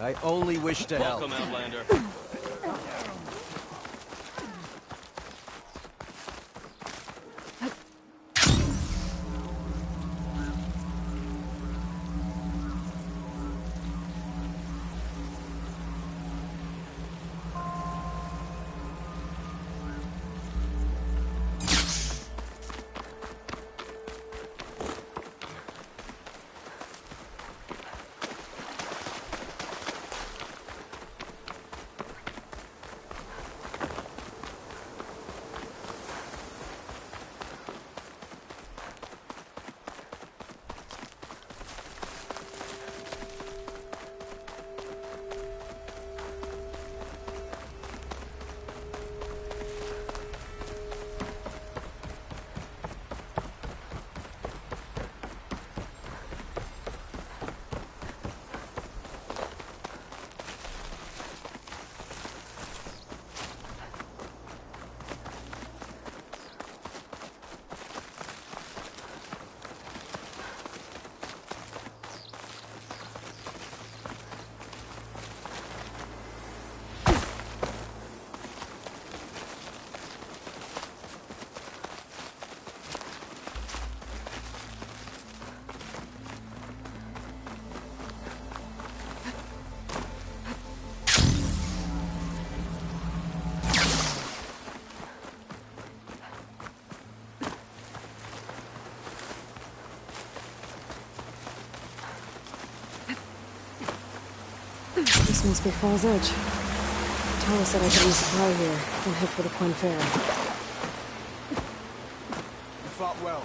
I only wish to help. Welcome, Outlander. This must be Fall's Edge. Tala said I could use supply here, then head for the Quinn Fair. You fought well.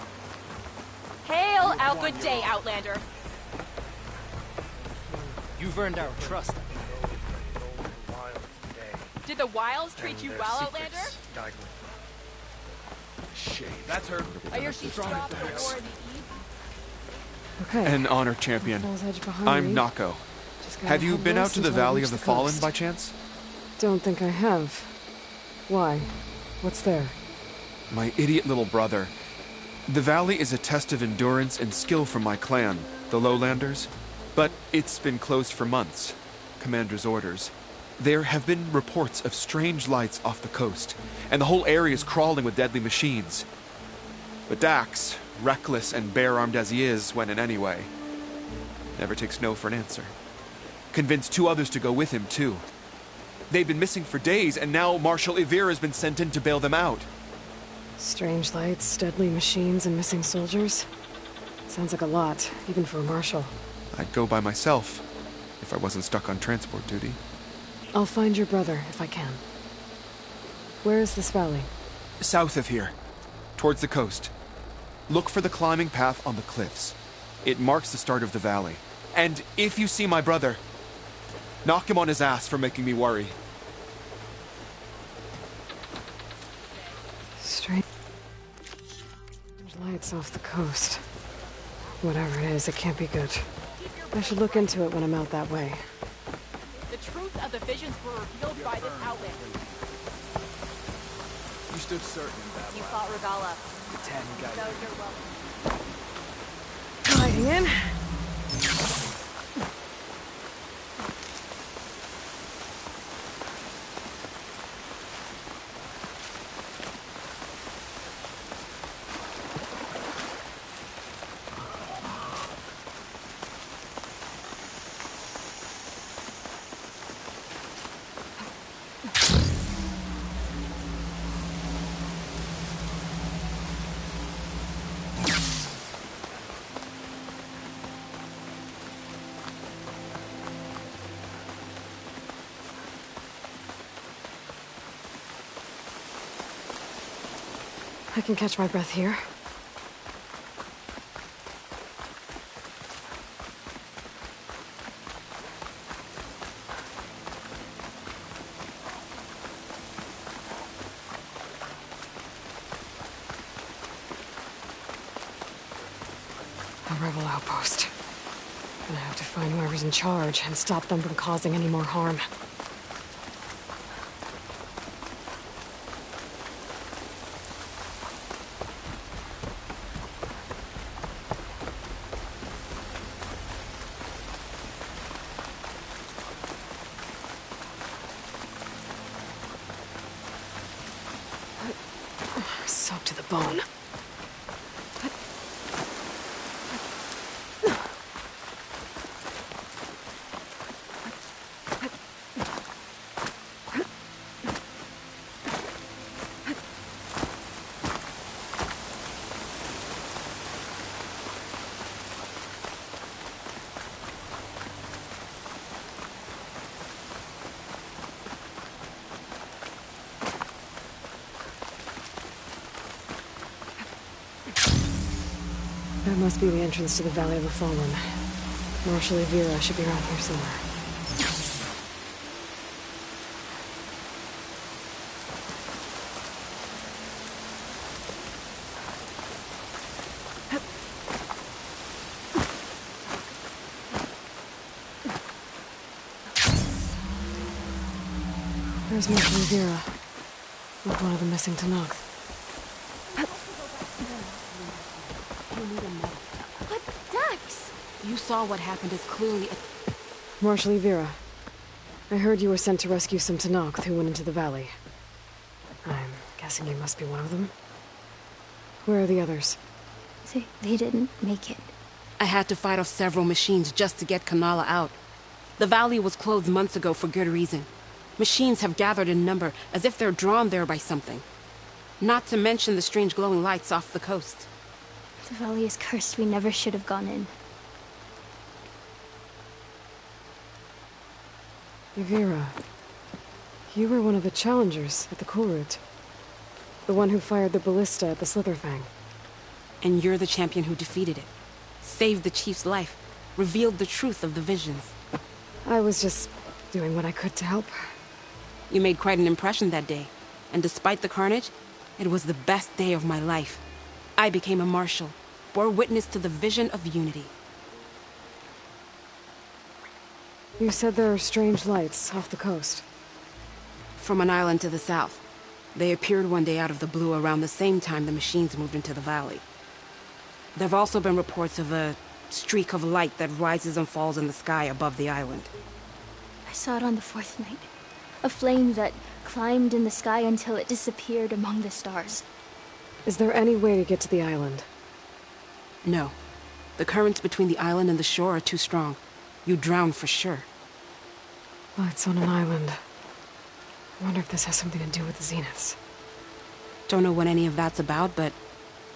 Hail our good day, Outlander. You've earned our trust. Did the Wilds treat you well, Outlander? Shame. That's her. I hear she dropped the war in the Eve. Okay. An honor champion. Fall's Edge behind I'm me. Nako. Just gotta Have you head been out west to the until I Valley reach of the the Fallen coast. by chance? Don't think I have. Why? What's there? My idiot little brother. The valley is a test of endurance and skill for my clan, the Lowlanders. But it's been closed for months. Commander's orders. There have been reports of strange lights off the coast, and the whole area is crawling with deadly machines. But Dax, reckless and bare-armed as he is, went in anyway. Never takes no for an answer. Convinced 2 others to go with him, too. They've been missing for days, and now Marshal Ivir has been sent in to bail them out. Strange lights, deadly machines, and missing soldiers? Sounds like a lot, even for a marshal. I'd go by myself, if I wasn't stuck on transport duty. I'll find your brother, if I can. Where is this valley? South of here, towards the coast. Look for the climbing path on the cliffs. It marks the start of the valley. And if you see my brother, knock him on his ass for making me worry. Strange lights off the coast. Whatever it is, it can't be good. I should look into it when I'm out that way. The truth of the visions were revealed by this Outlander. You stood certain in that You lab. fought Regala. The 10 guy. So you're welcome. Gliding in. I can catch my breath here. A rebel outpost. Gonna have to find whoever's in charge and stop them from causing any more harm. Soaked to the bone. That must be the entrance to the Valley of the Fallen. Marshal Vera should be around here somewhere. There's Marshal Vera, with one of the missing Tanakh. But Dax! You saw what happened as clearly as... Marshal Vera, I heard you were sent to rescue some Tanakh who went into the valley. I'm guessing you must be one of them. Where are the others? They didn't make it. I had to fight off several machines just to get Kanala out. The valley was closed months ago for good reason. Machines have gathered in number, as if they're drawn there by something. Not to mention the strange glowing lights off the coast. The valley is cursed. We never should have gone in. Vera, you were one of the challengers at the coal route. The one who fired the ballista at the Slitherfang. And you're the champion who defeated it. Saved the chief's life. Revealed the truth of the visions. I was just doing what I could to help. You made quite an impression that day. And despite the carnage, it was the best day of my life. I became a marshal, bore witness to the vision of unity. You said there are strange lights off the coast. From an island to the south. They appeared one day out of the blue around the same time the machines moved into the valley. There have also been reports of a streak of light that rises and falls in the sky above the island. I saw it on the fourth night. A flame that climbed in the sky until it disappeared among the stars. Is there any way to get to the island? No. The currents between the island and the shore are too strong. You'd drown for sure. Lights on an island. I wonder if this has something to do with the Zeniths. Don't know what any of that's about, but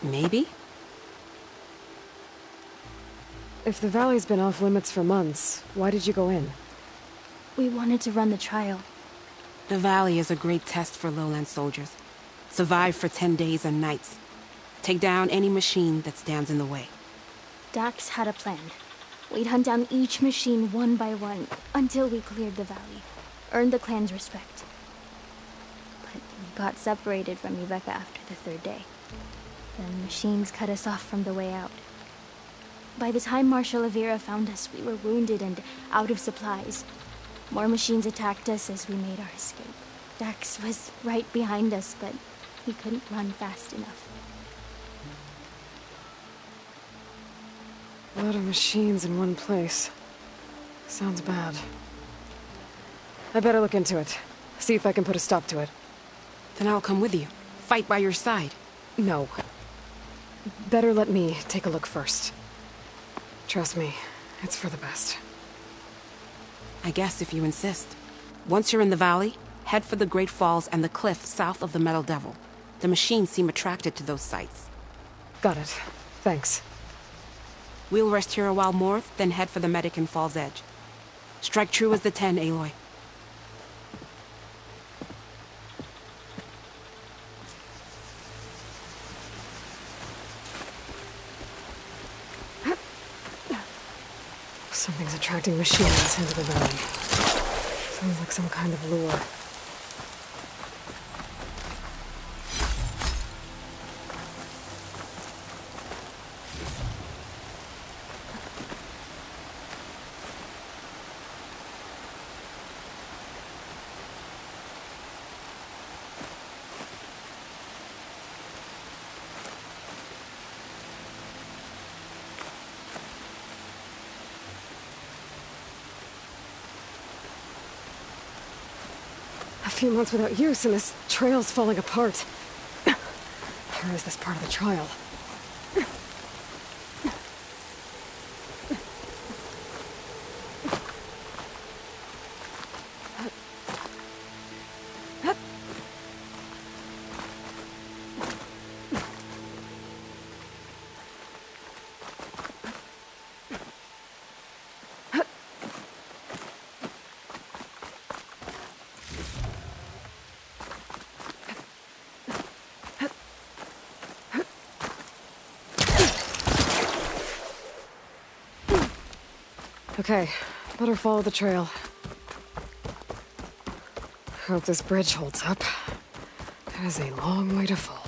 maybe? If the valley's been off limits for months, why did you go in? We wanted to run the trial. The valley is a great test for lowland soldiers. Survive for 10 days and nights. Take down any machine that stands in the way. Dax had a plan. We'd hunt down each machine one by one until we cleared the valley. Earned the clan's respect. But we got separated from Rebecca after the third day. The machines cut us off from the way out. By the time Marshal Vera found us, we were wounded and out of supplies. More machines attacked us as we made our escape. Dax was right behind us, but he couldn't run fast enough. A lot of machines in one place. Sounds bad. I better look into it. See if I can put a stop to it. Then I'll come with you. Fight by your side. No. Better let me take a look first. Trust me, it's for the best. I guess if you insist. Once you're in the valley, head for the Great Falls and the cliff south of the Metal Devil. The machines seem attracted to those sites. Got it. Thanks. We'll rest here a while more, then head for the medic in Fall's Edge. Strike true as the 10, Aloy. Something's attracting machines into the valley. Sounds like some kind of lure. A few months without use and this trail's falling apart. Or is this part of the trial? Okay, better follow the trail. Hope this bridge holds up. That is a long way to fall.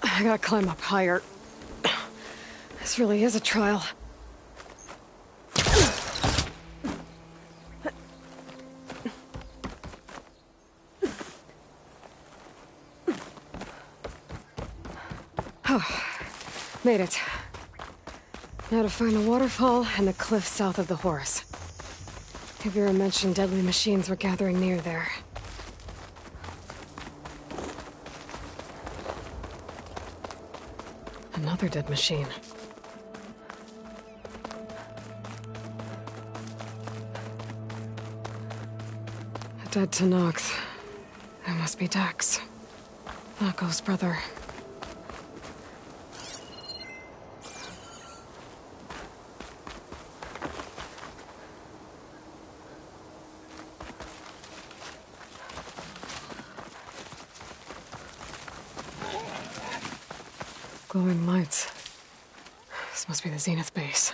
I gotta climb up higher. This really is a trial. Oh, made it. Now to find the waterfall and the cliff south of the Horus. Vera mentioned deadly machines were gathering near there. Another dead machine. A dead Tanox. It must be Dax. Nako's brother. Glowing lights. This must be the Zenith base.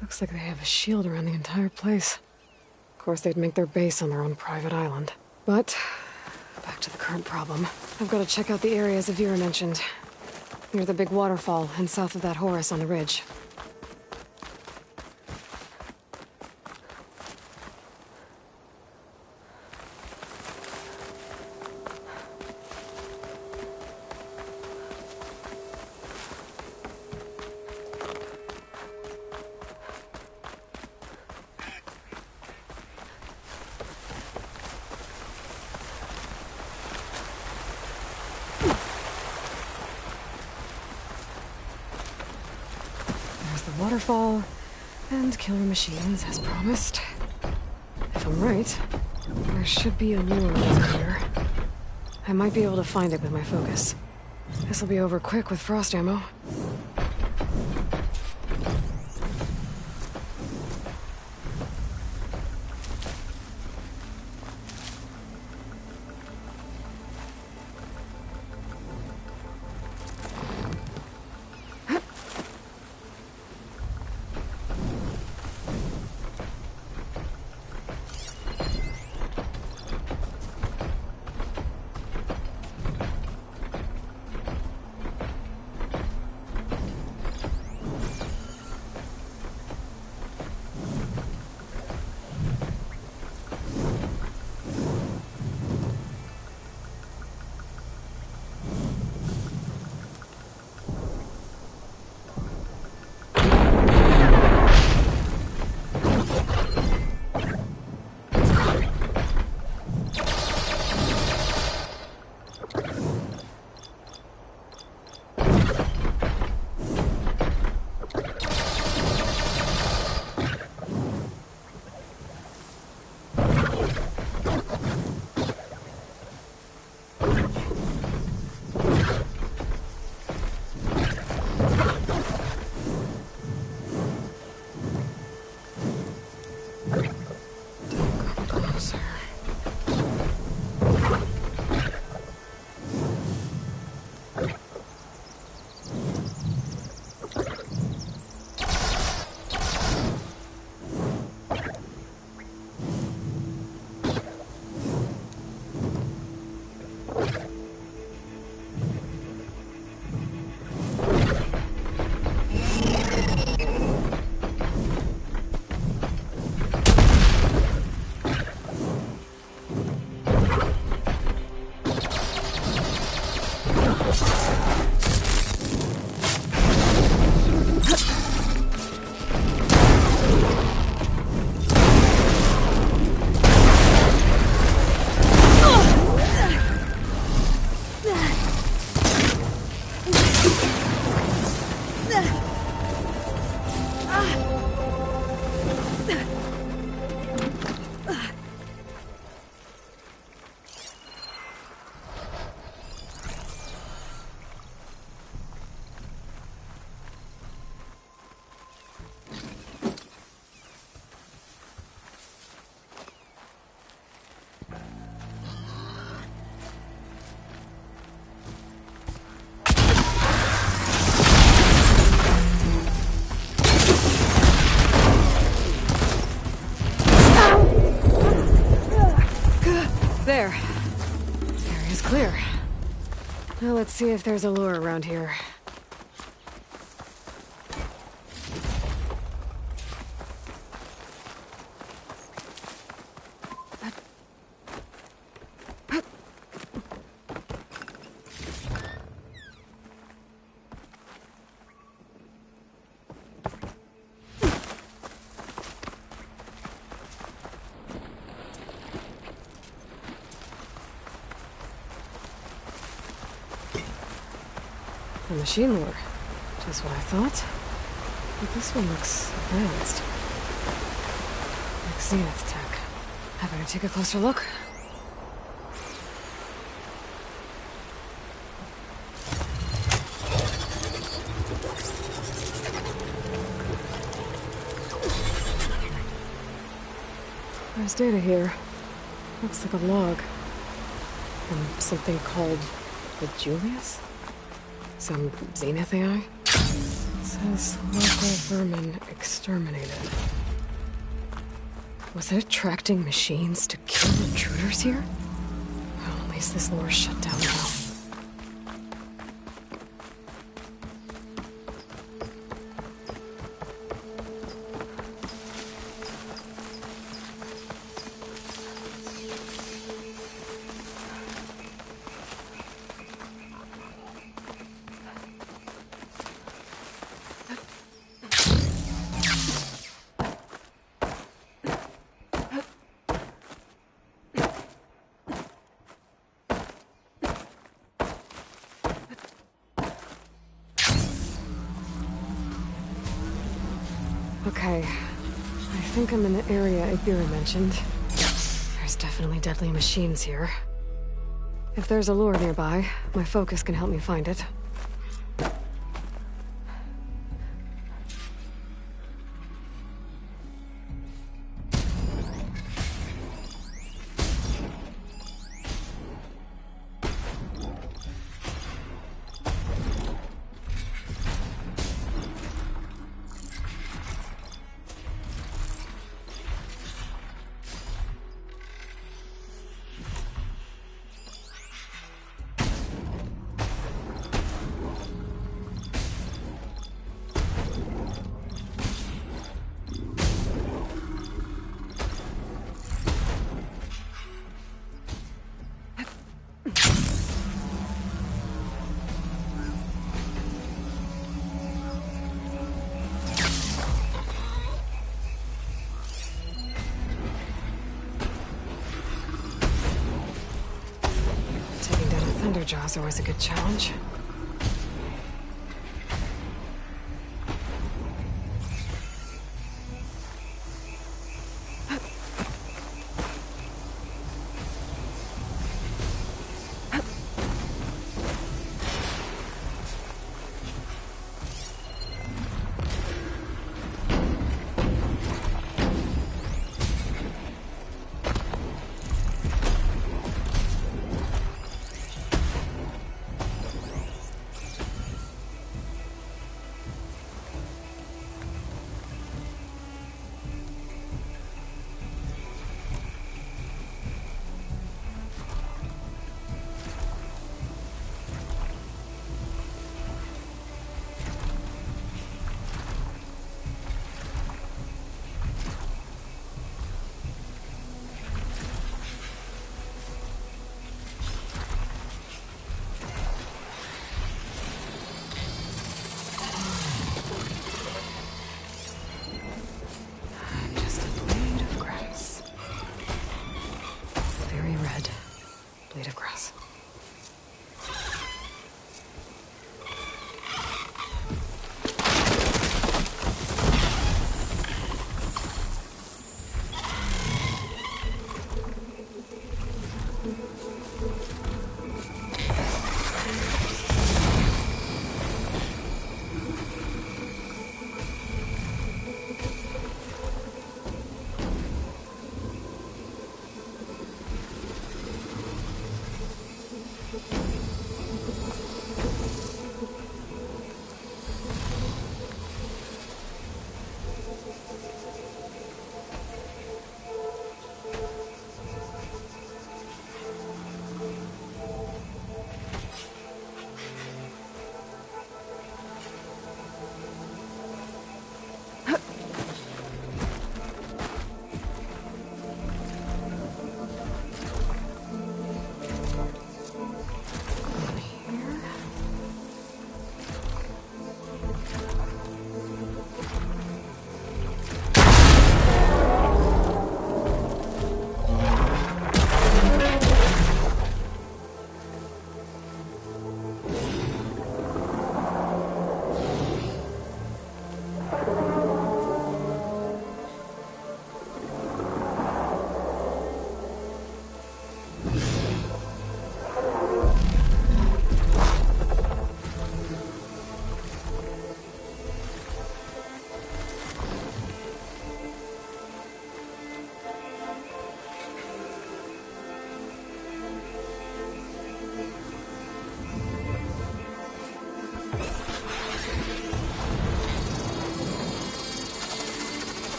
Looks like they have a shield around the entire place. Of course, they'd make their base on their own private island. But, back to the current problem. I've got to check out the areas Vera mentioned. Near the big waterfall and south of that Horus on the ridge. Waterfall, and killer machines, as promised. If I'm right, there should be a lure over here. I might be able to find it with my focus. This'll be over quick with frost ammo. see if there's a lure around here. A machine lure. Just what I thought. But this one looks advanced. Like Zenith tech. I better take a closer look. There's data here. Looks like a log. From something called the Julius? Some Zenith AI? It says local vermin exterminated. Was it attracting machines to kill intruders here? Well, at least this lure's shut down now. Okay, I think I'm in the area Ibira mentioned. There's definitely deadly machines here. If there's a lure nearby, my focus can help me find it. Thunderjaw's always a good challenge.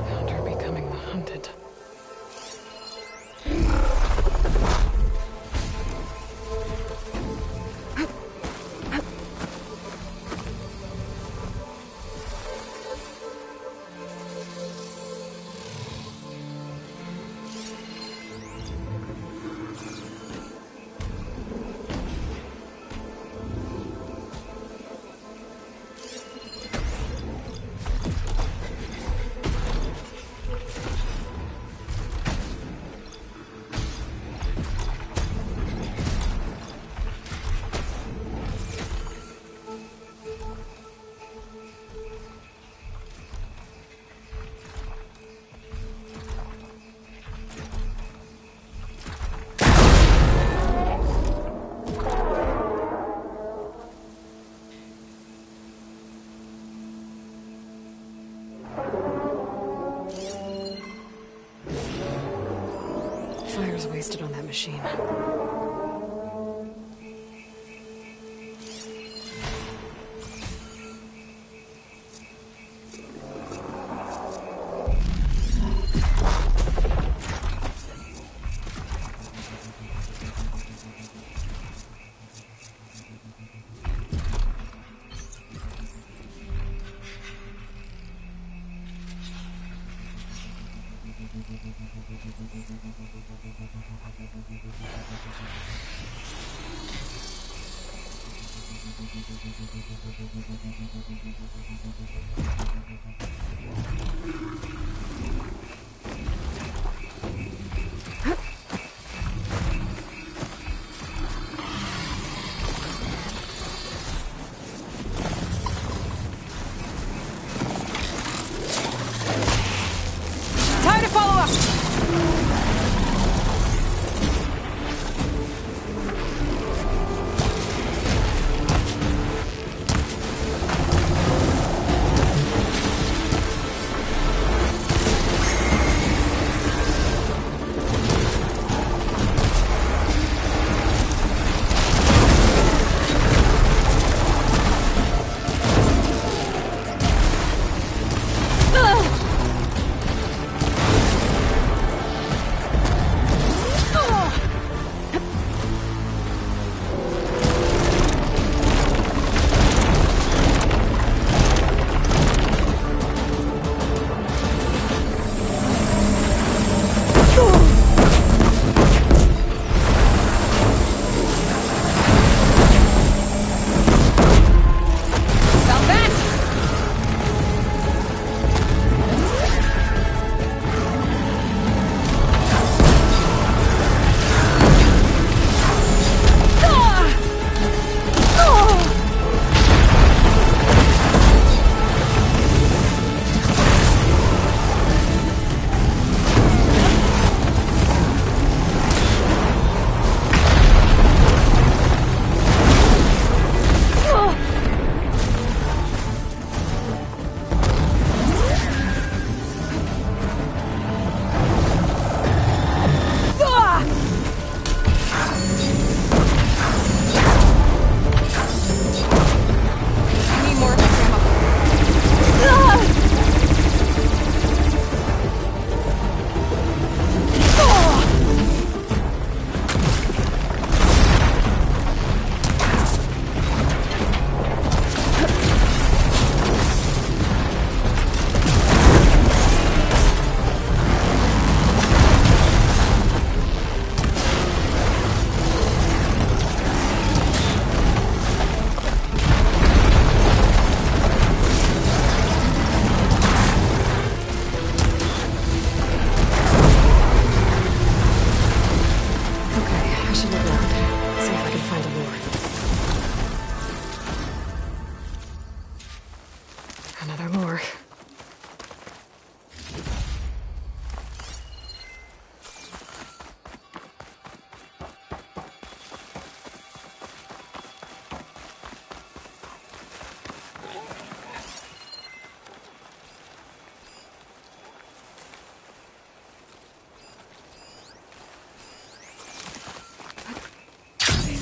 Found her becoming the hunted. Fire's wasted on that machine. Time to follow up!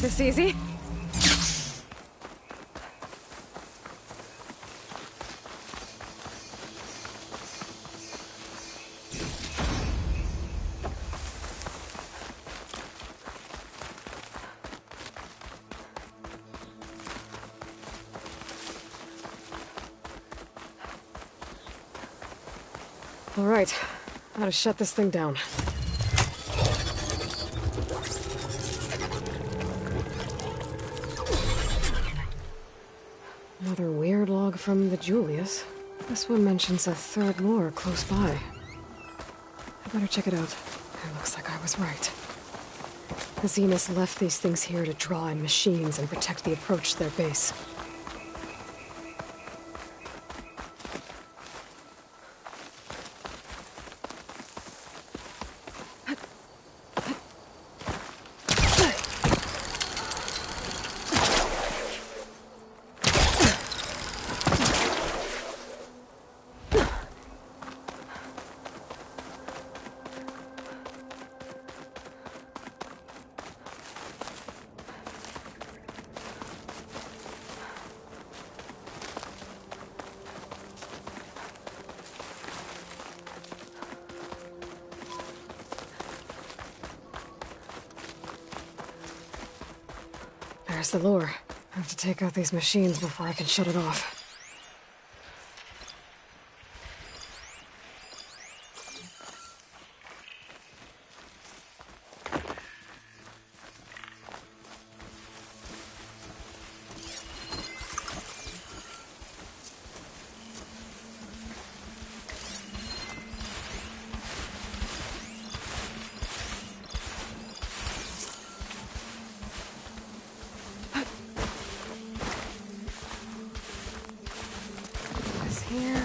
this easy? All right, how to shut this thing down. Another weird log from the Julius. This one mentions a third lure close by. I better check it out. It looks like I was right. The Zeniths left these things here to draw in machines and protect the approach to their base. There's the lure. I have to take out these machines before I can shut it off. Here.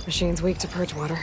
Machine's weak to purge water.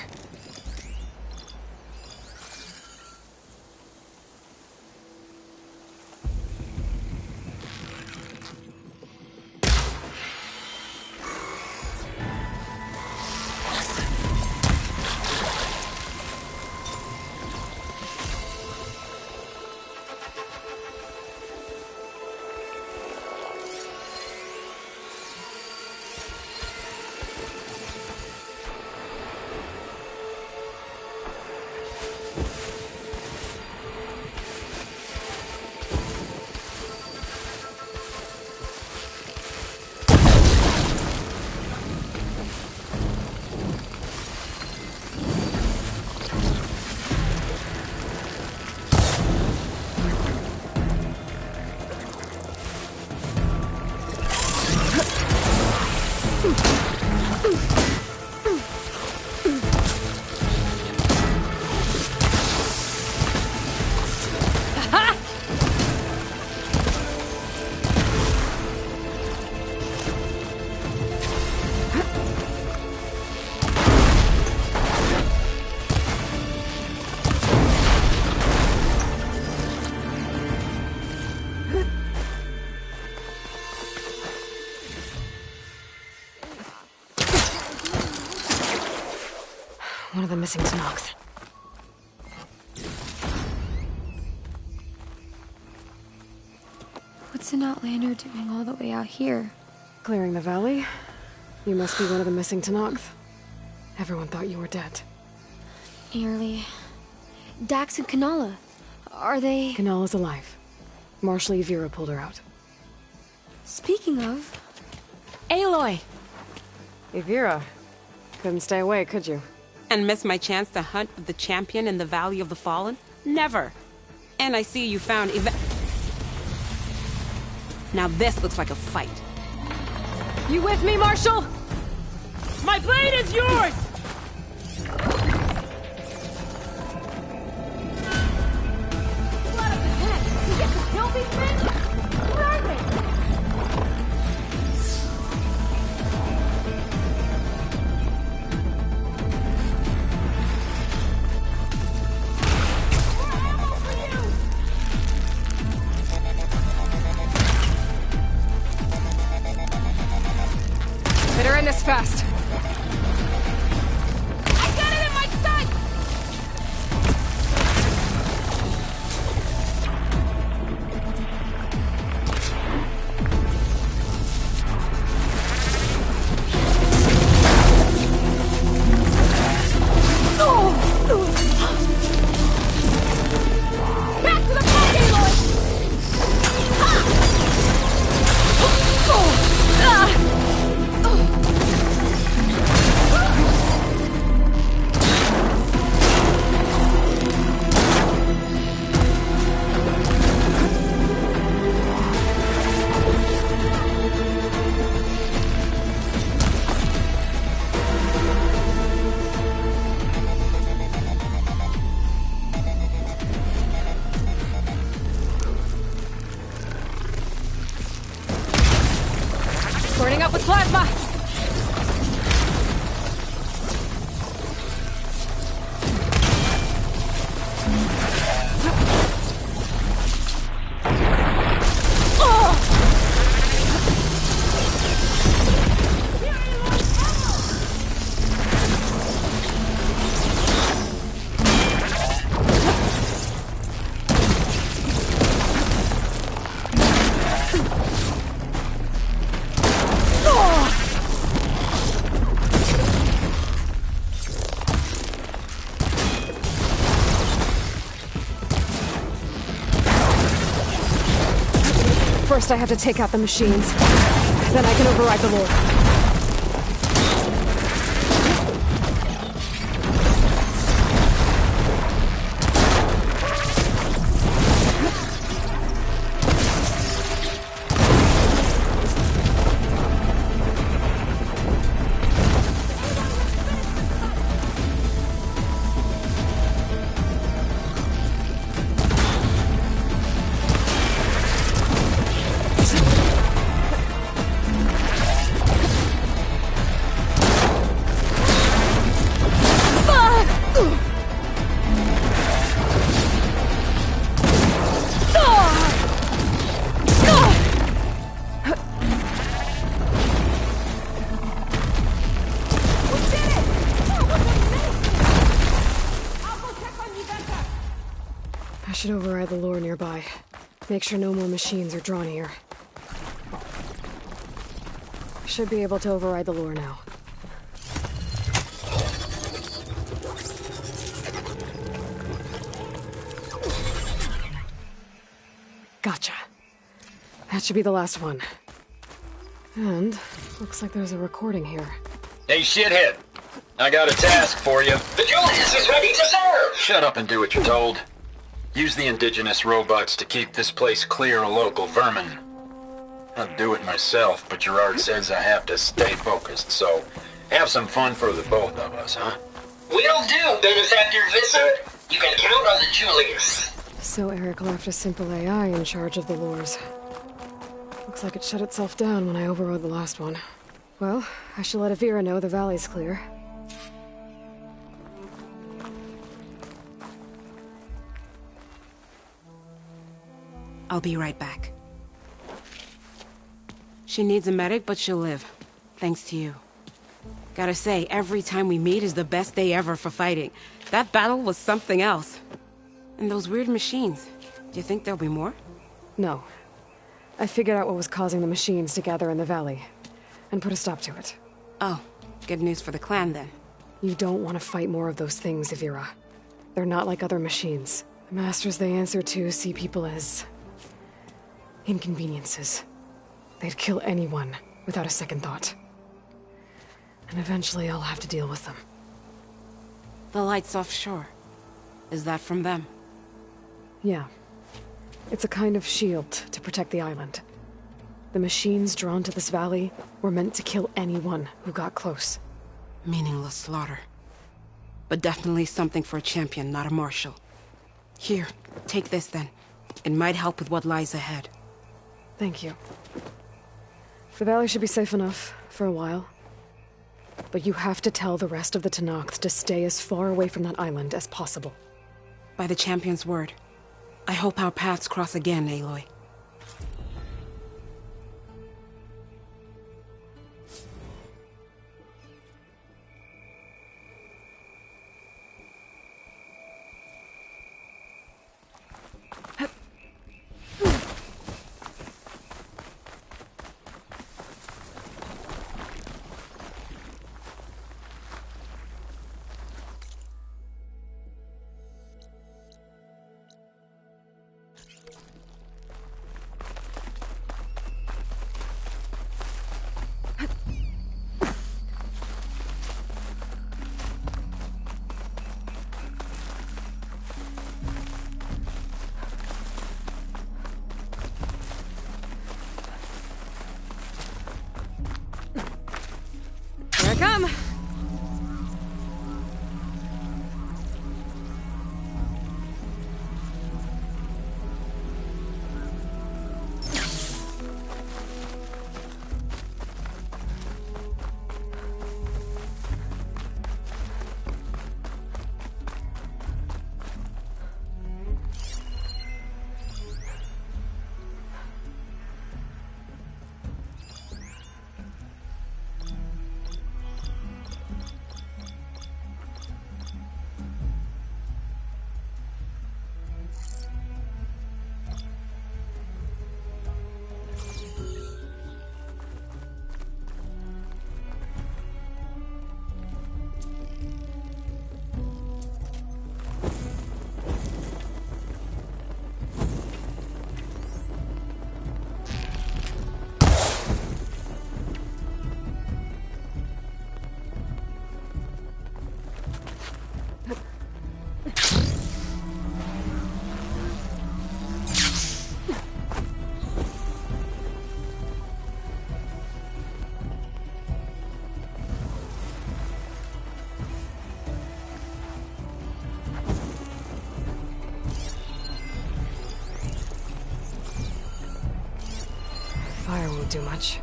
One of the missing Tanoks. What's an Outlander doing all the way out here? Clearing the valley? You must be one of the missing Tanoks. Everyone thought you were dead. Nearly. Dax and Kanala. Are they... Kanala's alive. Marshal Yvira pulled her out. Speaking of... Aloy! Yvira. Couldn't stay away, could you? And miss my chance to hunt with the champion in the Valley of the Fallen? Never! And I see you found Now this looks like a fight. You with me, Marshal? My blade is yours! Better end this fast. I got it in my sight! Back to the fight, Aloy! Burning up with plasma! First I have to take out the machines. Then I can override the lore. I should override the lore nearby. Make sure no more machines are drawn here. Should be able to override the lore now. Gotcha. That should be the last one. And looks like there's a recording here. Hey, shithead. I got a task for you. The Julius is ready to serve! Shut up and do what you're told. Use the indigenous robots to keep this place clear of local vermin. I'd do it myself, but Gerard says I have to stay focused, so have some fun for the both of us, huh? Will do, Benefactor Visser. You can count on the Julius. So Eric left a simple AI in charge of the lores. Looks like it shut itself down when I overrode the last one. Well, I should let Yvira know the valley's clear. I'll be right back. She needs a medic, but she'll live. Thanks to you. Gotta say, every time we meet is the best day ever for fighting. That battle was something else. And those weird machines, do you think there'll be more? No. I figured out what was causing the machines to gather in the valley, and put a stop to it. Oh, good news for the clan then. You don't want to fight more of those things, Ivira. They're not like other machines. The masters they answer to see people as inconveniences. They'd kill anyone without a second thought. And eventually I'll have to deal with them. The lights offshore. Is that from them? Yeah. It's a kind of shield to protect the island. The machines drawn to this valley were meant to kill anyone who got close. Meaningless slaughter. But definitely something for a champion, not a marshal. Here, take this then. It might help with what lies ahead. Thank you. The valley should be safe enough for a while. But you have to tell the rest of the Tenakth to stay as far away from that island as possible. By the champion's word. I hope our paths cross again, Aloy. Here I come! Fire won't do much.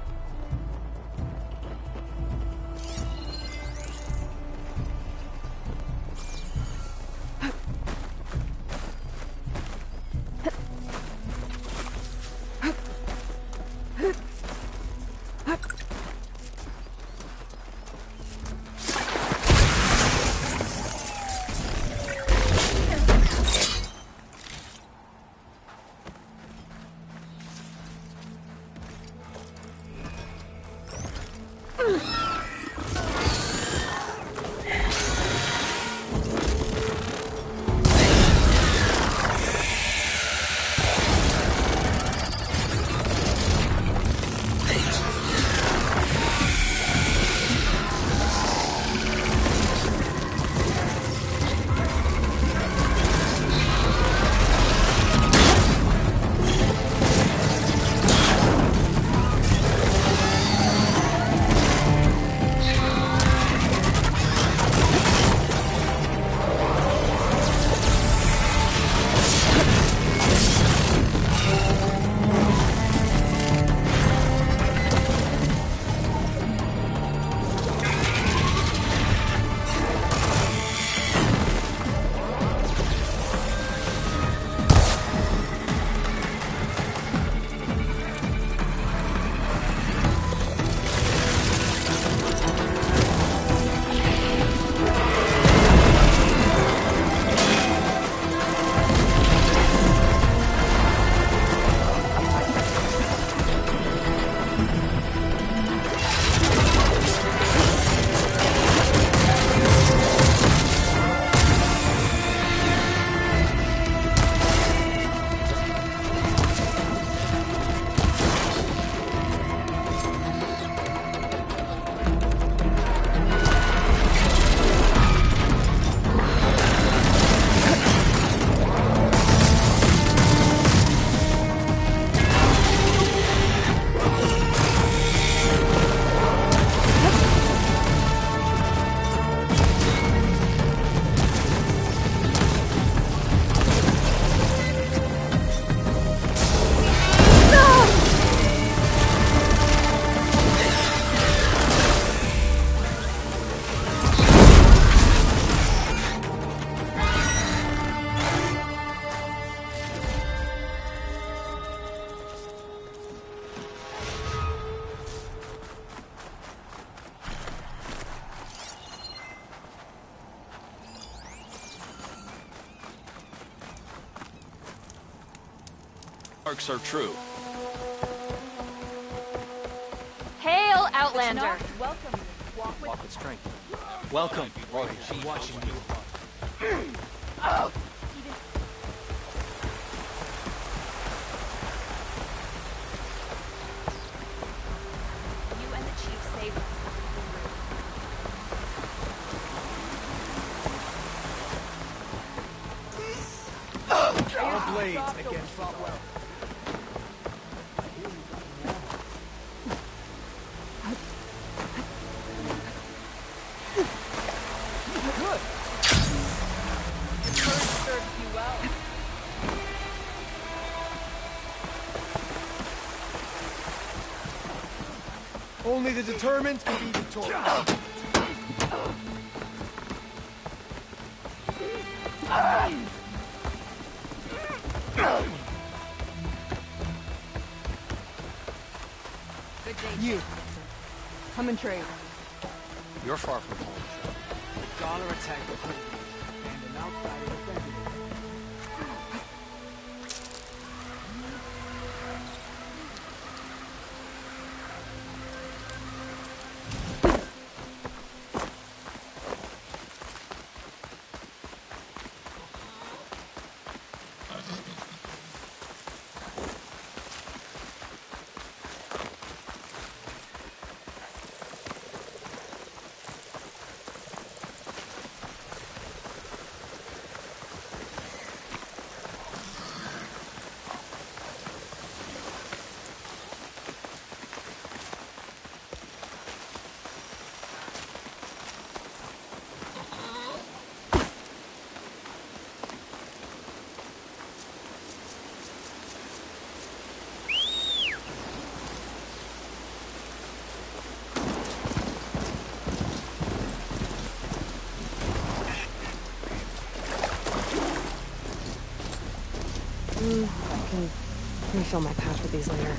Marks are true. Hail, Outlander! Welcome. Walk with strength. Welcome. She's watching you. You and the chief saved us. Our blades again fought well. Good. Your courage served you well. Only the determined can be victorious. Good day. You. Come and trade. You're far from home. The dollar attacked the hood, and an outsider defended it. I can refill my pouch with these later.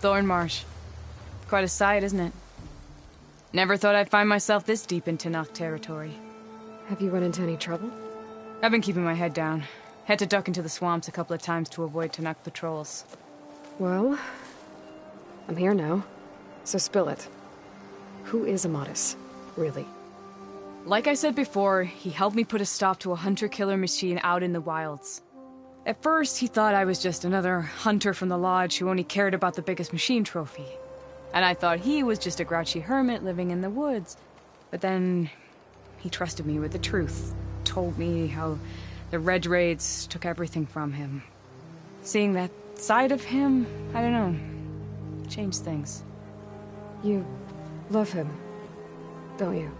Thornmarsh. Quite a sight, isn't it? Never thought I'd find myself this deep into Nock territory. Have you run into any trouble? I've been keeping my head down. Had to duck into the swamps a couple of times to avoid Tanakh patrols. Well, I'm here now, so spill it. Who is Amatis, really? Like I said before, he helped me put a stop to a hunter-killer machine out in the wilds. At first, he thought I was just another hunter from the lodge who only cared about the biggest machine trophy. And I thought he was just a grouchy hermit living in the woods. But then, he trusted me with the truth. Told me how the Red Raids took everything from him. Seeing that side of him, I don't know, changed things. You love him, don't you?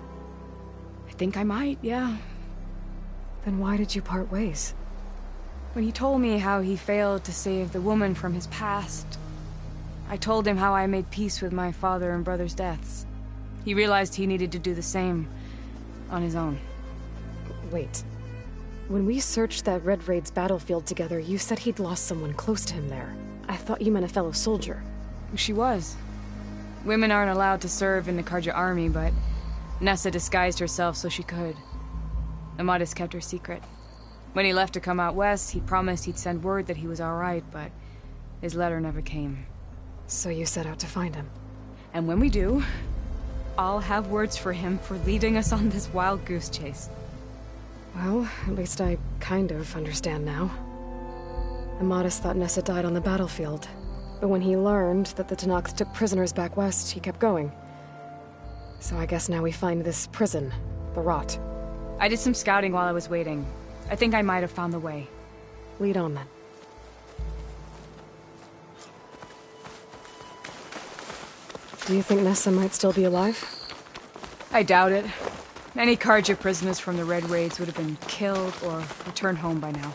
I think I might, yeah. Then why did you part ways? When he told me how he failed to save the woman from his past, I told him how I made peace with my father and brother's deaths. He realized he needed to do the same on his own. Wait. When we searched that Red Raid's battlefield together, you said he'd lost someone close to him there. I thought you meant a fellow soldier. She was. Women aren't allowed to serve in the Karja army, but Nessa disguised herself so she could. Amadis kept her secret. When he left to come out west, he promised he'd send word that he was alright, but his letter never came. So you set out to find him? And when we do, I'll have words for him for leading us on this wild goose chase. Well, at least I kind of understand now. Amadis thought Nessa died on the battlefield, but when he learned that the Tenaks took prisoners back west, he kept going. So I guess now we find this prison, the Rot. I did some scouting while I was waiting. I think I might have found the way. Lead on then. Do you think Nessa might still be alive? I doubt it. Any Karja prisoners from the Red Raids would have been killed or returned home by now.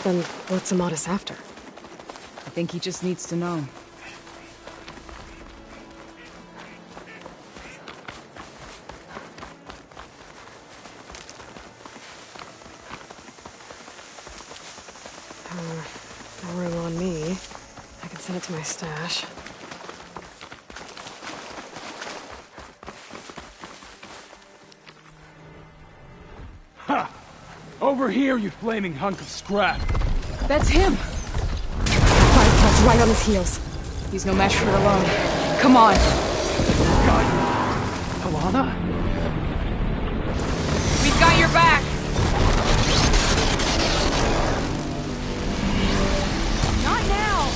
Then what's Amadis after? I think he just needs to know. No room on me. I can send it to my stash. Ha! Over here, you flaming hunk of scrap! That's him! Five plus right on his heels. He's no match for it alone. Come on! God. Alana? We've got your back! Not now!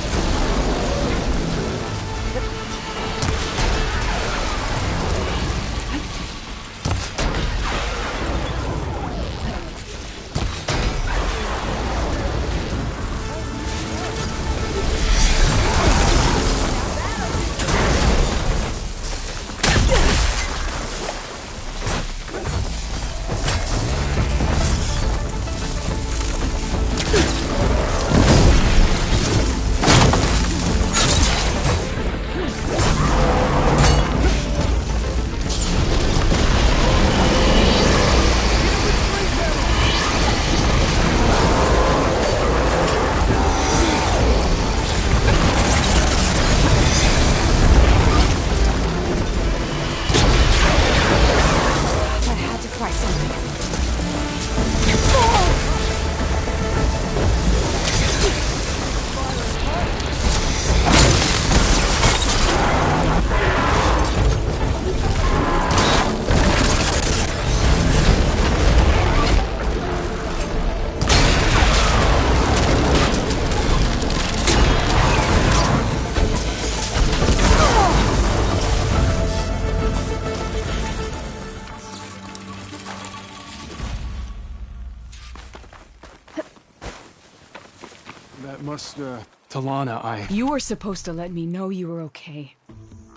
Talana, You were supposed to let me know you were okay.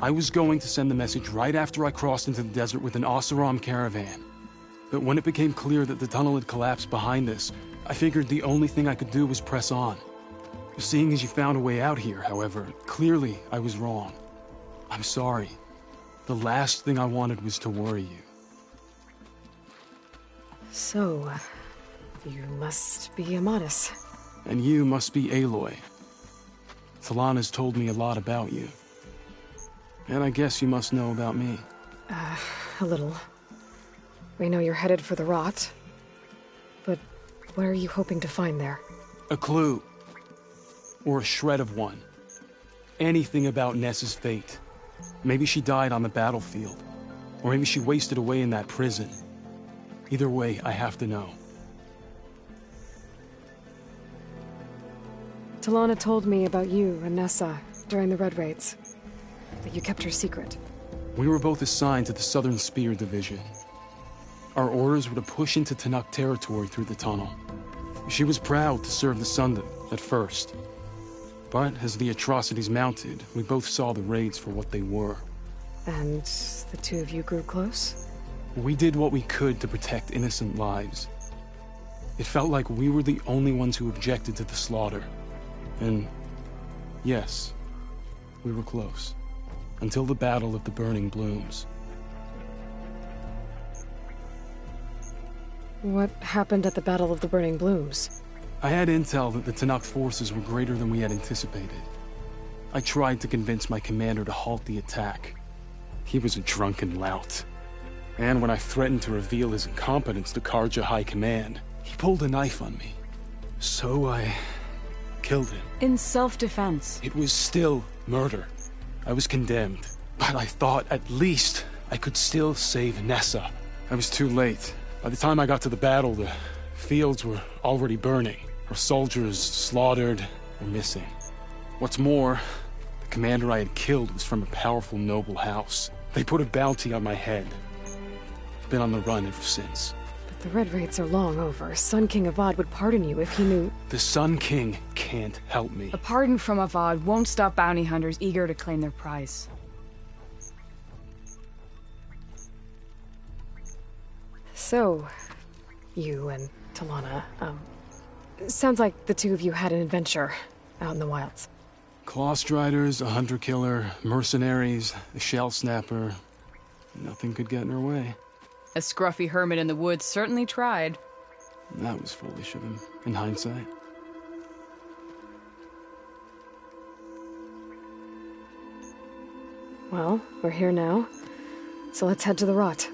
I was going to send the message right after I crossed into the desert with an Oseram caravan. But when it became clear that the tunnel had collapsed behind us, I figured the only thing I could do was press on. Seeing as you found a way out here, however, clearly I was wrong. I'm sorry. The last thing I wanted was to worry you. So, you must be Amadis. And you must be Aloy. Talana's told me a lot about you. And I guess you must know about me. A little. We know you're headed for the Rot. But what are you hoping to find there? A clue. Or a shred of one. Anything about Nessa's fate. Maybe she died on the battlefield. Or maybe she wasted away in that prison. Either way, I have to know. Talana told me about you and Nessa during the Red Raids. That you kept her secret. We were both assigned to the Southern Spear Division. Our orders were to push into Tenuk territory through the tunnel. She was proud to serve the Sundom at first. But as the atrocities mounted, we both saw the raids for what they were. And the two of you grew close? We did what we could to protect innocent lives. It felt like we were the only ones who objected to the slaughter. And yes, we were close. Until the Battle of the Burning Blooms. What happened at the Battle of the Burning Blooms? I had intel that the Tanakh forces were greater than we had anticipated. I tried to convince my commander to halt the attack. He was a drunken lout. And when I threatened to reveal his incompetence to Karja High Command, he pulled a knife on me. So I killed him. In self-defense. It was still murder. I was condemned. But I thought at least I could still save Nessa. I was too late. By the time I got to the battle, the fields were already burning. Our soldiers slaughtered or missing. What's more, the commander I had killed was from a powerful noble house. They put a bounty on my head. I've been on the run ever since. But the Red Raids are long over. Sun King Avad would pardon you if he knew... The Sun King can't help me. A pardon from Avad won't stop bounty hunters eager to claim their prize. So, you and Talana, sounds like the two of you had an adventure out in the wilds. Claw Striders, a hunter-killer, mercenaries, a shell snapper. Nothing could get in her way. A scruffy hermit in the woods certainly tried. That was foolish of him, in hindsight. Well, we're here now, so let's head to the Rot.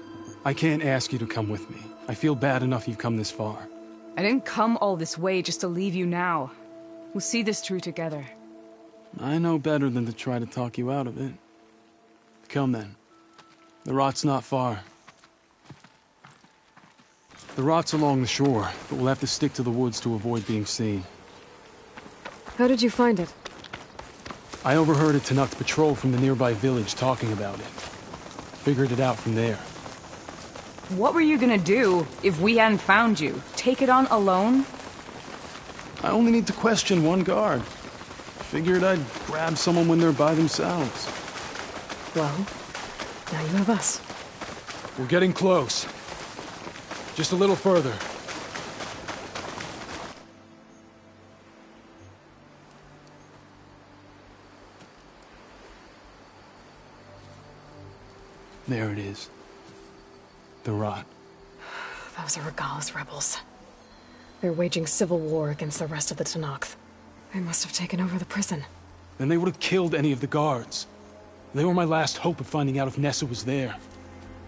I can't ask you to come with me. I feel bad enough you've come this far. I didn't come all this way just to leave you now. We'll see this through together. I know better than to try to talk you out of it. Come then. The Rot's not far. The Rot's along the shore, but we'll have to stick to the woods to avoid being seen. How did you find it? I overheard a Tanakh patrol from the nearby village talking about it. Figured it out from there. What were you gonna do if we hadn't found you? Take it on alone? I only need to question one guard. Figured I'd grab someone when they're by themselves. Well, now you have us. We're getting close. Just a little further. There it is. The Rot. Those are Regala's rebels. They're waging civil war against the rest of the Tanakh. They must have taken over the prison. Then they would have killed any of the guards. They were my last hope of finding out if Nessa was there.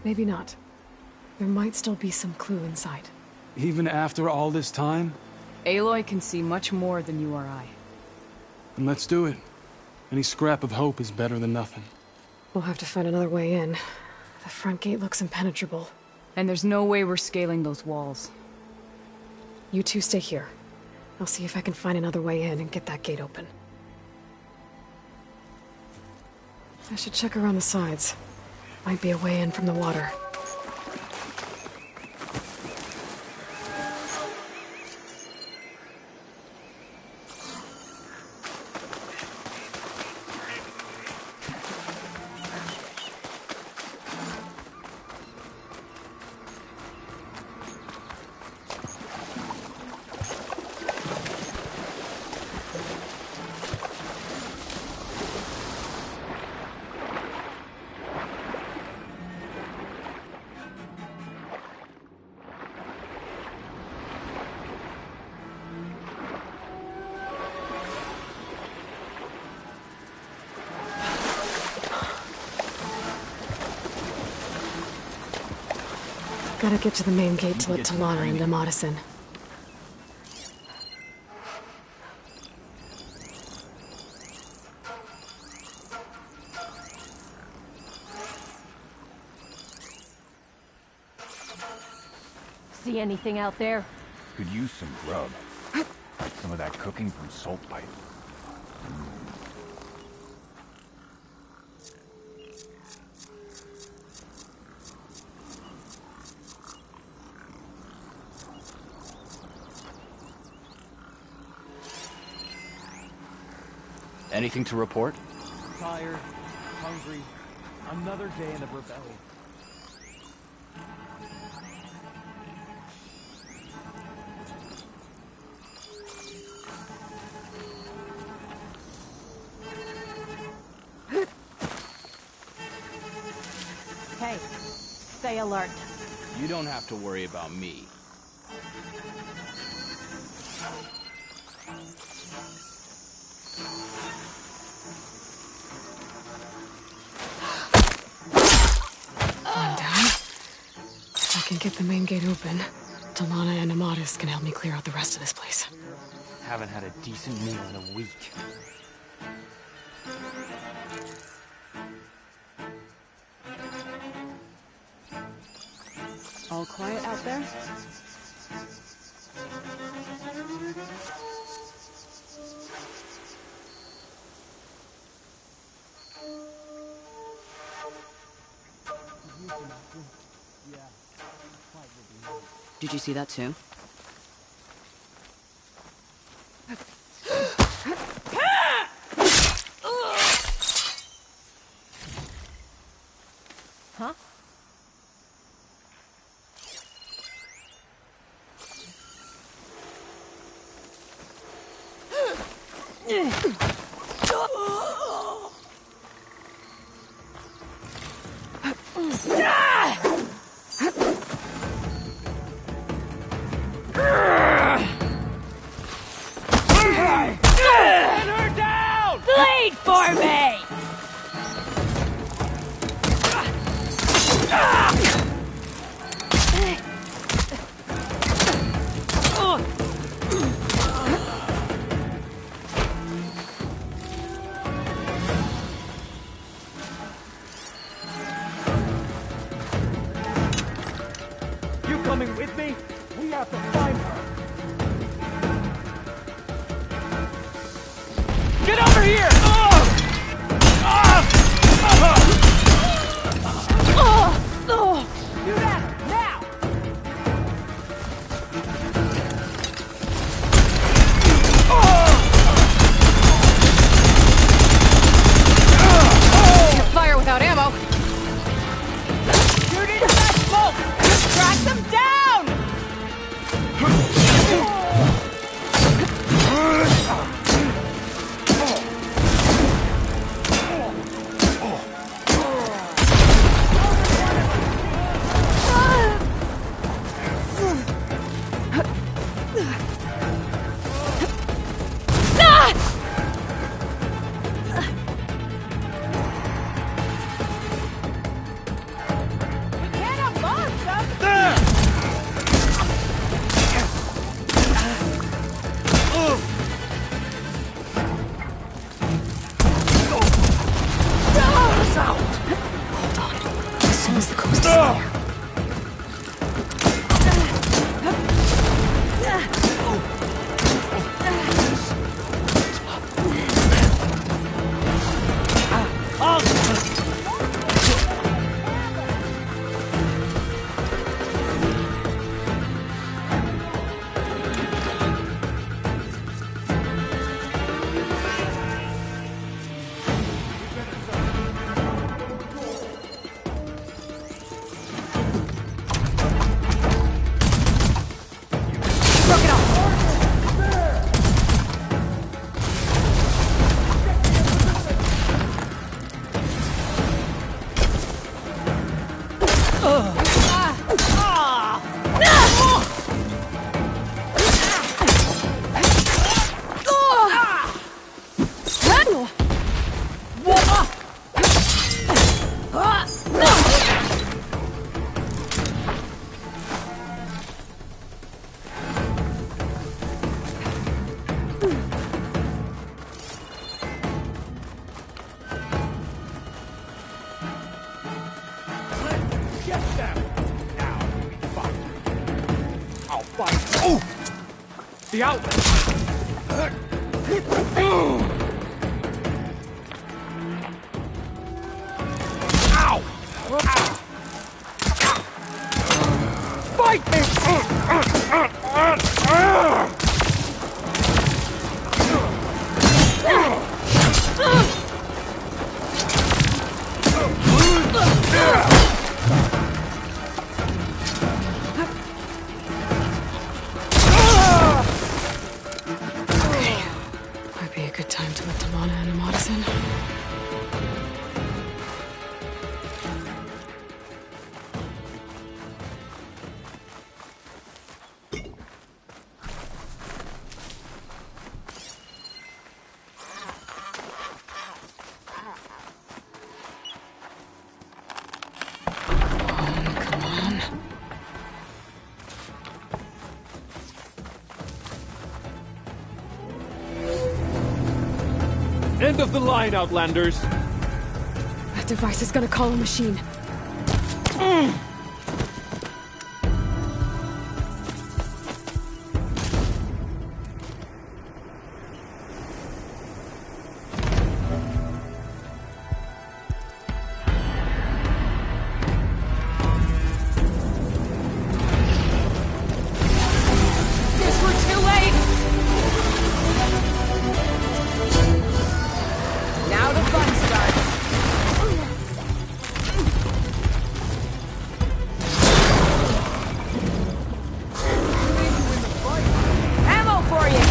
Maybe not. There might still be some clue inside. Even after all this time? Aloy can see much more than you or I. Then let's do it. Any scrap of hope is better than nothing. We'll have to find another way in. The front gate looks impenetrable. And there's no way we're scaling those walls. You two stay here. I'll see if I can find another way in and get that gate open. I should check around the sides. Might be a way in from the water. Gotta get to the main gate to let Talana into Madison. See anything out there? Could use some grub. Like some of that cooking from Salt Pipe. Anything to report? Tired, hungry, another day in the rebellion. Hey, stay alert. You don't have to worry about me. One down. If I can get the main gate open, Talana and Amatis can help me clear out the rest of this place. Haven't had a decent meal in a week. All quiet out there? Did you see that too? Huh? Bleed for me! You coming with me? We have to find her. Get over here! Do that now! Can't fire without ammo. Shoot into that smoke! Track them down! We can't unload them! As soon as the coast is clear. Get them! Now we fight. I'll fight. Oh! The outlet! Ow! Fight me! Might be a good time to let Talana and Amatis in. End of the line, Outlanders! That device is gonna call a machine. Guess we're too late! Now the fun starts. Ammo for you!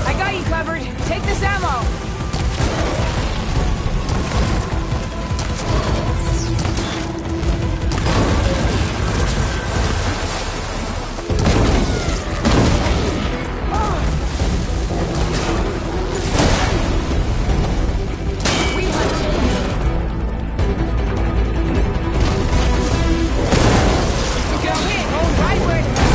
I got you covered. Take this ammo. We hunt together. Go in. Go right where it hurts.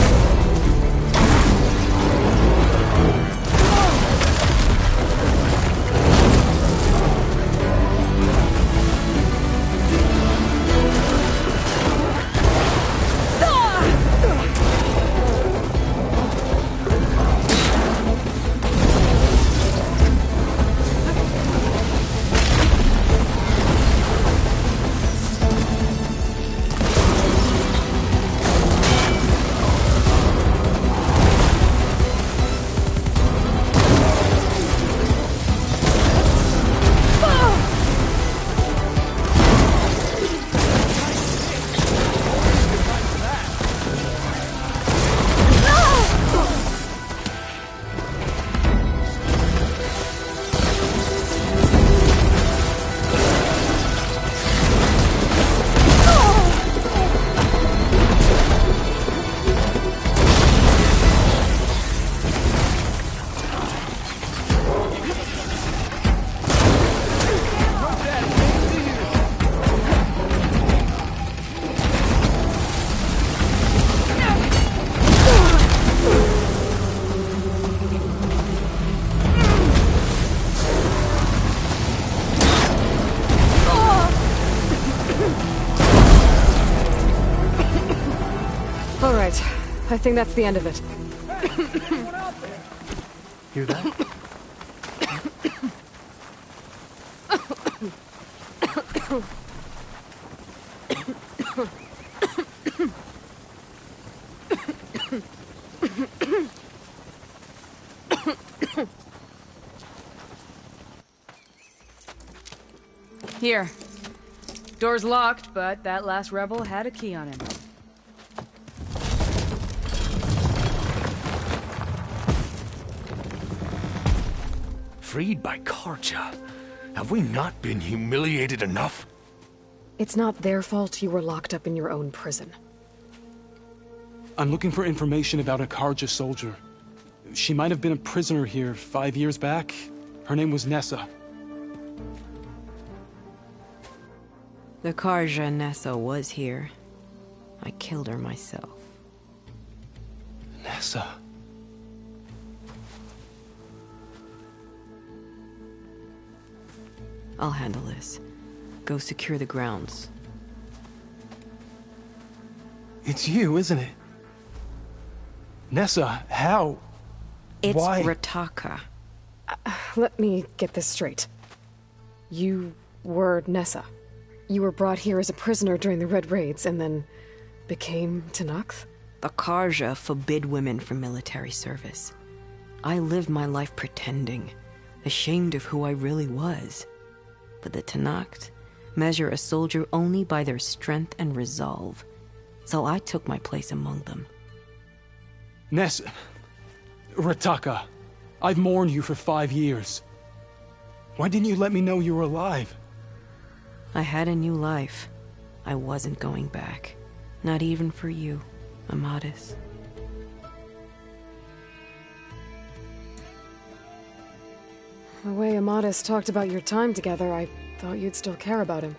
All right, I think that's the end of it. Hear that? Here. Door's locked, but that last rebel had a key on him. Freed by Karja. Have we not been humiliated enough? It's not their fault you were locked up in your own prison. I'm looking for information about a Karja soldier. She might have been a prisoner here 5 years back. Her name was Nessa. The Karja Nessa was here. I killed her myself. Nessa. I'll handle this. Go secure the grounds. It's you, isn't it? Nessa, how? It's Why? Rataka. Let me get this straight. You were Nessa. You were brought here as a prisoner during the Red Raids and then became Tenakth? The Karja forbid women from military service. I lived my life pretending, ashamed of who I really was. But the Tenakth measure a soldier only by their strength and resolve. So I took my place among them. Nessa. Rataka. I've mourned you for 5 years. Why didn't you let me know you were alive? I had a new life. I wasn't going back. Not even for you, Amadis. The way Amadis talked about your time together, I thought you'd still care about him.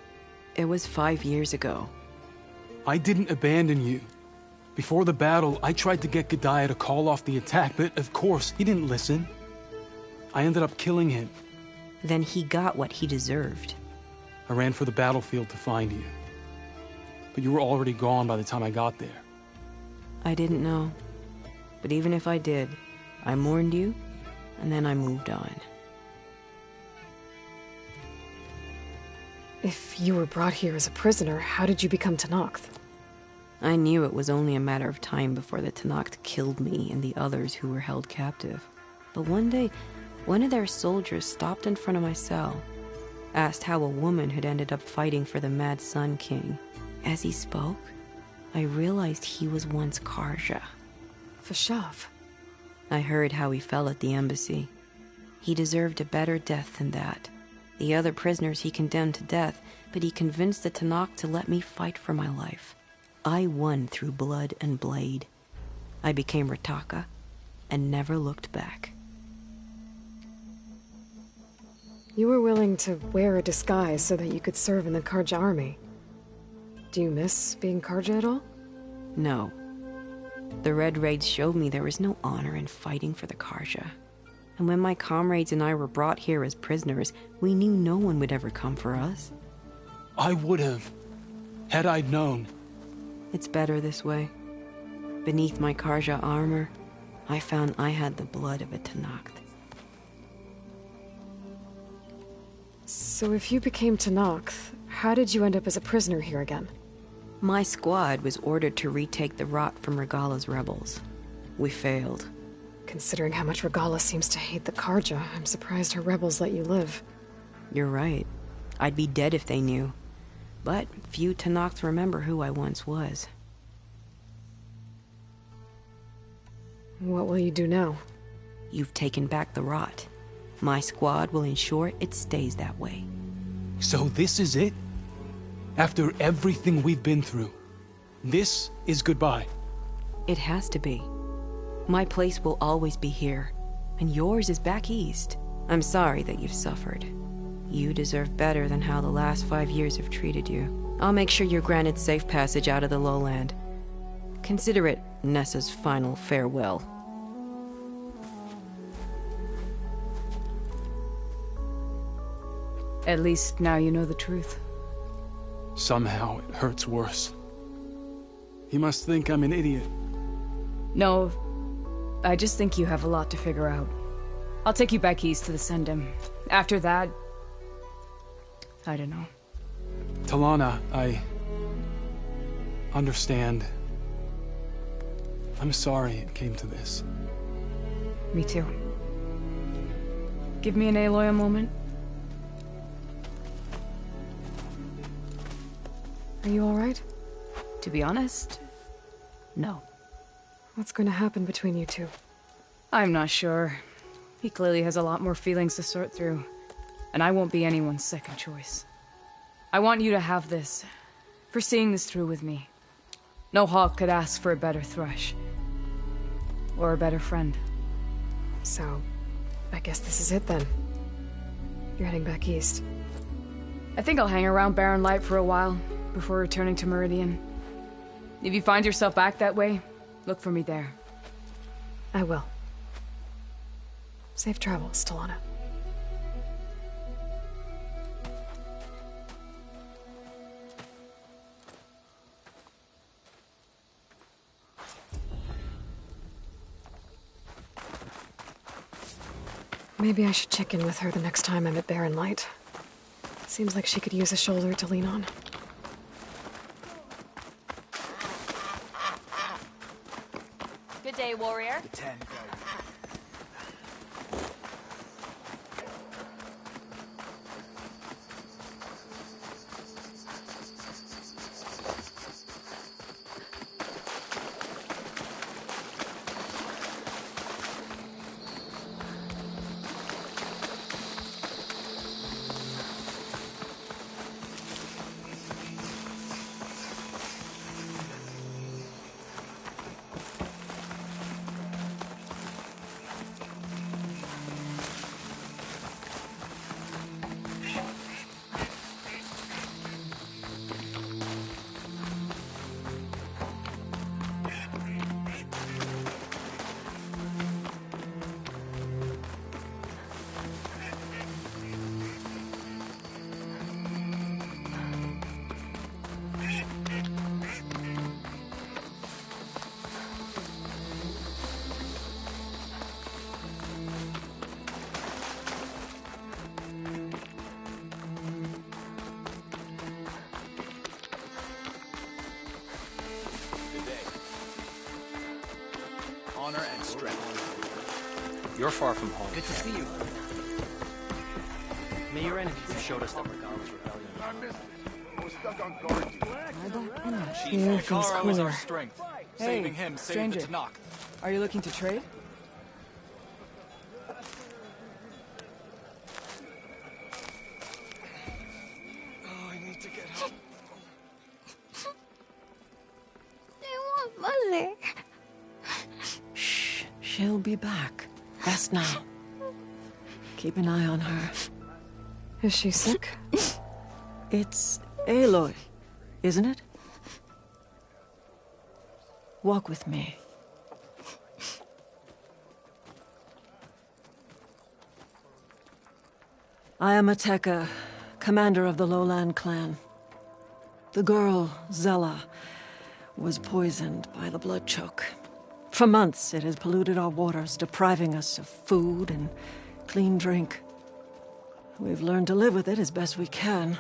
It was 5 years ago. I didn't abandon you. Before the battle, I tried to get Godiah to call off the attack, but of course, he didn't listen. I ended up killing him. Then he got what he deserved. I ran for the battlefield to find you. But you were already gone by the time I got there. I didn't know. But even if I did, I mourned you, and then I moved on. If you were brought here as a prisoner, how did you become Tenakth? I knew it was only a matter of time before the Tenakth killed me and the others who were held captive. But one day, one of their soldiers stopped in front of my cell, asked how a woman had ended up fighting for the Mad Sun King. As he spoke, I realized he was once Karja. Fashav. I heard how he fell at the embassy. He deserved a better death than that. The other prisoners he condemned to death, but he convinced the Tenakth to let me fight for my life. I won through blood and blade. I became Rataka, and never looked back. You were willing to wear a disguise so that you could serve in the Karja army. Do you miss being Karja at all? No. The Red Raids showed me there was no honor in fighting for the Karja. And when my comrades and I were brought here as prisoners, we knew no one would ever come for us. I would have, had I known. It's better this way. Beneath my Karja armor, I found I had the blood of a Tenakth. So if you became Tenakth, how did you end up as a prisoner here again? My squad was ordered to retake the Rot from Regala's rebels. We failed. Considering how much Regala seems to hate the Karja, I'm surprised her rebels let you live. You're right. I'd be dead if they knew. But few Tenakths remember who I once was. What will you do now? You've taken back the Rot. My squad will ensure it stays that way. So this is it? After everything we've been through, this is goodbye? It has to be. My place will always be here, and yours is back east. I'm sorry that you've suffered. You deserve better than how the last 5 years have treated you. I'll make sure you're granted safe passage out of the lowland. Consider it Nessa's final farewell. At least now you know the truth. Somehow it hurts worse. He must think I'm an idiot. No, I just think you have a lot to figure out. I'll take you back east to the Sendem. After that, I don't know. Talana, I understand. I'm sorry it came to this. Me too. Give me an Aloy a moment. Are you alright? To be honest, no. What's going to happen between you two? I'm not sure. He clearly has a lot more feelings to sort through, and I won't be anyone's second choice. I want you to have this, for seeing this through with me. No hawk could ask for a better thrush. Or a better friend. So, I guess this is it then. You're heading back east. I think I'll hang around Barren Light for a while, before returning to Meridian. If you find yourself back that way, look for me there. I will. Safe travels, Talana. Maybe I should check in with her the next time I'm at Barren Light. Seems like she could use a shoulder to lean on. Good day, warrior. honor and strength. You're far from home. Good to see you. May your enemies have showed us that Regalla's rebellion. I missed it. I was stuck on guard duty. Chief Hikara was our strength. Hey, Saving him saved stranger. the Tanakh. Are you looking to trade? Oh, I need to get help. I want Mother. Shh, she'll be back. Rest now. Keep an eye on her. Is she sick? It's Aloy, isn't it? Walk with me. I am Ateka, commander of the Lowland clan. The girl, Zella, was poisoned by the blood choke. For months, it has polluted our waters, depriving us of food and clean drink. We've learned to live with it as best we can.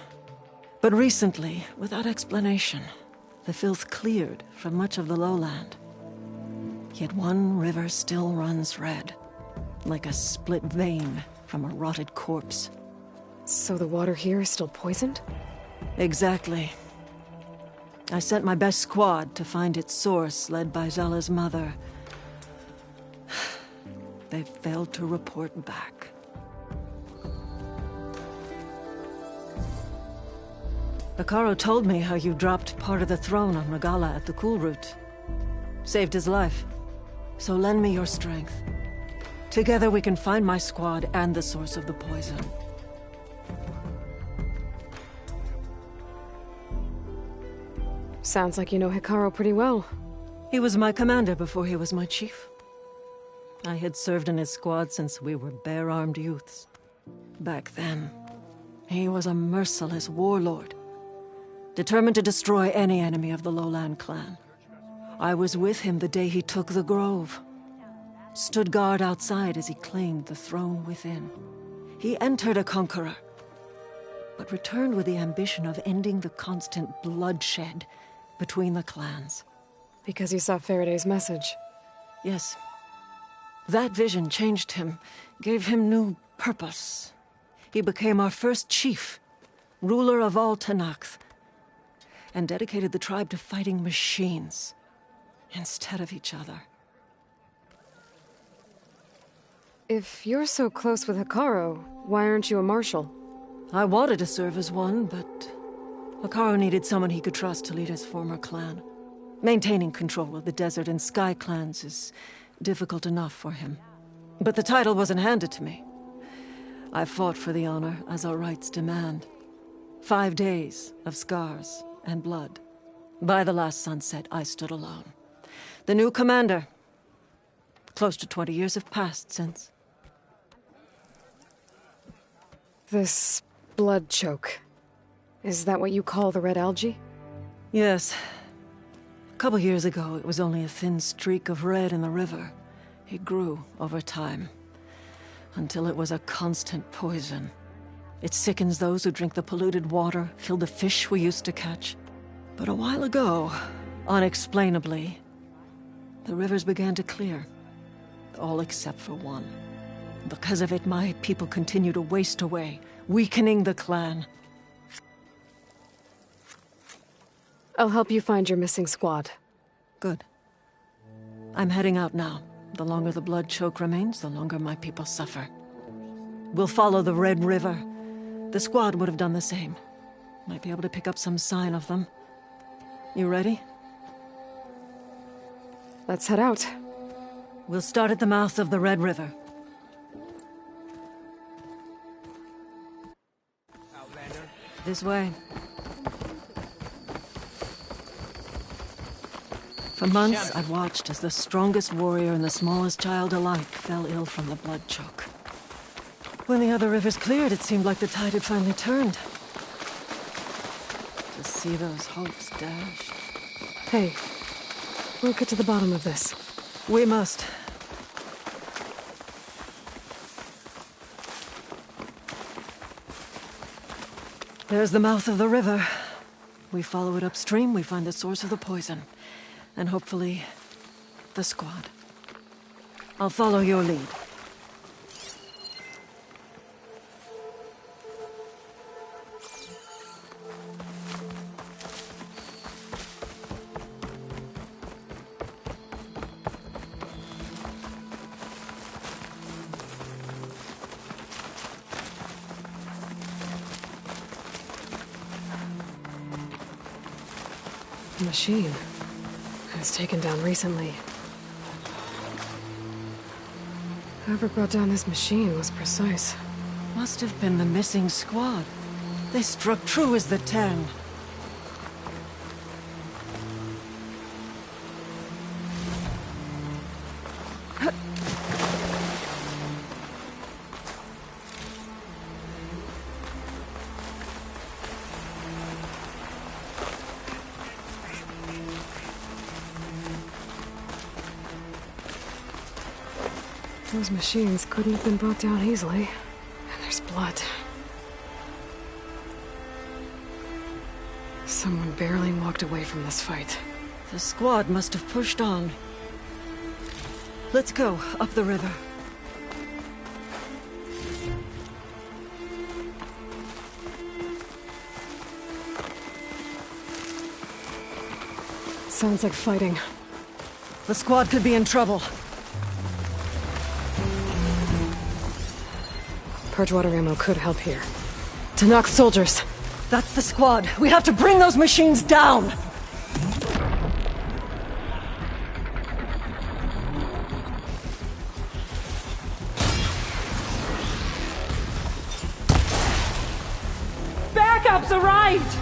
But recently, without explanation, the filth cleared from much of the lowland. Yet one river still runs red, like a split vein from a rotted corpse. So the water here is still poisoned? Exactly. I sent my best squad to find its source, led by Zella's mother. They failed to report back. Hikaro told me how you dropped part of the throne on Regalla at the Cool Route. Saved his life. So lend me your strength. Together we can find my squad and the source of the poison. Sounds like you know Hikaro pretty well. He was my commander before he was my chief. I had served in his squad since we were bare-armed youths. Back then, he was a merciless warlord, determined to destroy any enemy of the Lowland clan. I was with him the day he took the grove. Stood guard outside as he claimed the throne within. He entered a conqueror, but returned with the ambition of ending the constant bloodshed between the clans. Because he saw Faraday's message. Yes. That vision changed him, gave him new purpose. He became our first chief, ruler of all Tanakh, and dedicated the tribe to fighting machines instead of each other. If you're so close with Hikaro, why aren't you a marshal? I wanted to serve as one, but Hikaro needed someone he could trust to lead his former clan. Maintaining control of the desert and sky clans is difficult enough for him. But the title wasn't handed to me. I fought for the honor as our rights demand. 5 days of scars and blood. By the last sunset, I stood alone. The new commander. Close to 20 years have passed since. This blood choke. Is that what you call the red algae? Yes. A couple years ago, it was only a thin streak of red in the river. It grew over time, until it was a constant poison. It sickens those who drink the polluted water, kill the fish we used to catch. But a while ago, unexplainably, the rivers began to clear. All except for one. Because of it, my people continue to waste away, weakening the clan. I'll help you find your missing squad. Good. I'm heading out now. The longer the blood choke remains, the longer my people suffer. We'll follow the Red River. The squad would have done the same. Might be able to pick up some sign of them. You ready? Let's head out. We'll start at the mouth of the Red River. Outlander. This way. For months, I've watched as the strongest warrior and the smallest child alike fell ill from the blood choke. When the other rivers cleared, it seemed like the tide had finally turned. To see those hopes dashed. Hey, we'll get to the bottom of this. We must. There's the mouth of the river. We follow it upstream, we find the source of the poison. And hopefully, the squad. I'll follow your lead. The machine. It was taken down recently. Whoever brought down this machine was precise. Must have been the missing squad. They struck true as the 10. Those machines couldn't have been brought down easily. And there's blood. Someone barely walked away from this fight. The squad must have pushed on. Let's go, up the river. Sounds like fighting. The squad could be in trouble. Purge water ammo could help here. To knock soldiers. That's the squad. We have to bring those machines down! Backup's arrived!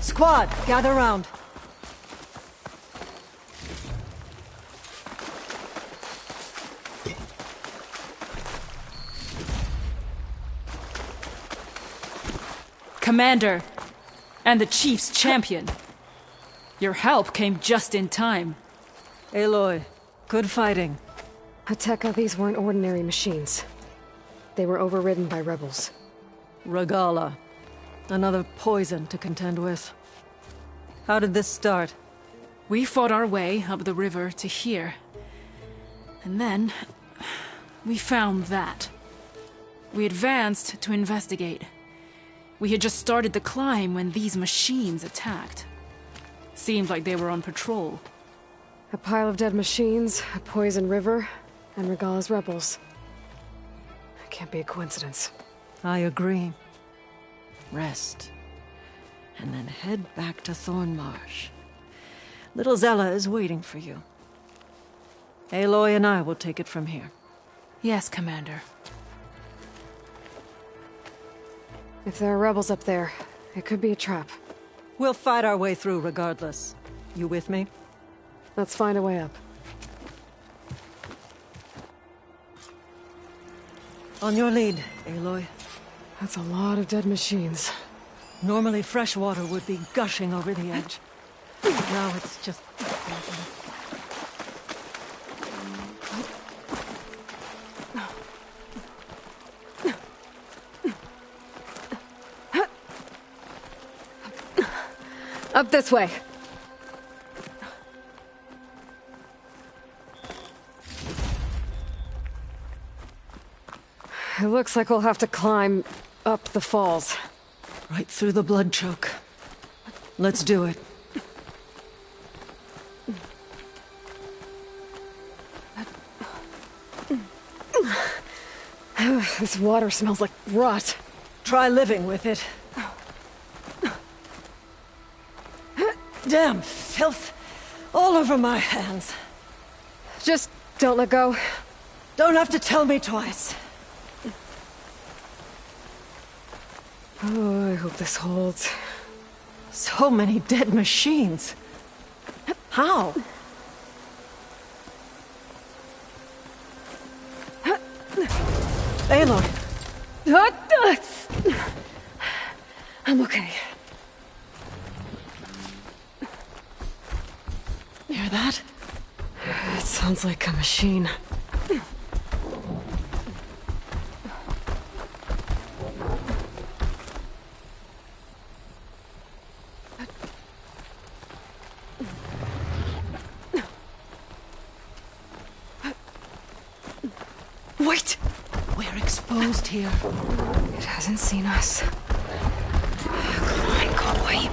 Squad, gather round. Commander, and the Chief's champion. Your help came just in time. Aloy, good fighting. Hateka, these weren't ordinary machines. They were overridden by rebels. Regala. Another poison to contend with. How did this start? We fought our way up the river to here. And then, we found that. We advanced to investigate. We had just started the climb when these machines attacked. Seemed like they were on patrol. A pile of dead machines, a poison river, and Regala's rebels. It can't be a coincidence. I agree. Rest. And then head back to Thornmarsh. Little Zella is waiting for you. Aloy and I will take it from here. Yes, Commander. If there are rebels up there, it could be a trap. We'll fight our way through regardless. You with me? Let's find a way up. On your lead, Aloy. That's a lot of dead machines. Normally fresh water would be gushing over the edge. Now it's just... Up this way. It looks like we'll have to climb up the falls. Right through the blood choke. Let's do it. This water smells like rot. Try living with it. Damn filth all over my hands. Just don't let go. Don't have to tell me twice. Oh, I hope this holds. So many dead machines. How? Aloy! I'm okay. Hear that? It sounds like a machine. Wait! We're exposed here. It hasn't seen us. Come on, go away.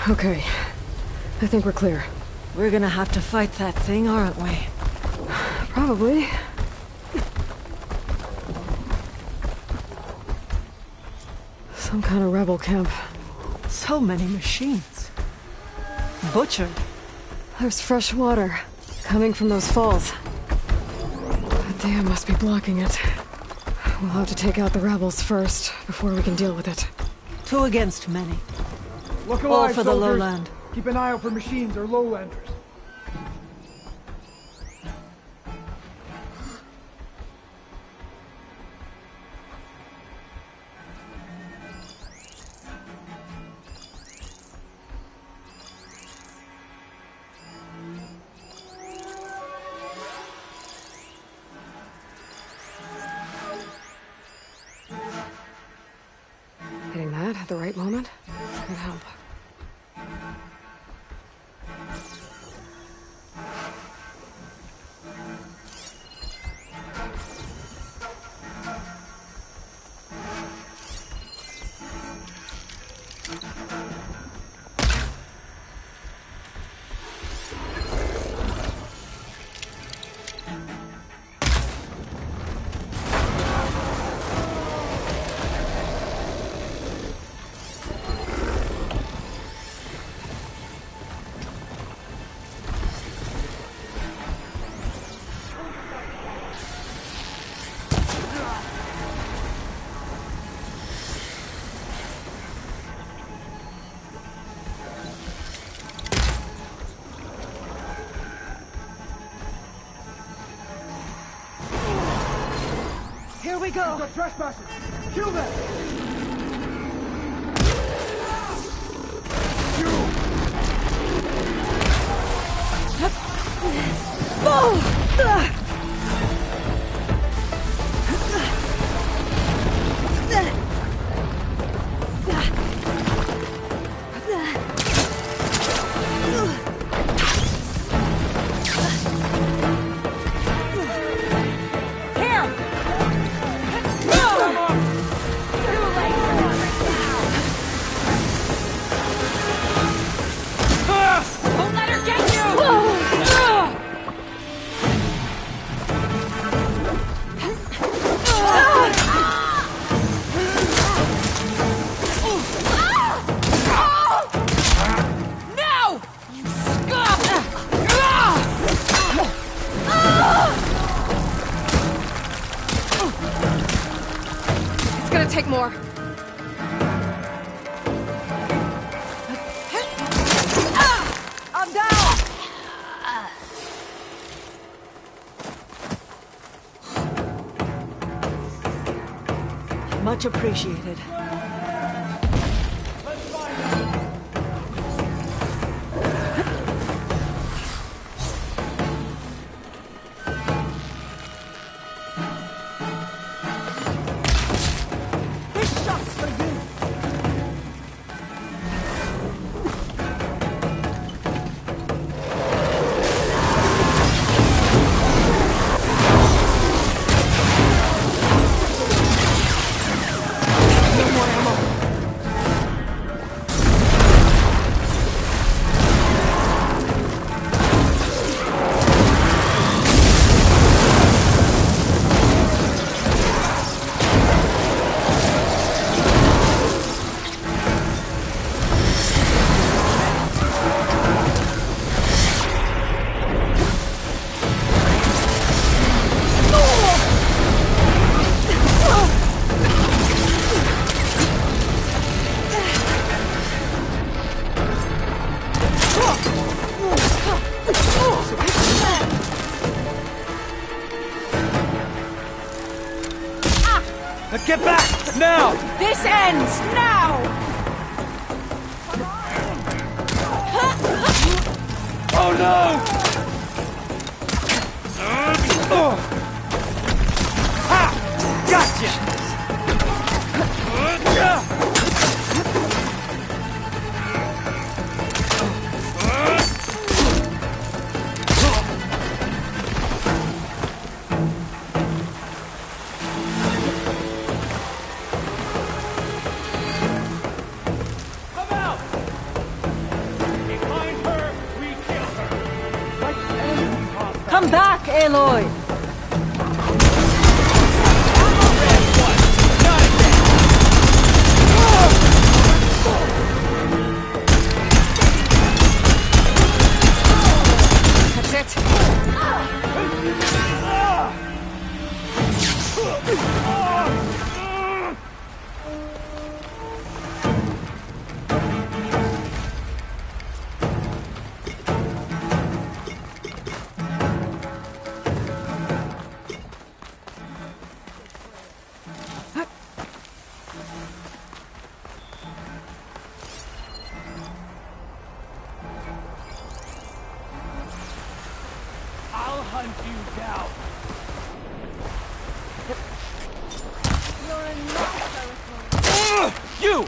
Okay. I think we're clear. We're gonna have to fight that thing, aren't we? Probably. Some kind of rebel camp. So many machines. Butchered. There's fresh water coming from those falls. The dam must be blocking it. We'll have to take out the rebels first, before we can deal with it. 2 against many. Look All alive, for the soldiers. lowland. Keep an eye out for machines or lowlanders. Hitting that at the right moment could help. Here we go! The trespassers! Kill them! Don't let her get you! No! You scum! It's gonna take more. I'm down! Much appreciated. This shot's for you! Now! This ends now! Oh no! Ha! Gotcha! Come out! Behind her, we kill her. Like enemies hostile. Come back, Aloy! That's it. I'll hunt you down. You!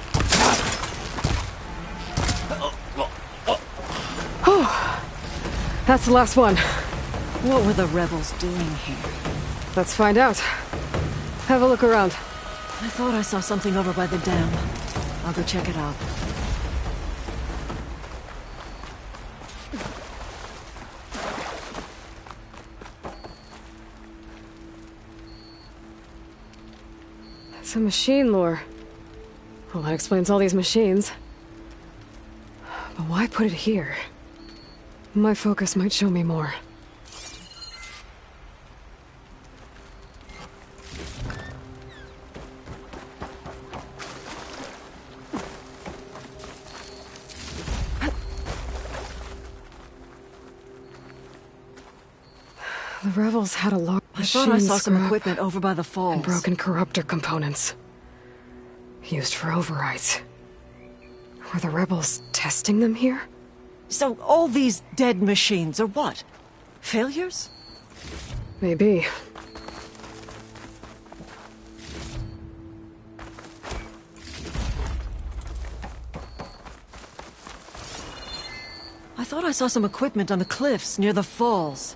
That's the last one. What were the rebels doing here? Let's find out. Have a look around. I thought I saw something over by the dam. I'll go check it out. It's a machine lure. Well, that explains all these machines. But why put it here? My focus might show me more. The rebels had a large I thought I machine saw some scrap equipment over by the falls. and broken corruptor components. Used for overrides. Were the rebels testing them here? So all these dead machines are what? Failures? Maybe. I thought I saw some equipment on the cliffs near the falls.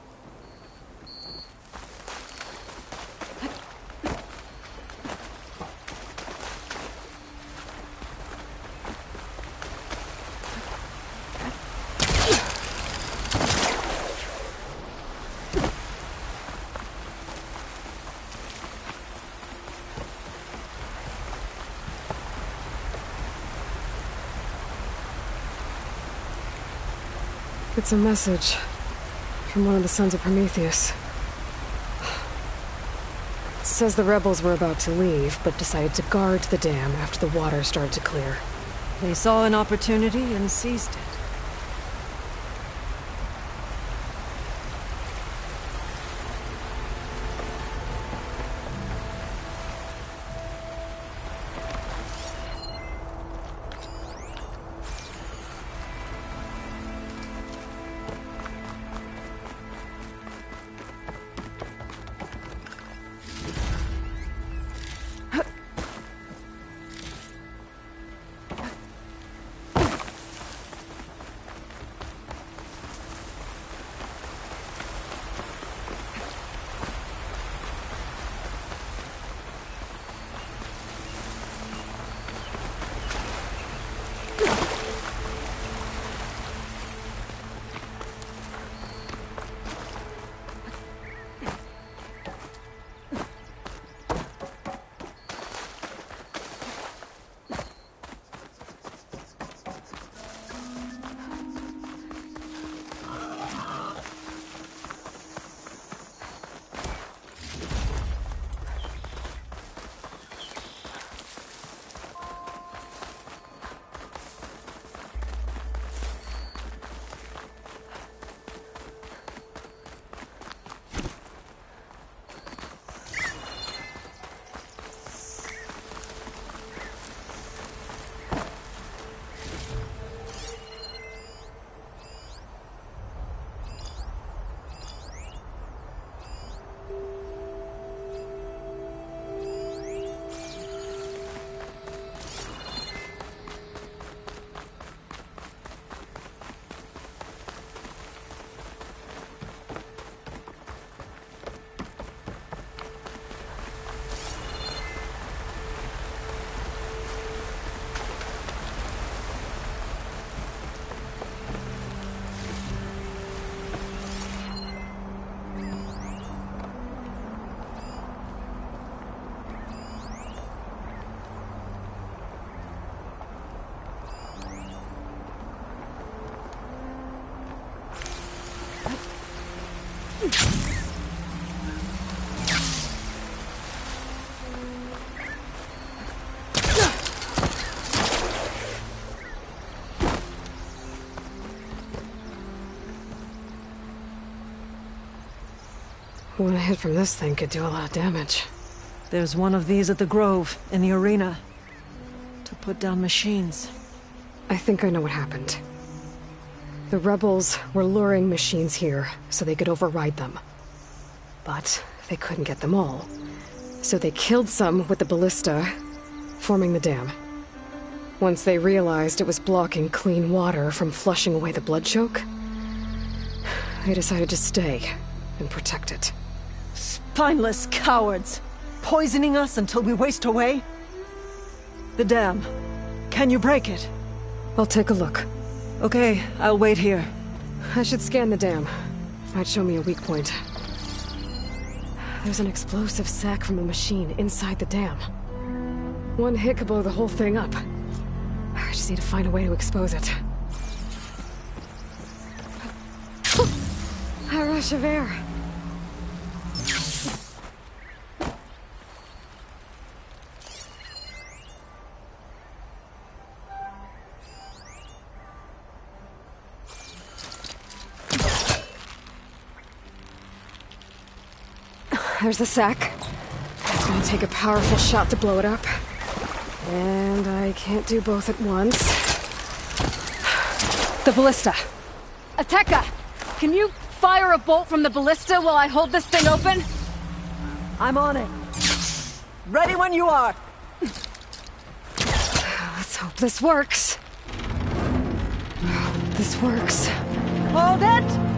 It's a message from one of the sons of Prometheus. It says the rebels were about to leave, but decided to guard the dam after the water started to clear. They saw an opportunity and seized it. One hit from this thing could do a lot of damage. There's one of these at the Grove, in the arena. To put down machines. I think I know what happened. The rebels were luring machines here so they could override them. But they couldn't get them all. So they killed some with the ballista, forming the dam. Once they realized it was blocking clean water from flushing away the blood choke, they decided to stay and protect it. Spineless cowards! Poisoning us until we waste away? The dam. Can you break it? I'll take a look. Okay, I'll wait here. I should scan the dam. Might show me a weak point. There's an explosive sac from a machine inside the dam. One hit could blow the whole thing up. I just need to find a way to expose it. A rush of air. There's the sack. It's gonna take a powerful shot to blow it up. And I can't do both at once. The ballista. Ateka! Can you fire a bolt from the ballista while I hold this thing open? I'm on it. Ready when you are. Let's hope this works. This works. Hold it!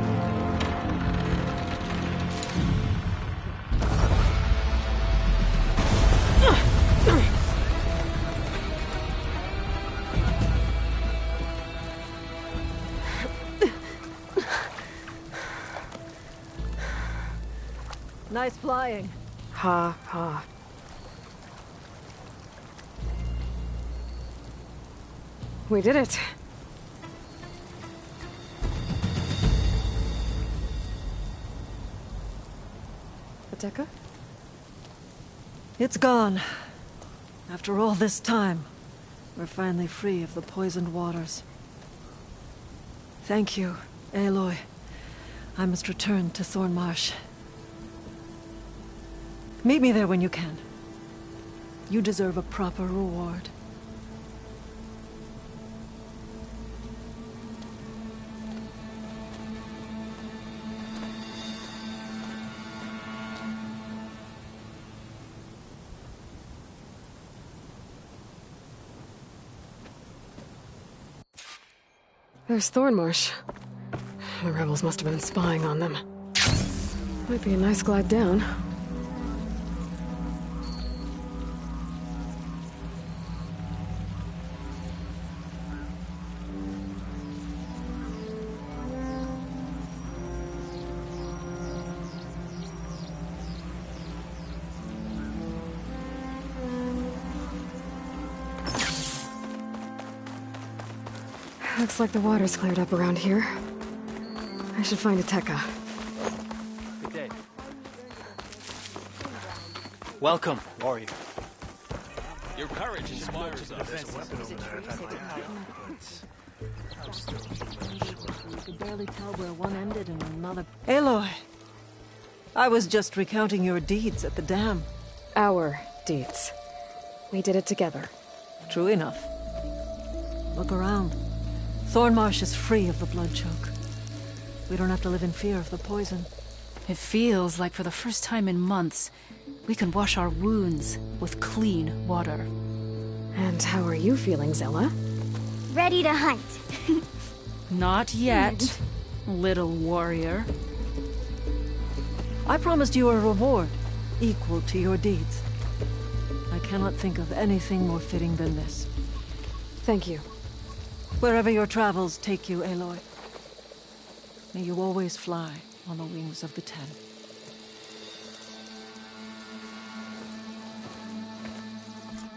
Nice flying. Ha ha. We did it. Ateka? It's gone. After all this time, we're finally free of the poisoned waters. Thank you, Aloy. I must return to Thornmarsh. Meet me there when you can. You deserve a proper reward. There's Thornmarsh. The rebels must have been spying on them. Might be a nice glide down. Looks like the water's cleared up around here. I should find Ateka. Good day. Welcome, warrior. Your courage inspires us. You could barely tell where one ended and another... Aloy! I was just recounting your deeds at the dam. Our deeds. We did it together. True enough. Look around. Thornmarsh is free of the blood choke. We don't have to live in fear of the poison. It feels like for the first time in months, we can wash our wounds with clean water. And how are you feeling, Zella? Ready to hunt. Not yet, little warrior. I promised you a reward, equal to your deeds. I cannot think of anything more fitting than this. Thank you. Wherever your travels take you, Aloy, may you always fly on the wings of the Ten.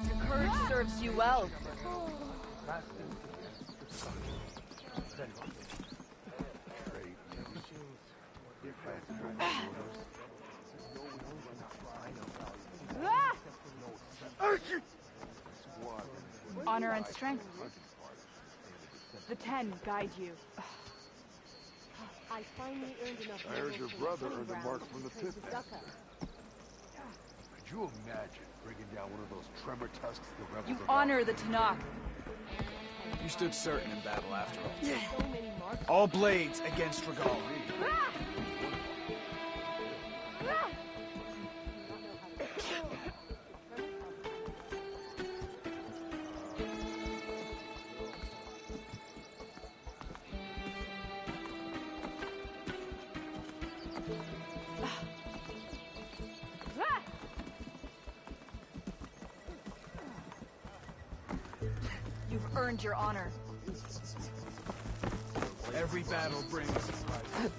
Your courage serves you well. Honor and strength. The 10 guide you. I finally earned enough. I heard your brother earned a mark from the pit man. Could you imagine bringing down one of those tremor tusks the rebels You are honor the Tanakh. You stood certain in battle after all. All blades against Regal. You've earned your honor. Every battle brings surprises.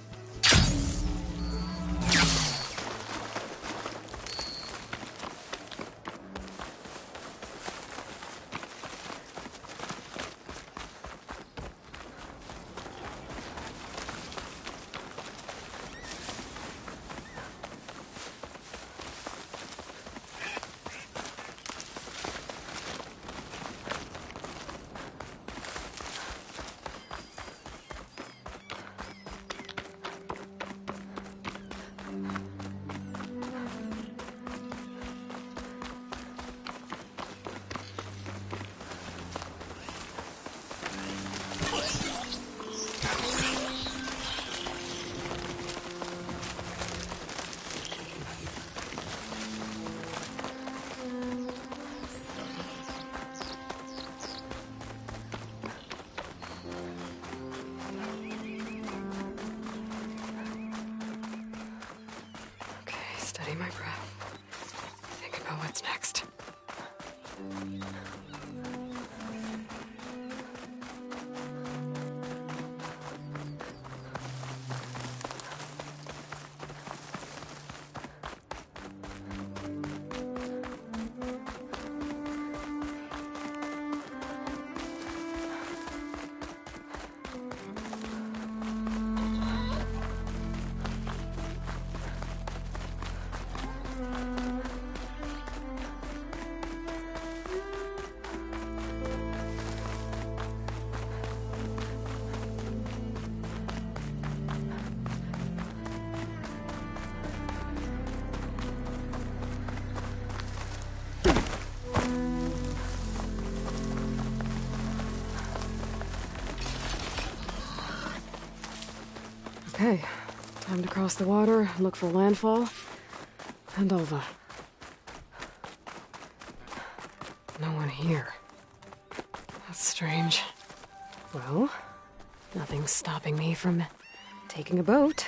Steady my breath. Think about what's next. Okay, time to cross the water, look for landfall, and Alva. No one here. That's strange. Well, nothing's stopping me from taking a boat.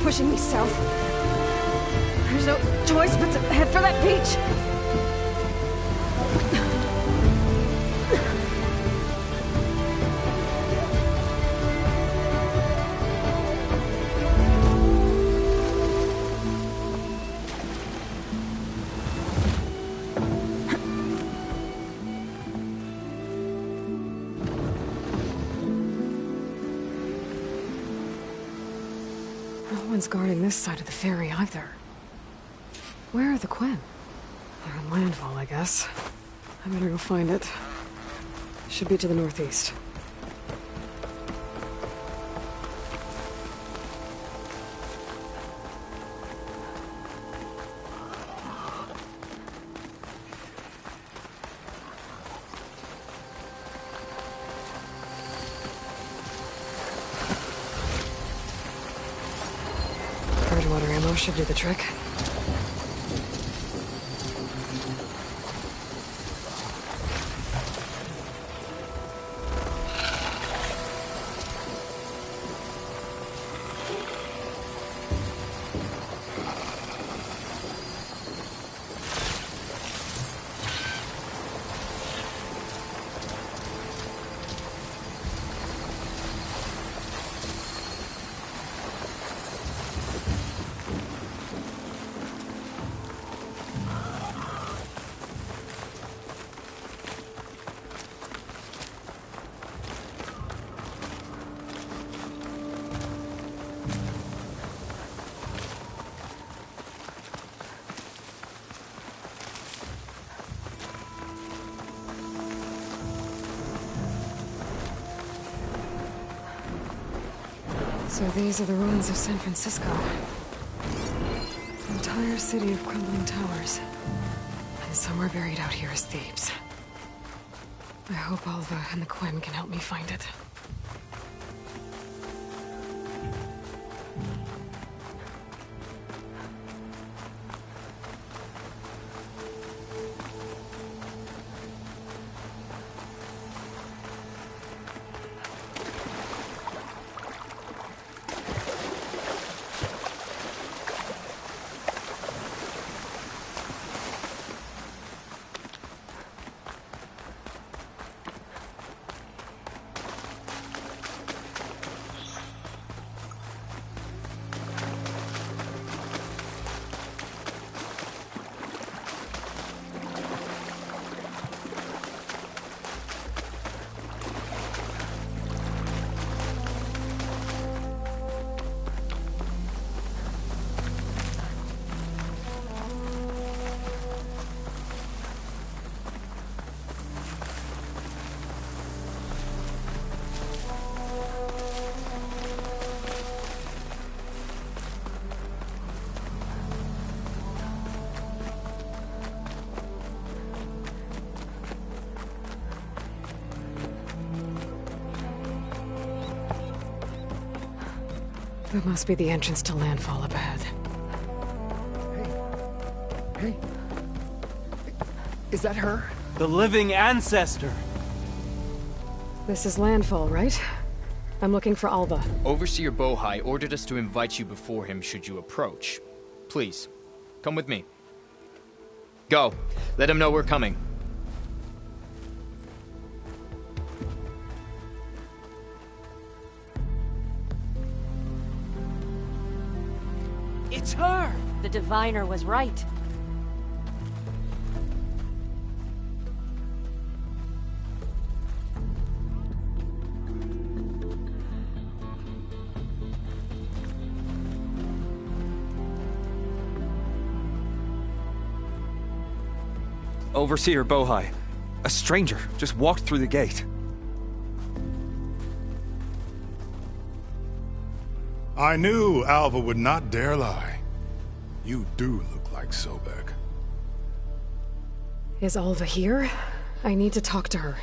Pushing me south. There's no choice but to head for that beach. No one's guarding this side of the ferry either. Where are the Quen? They're on landfall, I guess. I better go find it. Should be to the northeast. door should do the trick. So these are the ruins of San Francisco. An entire city of crumbling towers. And somewhere buried out here is Thebes. I hope Alva and the Quen can help me find it. That must be the entrance to landfall up ahead. Hey. Is that her? The living ancestor. This is landfall, right? I'm looking for Alva. Overseer Bohai ordered us to invite you before him should you approach. Please, come with me. Go. Let him know we're coming. It's her! The diviner was right. Overseer Bohai. A stranger just walked through the gate. I knew Alva would not dare lie. You do look like Sobek. Is Alva here? I need to talk to her.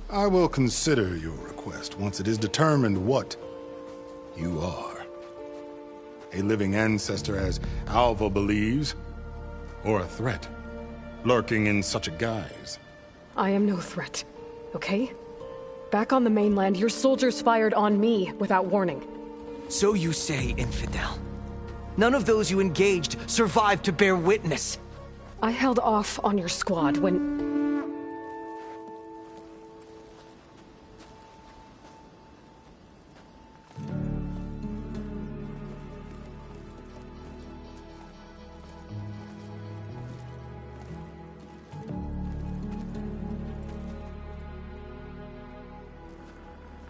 I will consider your request once it is determined what you are. A living ancestor, as Alva believes, or a threat, lurking in such a guise. I am no threat, okay? Back on the mainland, your soldiers fired on me without warning. So you say, infidel. None of those you engaged survived to bear witness. I held off on your squad when...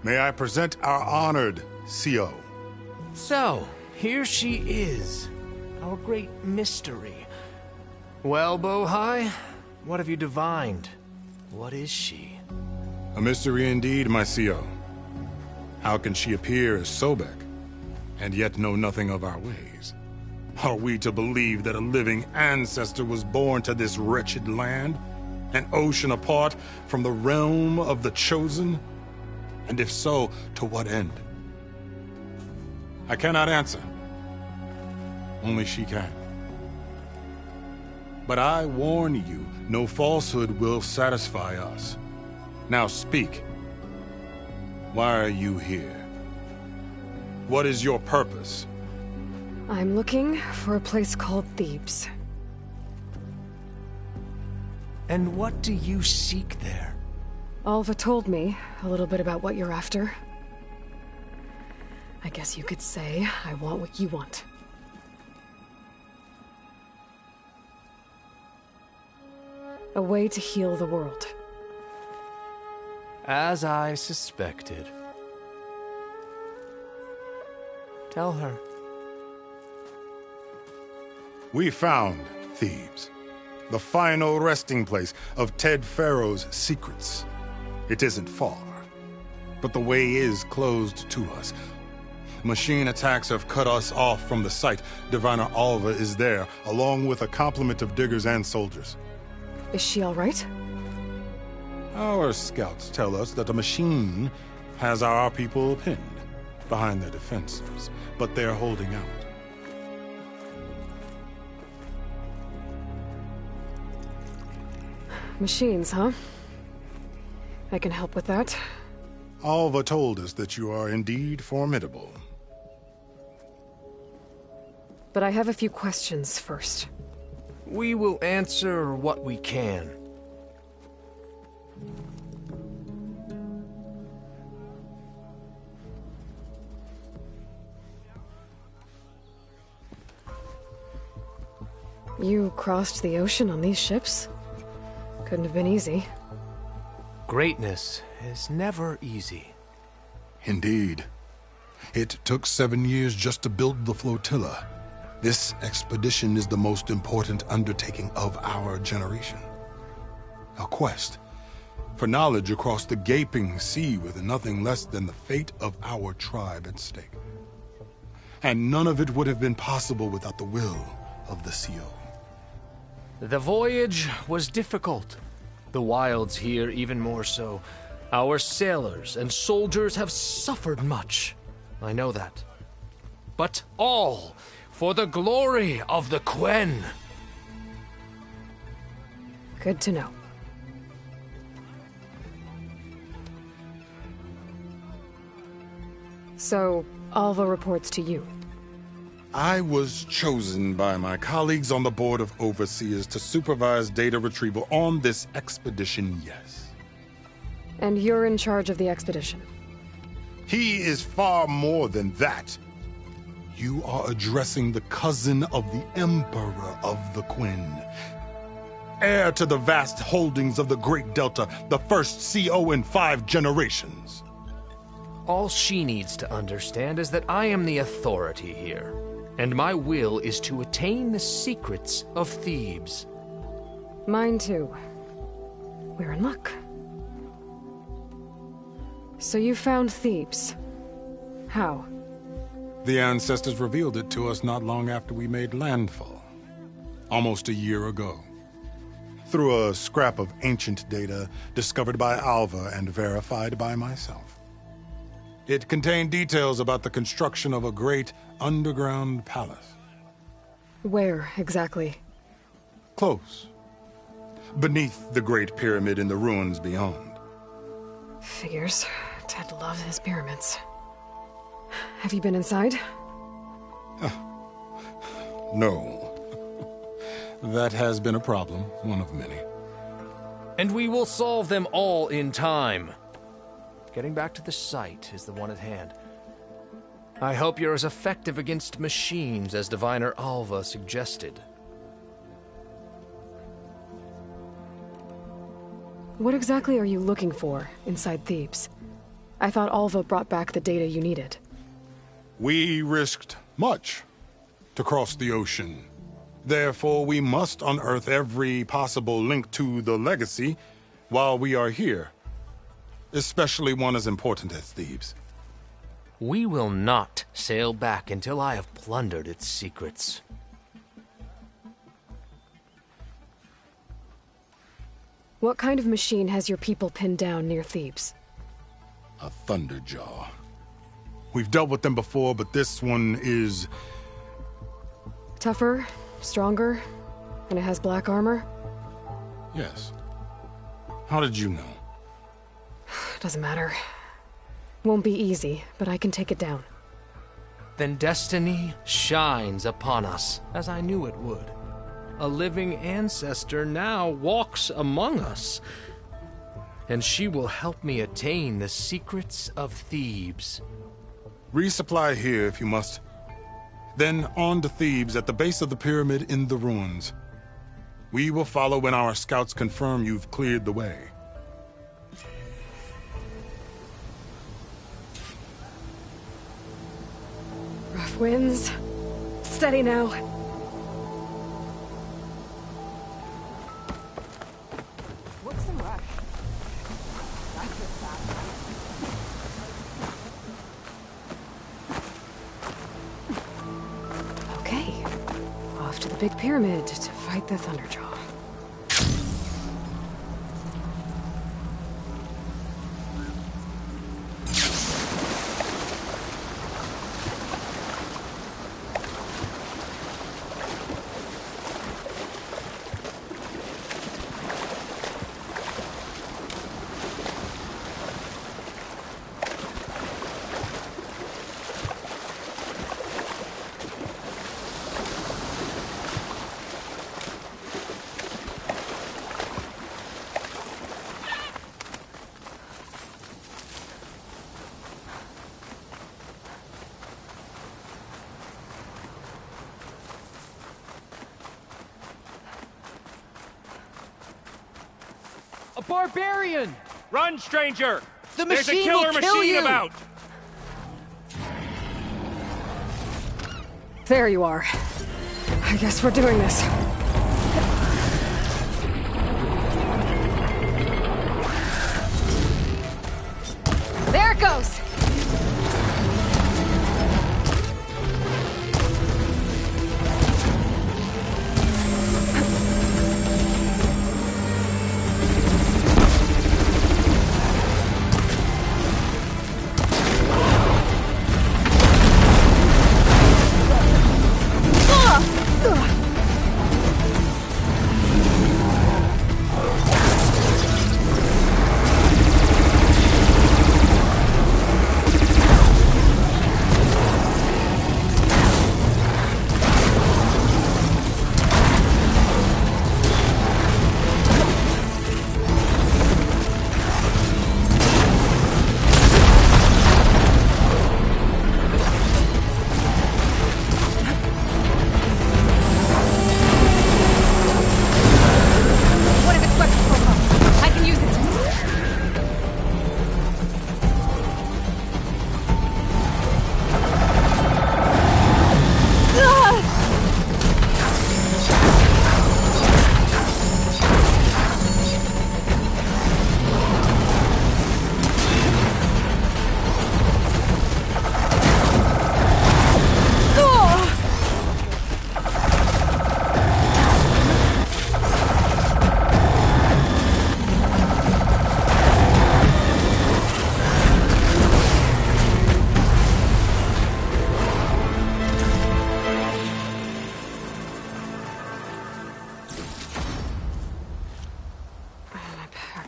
May I present our honored CO? So, here she is. Our great mystery. Well, Bohai, what have you divined? What is she? A mystery indeed, my CO. How can she appear as Sobek, and yet know nothing of our ways? Are we to believe that a living ancestor was born to this wretched land? An ocean apart from the realm of the Chosen? And if so, to what end? I cannot answer. Only she can. But I warn you, no falsehood will satisfy us. Now speak. Why are you here? What is your purpose? I'm looking for a place called Thebes. And what do you seek there? Alva told me a little bit about what you're after. I guess you could say I want what you want. A way to heal the world. As I suspected. Tell her. We found Thebes, the final resting place of Ted Pharaoh's secrets. It isn't far, but the way is closed to us. Machine attacks have cut us off from the site. Diviner Alva is there, along with a complement of diggers and soldiers. Is she all right? Our scouts tell us that a machine has our people pinned behind their defenses, but they're holding out. Machines, huh? I can help with that. Alva told us that you are indeed formidable. But I have a few questions first. We will answer what we can. You crossed the ocean on these ships? Couldn't have been easy. Greatness is never easy. Indeed. It took 7 years just to build the flotilla. This expedition is the most important undertaking of our generation. A quest for knowledge across the gaping sea with nothing less than the fate of our tribe at stake. And none of it would have been possible without the will of the CO. The voyage was difficult. The wilds here even more so. Our sailors and soldiers have suffered much. I know that. But all for the glory of the Quen. Good to know. So, Alva reports to you. I was chosen by my colleagues on the Board of Overseers to supervise data retrieval on this expedition, yes. And you're in charge of the expedition? He is far more than that. You are addressing the cousin of the Emperor of the Quen. Heir to the vast holdings of the Great Delta, the first CO in 5 generations. All she needs to understand is that I am the authority here. And my will is to attain the secrets of Thebes. Mine too. We're in luck. So you found Thebes. How? The ancestors revealed it to us not long after we made landfall. Almost a year ago. Through a scrap of ancient data discovered by Alva and verified by myself. It contained details about the construction of a great underground palace. Where, exactly? Close. Beneath the Great Pyramid in the ruins beyond. Figures. Ted loves his pyramids. Have you been inside? No. That has been a problem, one of many. And we will solve them all in time. Getting back to the site is the one at hand. I hope you're as effective against machines as Diviner Alva suggested. What exactly are you looking for inside Thebes? I thought Alva brought back the data you needed. We risked much to cross the ocean. Therefore, we must unearth every possible link to the legacy while we are here. Especially one as important as Thebes. We will not sail back until I have plundered its secrets. What kind of machine has your people pinned down near Thebes? A Thunderjaw. We've dealt with them before, but this one is Tougher, stronger, and it has black armor? Yes. How did you know? Doesn't matter. Won't be easy, but I can take it down. Then destiny shines upon us, as I knew it would. A living ancestor now walks among us, and she will help me attain the secrets of Thebes. Resupply here if you must. Then on to Thebes at the base of the pyramid in the ruins. We will follow when our scouts confirm you've cleared the way. Rough winds. Steady now. What's the rush? Okay. Off to the big pyramid to fight the Thunderjaw. A barbarian! Run, stranger! The There's a machine killer will kill machine you! about! There you are. I guess we're doing this. There it goes!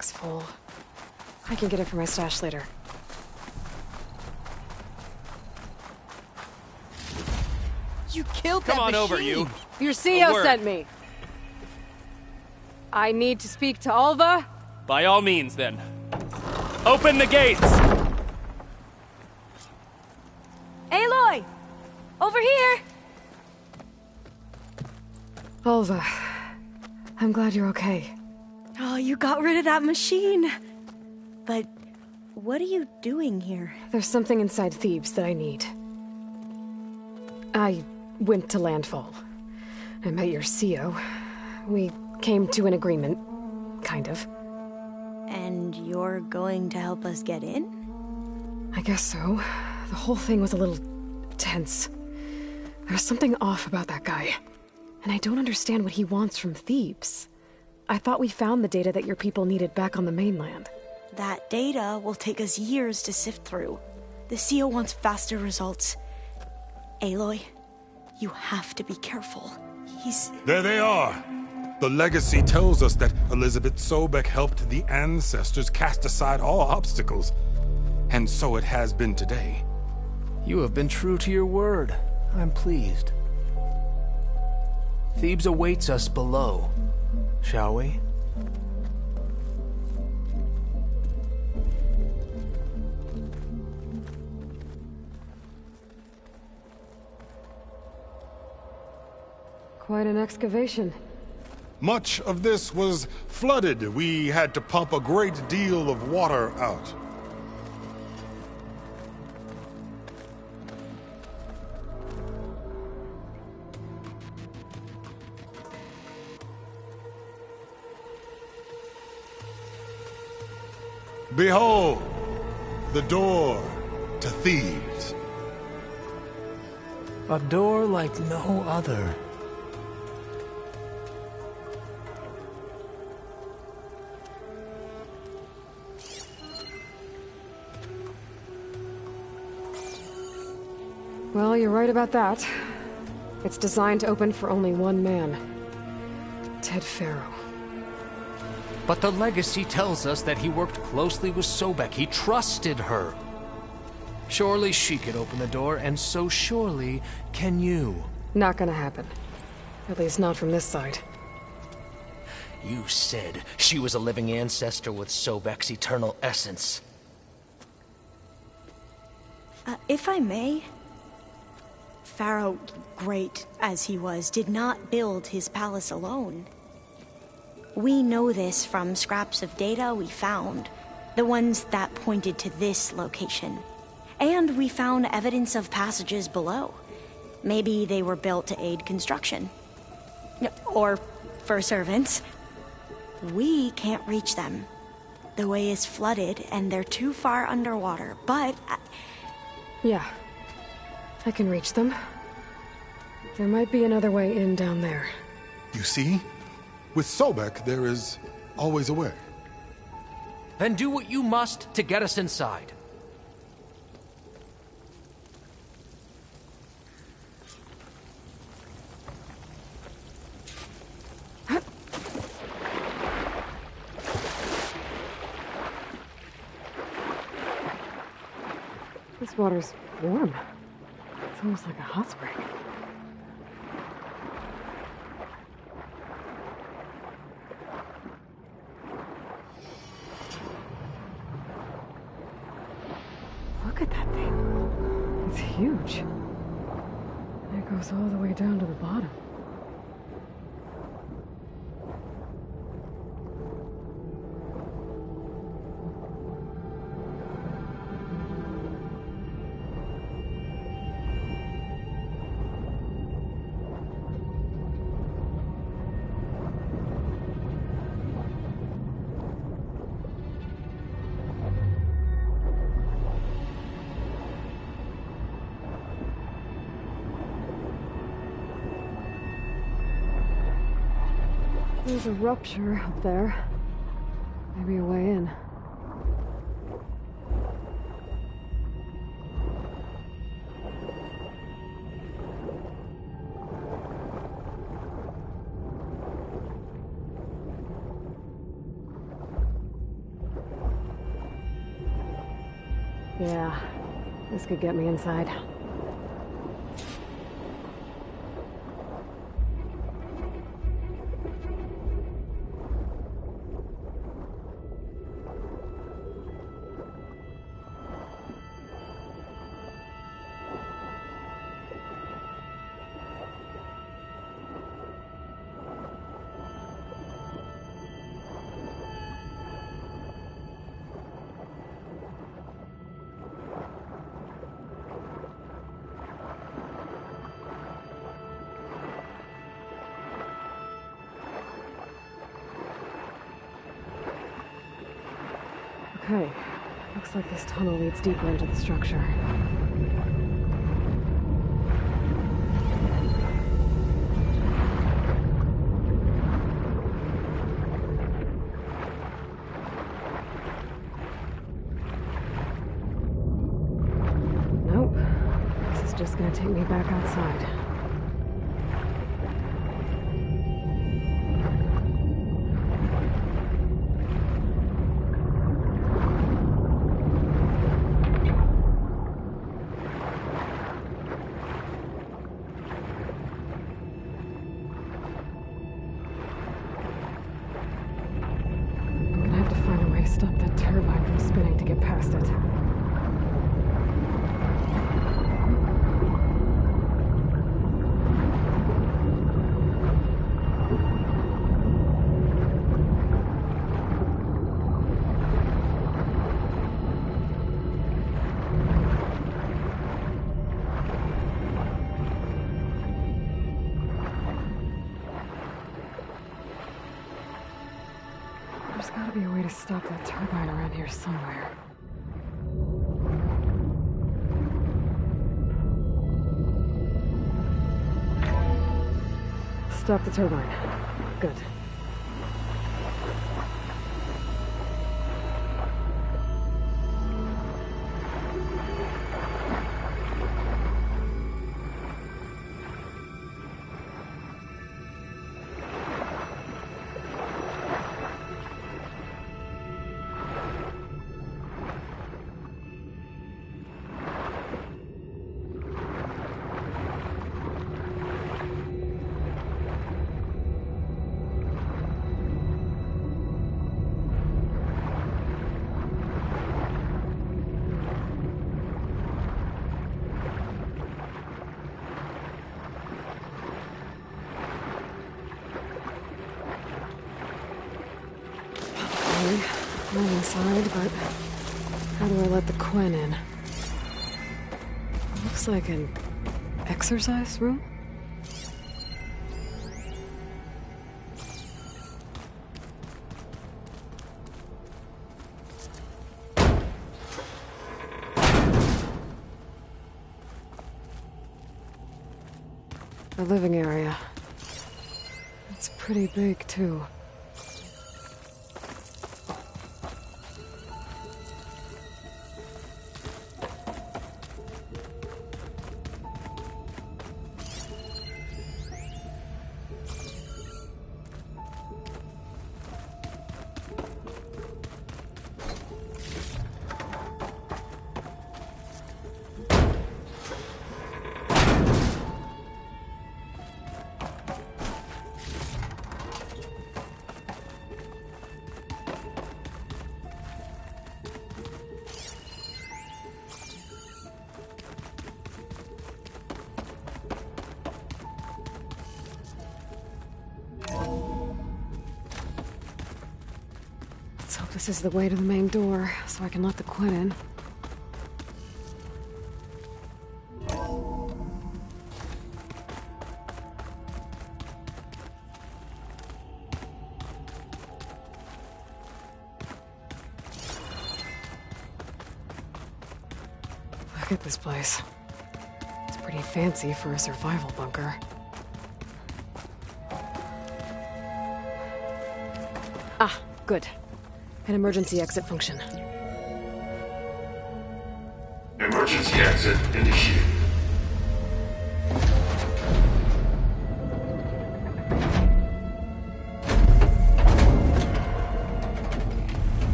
Full. I can get it from my stash later. You killed that Come on machine! over, you! Your CEO word. sent me. I need to speak to Alva. By all means, then. Open the gates! Aloy! Over here! Alva, I'm glad you're okay. Oh, you got rid of that machine. But what are you doing here? There's something inside Thebes that I need. I went to Landfall. I met your CEO. We came to an agreement, kind of. And you're going to help us get in? I guess so. The whole thing was a little tense. There's something off about that guy. And I don't understand what he wants from Thebes. I thought we found the data that your people needed back on the mainland. That data will take us years to sift through. The CEO wants faster results. Aloy, You have to be careful. He's... There they are! The legacy tells us that Elizabeth Sobek helped the ancestors cast aside all obstacles. And so it has been today. You have been true to your word. I'm pleased. Thebes awaits us below. Shall we? Quite an excavation. Much of this was flooded. We had to pump a great deal of water out. Behold, the door to Thebes. A door like no other. Well, you're right about that. It's designed to open for only one man. Ted Farrow. But the legacy tells us that he worked closely with Sobek. He trusted her. Surely she could open the door, and so surely can you. Not gonna happen. At least not from this side. You said she was a living ancestor with Sobek's eternal essence. If I may... Pharaoh, great as he was, did not build his palace alone. We know this from scraps of data we found, the ones that pointed to this location. And we found evidence of passages below. Maybe they were built to aid construction. Or for servants. We can't reach them. The way is flooded and they're too far underwater, but... Yeah. I can reach them. There might be another way in down there. You see? With Sobek, there is always a way. Then do what you must to get us inside. This water's warm. It's almost like a hot spring. Look at that thing. It's huge. And it goes all the way down to the bottom. There's a rupture up there. Maybe a way in. Yeah, this could get me inside. Okay, looks like this tunnel leads deeper into the structure. Nope, this is just gonna take me back outside. get past it. There's gotta be a way to stop that turbine around here somewhere. Stop the turbine. Good. I'm inside, but how do I let the Quen in? Looks like an exercise room? The living area. It's pretty big, too. Let's hope this is the way to the main door, so I can let the Quen in. Look at this place. It's pretty fancy for a survival bunker. Ah, good. An emergency exit function. Emergency exit initiated.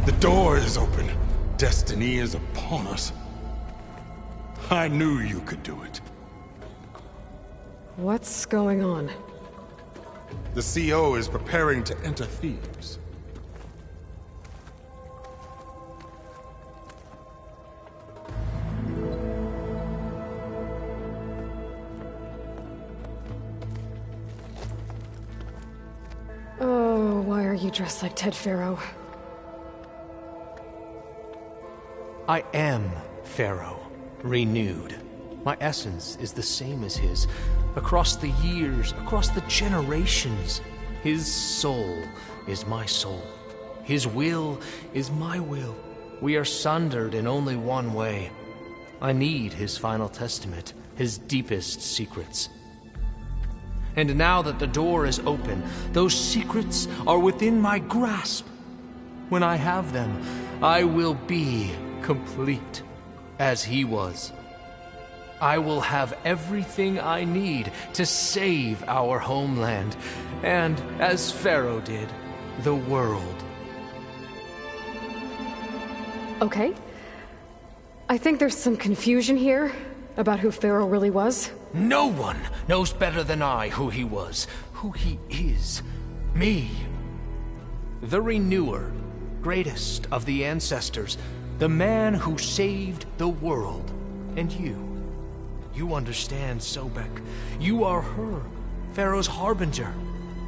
The door is open. Destiny is upon us. I knew you could do it. What's going on? The CO is preparing to enter Thebes. Oh, why are you dressed like Ted Pharaoh? I am Pharaoh, renewed. My essence is the same as his. Across the years, across the generations, his soul is my soul. His will is my will. We are sundered in only one way. I need his final testament, his deepest secrets. And now that the door is open, those secrets are within my grasp. When I have them, I will be complete, as he was. I will have everything I need to save our homeland, and, as Pharaoh did, the world. Okay. I think there's some confusion here about who Pharaoh really was. No one knows better than I who he was, who he is. Me. The Renewer, greatest of the ancestors, The man who saved the world. And you. You understand, Sobek. You are her. Pharaoh's harbinger.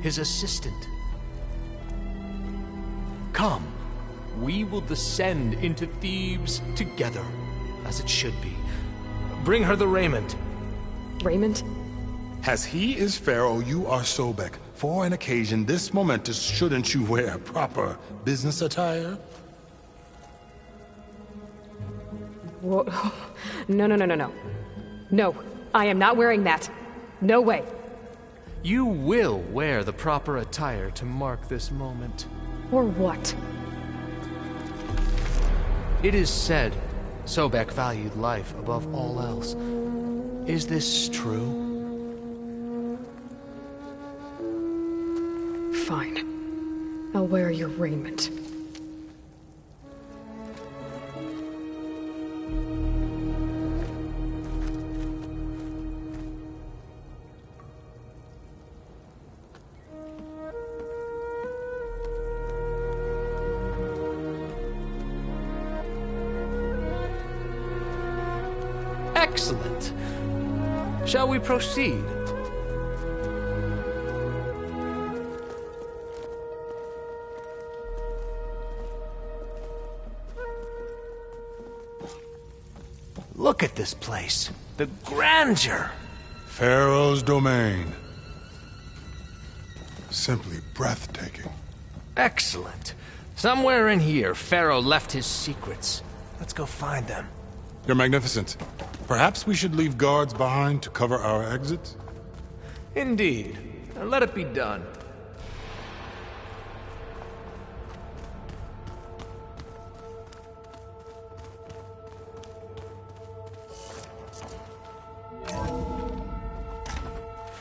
His assistant. Come. We will descend into Thebes together, as it should be. Bring her the raiment. Raiment? As he is Pharaoh, you are Sobek. For an occasion this momentous, shouldn't you wear proper business attire? Whoa. No. No, I am not wearing that. No way. You will wear the proper attire to mark this moment. Or what? It is said Sobek valued life above all else. Is this true? Fine. I'll wear your raiment. Excellent. Shall we proceed? Look at this place. The grandeur. Pharaoh's domain. Simply breathtaking. Excellent. Somewhere in here, Pharaoh left his secrets. Let's go find them. Your Magnificence, perhaps we should leave guards behind to cover our exits? Indeed. Now let it be done.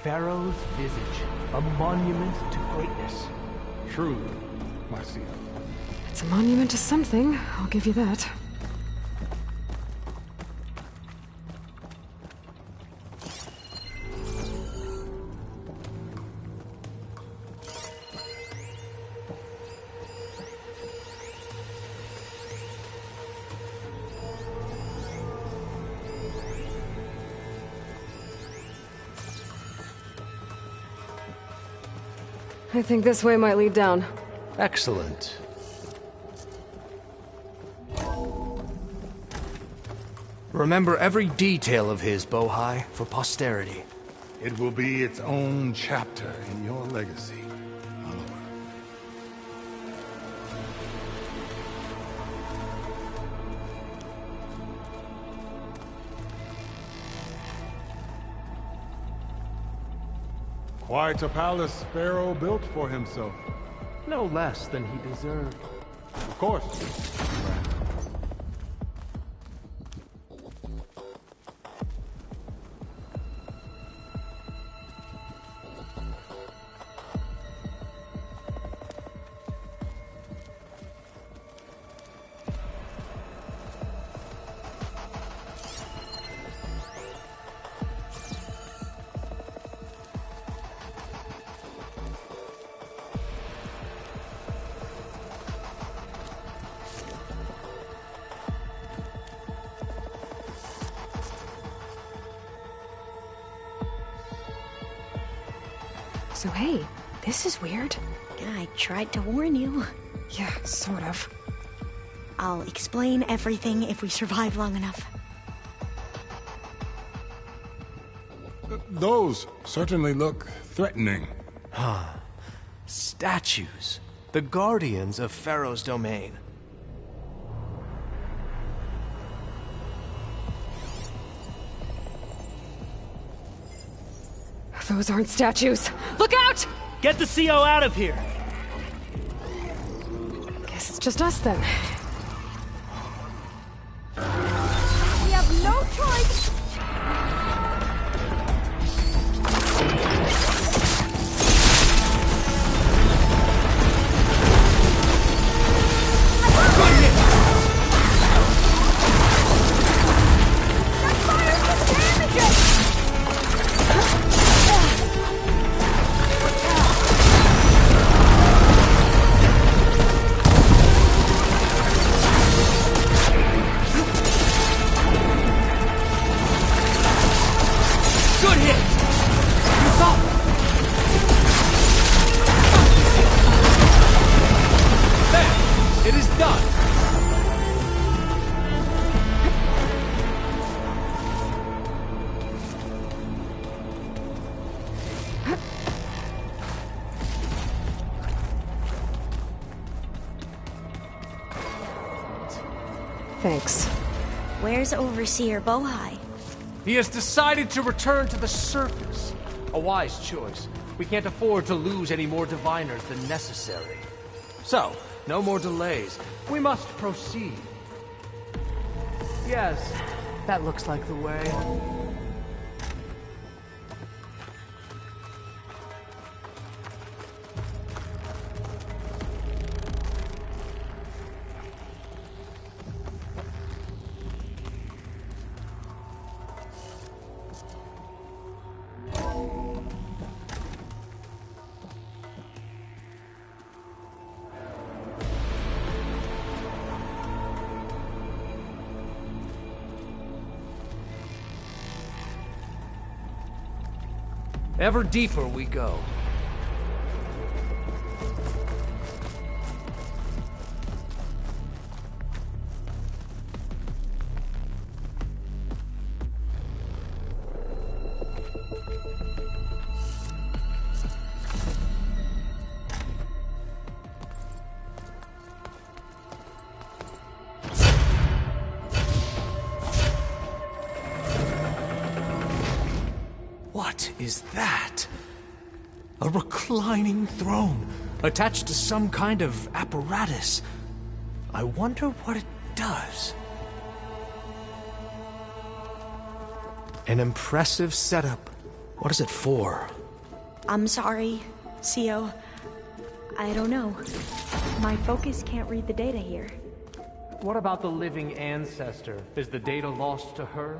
Pharaoh's visage, a monument to greatness. Truly, my seal. It's a monument to something, I'll give you that. I think this way might lead down. Excellent. Remember every detail of his, Bohai, for posterity. It will be its own chapter in your legacy. Quite a palace Pharaoh built for himself. No less than he deserved. Of course. So hey, this is weird. I tried to warn you. Yeah, sort of. I'll explain everything if we survive long enough. Those certainly look threatening. Statues. The guardians of Pharaoh's domain. Those aren't statues. Look out! Get the CO out of here! Guess it's just us then. We have no choice! Thanks. Where's Overseer Bohai? He has decided to return to the surface. A wise choice. We can't afford to lose any more diviners than necessary. So, no more delays. We must proceed. Yes, that looks like the way. Ever deeper we go. What is that? A reclining throne, attached to some kind of apparatus. I wonder what it does. An impressive setup. What is it for? I'm sorry, CO. I don't know. My focus can't read the data here. What about the living ancestor? Is the data lost to her?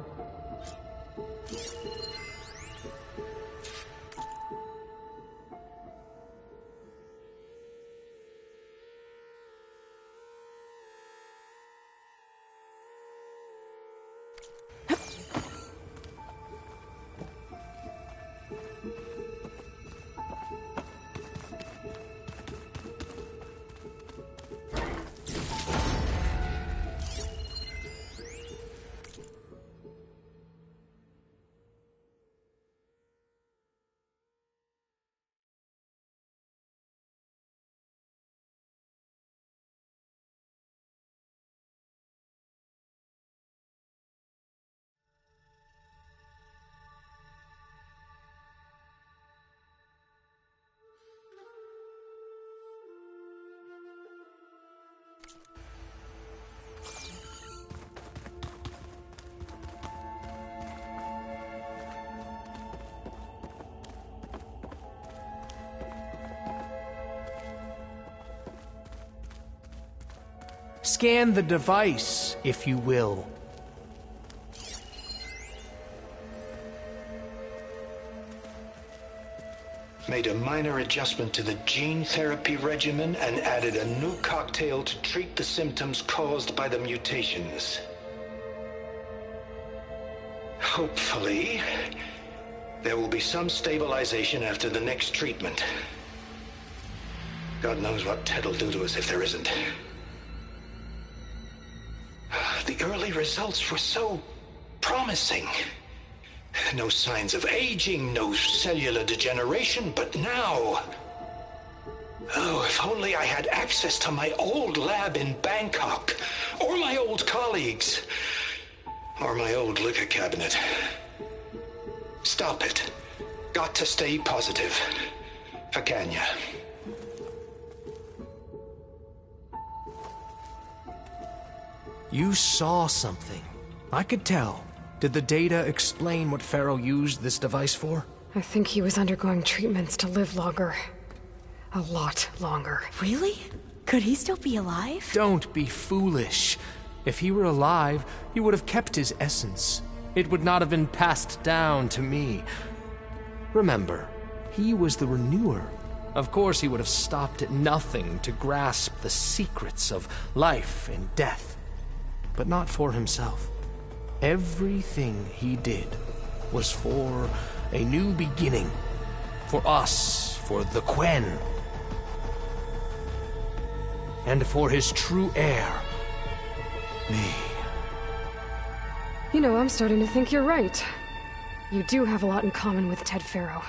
Scan the device, if you will. Made a minor adjustment to the gene therapy regimen and added a new cocktail to treat the symptoms caused by the mutations. Hopefully, there will be some stabilization after the next treatment. God knows what Ted'll do to us if there isn't. The early results were so promising. No signs of aging, no cellular degeneration, but now... Oh, if only I had access to my old lab in Bangkok, or my old colleagues, or my old liquor cabinet. Stop it. Got to stay positive. For Kenya. You saw something. I could tell. Did the data explain what Pharaoh used this device for? I think he was undergoing treatments to live longer. A lot longer. Really? Could he still be alive? Don't be foolish. If he were alive, he would have kept his essence. It would not have been passed down to me. Remember, he was the renewer. Of course he would have stopped at nothing to grasp the secrets of life and death. But not for himself. Everything he did was for a new beginning. For us, for the Quen. And for his true heir, me. You know, I'm starting to think you're right. You do have a lot in common with Ted Pharaoh.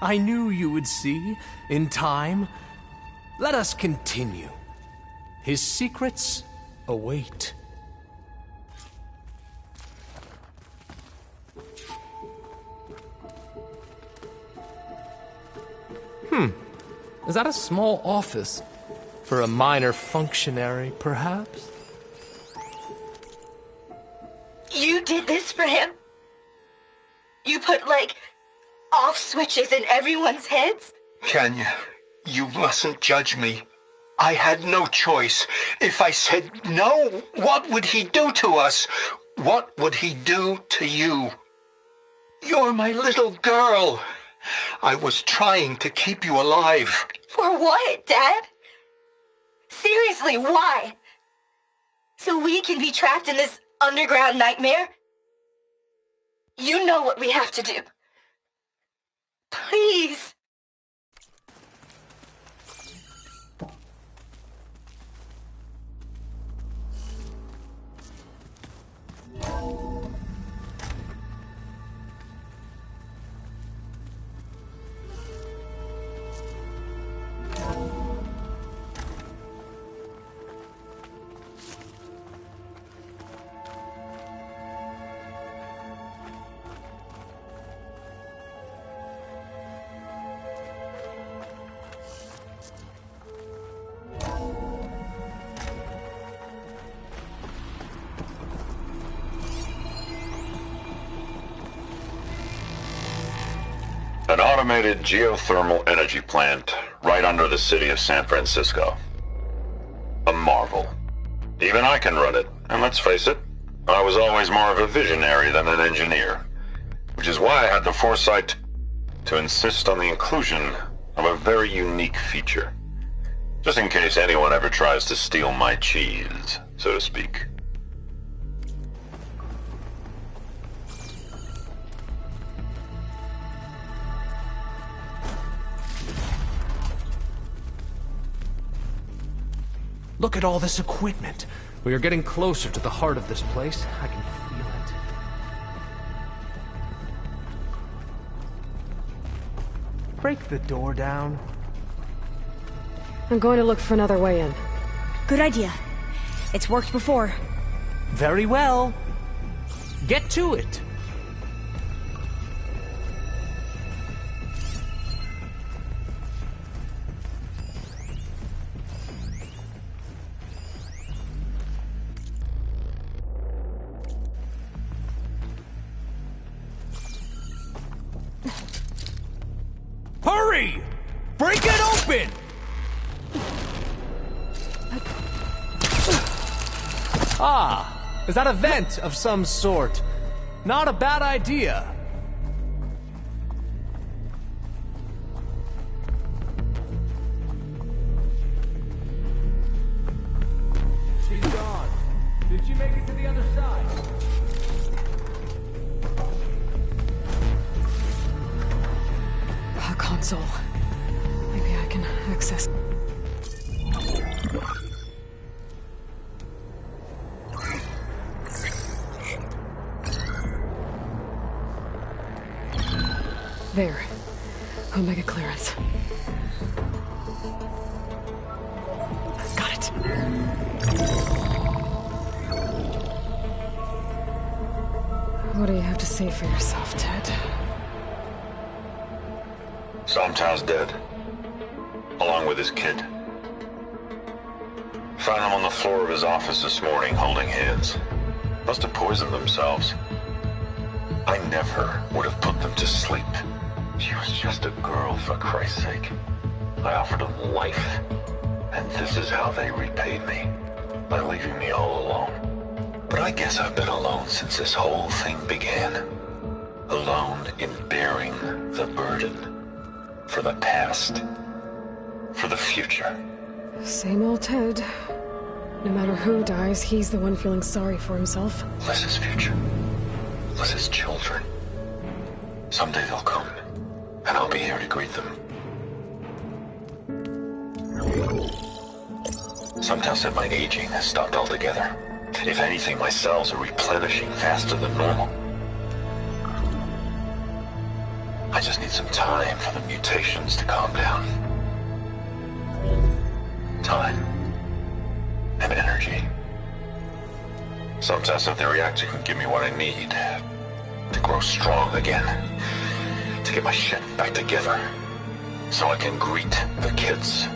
I knew you would see, in time. Let us continue. His secrets await. Is that a small office? For a minor functionary, perhaps? You did this for him? You put, like, off switches in everyone's heads? Kenya, you mustn't judge me. I had no choice. If I said no, what would he do to us? What would he do to you? You're my little girl. I was trying to keep you alive. For what, Dad? Seriously, why? So we can be trapped in this underground nightmare? You know what we have to do. Please. An automated geothermal energy plant right under the city of San Francisco. A marvel. Even I can run it, and let's face it, I was always more of a visionary than an engineer, which is why I had the foresight to insist on the inclusion of a very unique feature, just in case anyone ever tries to steal my cheese, so to speak. Look at all this equipment. We are getting closer to the heart of this place. I can feel it. Break the door down. I'm going to look for another way in. Good idea. It's worked before. Very well. Get to it. Hurry! Break it open! Ah, is that a vent of some sort? Not a bad idea. She's gone. Did she make it to the other side? A console. Maybe I can access. There. Omega clearance. Got it. What do you have to say for yourself, Ted? Somtow's dead, along with his kid. Found them on the floor of his office this morning, holding hands. Must have poisoned themselves. I never would have put them to sleep. She was just a girl, for Christ's sake. I offered them life, and this is how they repaid me, by leaving me all alone. But I guess I've been alone since this whole thing began. Alone in bearing the burden. For the past. For the future. Same old Ted. No matter who dies, he's the one feeling sorry for himself. Liz's future. Liz's children. Someday they'll come, and I'll be here to greet them. Sometimes said my aging has stopped altogether. If anything, my cells are replenishing faster than normal. I just need some time for the mutations to calm down. Time. And energy. Sometimes said the reactor can give me what I need to grow strong again. To get my shit back together. so I can greet the kids.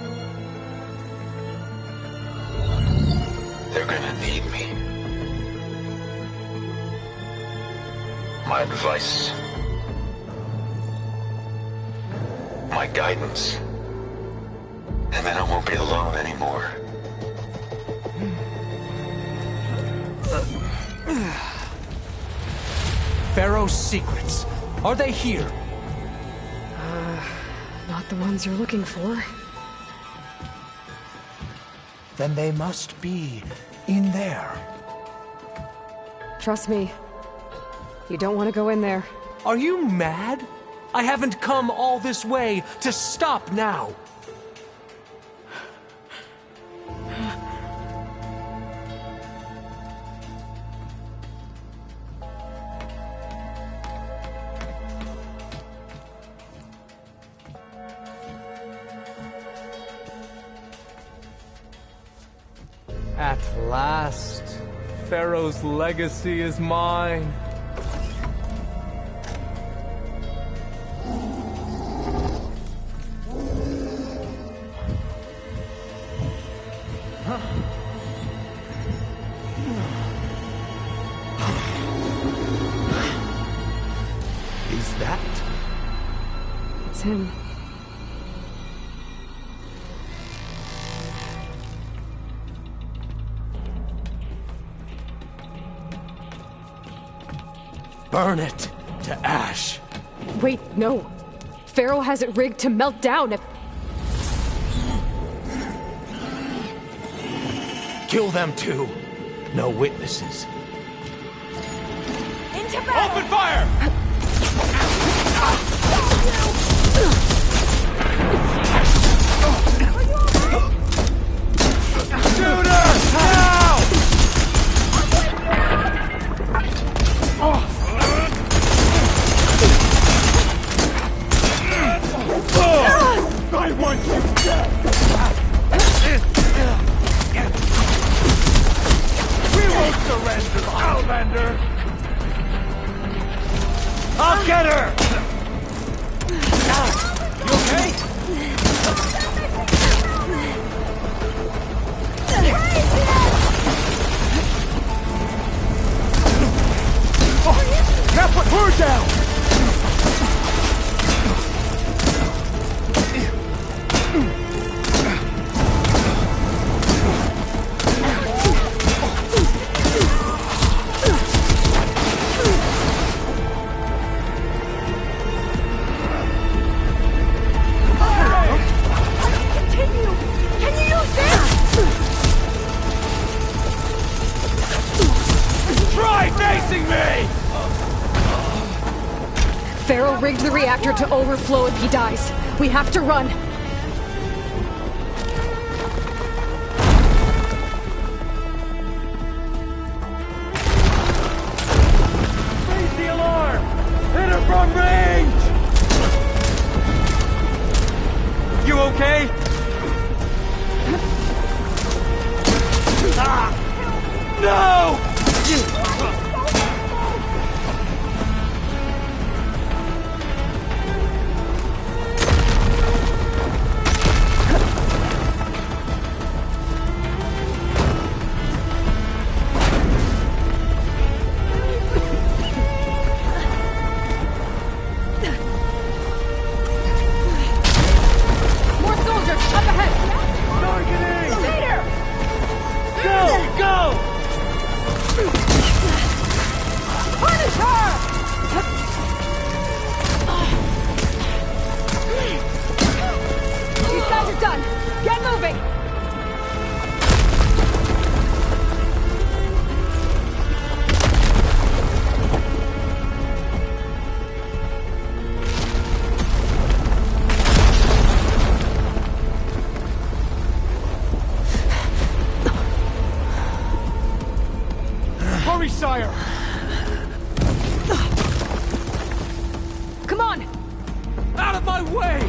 They're gonna need me. My advice. My guidance. And then I won't be alone anymore. Pharaoh's secrets. Are they here? Not the ones you're looking for. Then they must be in there. Trust me. You don't want to go in there. Are you mad? I haven't come all this way to stop now. At last, Pharaoh's legacy is mine. Is that? It's him. Burn it to ash. Wait, no. Pharaoh has it rigged to melt down if... Kill them too. No witnesses. Into battle! Open fire! Shoot her! Now! I want you dead! We won't surrender, Outlander! I'll get her! You okay? Oh, now put her down! Pharaoh rigged the reactor to overflow if he dies. We have to run. Raise the alarm! Hit her from range! You okay? No! Sire! Come on! Out of my way!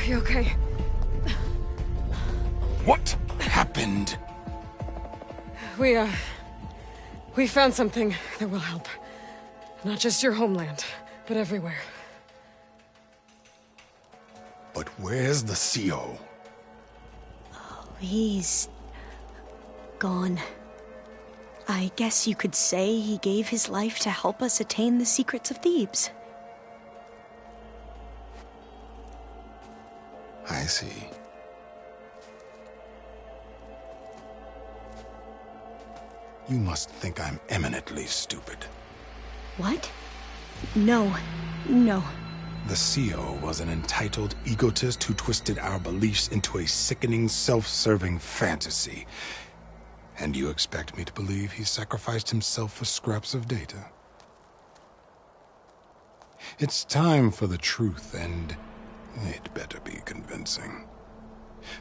You okay? What happened? We found something that will help. Not just your homeland, but everywhere. But where's the CO? He's gone. I guess you could say he gave his life to help us attain the secrets of Thebes. I see. You must think I'm eminently stupid. What? No. The CO was an entitled egotist who twisted our beliefs into a sickening, self-serving fantasy. And you expect me to believe he sacrificed himself for scraps of data? It's time for the truth, and it better be convincing.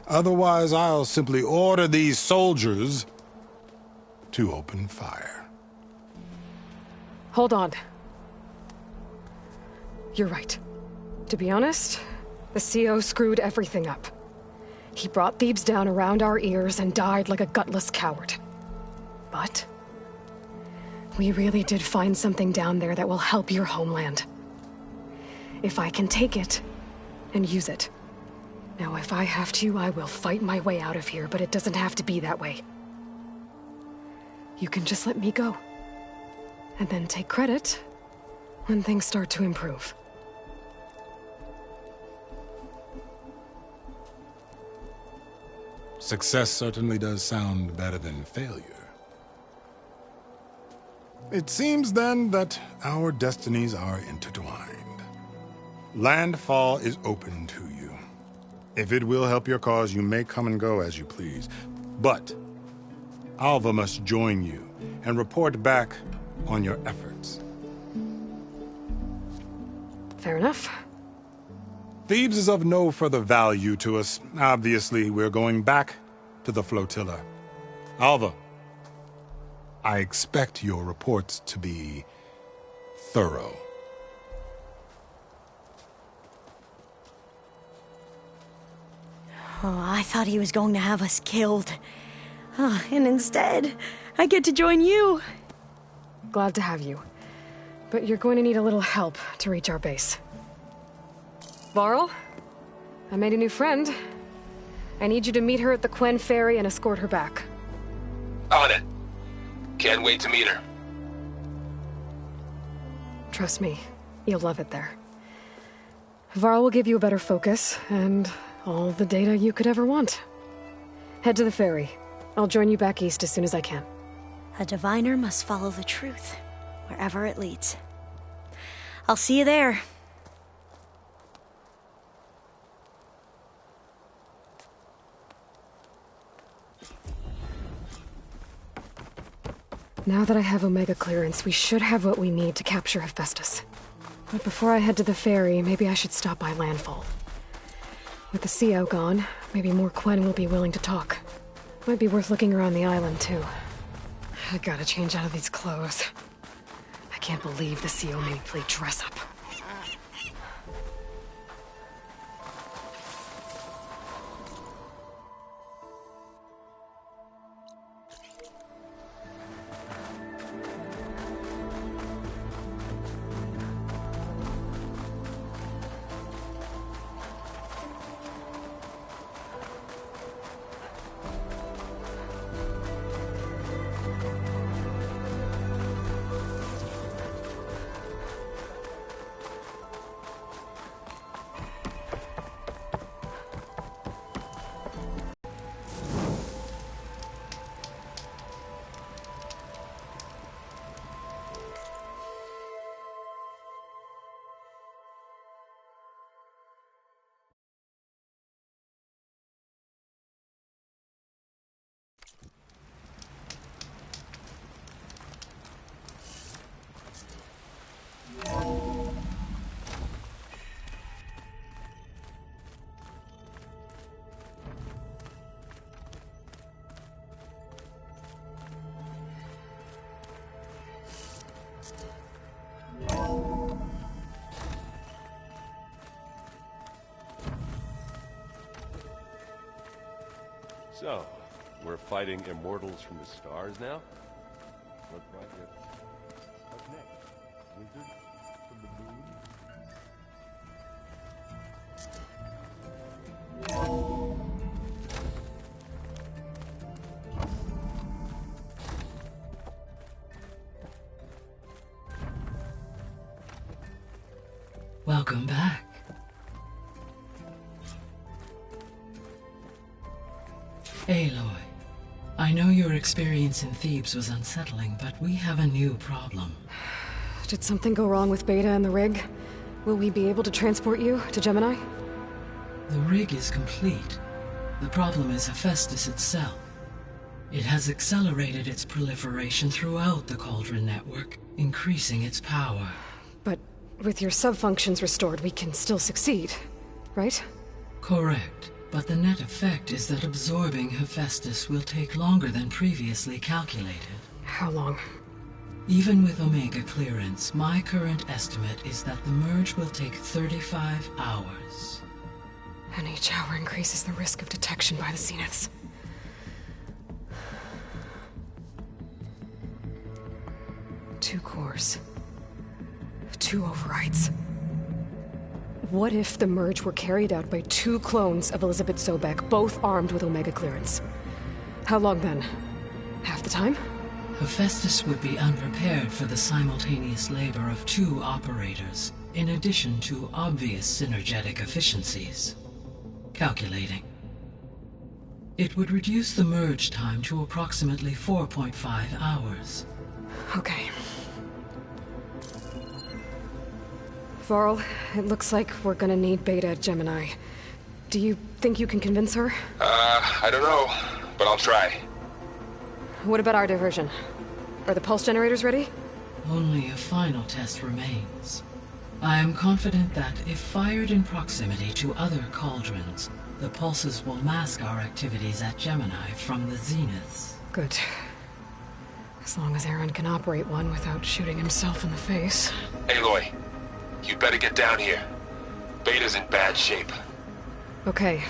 Otherwise, I'll simply order these soldiers to open fire. Hold on. You're right. To be honest, the CO screwed everything up. He brought Thebes down around our ears and died like a gutless coward. But we really did find something down there that will help your homeland. If I can take it and use it. Now, if I have to, I will fight my way out of here, but it doesn't have to be that way. You can just let me go. And then take credit when things start to improve. Success certainly does sound better than failure. It seems then that our destinies are intertwined. Landfall is open to you. If it will help your cause, you may come and go as you please. But Alva must join you and report back on your efforts. Fair enough. Thebes is of no further value to us. Obviously, we're going back to the flotilla. Alva, I expect your reports to be thorough. Oh, I thought he was going to have us killed. And instead, I get to join you. Glad to have you. But you're going to need a little help to reach our base. Varl, I made a new friend. I need you to meet her at the Quen Ferry and escort her back. On it. Can't wait to meet her. Trust me, you'll love it there. Varl will give you a better focus, and all the data you could ever want. Head to the ferry. I'll join you back east as soon as I can. A diviner must follow the truth, wherever it leads. I'll see you there. Now that I have Omega clearance, we should have what we need to capture Hephaestus. But before I head to the ferry, maybe I should stop by Landfall. With the CO gone, maybe more Quen will be willing to talk. Might be worth looking around the island, too. I gotta change out of these clothes. I can't believe the CO made me play dress up. So, we're fighting immortals from the stars now? What project? What's next? Wizards from the moon? Welcome back. Aloy, I know your experience in Thebes was unsettling, but we have a new problem. Did something go wrong with Beta and the rig? Will we be able to transport you to Gemini? The rig is complete. The problem is Hephaestus itself. It has accelerated its proliferation throughout the Cauldron network, increasing its power. But with your sub-functions restored, we can still succeed, right? Correct. But the net effect is that absorbing Hephaestus will take longer than previously calculated. How long? Even with Omega clearance, my current estimate is that the merge will take 35 hours. And each hour increases the risk of detection by the Zeniths. Two cores. 2 overrides. What if the merge were carried out by 2 clones of Elizabeth Sobek, both armed with Omega clearance? How long then? Half the time? Hephaestus would be unprepared for the simultaneous labor of 2 operators, in addition to obvious synergetic efficiencies. Calculating. It would reduce the merge time to approximately 4.5 hours. Okay. Varl, it looks like we're gonna need Beta at Gemini. Do you think you can convince her? I don't know, but I'll try. What about our diversion? Are the pulse generators ready? Only a final test remains. I am confident that if fired in proximity to other cauldrons, the pulses will mask our activities at Gemini from the Zeniths. Good. As long as Aaron can operate one without shooting himself in the face. Aloy, you'd better get down here. Beta's in bad shape. Okay.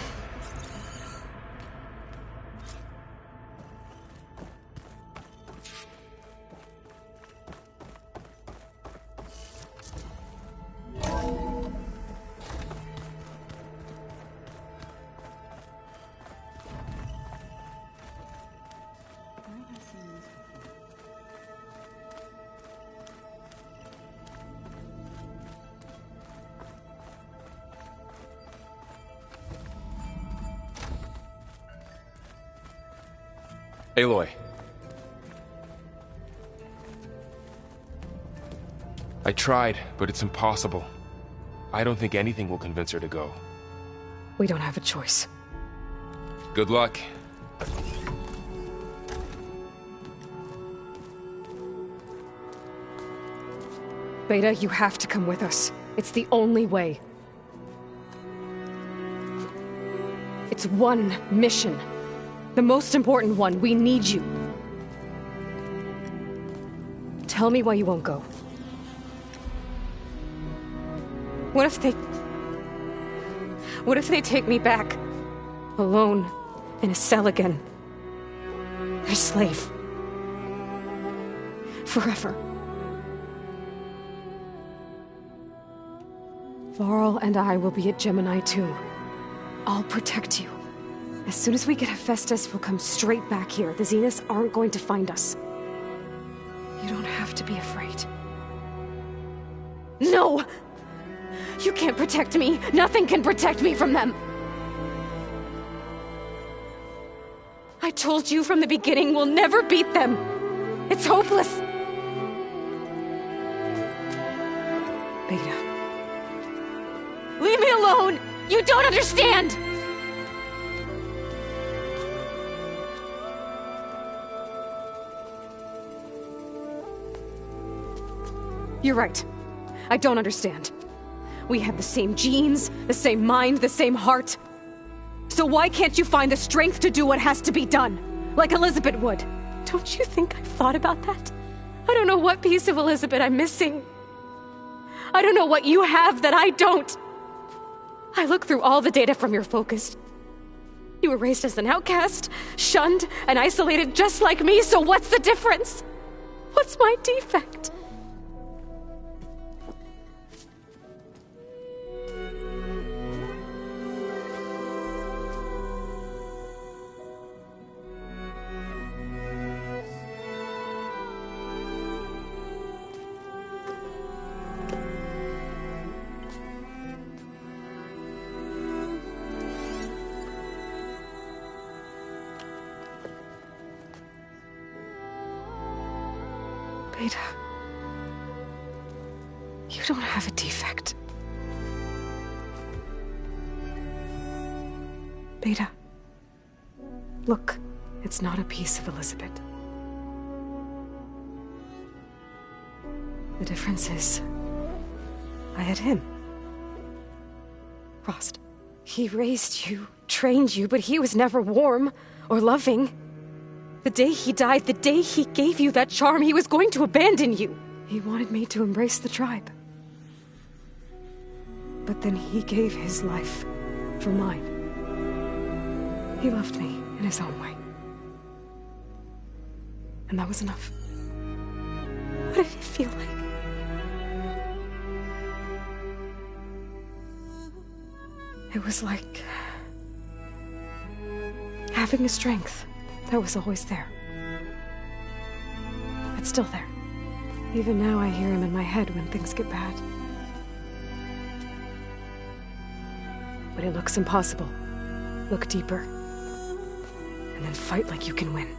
Aloy. I tried, but it's impossible. I don't think anything will convince her to go. We don't have a choice. Good luck. Beta, you have to come with us. It's the only way. It's one mission. The most important one. We need you. Tell me why you won't go. What if they take me back? Alone, in a cell again. A slave. Forever. Varl and I will be at Gemini too. I'll protect you. As soon as we get Hephaestus, we'll come straight back here. The Zeniths aren't going to find us. You don't have to be afraid. No! You can't protect me. Nothing can protect me from them. I told you from the beginning we'll never beat them. It's hopeless. Beta. Leave me alone! You don't understand! You're right. I don't understand. We have the same genes, the same mind, the same heart. So why can't you find the strength to do what has to be done? Like Elizabeth would. Don't you think I've thought about that? I don't know what piece of Elizabeth I'm missing. I don't know what you have that I don't. I look through all the data from your focus. You were raised as an outcast, shunned and isolated just like me, so what's the difference? What's my defect? Beta, you don't have a defect. Beta, look, it's not a piece of Elizabeth. The difference is, I had him. Rost. He raised you, trained you, but he was never warm or loving. The day he died, the day he gave you that charm, he was going to abandon you. He wanted me to embrace the tribe. But then he gave his life for mine. He loved me in his own way. And that was enough. What did it feel like? It was like having a strength that was always there. It's still there. Even now I hear him in my head when things get bad. When it looks impossible, look deeper. And then fight like you can win.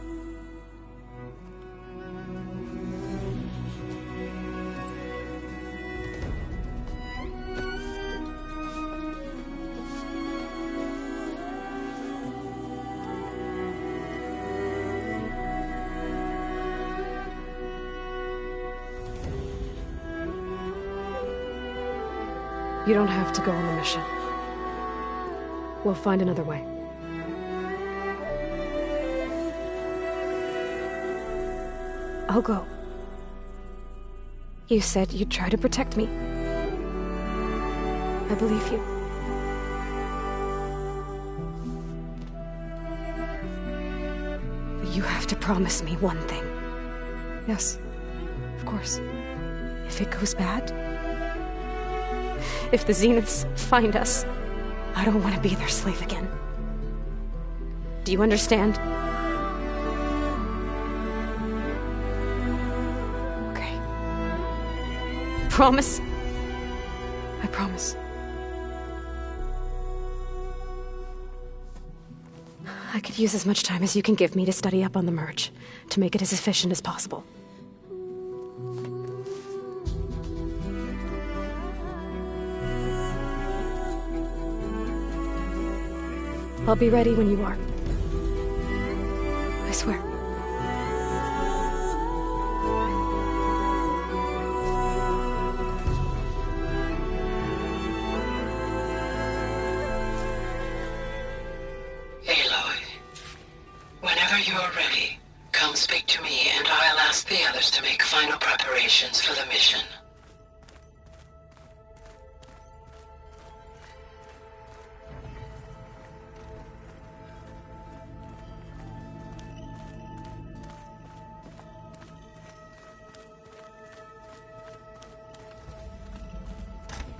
You don't have to go on the mission. We'll find another way. I'll go. You said you'd try to protect me. I believe you. But you have to promise me one thing. Yes, of course. If it goes bad, if the Zeniths find us, I don't want to be their slave again. Do you understand? Okay. Promise? I promise. I could use as much time as you can give me to study up on the merge, to make it as efficient as possible. I'll be ready when you are. I swear. Aloy, whenever you're ready, come speak to me and I'll ask the others to make final preparations for the mission.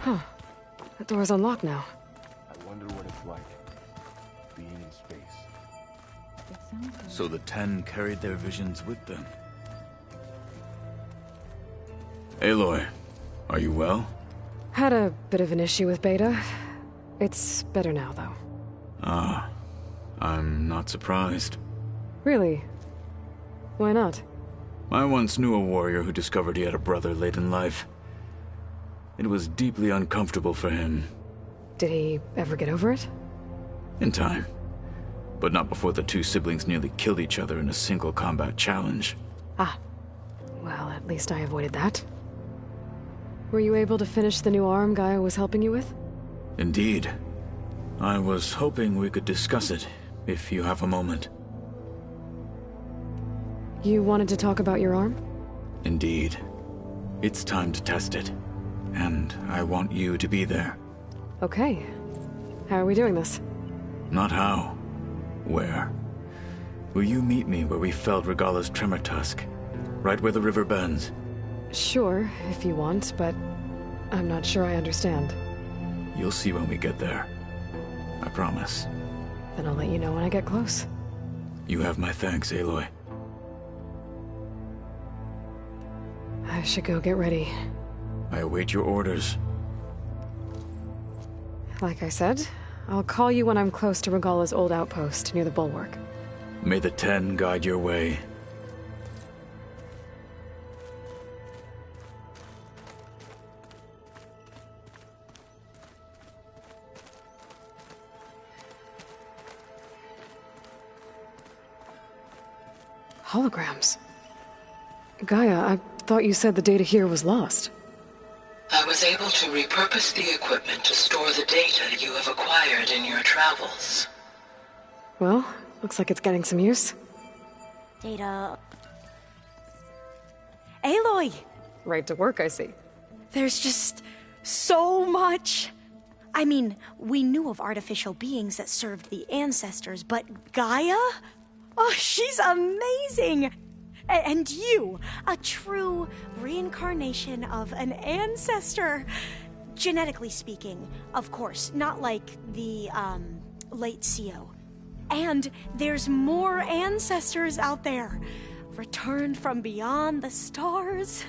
Huh. That door's unlocked now. I wonder what it's like, being in space. So the 10 carried their visions with them. Aloy, are you well? Had a bit of an issue with Beta. It's better now, though. Ah, I'm not surprised. Really? Why not? I once knew a warrior who discovered he had a brother late in life. It was deeply uncomfortable for him. Did he ever get over it? In time. But not before the two siblings nearly killed each other in a single combat challenge. Ah. Well, at least I avoided that. Were you able to finish the new arm Gaia was helping you with? Indeed. I was hoping we could discuss it, if you have a moment. You wanted to talk about your arm? Indeed. It's time to test it. And I want you to be there. Okay. How are we doing this? Not how. Where? Will you meet me where we felled Regala's tremor tusk? Right where the river bends? Sure, if you want, but I'm not sure I understand. You'll see when we get there. I promise. Then I'll let you know when I get close. You have my thanks, Aloy. I should go get ready. I await your orders. Like I said, I'll call you when I'm close to Regala's old outpost near the bulwark. May the Ten guide your way. Holograms. Gaia, I thought you said the data here was lost. I was able to repurpose the equipment to store the data you have acquired in your travels. Well, looks like it's getting some use. Data... Aloy! Right to work, I see. There's just so much. I mean, we knew of artificial beings that served the ancestors, but Gaia? Oh, she's amazing! And you, a true reincarnation of an ancestor. Genetically speaking, of course, not like the, late CO. And there's more ancestors out there, returned from beyond the stars.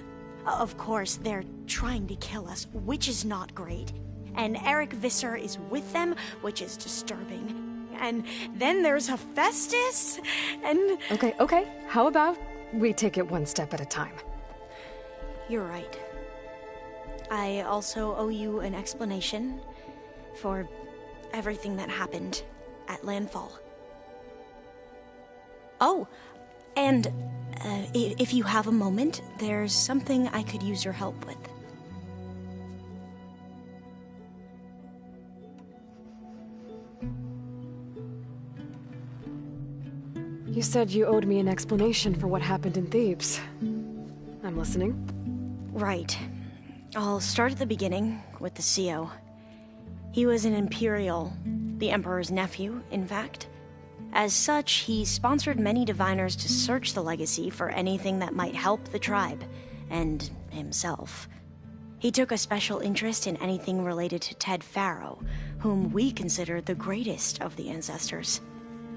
Of course, they're trying to kill us, which is not great. And Eric Visser is with them, which is disturbing. And then there's Hephaestus, and... Okay. How about we take it one step at a time? You're right. I also owe you an explanation for everything that happened at Landfall. Oh, and if you have a moment, there's something I could use your help with. You said you owed me an explanation for what happened in Thebes. I'm listening. Right. I'll start at the beginning with the CO. He was an Imperial, the Emperor's nephew, in fact. As such, he sponsored many diviners to search the legacy for anything that might help the tribe, and himself. He took a special interest in anything related to Ted Faro, whom we considered the greatest of the ancestors.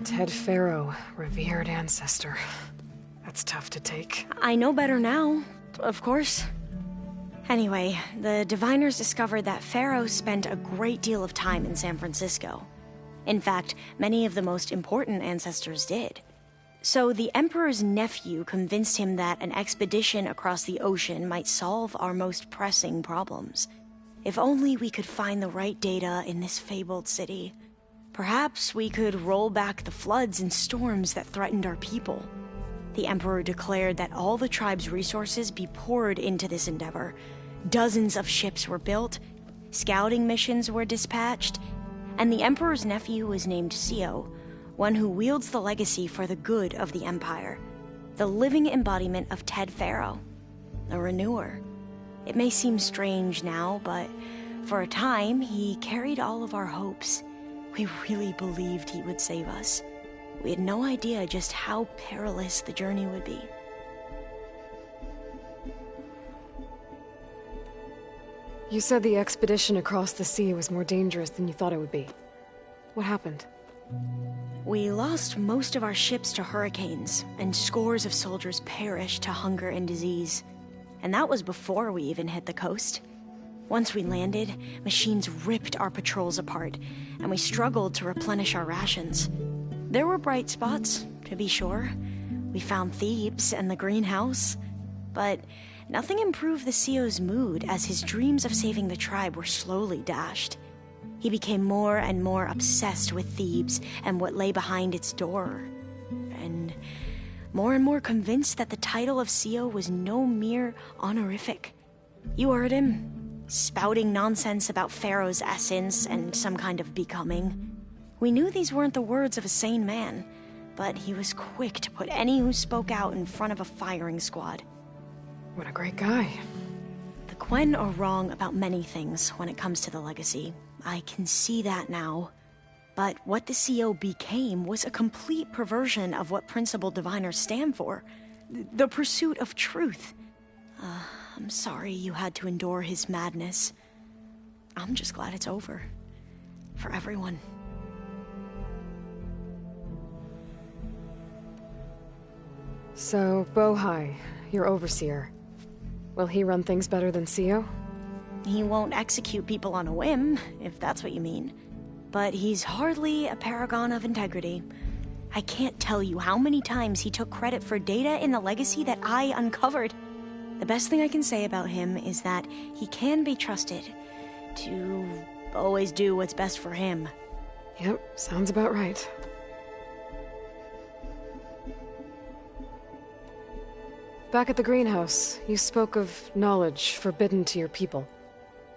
Ted Faro, revered ancestor. That's tough to take. I know better now, of course. Anyway, the diviners discovered that Faro spent a great deal of time in San Francisco. In fact, many of the most important ancestors did. So the Emperor's nephew convinced him that an expedition across the ocean might solve our most pressing problems. If only we could find the right data in this fabled city. Perhaps we could roll back the floods and storms that threatened our people. The Emperor declared that all the tribe's resources be poured into this endeavor. Dozens of ships were built, scouting missions were dispatched, and the Emperor's nephew was named CO, one who wields the legacy for the good of the Empire, the living embodiment of Ted Faro, a renewer. It may seem strange now, but for a time, he carried all of our hopes. We really believed he would save us. We had no idea just how perilous the journey would be. You said the expedition across the sea was more dangerous than you thought it would be. What happened? We lost most of our ships to hurricanes, and scores of soldiers perished to hunger and disease. And that was before we even hit the coast. Once we landed, machines ripped our patrols apart, and we struggled to replenish our rations. There were bright spots, to be sure. We found Thebes and the greenhouse. But nothing improved the CO's mood as his dreams of saving the tribe were slowly dashed. He became more and more obsessed with Thebes and what lay behind its door. And more convinced that the title of CO was no mere honorific. You heard him, spouting nonsense about Pharaoh's essence and some kind of becoming. We knew these weren't the words of a sane man, but he was quick to put any who spoke out in front of a firing squad. What a great guy. The Quen are wrong about many things when it comes to the legacy. I can see that now. But what the CO became was a complete perversion of what principal diviners stand for. The pursuit of truth. I'm sorry you had to endure his madness. I'm just glad it's over. For everyone. So, Bohai, your overseer. Will he run things better than CO? He won't execute people on a whim, if that's what you mean. But he's hardly a paragon of integrity. I can't tell you how many times he took credit for data in the legacy that I uncovered. The best thing I can say about him is that he can be trusted to always do what's best for him. Yep, sounds about right. Back at the greenhouse, you spoke of knowledge forbidden to your people.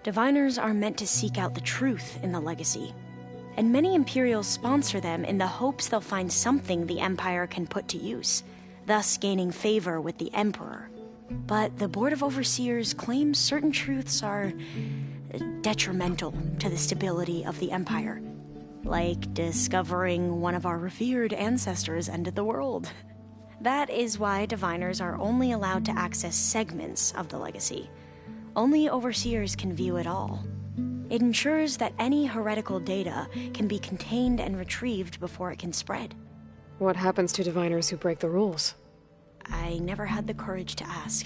Diviners are meant to seek out the truth in the legacy, and many Imperials sponsor them in the hopes they'll find something the Empire can put to use, thus gaining favor with the Emperor. But the Board of Overseers claims certain truths are detrimental to the stability of the Empire, like discovering one of our revered ancestors ended the world. That is why diviners are only allowed to access segments of the legacy. Only overseers can view it all. It ensures that any heretical data can be contained and retrieved before it can spread. What happens to diviners who break the rules? I never had the courage to ask.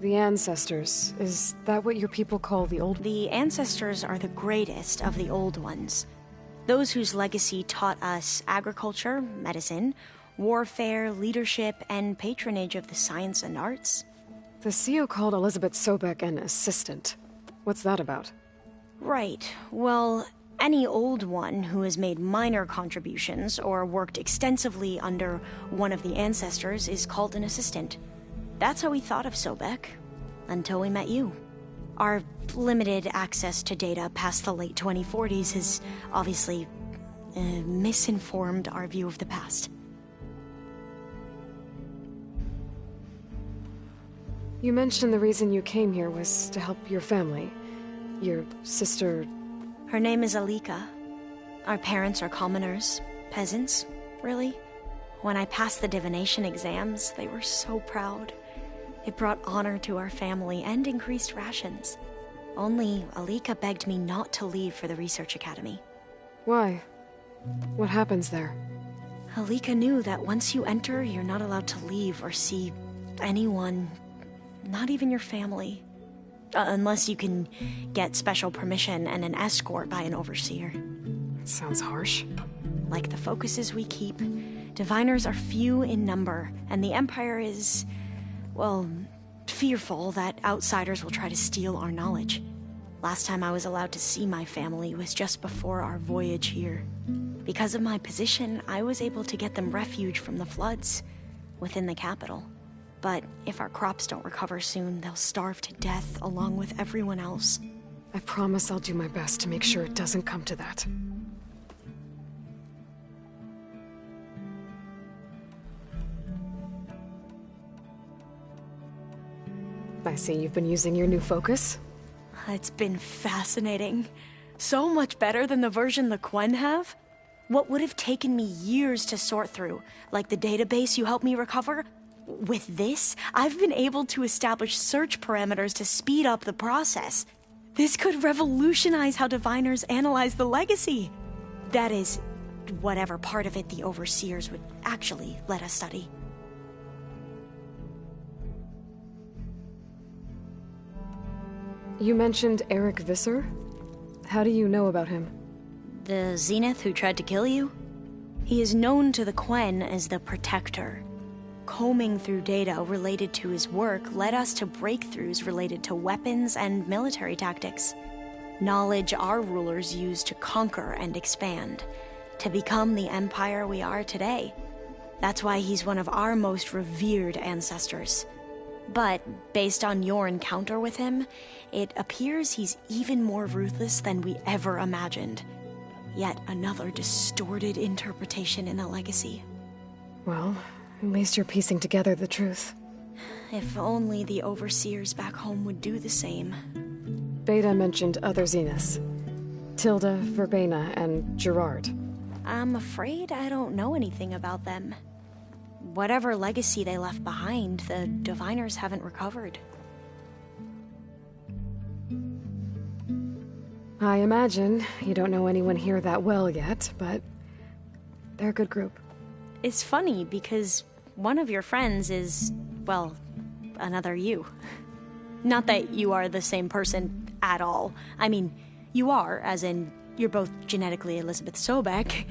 The ancestors, is that what your people call the old? The ancestors are the greatest of the old ones. Those whose legacy taught us agriculture, medicine, warfare, leadership, and patronage of the science and arts. The CO called Elizabeth Sobek an assistant. What's that about? Right. Well, any old one who has made minor contributions or worked extensively under one of the ancestors is called an assistant. That's how we thought of Sobek, until we met you. Our limited access to data past the late 2040s has obviously misinformed our view of the past. You mentioned the reason you came here was to help your family. Your sister... Her name is Alika. Our parents are commoners, peasants, really. When I passed the divination exams, they were so proud. It brought honor to our family and increased rations. Only Alika begged me not to leave for the research academy. Why? What happens there? Alika knew that once you enter, you're not allowed to leave or see anyone, not even your family. Unless you can get special permission and an escort by an overseer. That sounds harsh. Like the focuses we keep, diviners are few in number, and the Empire is, well, fearful that outsiders will try to steal our knowledge. Last time I was allowed to see my family was just before our voyage here. Because of my position, I was able to get them refuge from the floods within the capital. But if our crops don't recover soon, they'll starve to death along with everyone else. I promise I'll do my best to make sure it doesn't come to that. I see you've been using your new focus. It's been fascinating. So much better than the version the Quen have. What would have taken me years to sort through, like the database you helped me recover, with this, I've been able to establish search parameters to speed up the process. This could revolutionize how diviners analyze the legacy. That is, whatever part of it the overseers would actually let us study. You mentioned Eric Visser? How do you know about him? The Zenith who tried to kill you? He is known to the Quen as the Protector. Combing through data related to his work led us to breakthroughs related to weapons and military tactics. Knowledge our rulers used to conquer and expand, to become the empire we are today. That's why he's one of our most revered ancestors. But based on your encounter with him, it appears he's even more ruthless than we ever imagined. Yet another distorted interpretation in the legacy. Well, at least you're piecing together the truth. If only the overseers back home would do the same. Beta mentioned other Zeniths. Tilda, Verbena, and Gerard. I'm afraid I don't know anything about them. Whatever legacy they left behind, the Diviners haven't recovered. I imagine you don't know anyone here that well yet, but they're a good group. It's funny because one of your friends is, well, another you. Not that you are the same person at all. I mean, you are, as in, you're both genetically Elizabeth Sobek,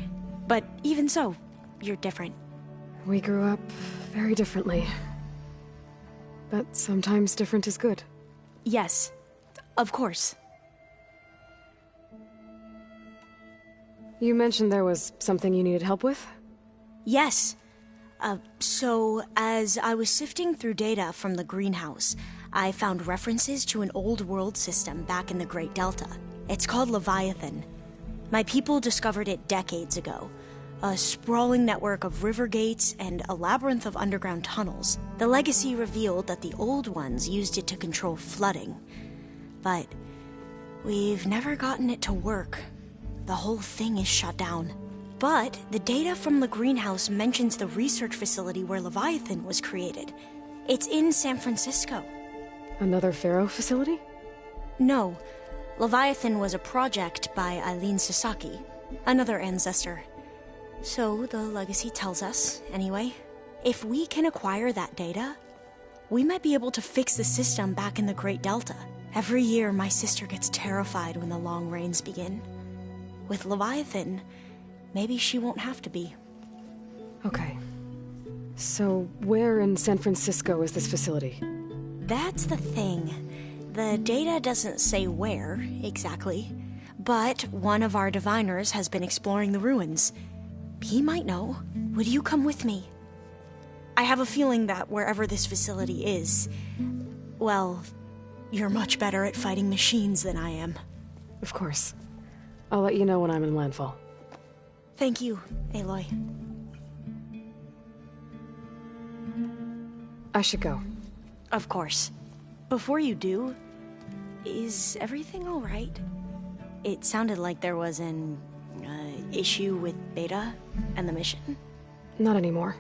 but even so, you're different. We grew up very differently. But sometimes different is good. Yes, of course. You mentioned there was something you needed help with? Yes. So, as I was sifting through data from the greenhouse, I found references to an old world system back in the Great Delta. It's called Leviathan. My people discovered it decades ago. A sprawling network of river gates and a labyrinth of underground tunnels. The legacy revealed that the old ones used it to control flooding. But we've never gotten it to work. The whole thing is shut down. But the data from the greenhouse mentions the research facility where Leviathan was created. It's in San Francisco. Another Pharaoh facility? No. Leviathan was a project by Eileen Sasaki, another ancestor. So the legacy tells us, anyway, if we can acquire that data, we might be able to fix the system back in the Great Delta. Every year, my sister gets terrified when the long rains begin. With Leviathan, maybe she won't have to be. Okay. So, where in San Francisco is this facility? That's the thing. The data doesn't say where, exactly. But one of our diviners has been exploring the ruins. He might know. Would you come with me? I have a feeling that wherever this facility is, well, you're much better at fighting machines than I am. Of course. I'll let you know when I'm in landfall. Thank you, Aloy. I should go. Of course. Before you do, is everything all right? It sounded like there was an issue with Beta and the mission. Not anymore.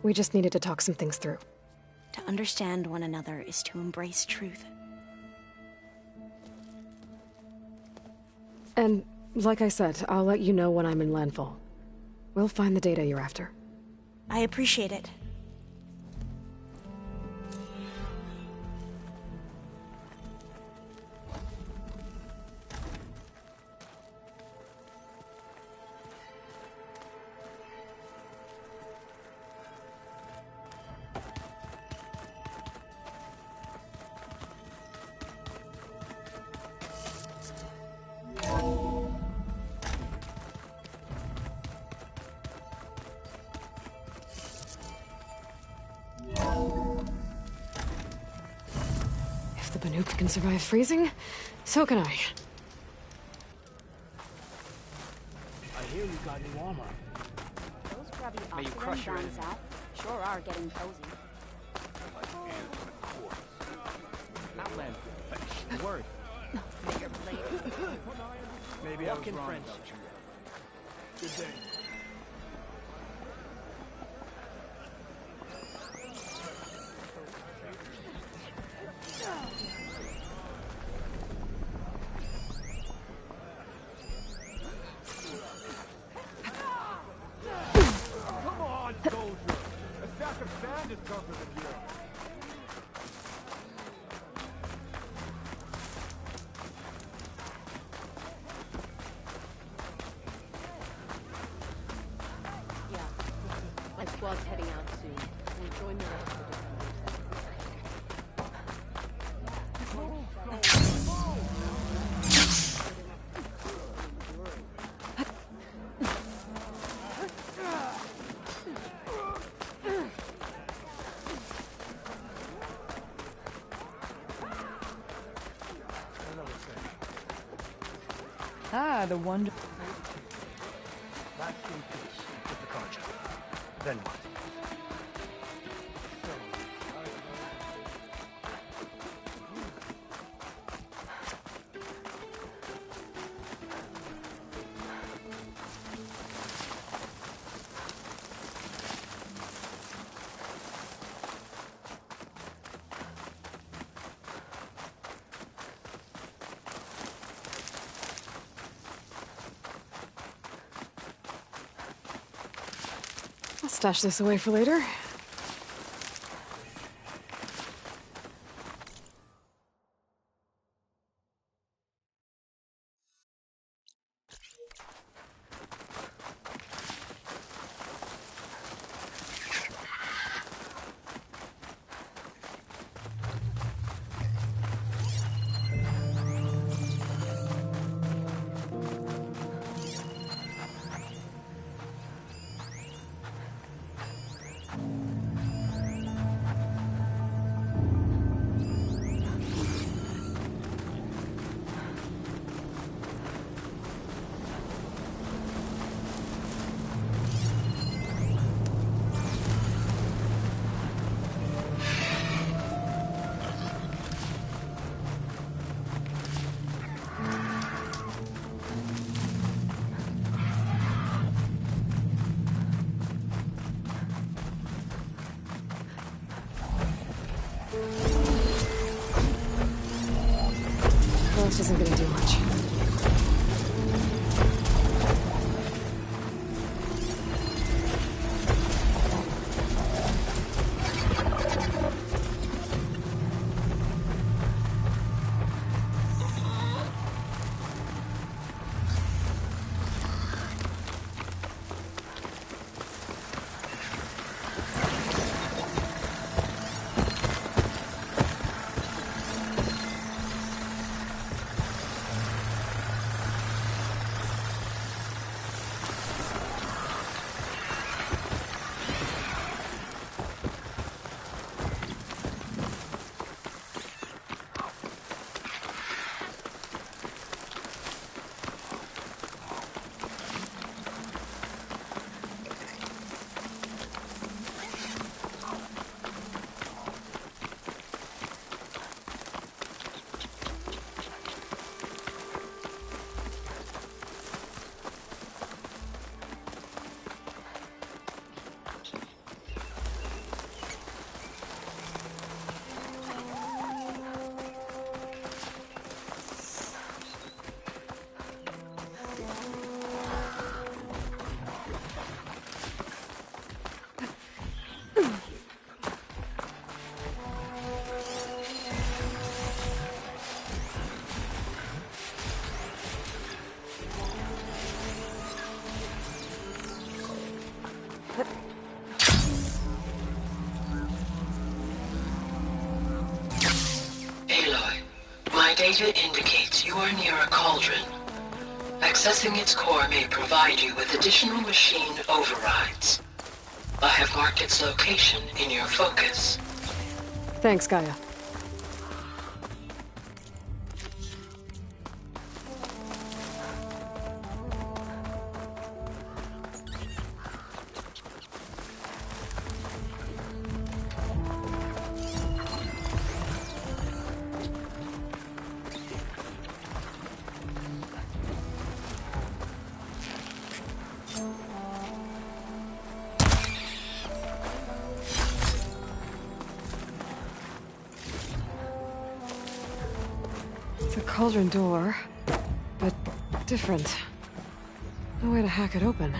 We just needed to talk some things through. To understand one another is to embrace truth. And, like I said, I'll let you know when I'm in landfall. We'll find the data you're after. I appreciate it. If the Banuk can survive freezing, so can I. I hear you got new armor. Those grubby May you crush her guns out sure are getting cozy. Outland. Word. Maybe I was wrong about you. Good day. Come on, soldier! A stack of sand is tougher than you. My squad's heading out soon. We'll join the rest of the Ah, the wonder. Last in peace with the Carja. Then what? I'll stash this away for later. Well, this isn't gonna do much. Data indicates you are near a cauldron. Accessing its core may provide you with additional machine overrides. I have marked its location in your focus. Thanks, Gaia. Cauldron door, but different. No way to hack it open.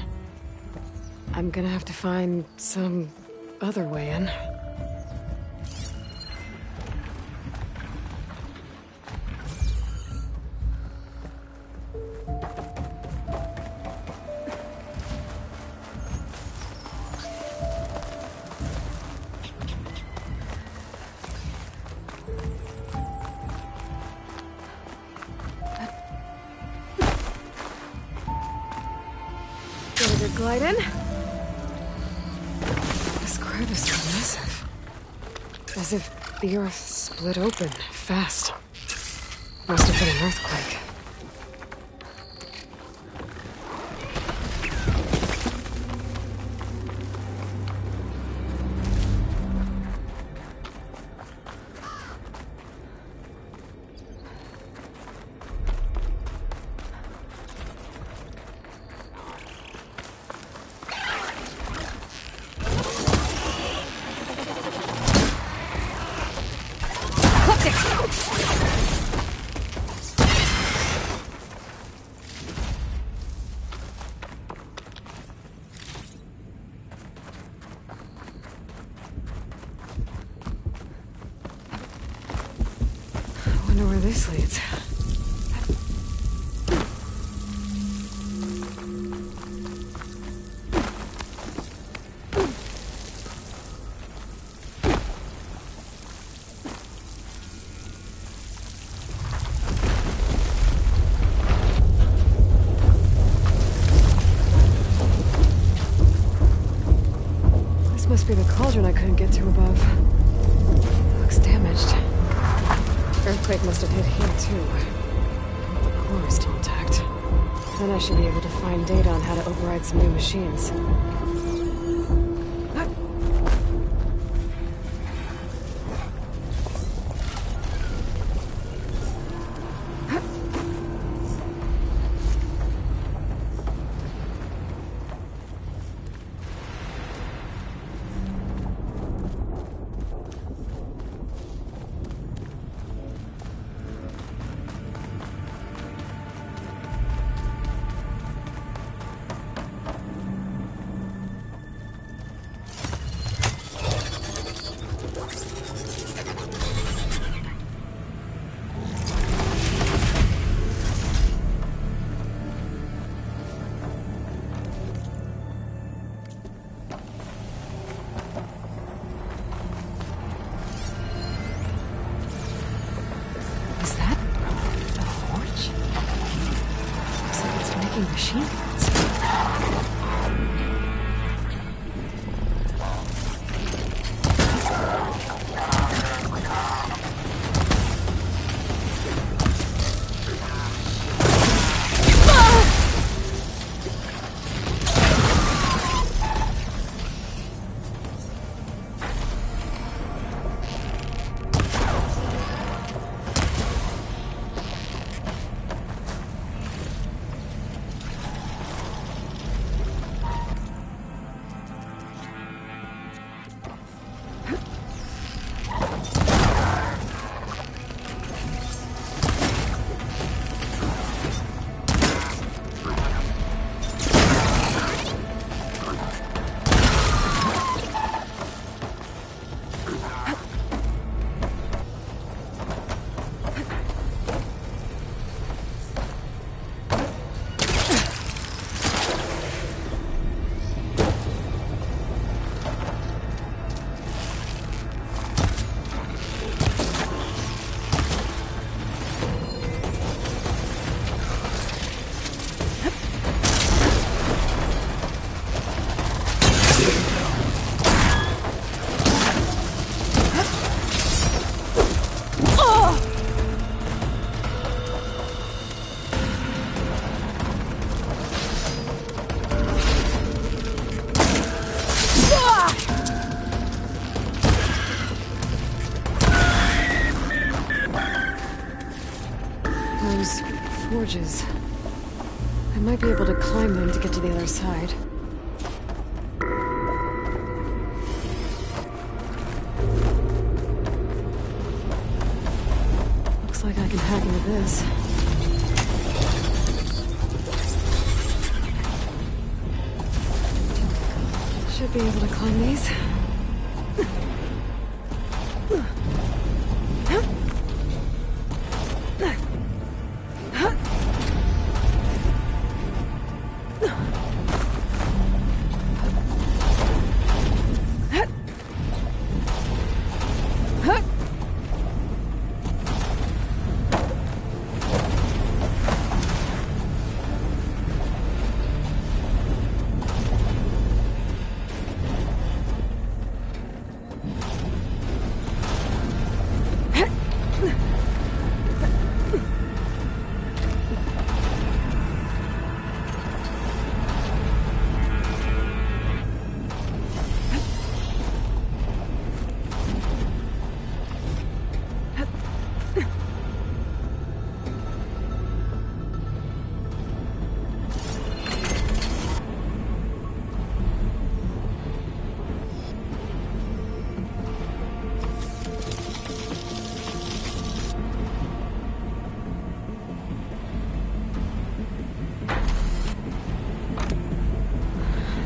I'm gonna have to find some other way in. Glide in. This crevice is massive. As if the earth split open fast. Must have been an earthquake. this leads. This must be the cauldron I couldn't get to above. Looks damaged. Earthquake must have hit here, too. The core is still intact. Then I should be able to find data on how to override some new machines. Machine parts. Those forges. I might be able to climb them to get to the other side. Looks like I can hack into this. Should be able to climb these.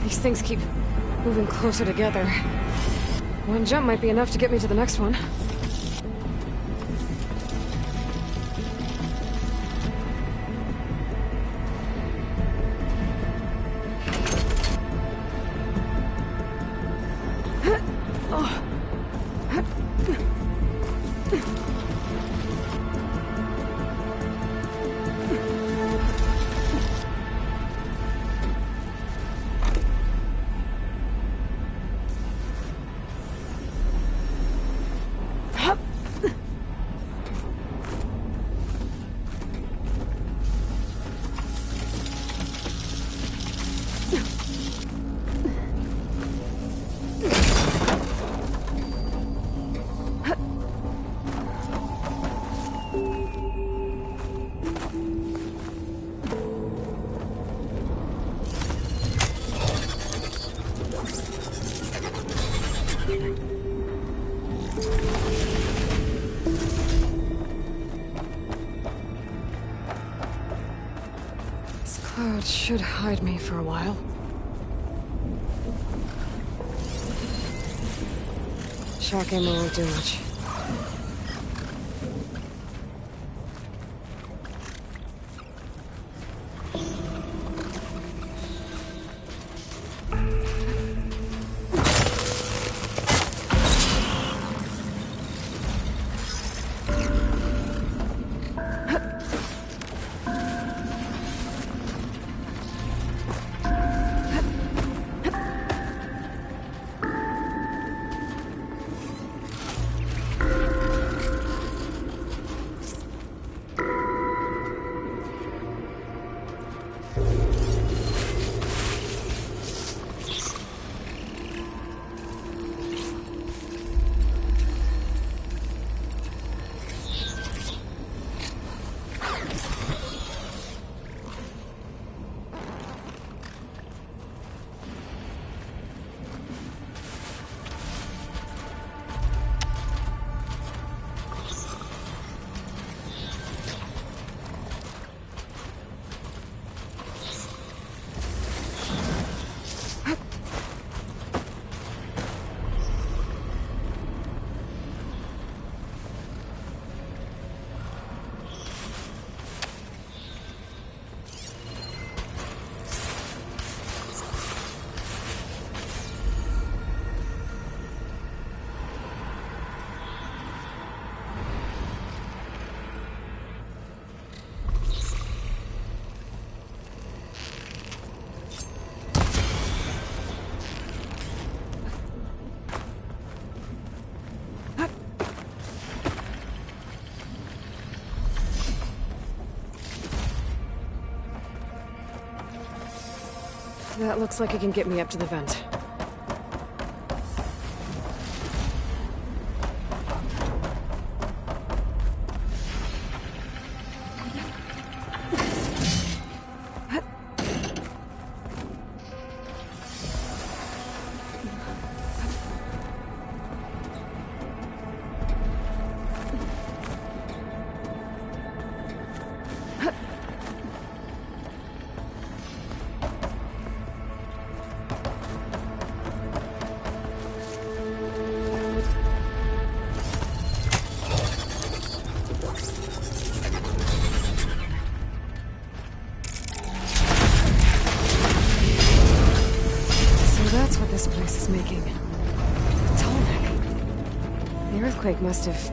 These things keep moving closer together. One jump might be enough to get me to the next one. Oh, it should hide me for a while. Shock ammo won't do much. That looks like it can get me up to the vent. This place is making tonic. The earthquake must have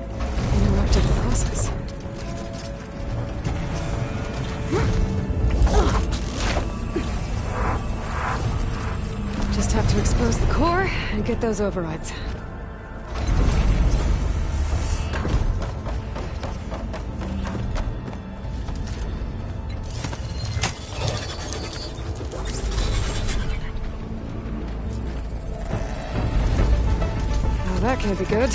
interrupted the process. Just have to expose the core and get those overrides. That can't be good.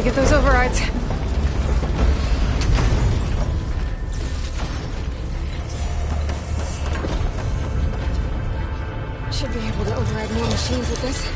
get those overrides. Should be able to override more machines with this.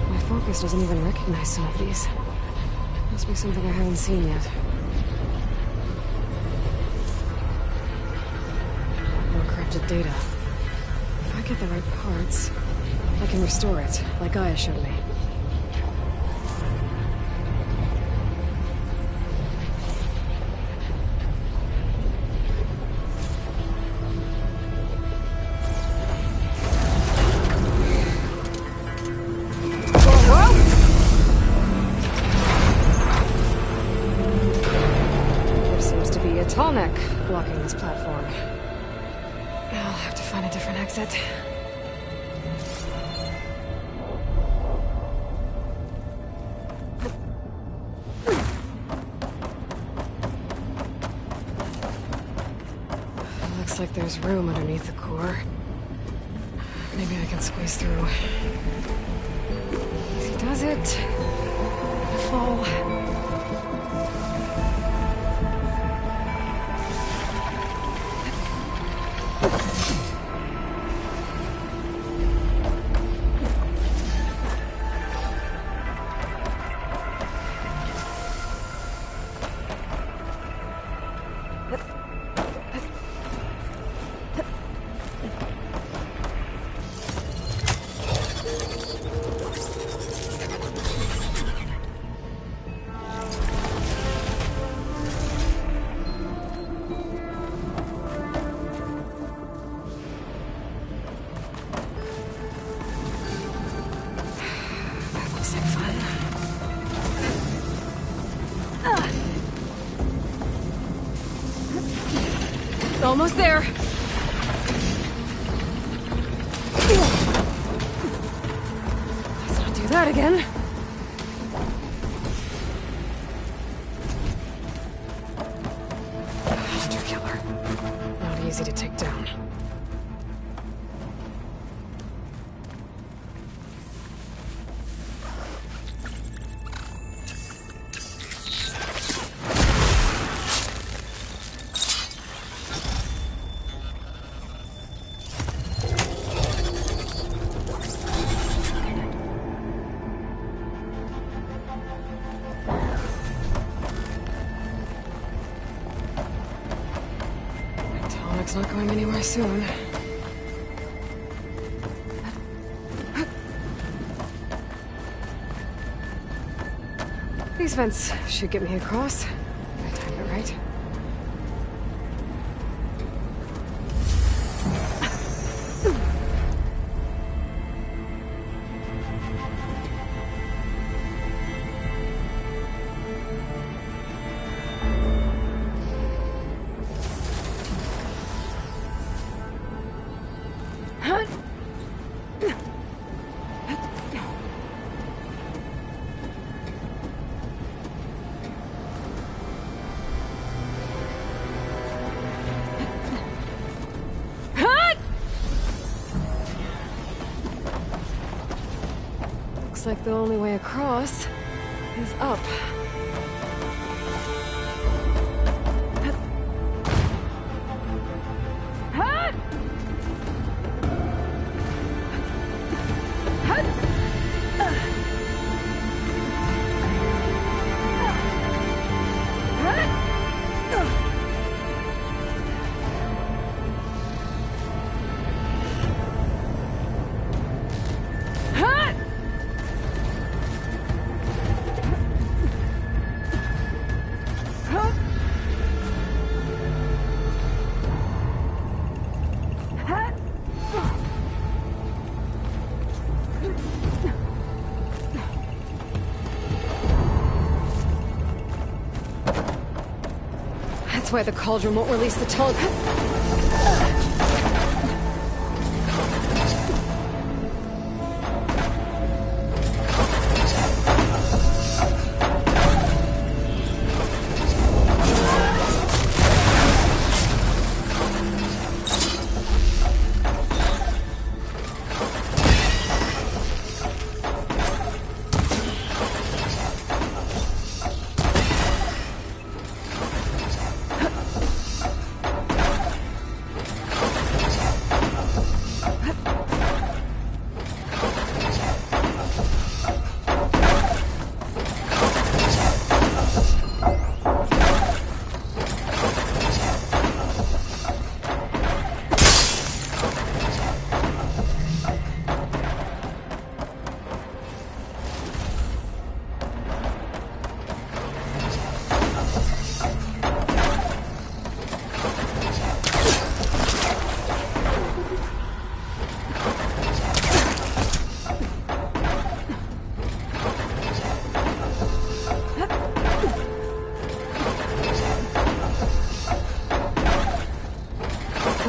My focus doesn't even recognize some of these. Must be something I haven't seen yet. More corrupted data. If I get the right parts, I can restore it, like Gaia showed me. There seems to be a tall neck blocking this platform. I'll have to find a different exit. Looks like there's room underneath the core. Maybe I can squeeze through. Easy does it. Fall. Almost there. Let's not do that again. Hunter killer. Not easy to take down. It's not going anywhere soon. These vents should get me across. I timed it right. Looks like the only way across is up. That's why the cauldron won't release the tall...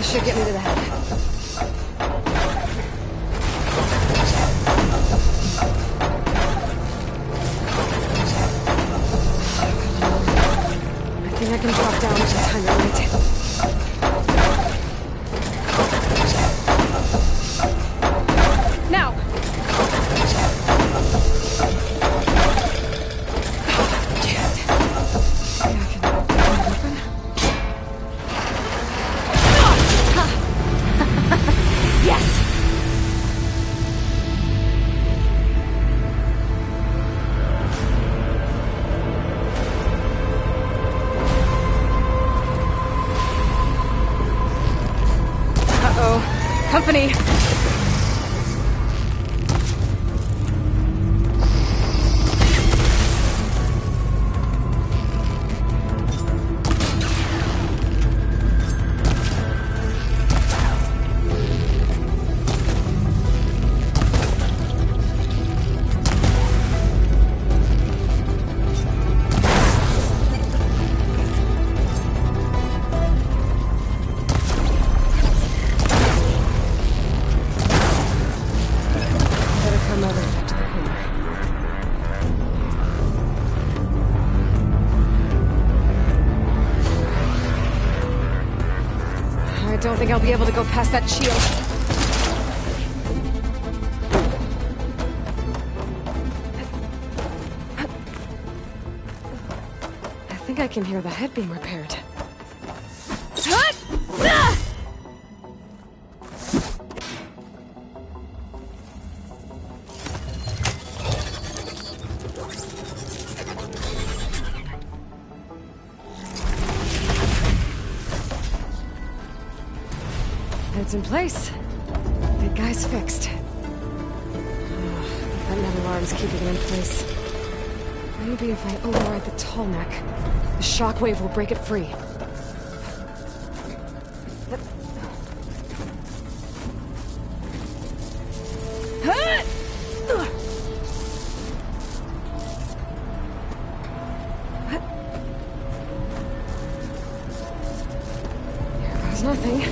should get me to the head. I think I can drop down if I time it right. Now! Company! I don't think I'll be able to go past that shield. I think I can hear the head being repaired. It's in place. The guy's fixed. That metal arm's keeping it in place. Maybe if I override the tall neck, the shockwave will break it free. Here goes nothing.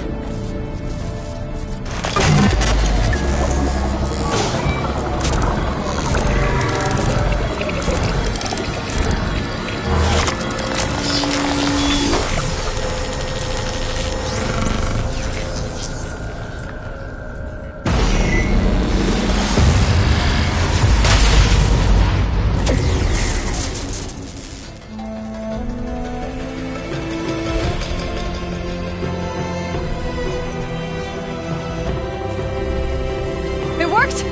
It worked!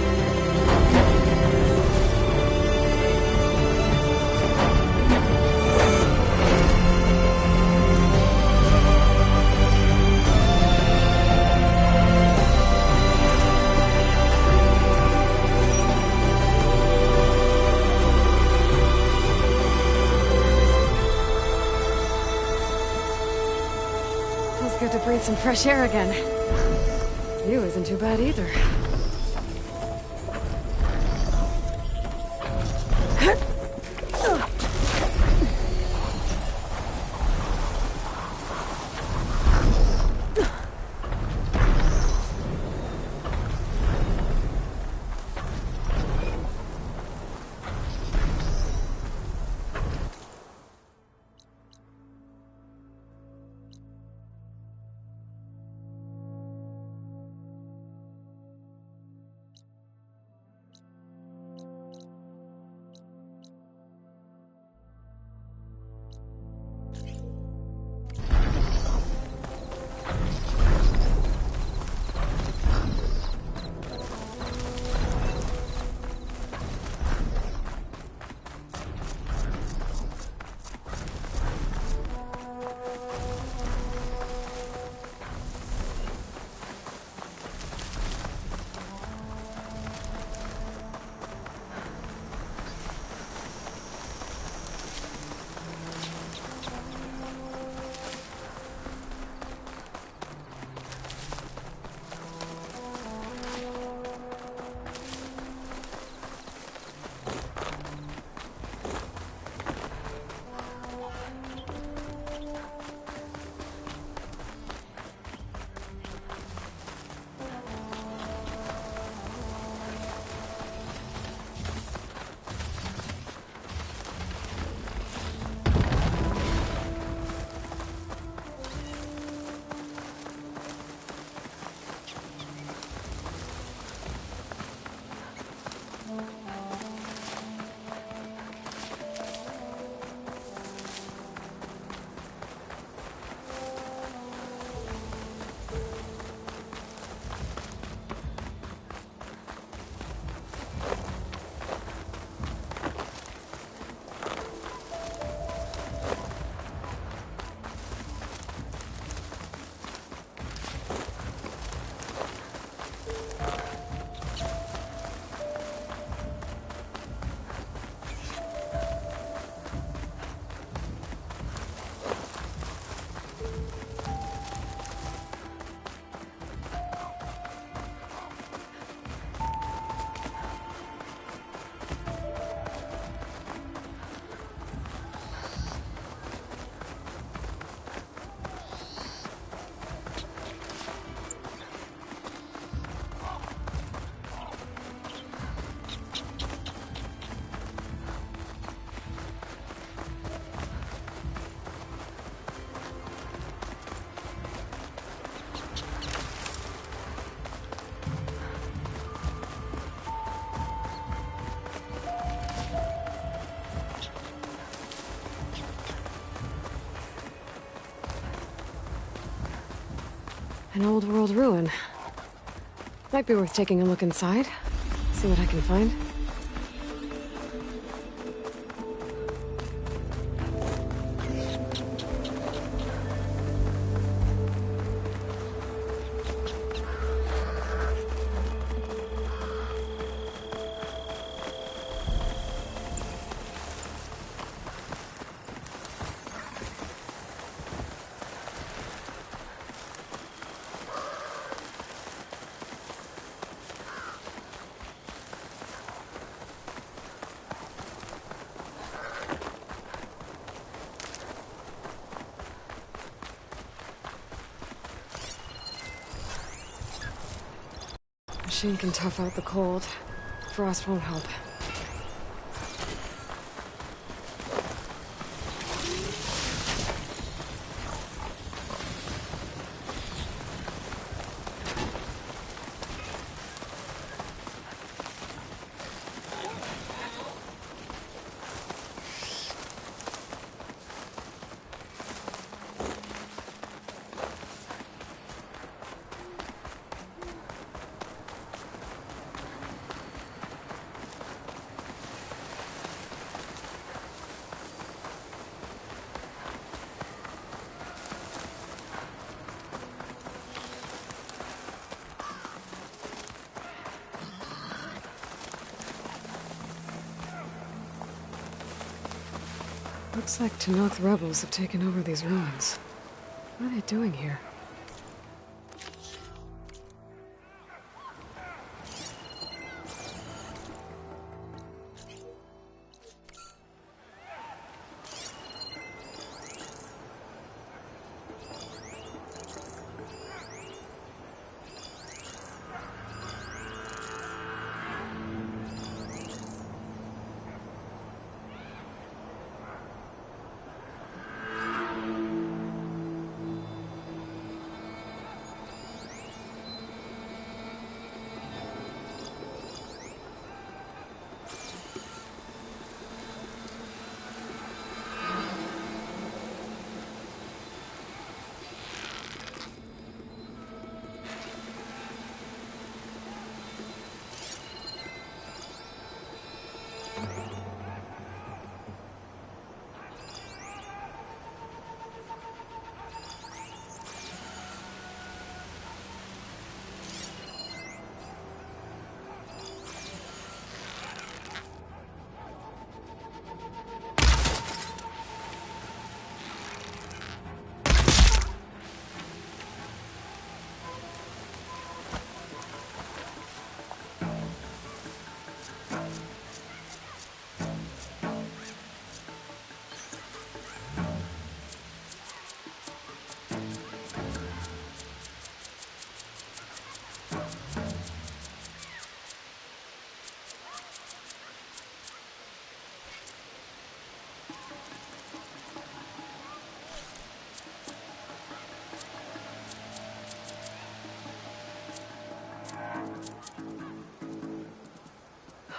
Feels good to breathe some fresh air again. You isn't too bad either. An old world ruin. Might be worth taking a look inside. See what I can find. Machine can tough out the cold. Frost won't help. Looks like Tanoth rebels have taken over these ruins. What are they doing here?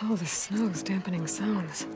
Oh, the snow's dampening sounds.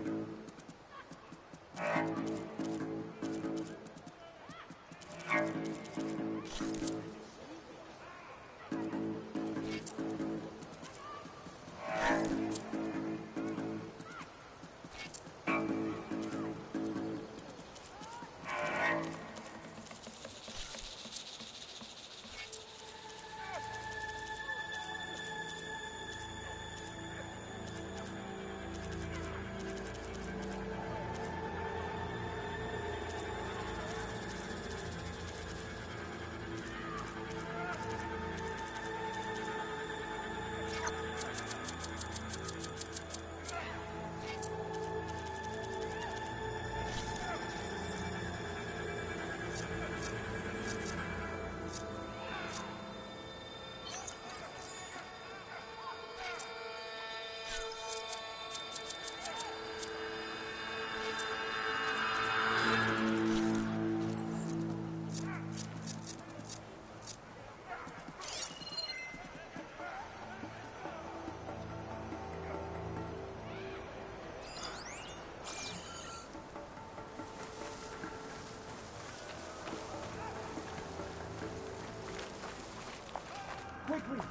quickly!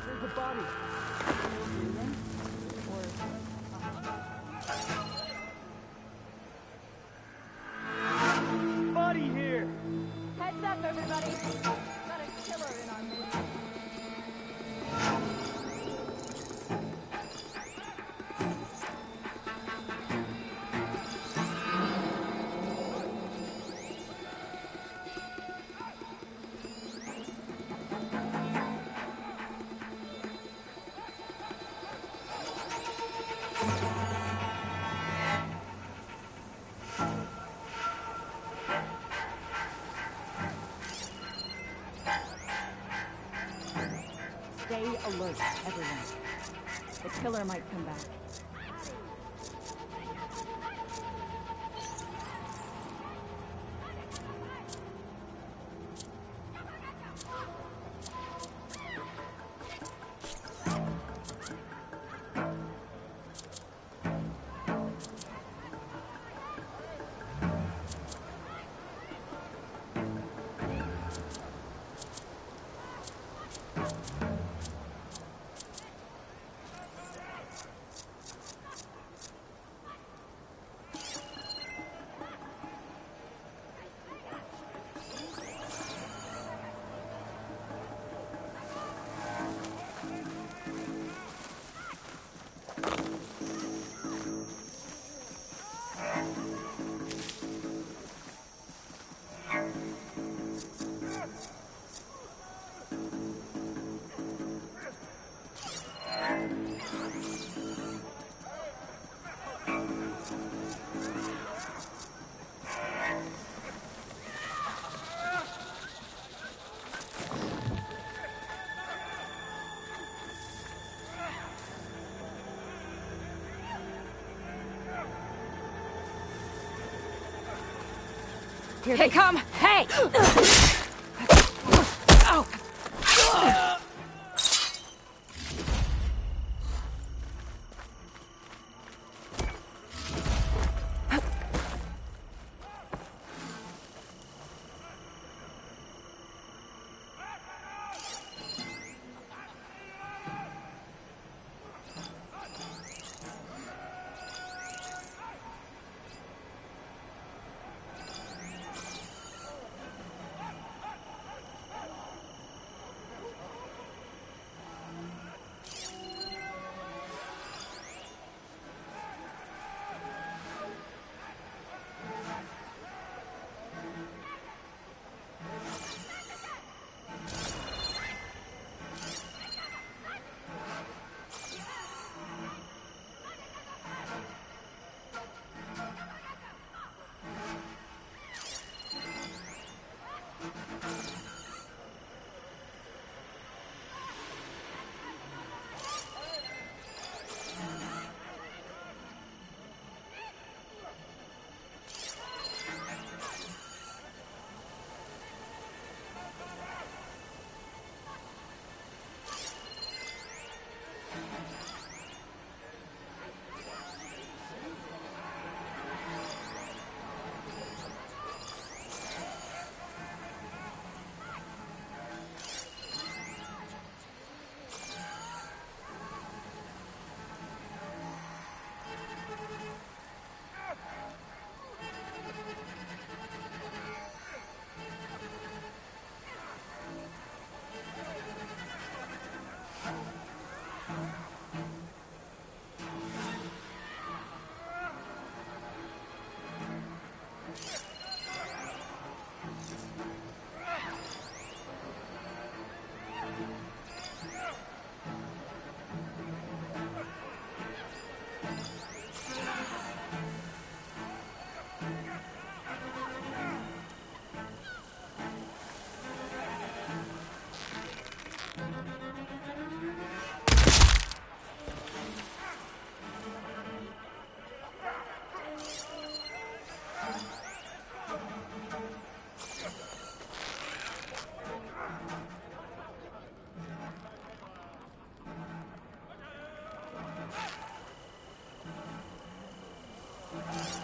There's a body! Body here! Heads up, everybody! Got a killer in our midst. Stay alert, everyone. The killer might come back. Here they come! Hey! Ow!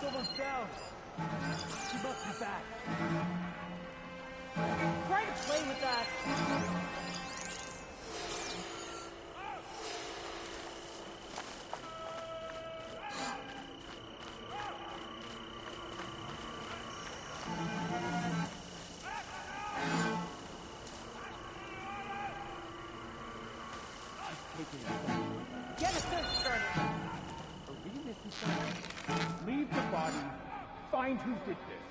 Someone's down. She must be back. Try to play with that. taking it. Get a search started. Are we missing something? Leave the body. Find who did this.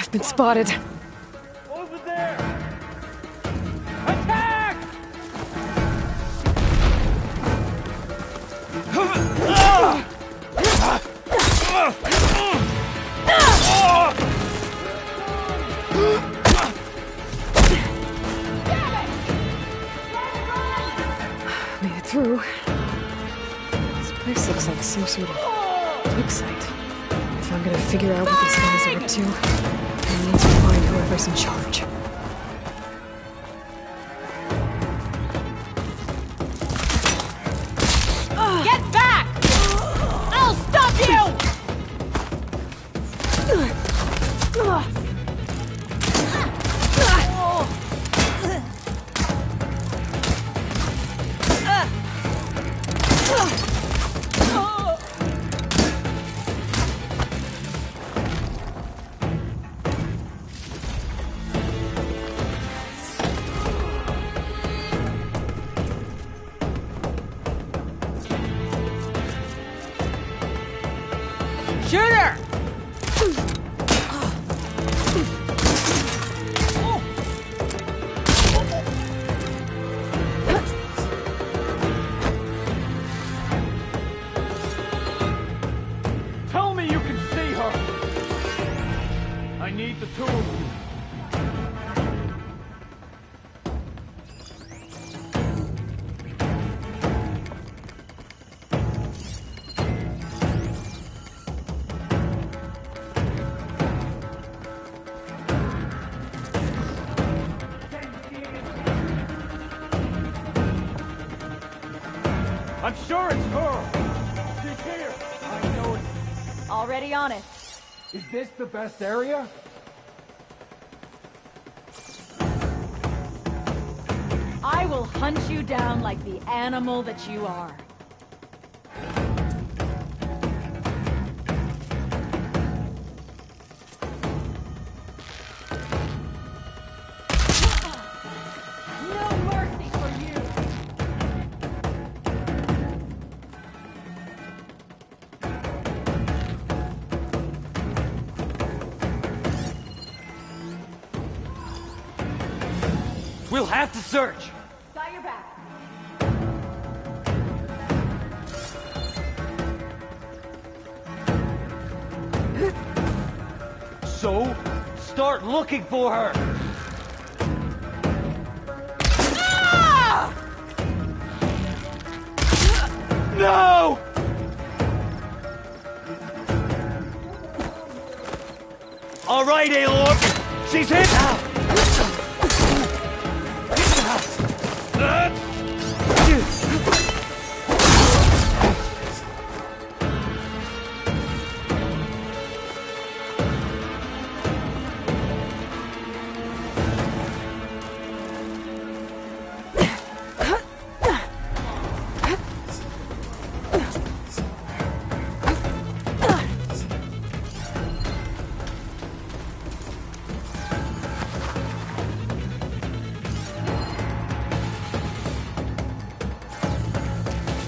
I've been spotted. Over there! Attack! Made it through. This place looks like some sort of dig site. If I'm gonna figure out what these guys are up to, I need to find whoever's in charge. Get back! I'll stop you! Shooter! Tell me you can see her! I need the two of you. I'm sure it's her! She's here! I know it. Already on it. Is this the best area? I will hunt you down like the animal that you are. No mercy for you! We'll have to search. Got your back. So, start looking for her. Ah! No! All right, Aloy. She's hit.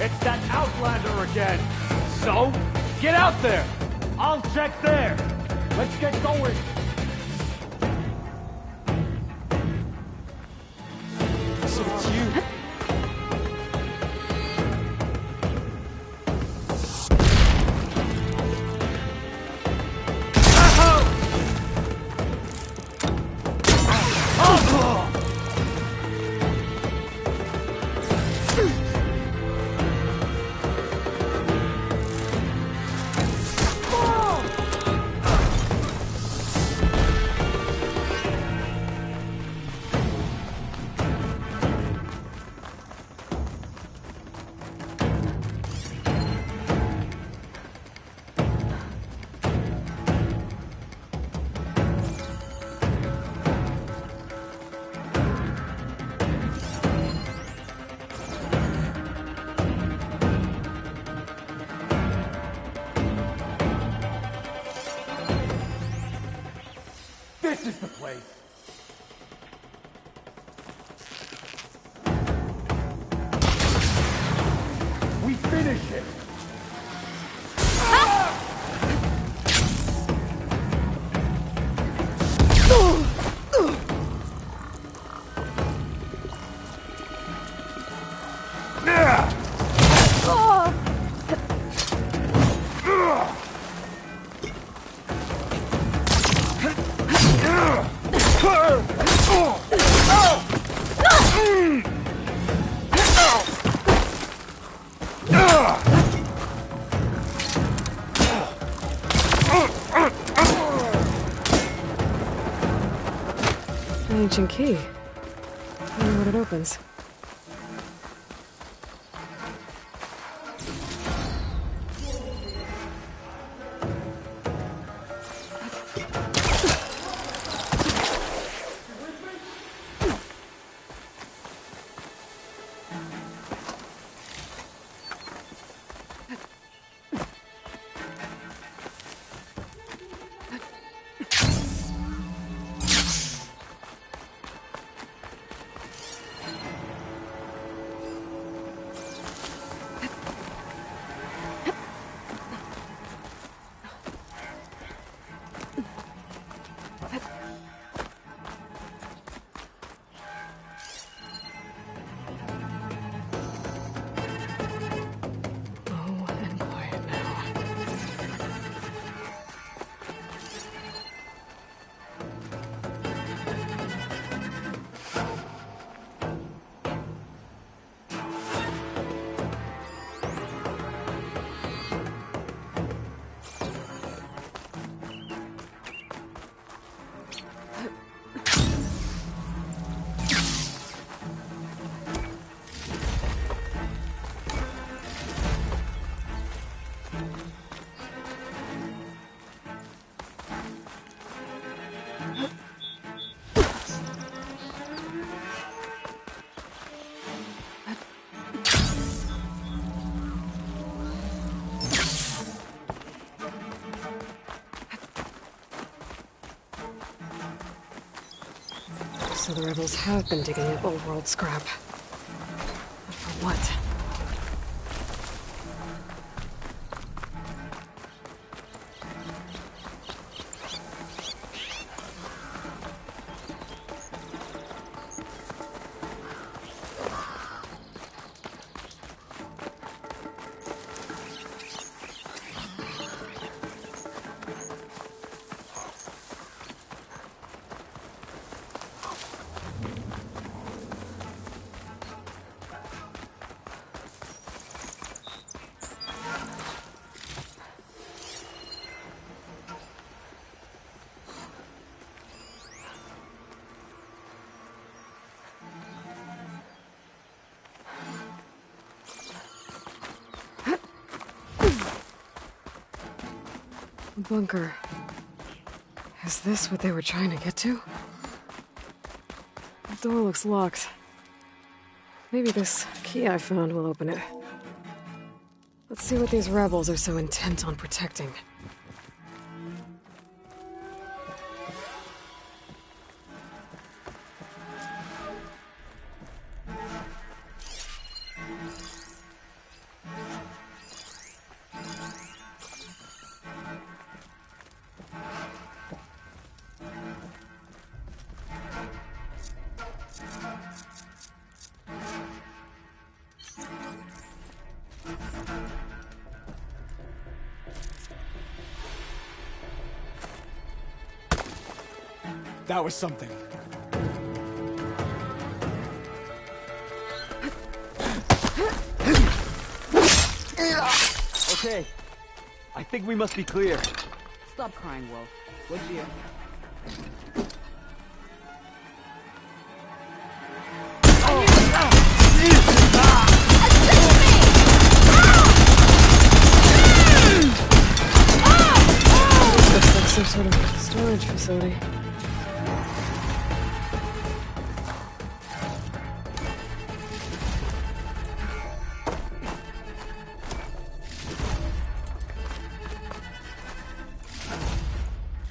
It's that Outlander again! So, get out there! I'll check there! Let's get going! So it's you. This is the place. We finish it. An ancient key. I wonder what it opens. So the rebels have been digging up old world scrap. But for what? A bunker. Is this what they were trying to get to? The door looks locked. Maybe this key I found will open it. Let's see what these rebels are so intent on protecting. That was something. Okay. I think we must be clear. Stop crying, Wolf. Would you? Looks like some sort of storage facility.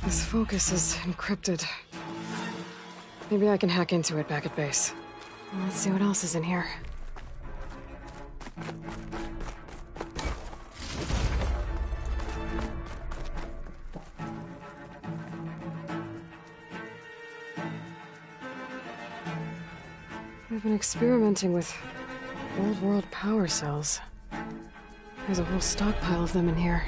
This focus is encrypted. Maybe I can hack into it back at base. Let's see what else is in here. We've been experimenting with old world power cells. There's a whole stockpile of them in here.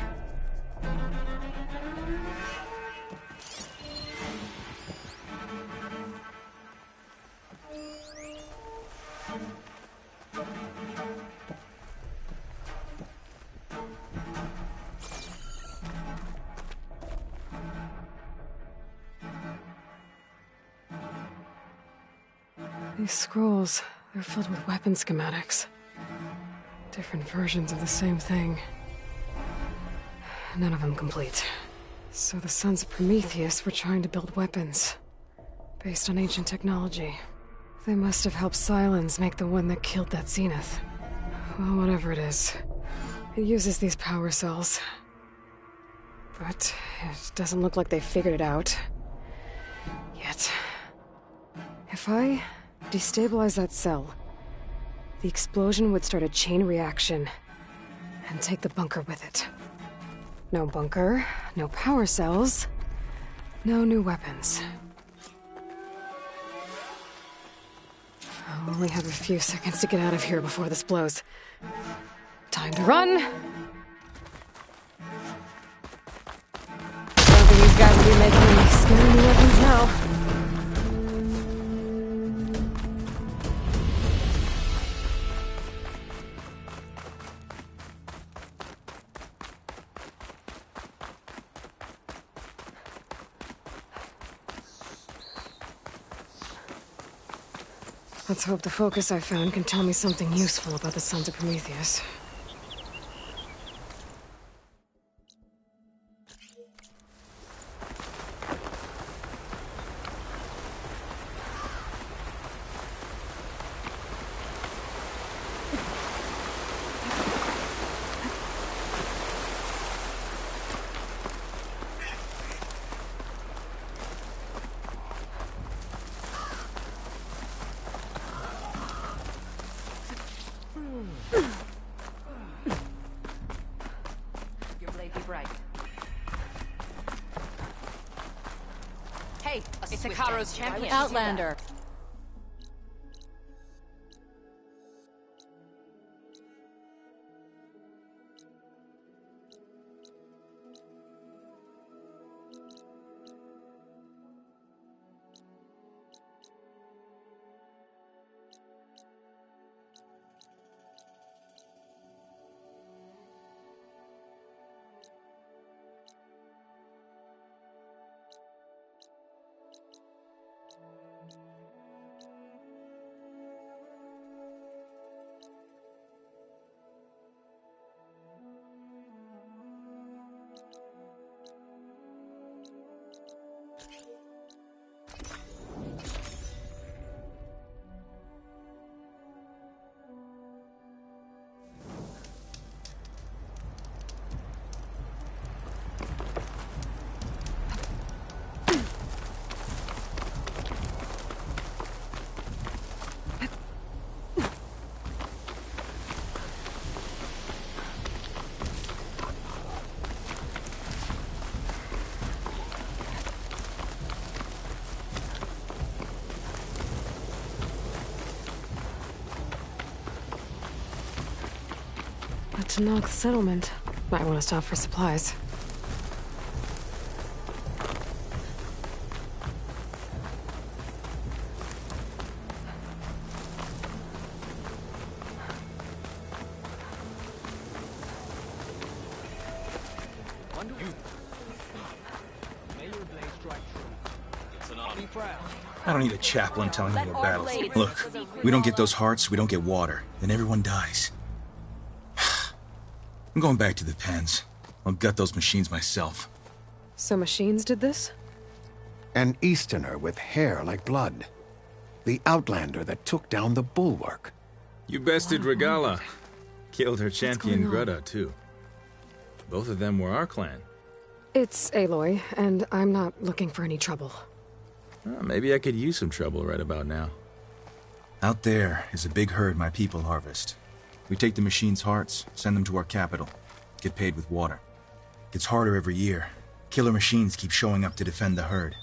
These scrolls, they're filled with weapon schematics. Different versions of the same thing. None of them complete. So the Sons of Prometheus were trying to build weapons based on ancient technology. They must have helped Silence make the one that killed that Zenith. Well, whatever it is. It uses these power cells. But it doesn't look like they figured it out. Yet. If I destabilize that cell, the explosion would start a chain reaction and take the bunker with it. No bunker, no power cells, no new weapons. I'll only have a few seconds to get out of here before this blows. Time to run! I don't think these guys will be making any scary new weapons now. Let's hope the focus I found can tell me something useful about the Sons of Prometheus. Hey, it's Hikaru's champion. Outlander. A Tanakh settlement. Might want to stop for supplies. I don't need a chaplain telling me what battles. Look, we don't get those hearts, we don't get water. Then everyone dies. I'm going back to the pens. I'll gut those machines myself. So machines did this? An Easterner with hair like blood. The Outlander that took down the Bulwark. You bested Regala. Killed her champion Greta, too. Both of them were our clan. It's Aloy, and I'm not looking for any trouble. Maybe I could use some trouble right about now. Out there is a big herd my people harvest. We take the machine's hearts, send them to our capital, get paid with water. Gets harder every year. Killer machines keep showing up to defend the herd.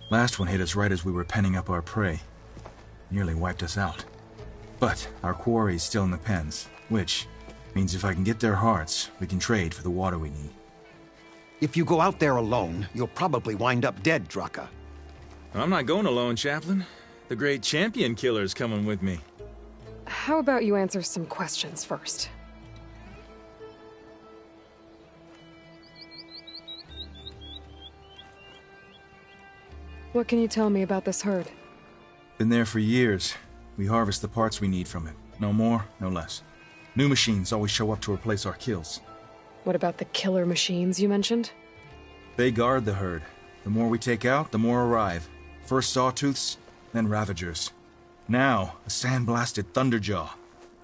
Last one hit us right as we were penning up our prey. Nearly wiped us out. But our quarry is still in the pens, which means if I can get their hearts, we can trade for the water we need. If you go out there alone, you'll probably wind up dead, Draka. I'm not going alone, Chaplain. The great champion killer's coming with me. How about you answer some questions first? What can you tell me about this herd? Been there for years. We harvest the parts we need from it. No more, no less. New machines always show up to replace our kills. What about the killer machines you mentioned? They guard the herd. The more we take out, the more arrive. First sawtooths, then ravagers. Now, a sandblasted thunderjaw.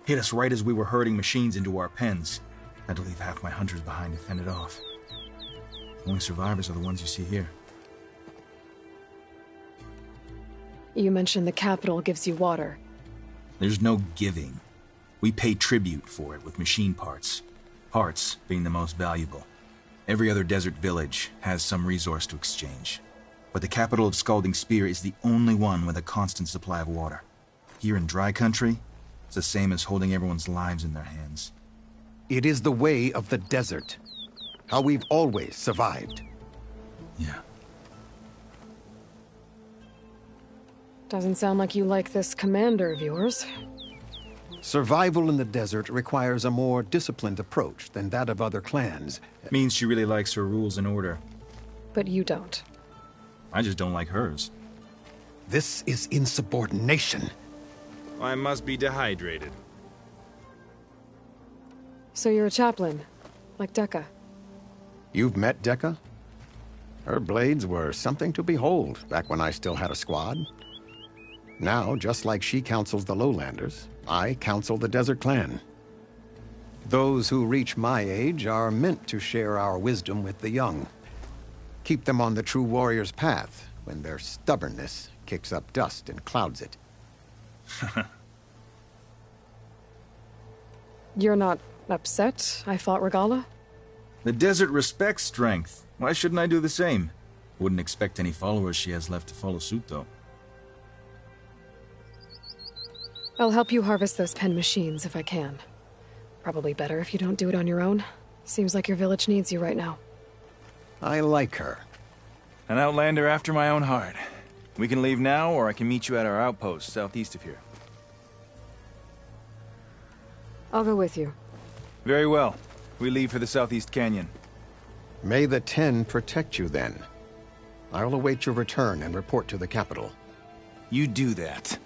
Hit us right as we were herding machines into our pens. Had to leave half my hunters behind to fend it off. Only survivors are the ones you see here. You mentioned the capital gives you water. There's no giving. We pay tribute for it with machine parts. Hearts being the most valuable. Every other desert village has some resource to exchange. But the capital of Scalding Spear is the only one with a constant supply of water. Here in dry country, it's the same as holding everyone's lives in their hands. It is the way of the desert. How we've always survived. Yeah. Doesn't sound like you like this commander of yours. Survival in the desert requires a more disciplined approach than that of other clans. Means she really likes her rules and order. But you don't. I just don't like hers. This is insubordination. I must be dehydrated. So you're a chaplain, like Dekka. You've met Dekka? Her blades were something to behold back when I still had a squad. Now, just like she counsels the lowlanders, I counsel the Desert Clan. Those who reach my age are meant to share our wisdom with the young. Keep them on the true warrior's path when their stubbornness kicks up dust and clouds it. You're not upset I fought Regala? The desert respects strength. Why shouldn't I do the same? Wouldn't expect any followers she has left to follow suit, though. I'll help you harvest those pen machines if I can. Probably better if you don't do it on your own. Seems like your village needs you right now. I like her. An outlander after my own heart. We can leave now, or I can meet you at our outpost southeast of here. I'll go with you. Very well. We leave for the Southeast Canyon. May the Ten protect you then. I'll await your return and report to the capital. You do that.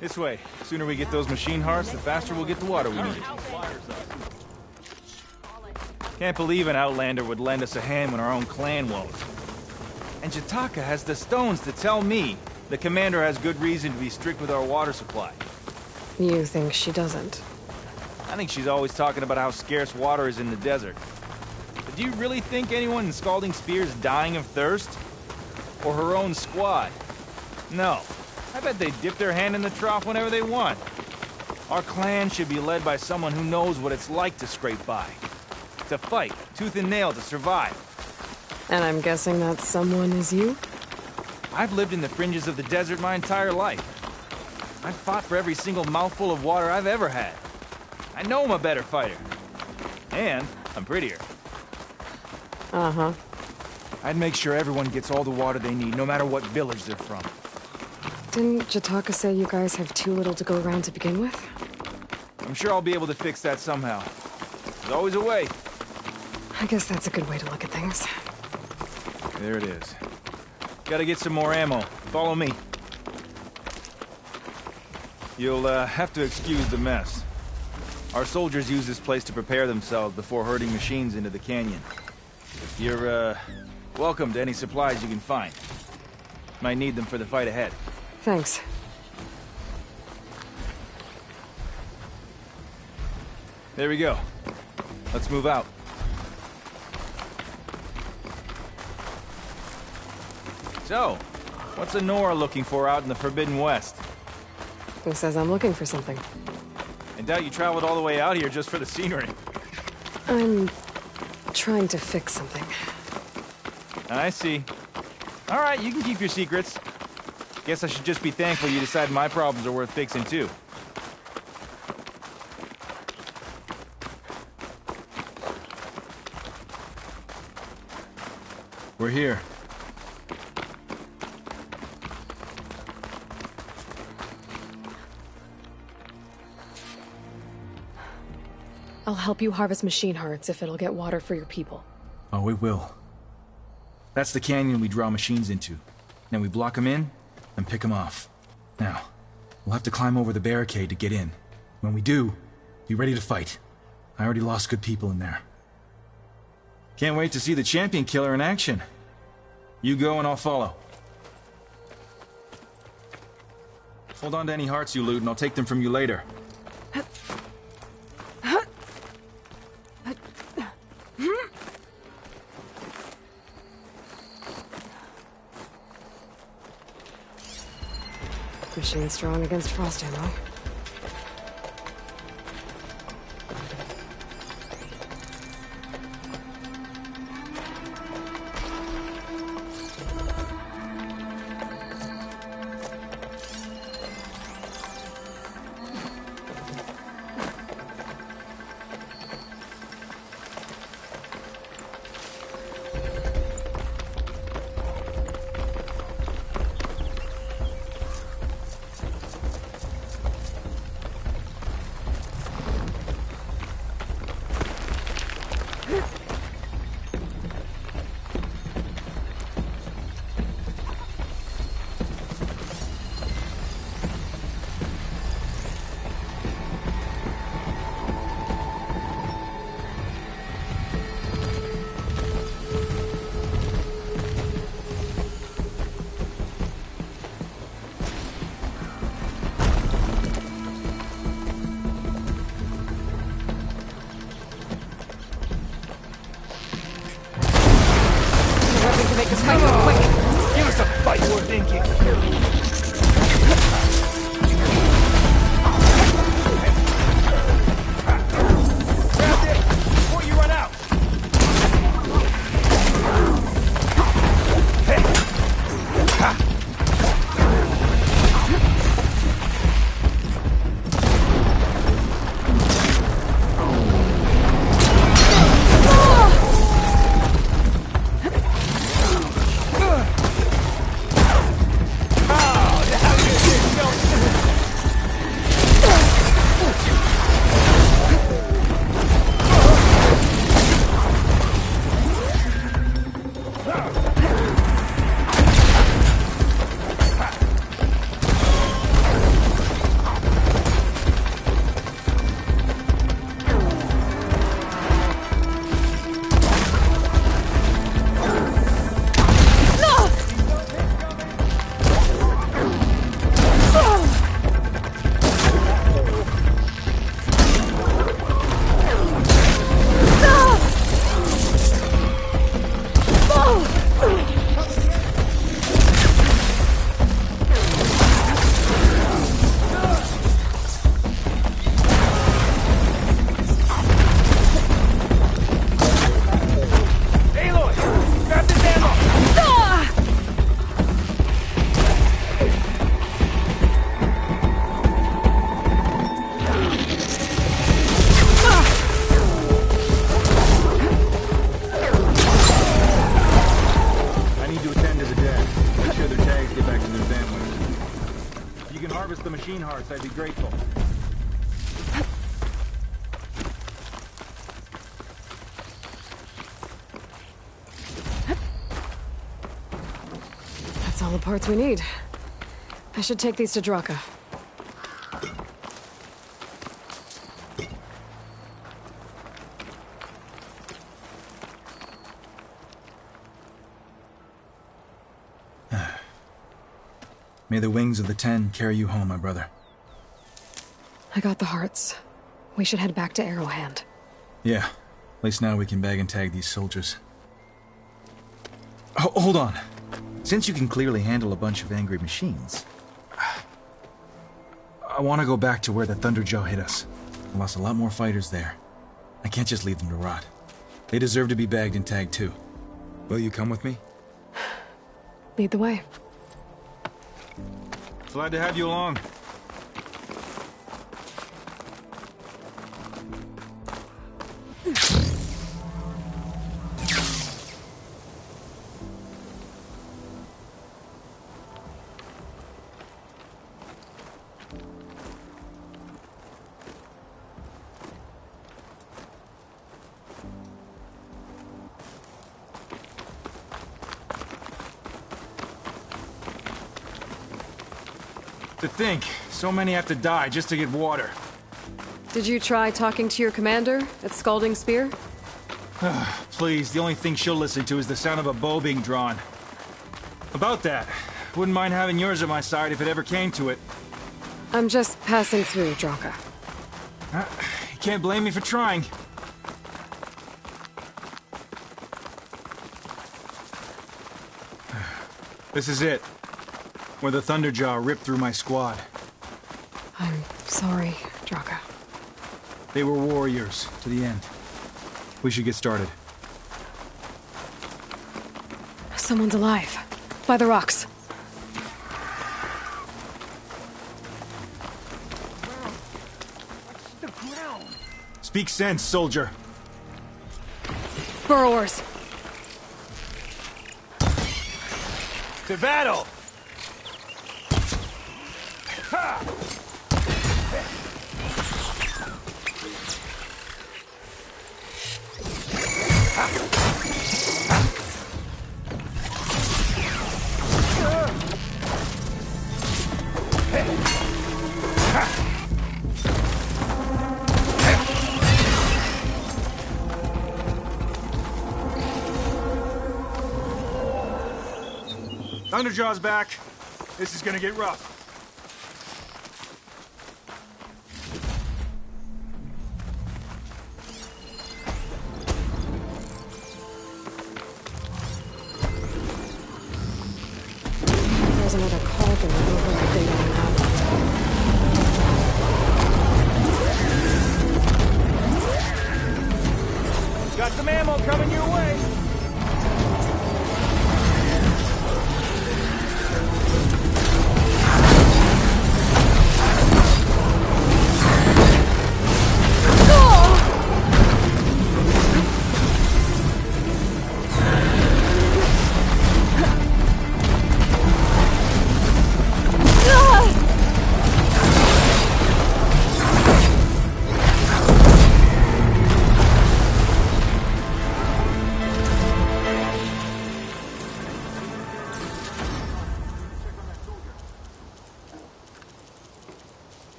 This way. The sooner we get those machine hearts, the faster we'll get the water we need. Can't believe an outlander would lend us a hand when our own clan won't. And Jataka has the stones to tell me the commander has good reason to be strict with our water supply. You think she doesn't? I think she's always talking about how scarce water is in the desert. But do you really think anyone in Scalding Spear is dying of thirst? Or her own squad? No. I bet they dip their hand in the trough whenever they want. Our clan should be led by someone who knows what it's like to scrape by. To fight, tooth and nail to survive. And I'm guessing that someone is you? I've lived in the fringes of the desert my entire life. I've fought for every single mouthful of water I've ever had. I know I'm a better fighter. And I'm prettier. Uh-huh. I'd make sure everyone gets all the water they need, no matter what village they're from. Didn't Jataka say you guys have too little to go around to begin with? I'm sure I'll be able to fix that somehow. There's always a way. I guess that's a good way to look at things. There it is. Gotta get some more ammo. Follow me. You'll have to excuse the mess. Our soldiers use this place to prepare themselves before herding machines into the canyon. You're, welcome to any supplies you can find. Might need them for the fight ahead. Thanks. There we go. Let's move out. So, what's Honora looking for out in the Forbidden West? Who says I'm looking for something? I doubt you traveled all the way out here just for the scenery. I'm trying to fix something. I see. All right, you can keep your secrets. Guess I should just be thankful you decided my problems are worth fixing, too. We're here. I'll help you harvest machine hearts if it'll get water for your people. Oh, it will. That's the canyon we draw machines into. Then we block them in and pick them off. Now, we'll have to climb over the barricade to get in. When we do, be ready to fight. I already lost good people in there. Can't wait to see the champion killer in action. You go and I'll follow. Hold on to any hearts you loot and I'll take them from you later. Machine strong against frost ammo. Make this fight go quick! Give us a fight worth thinking! Grab it before you run out! Hey! Ha! The machine hearts, I'd be grateful. That's all the parts we need. I should take these to Draka. May the wings of the 10 carry you home, my brother. I got the hearts. We should head back to Arrowhand. Yeah. At least now we can bag and tag these soldiers. Hold on. Since you can clearly handle a bunch of angry machines, I want to go back to where the Thunderjaw hit us. I lost a lot more fighters there. I can't just leave them to rot. They deserve to be bagged and tagged too. Will you come with me? Lead the way. Glad to have you along. To think, so many have to die just to get water. Did you try talking to your commander at Scalding Spear? Please, the only thing she'll listen to is the sound of a bow being drawn. About that, wouldn't mind having yours at my side if it ever came to it. I'm just passing through, Draka. You can't blame me for trying. This is it. Where the Thunderjaw ripped through my squad. I'm sorry, Draka. They were warriors to the end. We should get started. Someone's alive. By the rocks. The ground. Speak sense, soldier. Burrowers. To battle! Ha! Thunderjaw's back. This is gonna get rough. There's another cauldron over the thing on the map. Got some ammo coming your way.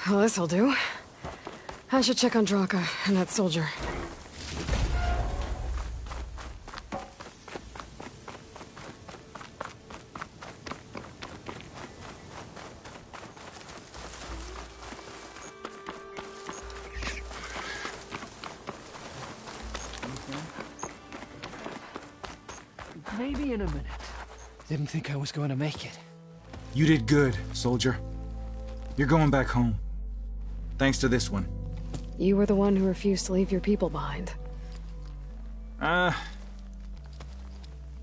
Well, this'll do. I should check on Draka and that soldier. Maybe in a minute. Didn't think I was going to make it. You did good, soldier. You're going back home. Thanks to this one. You were the one who refused to leave your people behind. I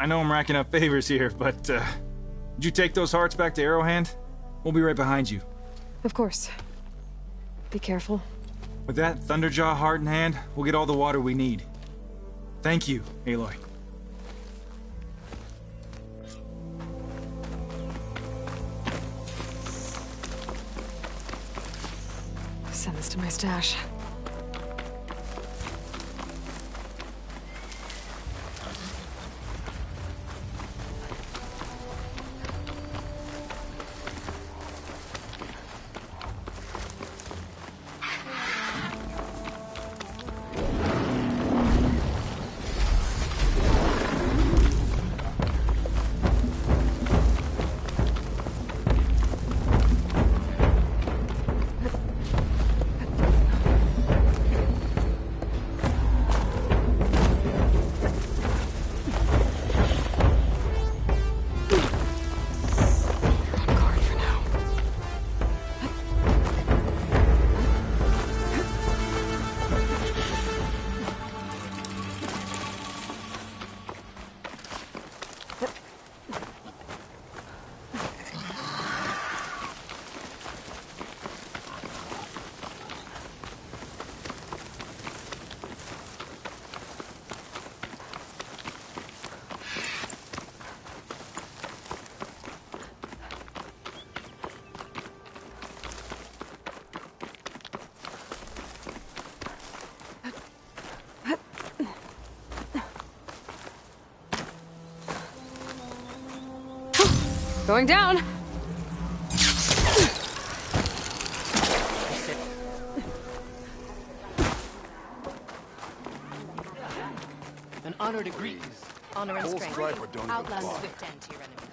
know I'm racking up favors here, but, did you take those hearts back to Arrowhand? We'll be right behind you. Of course. Be careful. With that Thunderjaw heart in hand, we'll get all the water we need. Thank you, Aloy. Send this to my stash. Going down. An honor to greet. Honor and Whole strength. striper don't even Outlast fly. swift end to your enemies.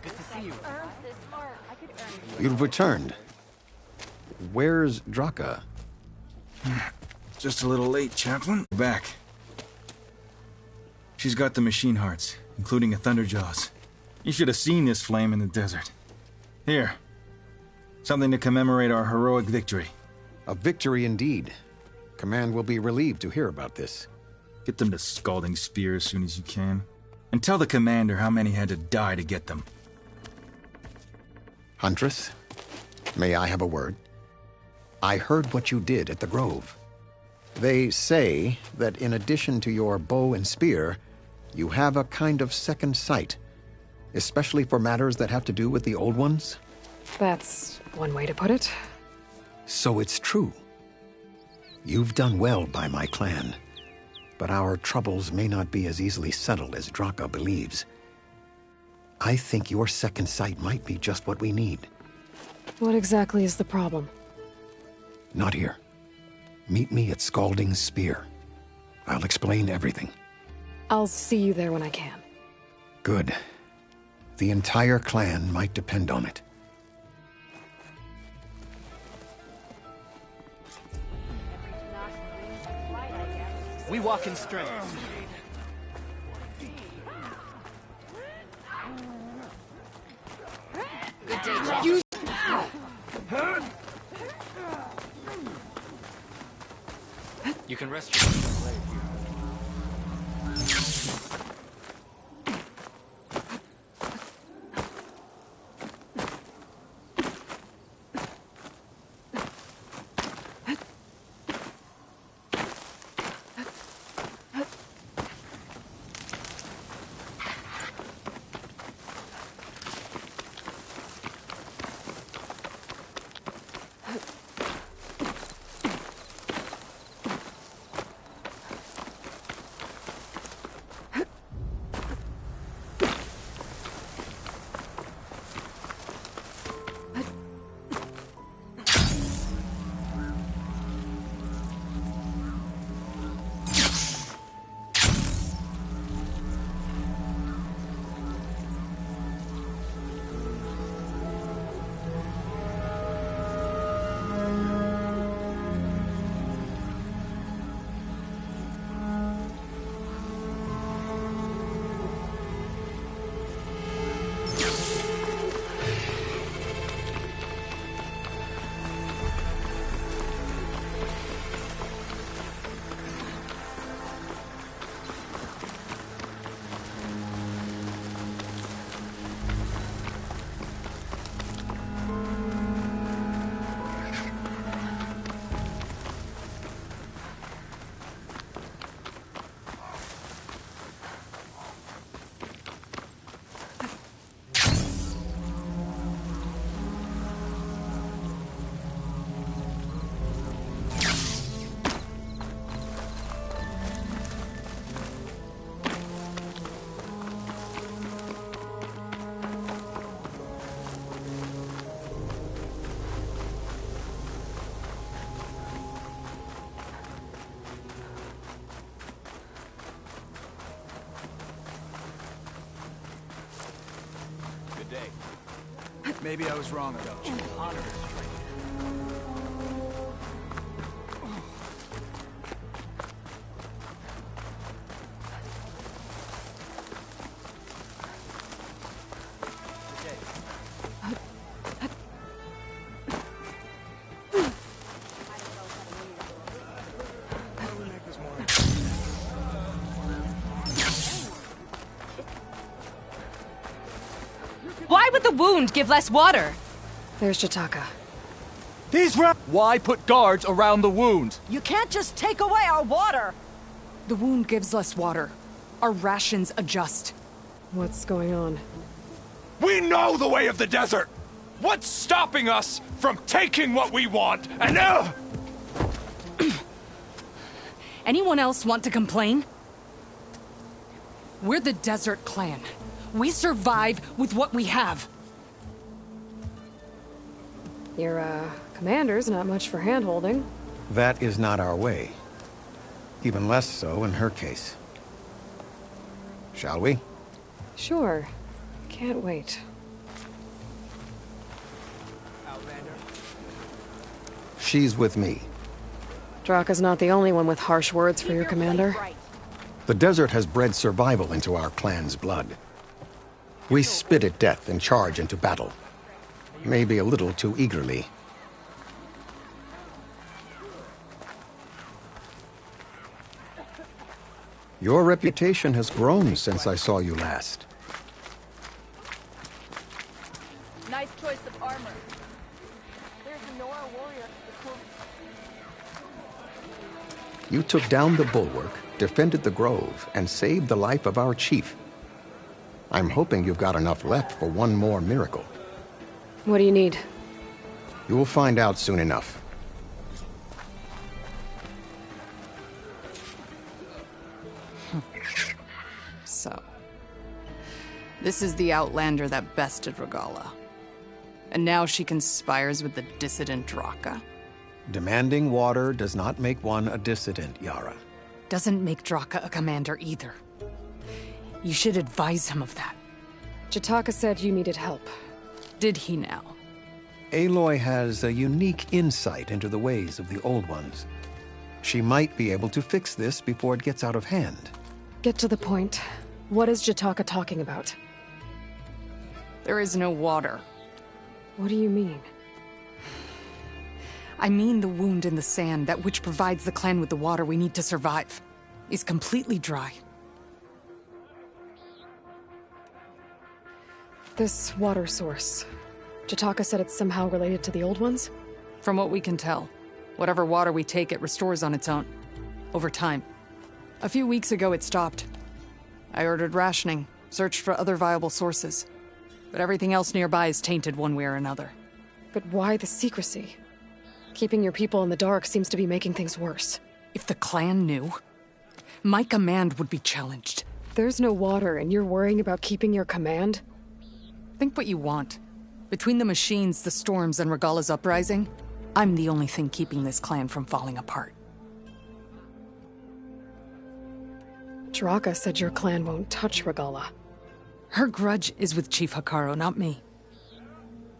Good to see you. You've returned. Where's Draka? Just a little late, Chaplain. Back. She's got the machine hearts, including a Thunderjaws. You should have seen this flame in the desert. Here. Something to commemorate our heroic victory. A victory indeed. Command will be relieved to hear about this. Get them to Scalding Spear as soon as you can. And tell the commander how many had to die to get them. Huntress, may I have a word? I heard what you did at the Grove. They say that in addition to your bow and spear, you have a kind of second sight, especially for matters that have to do with the old ones. That's one way to put it. So it's true. You've done well by my clan, but our troubles may not be as easily settled as Draka believes. I think your second sight might be just what we need. What exactly is the problem? Not here. Meet me at Scalding Spear. I'll explain everything. I'll see you there when I can. Good. The entire clan might depend on it. We walk in strength. Good day, Jack. You can rest your blade here. Maybe I was wrong about you. Honor is strength. Why would the wound give less water? There's Jataka. Why put guards around the wound? You can't just take away our water! The wound gives less water. Our rations adjust. What's going on? We know the way of the desert! What's stopping us from taking what we want and Anyone else want to complain? We're the Desert Clan. We survive with what we have. Your, commander's not much for hand-holding. That is not our way. Even less so in her case. Shall we? Sure. Can't wait. She's with me. Draka's not the only one with harsh words for your commander. The desert has bred survival into our clan's blood. We spit at death and charge into battle. Maybe a little too eagerly. Your reputation has grown since I saw you last. Nice choice of armor. There's a Nora warrior. You took down the bulwark, defended the grove, and saved the life of our chief. I'm hoping you've got enough left for one more miracle. What do you need? You will find out soon enough. So, this is the Outlander that bested Regala. And now she conspires with the dissident Draka. Demanding water does not make one a dissident, Yara. Doesn't make Draka a commander either. You should advise him of that. Jataka said you needed help. Did he now? Aloy has a unique insight into the ways of the Old Ones. She might be able to fix this before it gets out of hand. Get to the point. What is Jataka talking about? There is no water. What do you mean? I mean the wound in the sand, that which provides the clan with the water we need to survive, is completely dry. This water source. Jataka said it's somehow related to the Old Ones? From what we can tell, whatever water we take, it restores on its own. Over time. A few weeks ago, it stopped. I ordered rationing, searched for other viable sources. But everything else nearby is tainted one way or another. But why the secrecy? Keeping your people in the dark seems to be making things worse. If the clan knew, my command would be challenged. There's no water, and you're worrying about keeping your command? Think what you want. Between the machines, the storms, and Regala's uprising, I'm the only thing keeping this clan from falling apart. Draka said your clan won't touch Regala. Her grudge is with Chief Hikaru, not me.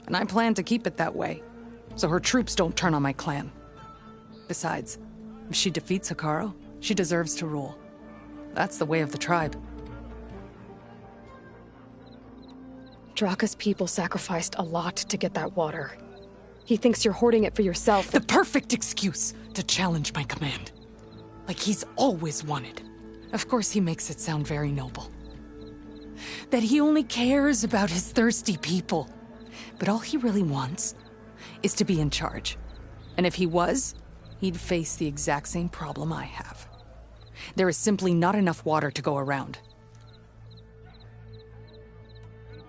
And I plan to keep it that way, so her troops don't turn on my clan. Besides, if she defeats Hikaru, she deserves to rule. That's the way of the tribe. Draka's people sacrificed a lot to get that water. He thinks you're hoarding it for yourself. The perfect excuse to challenge my command. Like he's always wanted. Of course he makes it sound very noble. That he only cares about his thirsty people. But all he really wants is to be in charge. And if he was, he'd face the exact same problem I have. There is simply not enough water to go around.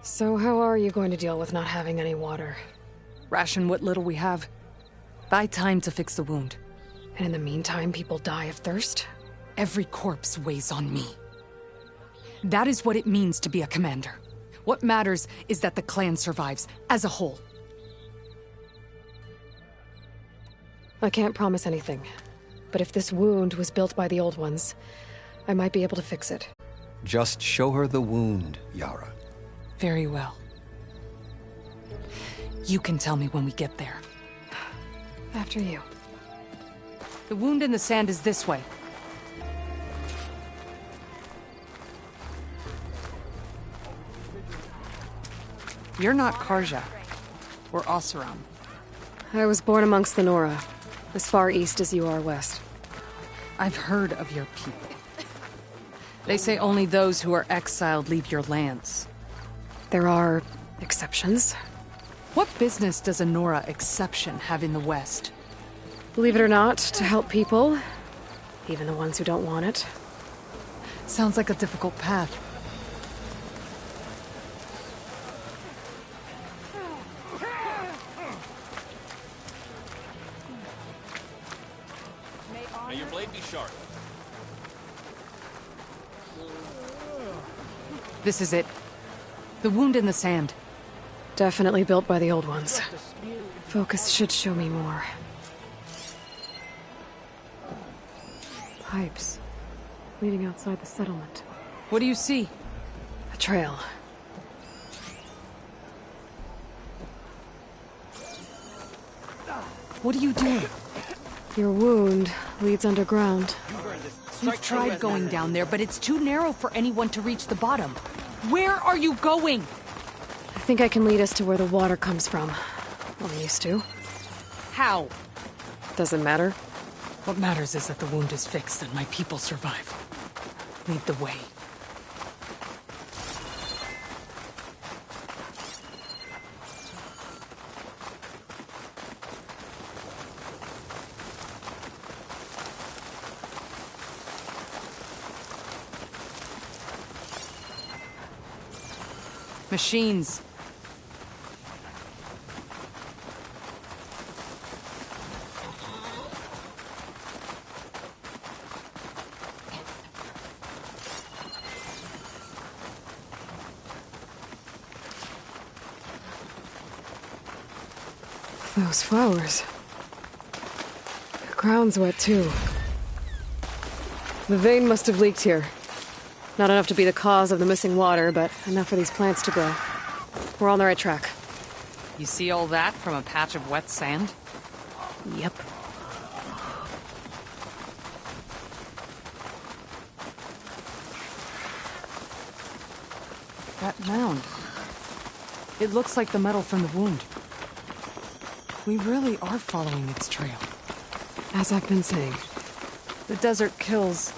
So how are you going to deal with not having any water? Ration what little we have. Buy time to fix the wound. And in the meantime, people die of thirst? Every corpse weighs on me. That is what it means to be a commander. What matters is that the clan survives, as a whole. I can't promise anything. But if this wound was built by the Old Ones, I might be able to fix it. Just show her the wound, Yara. Very well. You can tell me when we get there. After you. The wound in the sand is this way. You're not Karja, or Oseram. I was born amongst the Nora, as far east as you are west. I've heard of your people. They say only those who are exiled leave your lands. There are exceptions. What business does a Nora exception have in the West? Believe it or not, to help people, even the ones who don't want it. Sounds like a difficult path. May your blade be sharp. This is it. The wound in the sand. Definitely built by the old ones. Focus should show me more. Pipes. Leading outside the settlement. What do you see? A trail. What are you doing? Your wound leads underground. We've tried going down there, but it's too narrow for anyone to reach the bottom. Where are you going? I think I can lead us to where the water comes from. Or used to. How? Doesn't matter. What matters is that the wound is fixed and my people survive. Lead the way. Machines. Those flowers. The ground's wet too. The vein must have leaked here. Not enough to be the cause of the missing water, but enough for these plants to grow. We're on the right track. You see all that from a patch of wet sand? Yep. That mound. It looks like the metal from the wound. We really are following its trail. As I've been saying. The desert kills,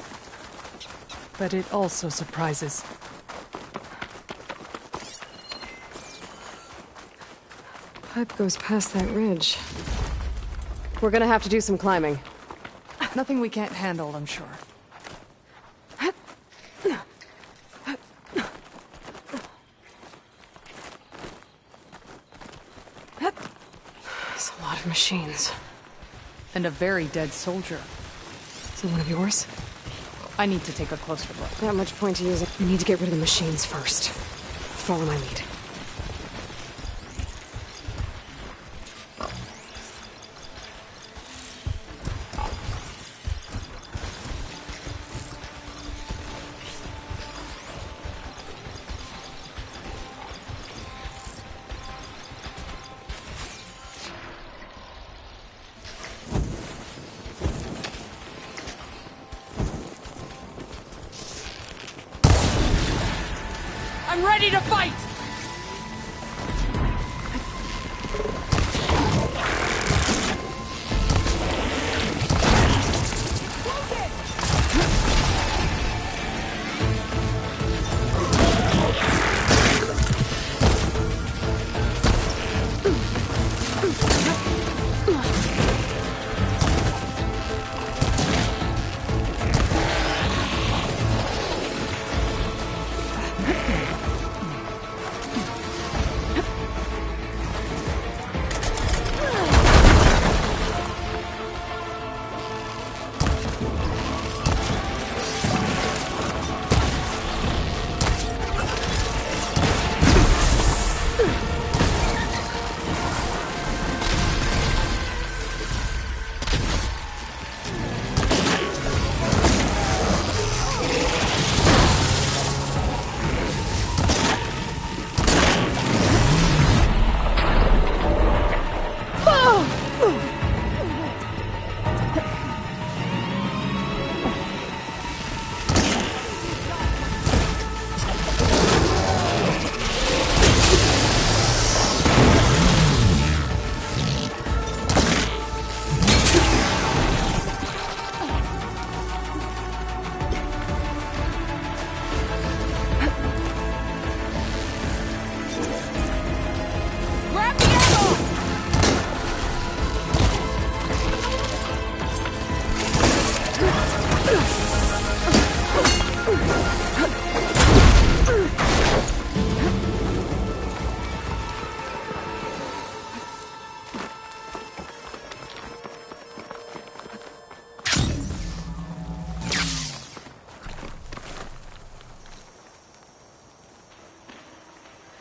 but it also surprises. Pipe goes past that ridge. We're gonna have to do some climbing. Nothing we can't handle, I'm sure. There's a lot of machines. And a very dead soldier. Is it one of yours? I need to take a closer look. Not much point to use it. We need to get rid of the machines first. Follow my lead. I'm ready to fight!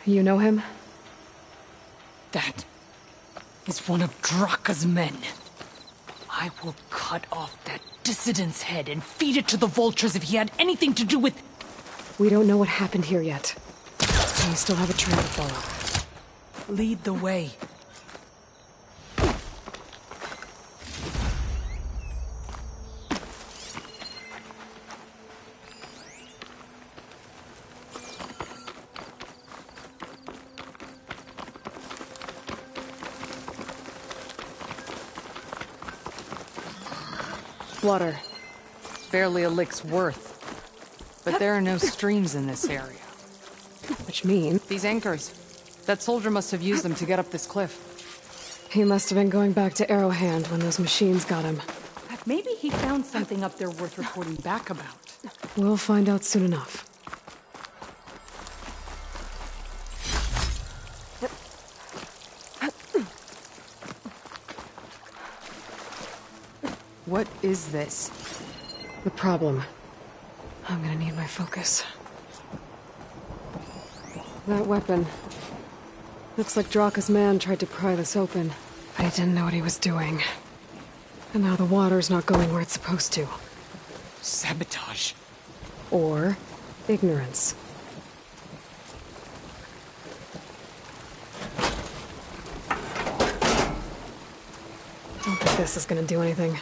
You know him? That is one of Draka's men. I will cut off that dissident's head and feed it to the vultures if he had anything to do with... We don't know what happened here yet. We still have a trail to follow. Lead the way. Water. Barely a lick's worth. But there are no streams in this area. Which means... These anchors. That soldier must have used them to get up this cliff. He must have been going back to Arrowhand when those machines got him. Maybe he found something up there worth reporting back about. We'll find out soon enough. What is this? The problem. I'm gonna need my focus. That weapon. Looks like Draka's man tried to pry this open, but he didn't know what he was doing. And now the water's not going where it's supposed to. Sabotage. Or ignorance. Don't think this is gonna do anything.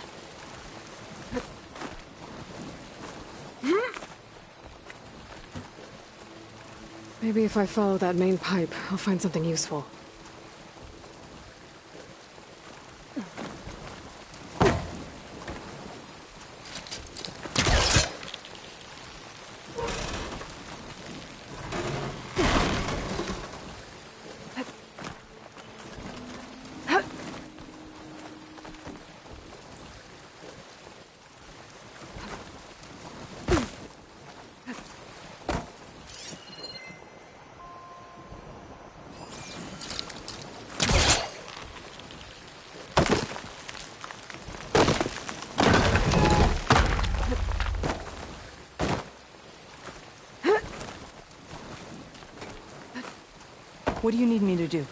Maybe if I follow that main pipe, I'll find something useful. What do you need me to do?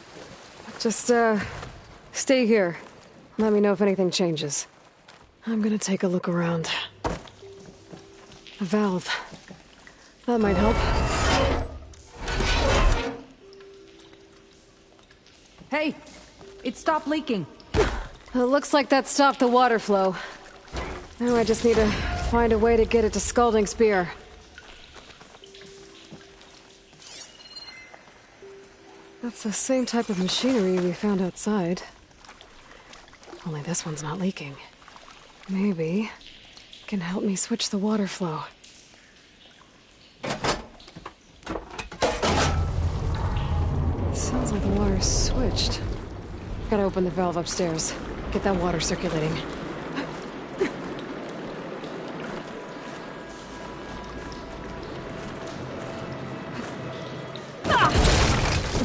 Just, stay here. Let me know if anything changes. I'm gonna take a look around. A valve. That might help. Hey! It stopped leaking. It looks like that stopped the water flow. Now I just need to find a way to get it to Scalding Spear. That's the same type of machinery we found outside. Only this one's not leaking. Maybe it can help me switch the water flow. Sounds like the water's switched. Gotta open the valve upstairs. Get that water circulating.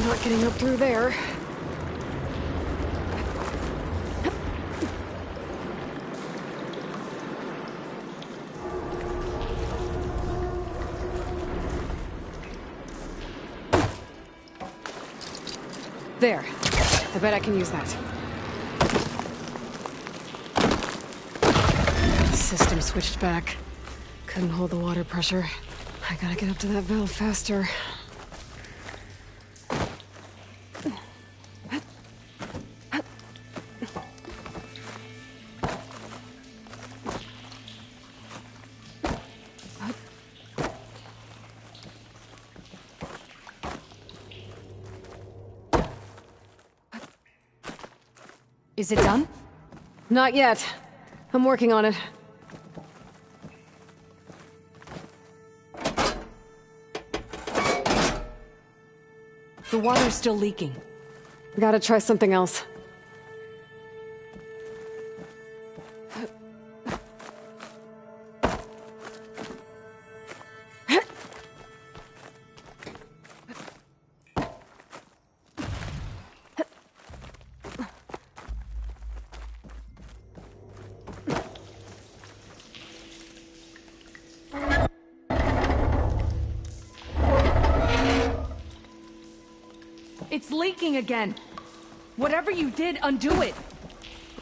Not getting up through there. There. I bet I can use that. System switched back. Couldn't hold the water pressure. I gotta get up to that valve faster. Is it done? Not yet. I'm working on it. The water's still leaking. Gotta try something else. It's leaking again. Whatever you did, undo it.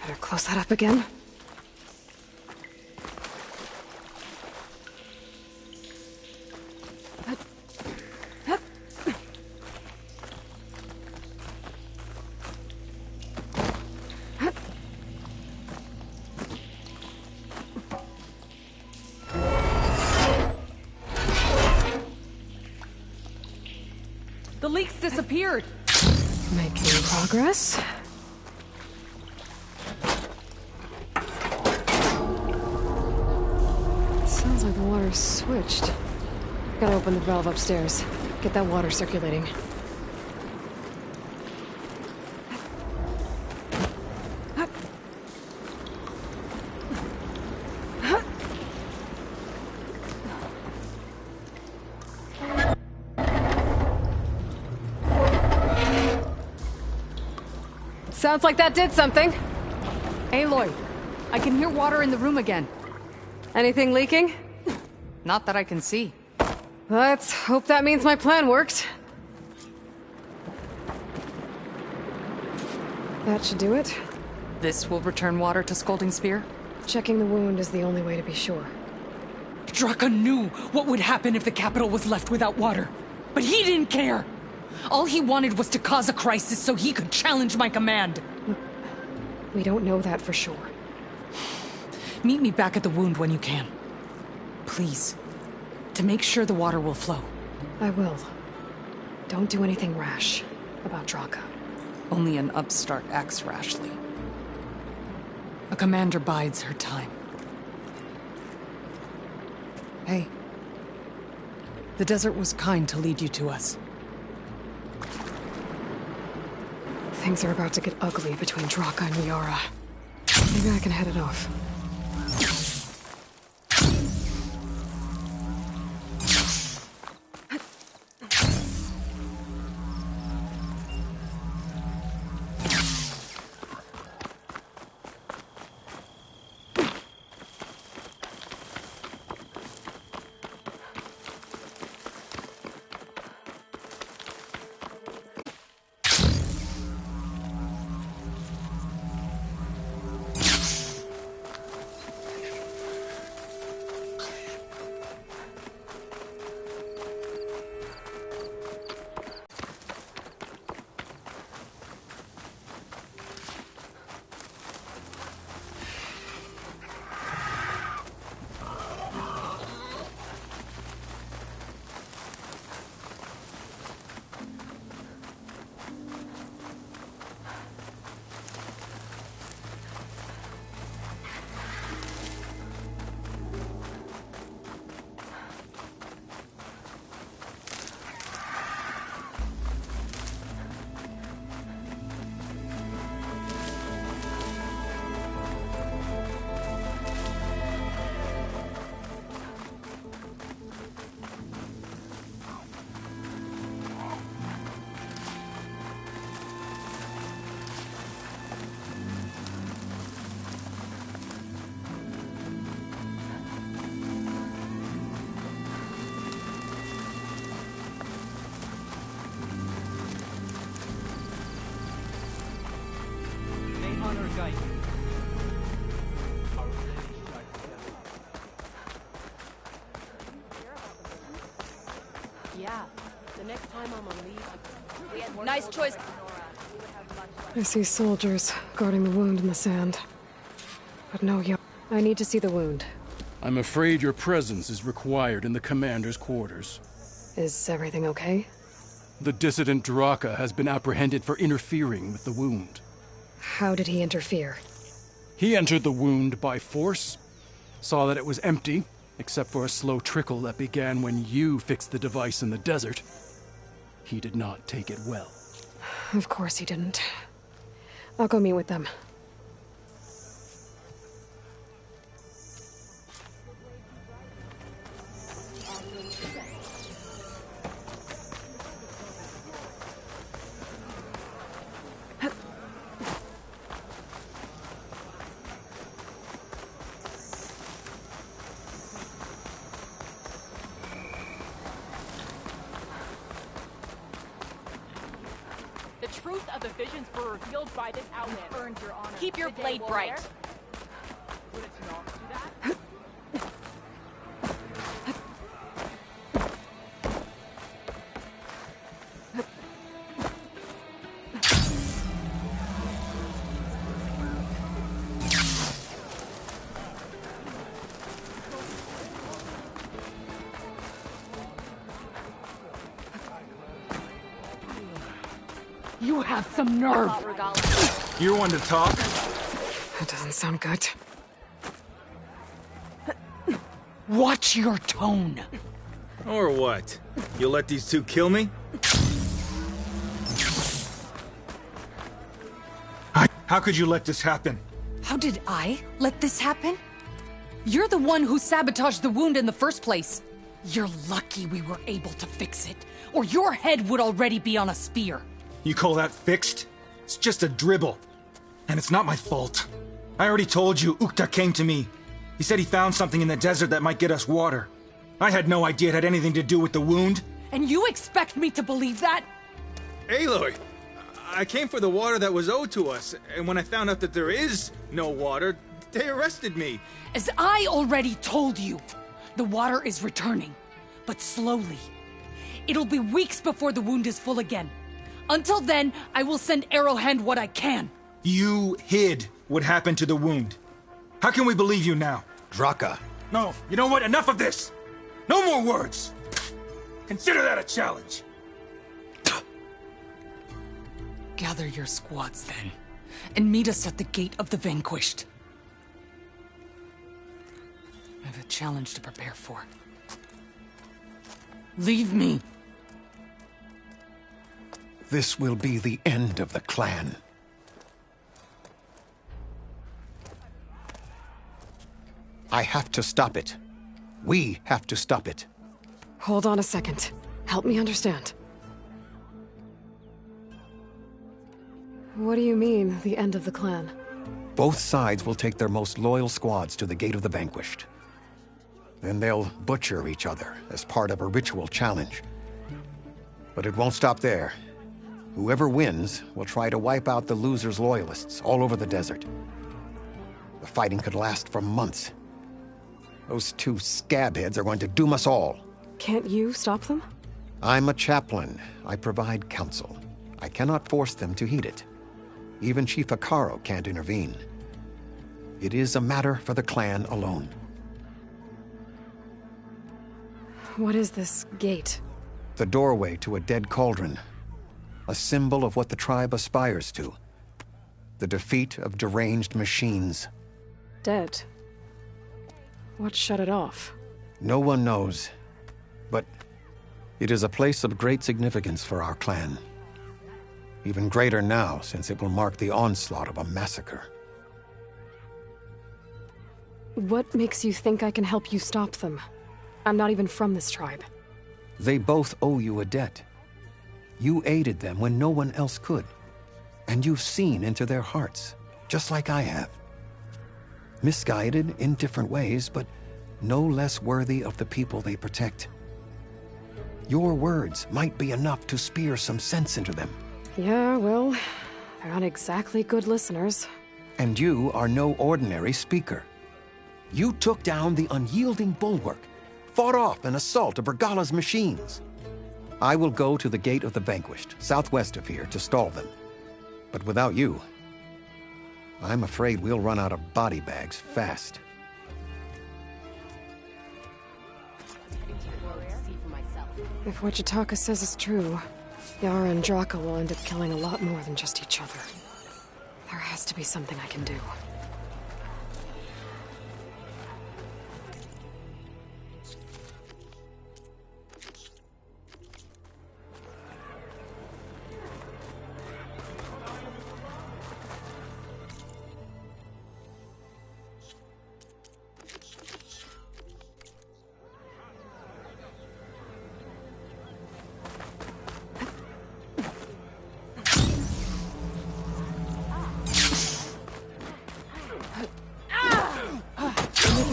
Better close that up again. The leaks disappeared. Making progress. Sounds like the water's switched. Gotta open the valve upstairs. Get that water circulating. Sounds like that did something. Aloy, I can hear water in the room again. Anything leaking? Not that I can see. Let's hope that means my plan worked. That should do it. This will return water to Scolding Spear? Checking the wound is the only way to be sure. Draka knew what would happen if the capital was left without water. But he didn't care! All he wanted was to cause a crisis so he could challenge my command. We don't know that for sure. Meet me back at the wound when you can. Please. To make sure the water will flow. I will. Don't do anything rash about Draka. Only an upstart acts rashly. A commander bides her time. Hey. The desert was kind to lead you to us. Things are about to get ugly between Draka and Yara. Maybe I can head it off. Yeah, the next time I'm on leave, nice choice. I see soldiers guarding the wound in the sand. But no, I need to see the wound. I'm afraid your presence is required in the commander's quarters. Is everything okay? The dissident Draka has been apprehended for interfering with the wound. How did he interfere? He entered the wound by force, saw that it was empty, except for a slow trickle that began when you fixed the device in the desert. He did not take it well. Of course he didn't. I'll go meet with them. truth of the visions were revealed by this outlet. Earned your honor. Keep your Today, blade warrior. bright. Would it not do that? You have some nerve. You're one to talk. That doesn't sound good. Watch your tone. Or what? You'll let these two kill me? How could you let this happen? How did I let this happen? You're the one who sabotaged the wound in the first place. You're lucky we were able to fix it, or your head would already be on a spear. You call that fixed? It's just a dribble. And it's not my fault. I already told you, Ukta came to me. He said he found something in the desert that might get us water. I had no idea it had anything to do with the wound. And you expect me to believe that? Aloy, I came for the water that was owed to us, and when I found out that there is no water, they arrested me. As I already told you, the water is returning, but slowly. It'll be weeks before the wound is full again. Until then, I will send Arrowhand what I can. You hid what happened to the wound. How can we believe you now? Draka. No, you know what? Enough of this! No more words! Consider that a challenge. Gather your squads then, and meet us at the Gate of the Vanquished. I have a challenge to prepare for. Leave me. This will be the end of the clan. I have to stop it. We have to stop it. Hold on a second. Help me understand. What do you mean, the end of the clan? Both sides will take their most loyal squads to the Gate of the Vanquished. Then they'll butcher each other as part of a ritual challenge. But it won't stop there. Whoever wins will try to wipe out the loser's loyalists all over the desert. The fighting could last for months. Those two scabheads are going to doom us all. Can't you stop them? I'm a chaplain. I provide counsel. I cannot force them to heed it. Even Chief Akaro can't intervene. It is a matter for the clan alone. What is this gate? The doorway to a dead cauldron. A symbol of what the tribe aspires to. The defeat of deranged machines. Dead. What shut it off? No one knows. But it is a place of great significance for our clan. Even greater now, since it will mark the onslaught of a massacre. What makes you think I can help you stop them? I'm not even from this tribe. They both owe you a debt. You aided them when no one else could. And you've seen into their hearts, just like I have. Misguided in different ways, but no less worthy of the people they protect. Your words might be enough to spear some sense into them. Yeah, well, they're not exactly good listeners. And you are no ordinary speaker. You took down the unyielding bulwark, fought off an assault of Regala's machines. I will go to the Gate of the Vanquished, southwest of here, to stall them. But without you, I'm afraid we'll run out of body bags fast. If what Jataka says is true, Yara and Draka will end up killing a lot more than just each other. There has to be something I can do.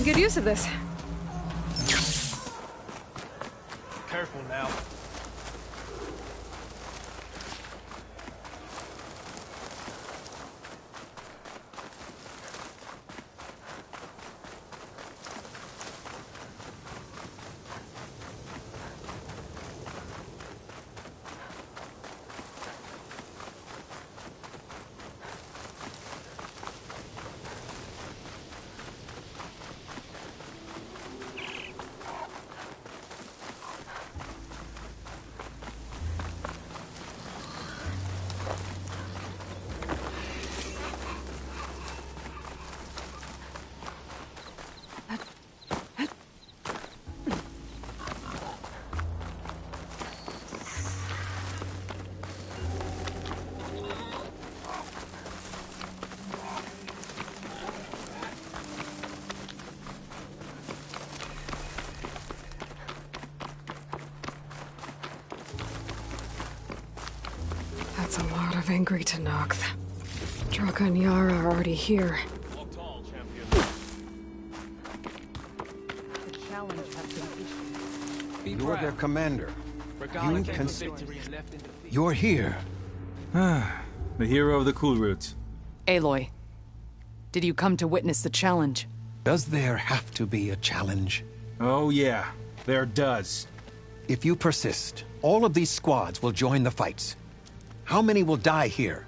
Good use of this. Careful now. That's a lot of angry Tanakh. Draka and Yara are already here. The challenge has been issued. You're their commander. You can... You're here. The hero of the cool routes. Aloy, did you come to witness the challenge? Does there have to be a challenge? Oh yeah, there does. If you persist, all of these squads will join the fights. How many will die here?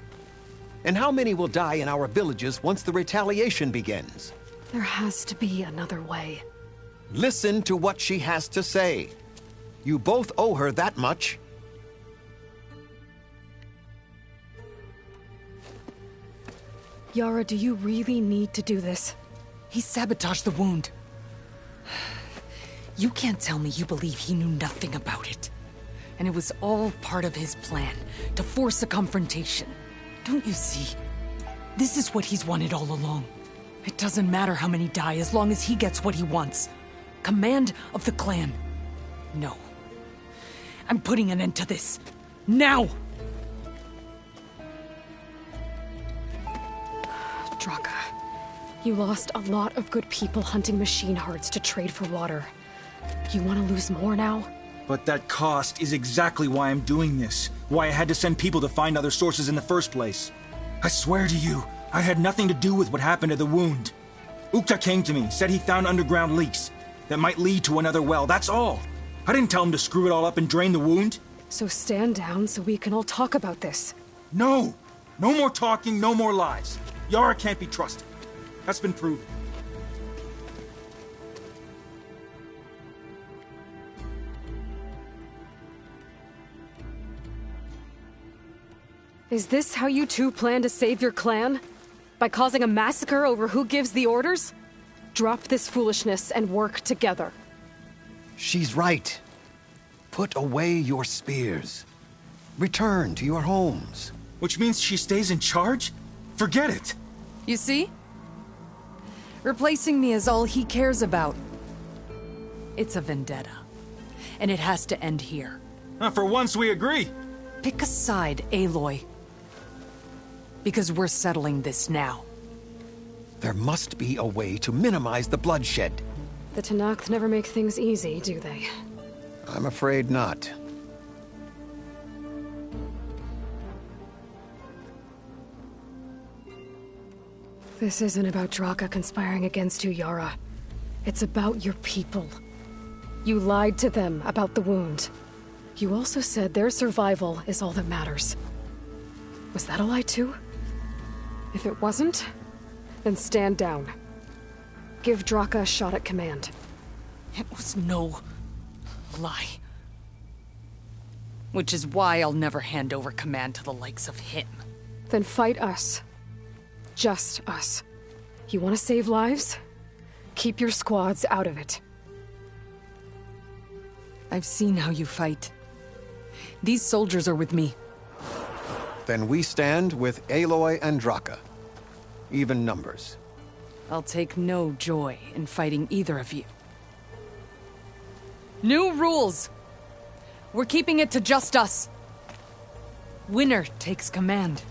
And how many will die in our villages once the retaliation begins? There has to be another way. Listen to what she has to say. You both owe her that much. Yara, do you really need to do this? He sabotaged the wound. You can't tell me you believe he knew nothing about it. And it was all part of his plan, to force a confrontation. Don't you see? This is what he's wanted all along. It doesn't matter how many die as long as he gets what he wants. Command of the clan. No. I'm putting an end to this. Now! Draka, you lost a lot of good people hunting machine hearts to trade for water. You want to lose more now? But that cost is exactly why I'm doing this. Why I had to send people to find other sources in the first place. I swear to you, I had nothing to do with what happened to the wound. Ukta came to me, said he found underground leaks that might lead to another well, that's all. I didn't tell him to screw it all up and drain the wound. So stand down so we can all talk about this. No! No more talking, no more lies. Yara can't be trusted. That's been proven. Is this how you two plan to save your clan? By causing a massacre over who gives the orders? Drop this foolishness and work together. She's right. Put away your spears. Return to your homes. Which means she stays in charge? Forget it. You see? Replacing me is all he cares about. It's a vendetta. And it has to end here. For once we agree. Pick a side, Aloy. Because we're settling this now. There must be a way to minimize the bloodshed. The Tanakh never make things easy, do they? I'm afraid not. This isn't about Draka conspiring against you, Yara. It's about your people. You lied to them about the wound. You also said their survival is all that matters. Was that a lie too? If it wasn't, then stand down. Give Draka a shot at command. It was no lie. Which is why I'll never hand over command to the likes of him. Then fight us. Just us. You want to save lives? Keep your squads out of it. I've seen how you fight. These soldiers are with me. Then we stand with Aloy and Draka. Even numbers. I'll take no joy in fighting either of you. New rules! We're keeping it to just us. Winner takes command.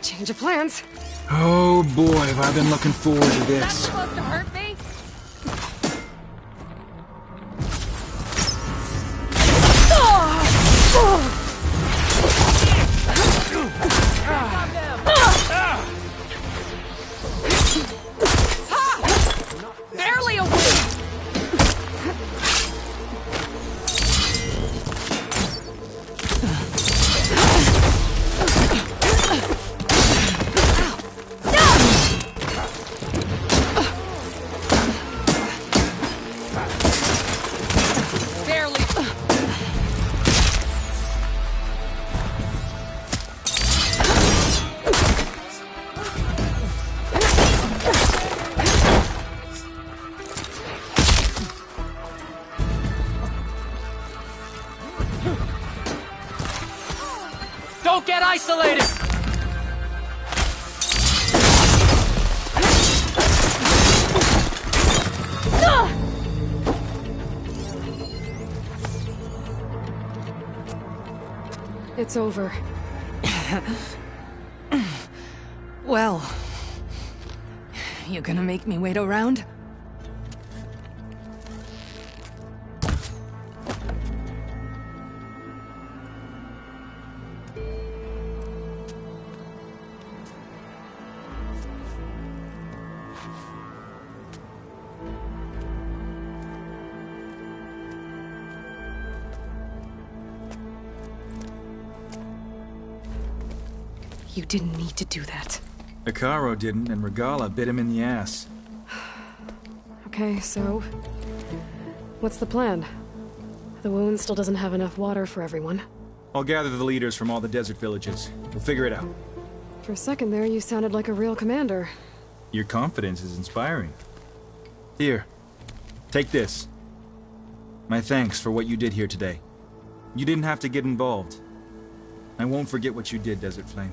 Change of plans. Oh boy, have I been looking forward to this. That's supposed to hurt me? Barely a win! Don't get isolated! It's over. Well, you gonna make me wait around? You didn't need to do that. Icaro didn't, and Regala bit him in the ass. Okay, so... what's the plan? The wound still doesn't have enough water for everyone. I'll gather the leaders from all the desert villages. We'll figure it out. For a second there, you sounded like a real commander. Your confidence is inspiring. Here, take this. My thanks for what you did here today. You didn't have to get involved. I won't forget what you did, Desert Flame.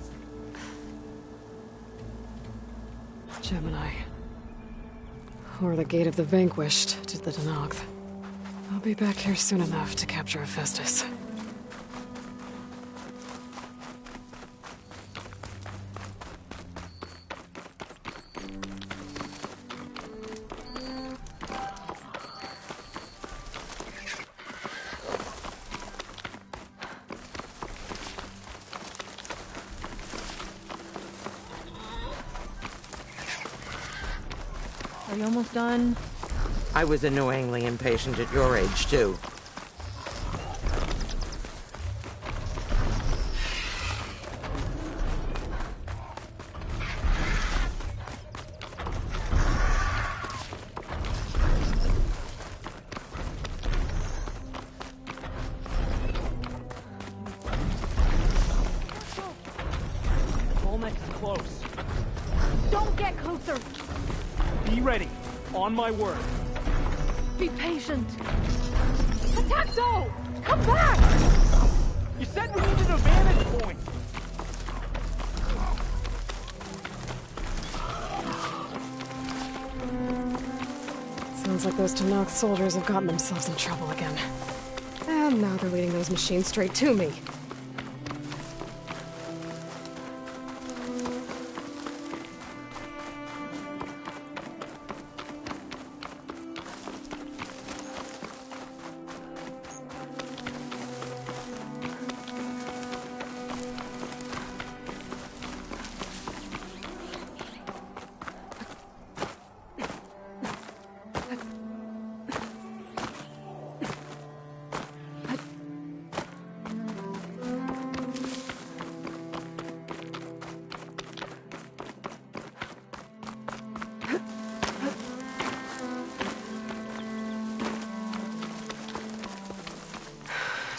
Gemini. Or the Gate of the Vanquished to the Danogth. I'll be back here soon enough to capture Hephaestus. Are you almost done? I was annoyingly impatient at your age, too. Almost close. Don't get closer! Be ready. On my word. Be patient. Attack though! Come back! You said we needed a vantage point. Sounds like those Tanakh soldiers have gotten themselves in trouble again. And now they're leading those machines straight to me.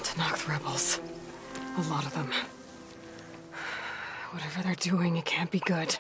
Tanakh rebels. A lot of them. Whatever they're doing, it can't be good.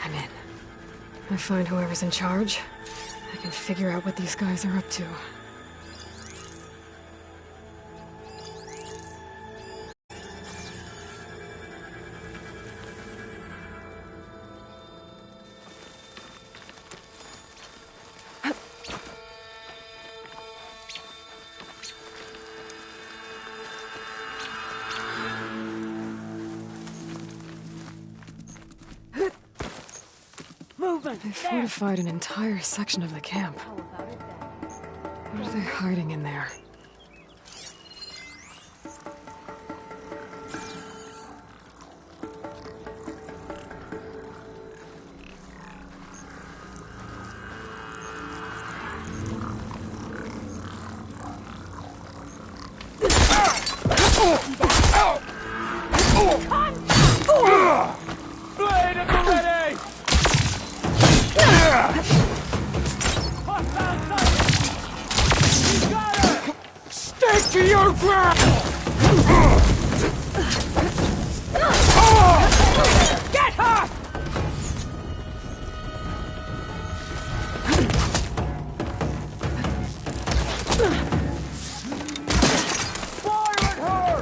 I'm in. I find whoever's in charge, I can figure out what these guys are up to. They fortified an entire section of the camp. What are they hiding in there? Blade at the ready! Stay to your ground! Get her! Fire at her!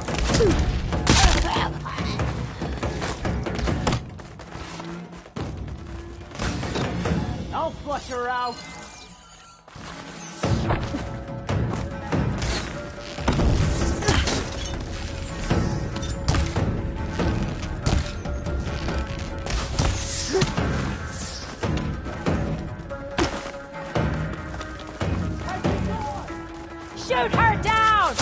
I'll flush her out. Shoot her down!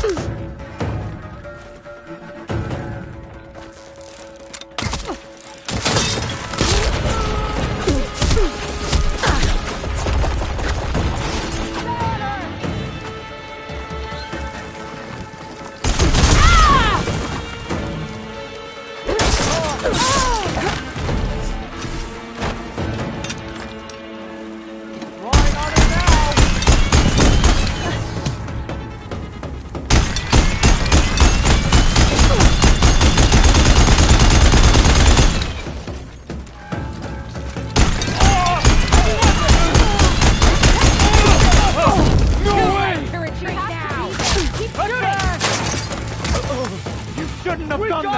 Shouldn't have done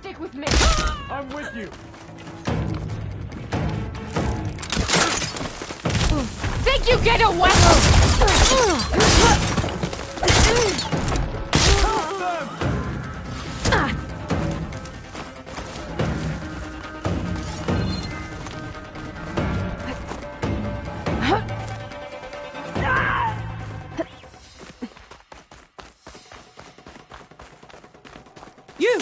Stick with me. I'm with you. Think you get away? You!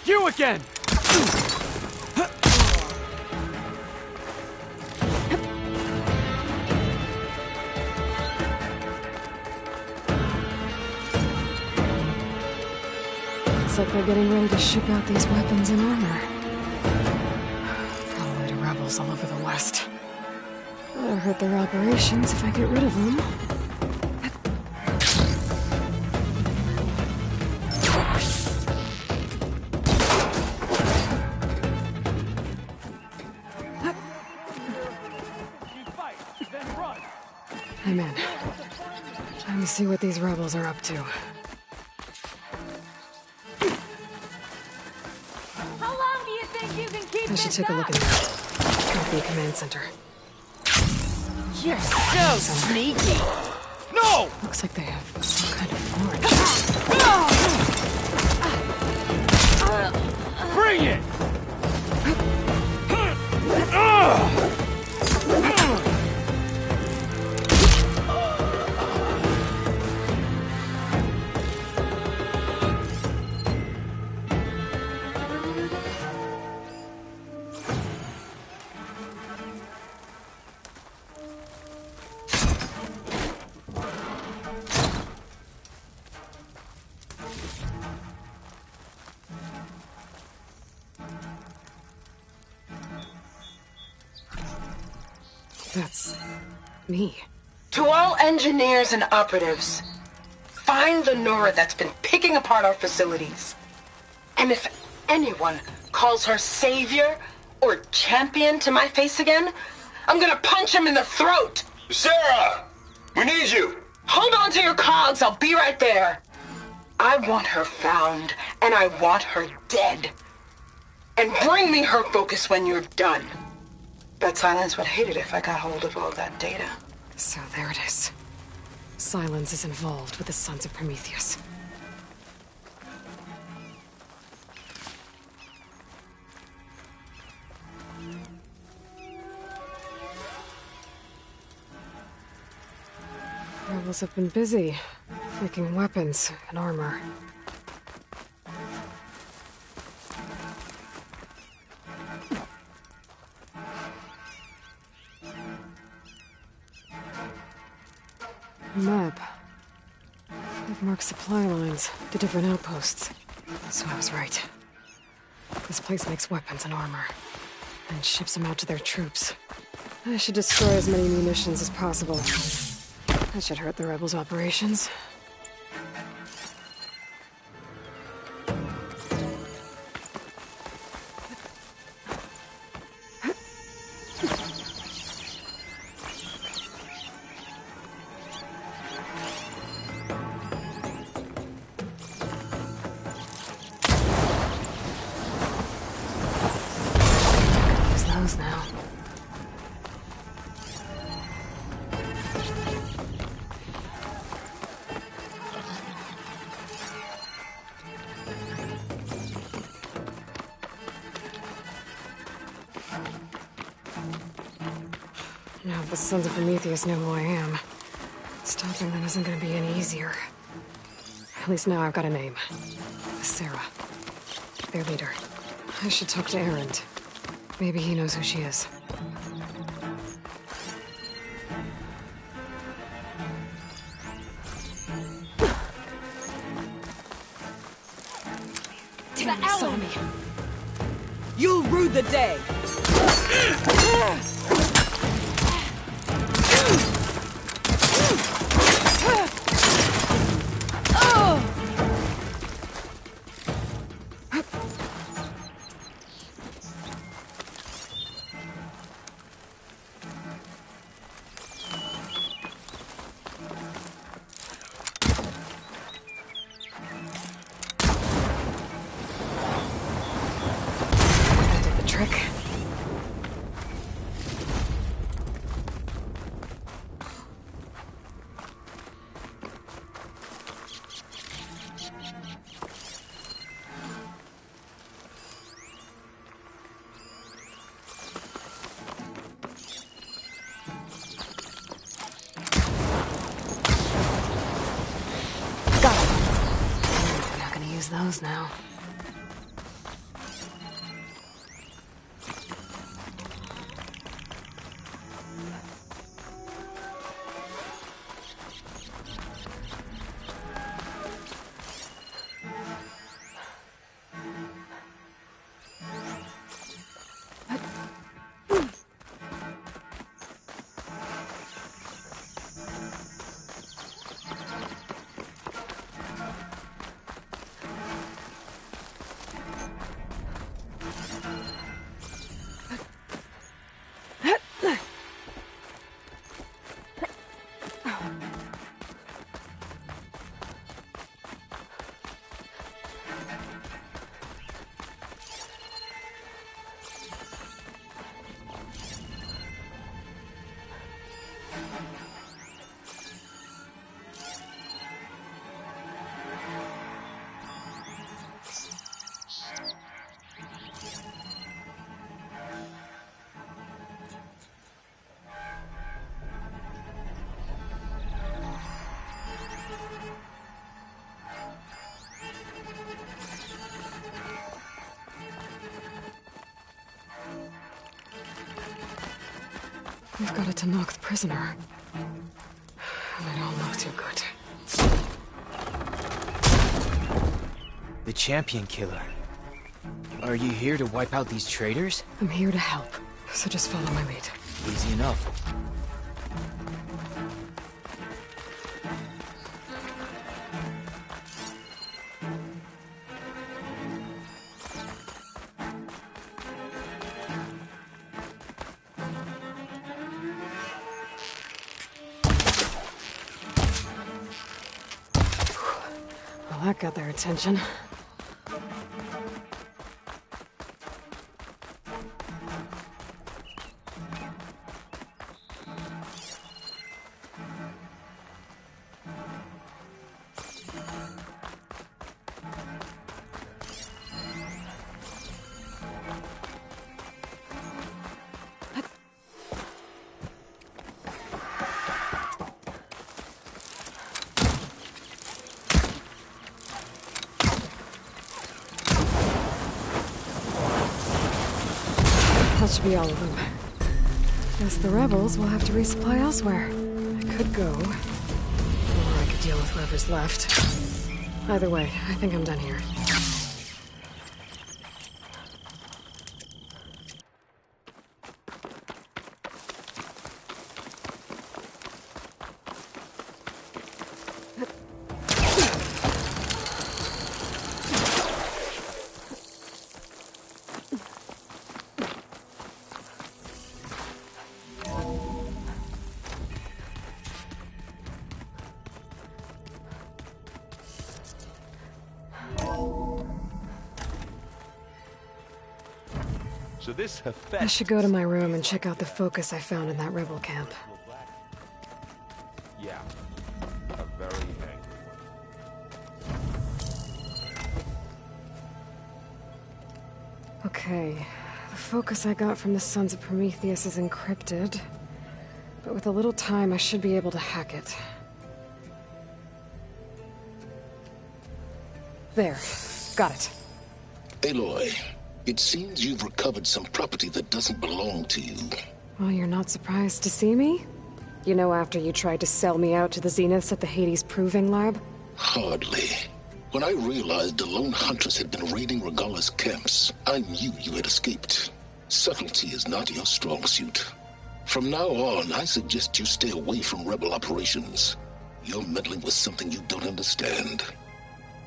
You again! Looks like they're getting ready to ship out these weapons and armor. Probably to rebels all over the West. That'll hurt their operations if I get rid of them. I'm in. Time to see what these rebels are up to. How long do you think you can keep I should take a look at that. Might be a command center. You're so sneaky. No! Looks like they have some kind of forge. Bring it! That's me. To all engineers and operatives, find the Nora that's been picking apart our facilities. And if anyone calls her savior or champion to my face again, I'm gonna punch him in the throat! Sarah! We need you! Hold on to your cogs, I'll be right there. I want her found, and I want her dead. And bring me her focus when you're done. Bet Silence would hate it if I got hold of all that data. So there it is. Silence is involved with the Sons of Prometheus. Rebels have been busy, making weapons and armor. Map. They've marked supply lines to different outposts. So I was right. This place makes weapons and armor, and ships them out to their troops. I should destroy as many munitions as possible. That should hurt the rebels' operations. Now. Now, if the Sons of Prometheus know who I am, stopping them isn't going to be any easier. At least now I've got a name. Sarah. Their leader. I should talk to Erend. Maybe he knows who she is. Damn, you saw me. You'll rue the day. Those now. We've got a Tanakh prisoner. And I don't look too good. The champion killer. Are you here to wipe out these traitors? I'm here to help, so just follow my lead. Easy enough. Well, that got their attention. That should be all of them. Guess the rebels will have to resupply elsewhere. I could go, or I could deal with whoever's left. Either way, I think I'm done here. So this I should go to my room and check out the focus I found in that rebel camp. Yeah, a very angry one. Okay, the focus I got from the Sons of Prometheus is encrypted, but with a little time I should be able to hack it. There, got it. Aloy, it seems you've recovered some property that doesn't belong to you. Well, you're not surprised to see me? You know, after you tried to sell me out to the Zeniths at the Hades Proving Lab? Hardly. When I realized the lone huntress had been raiding Regala's camps, I knew you had escaped. Subtlety is not your strong suit. From now on, I suggest you stay away from rebel operations. You're meddling with something you don't understand.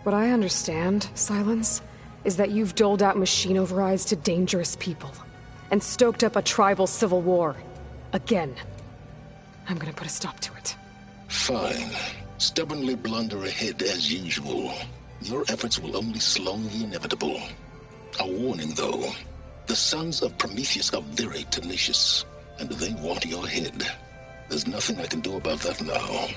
What I understand, Silence, is that you've doled out machine overrides to dangerous people, and stoked up a tribal civil war. Again. I'm gonna put a stop to it. Fine. Stubbornly blunder ahead as usual. Your efforts will only slow the inevitable. A warning, though. The Sons of Prometheus are very tenacious, and they want your head. There's nothing I can do about that now.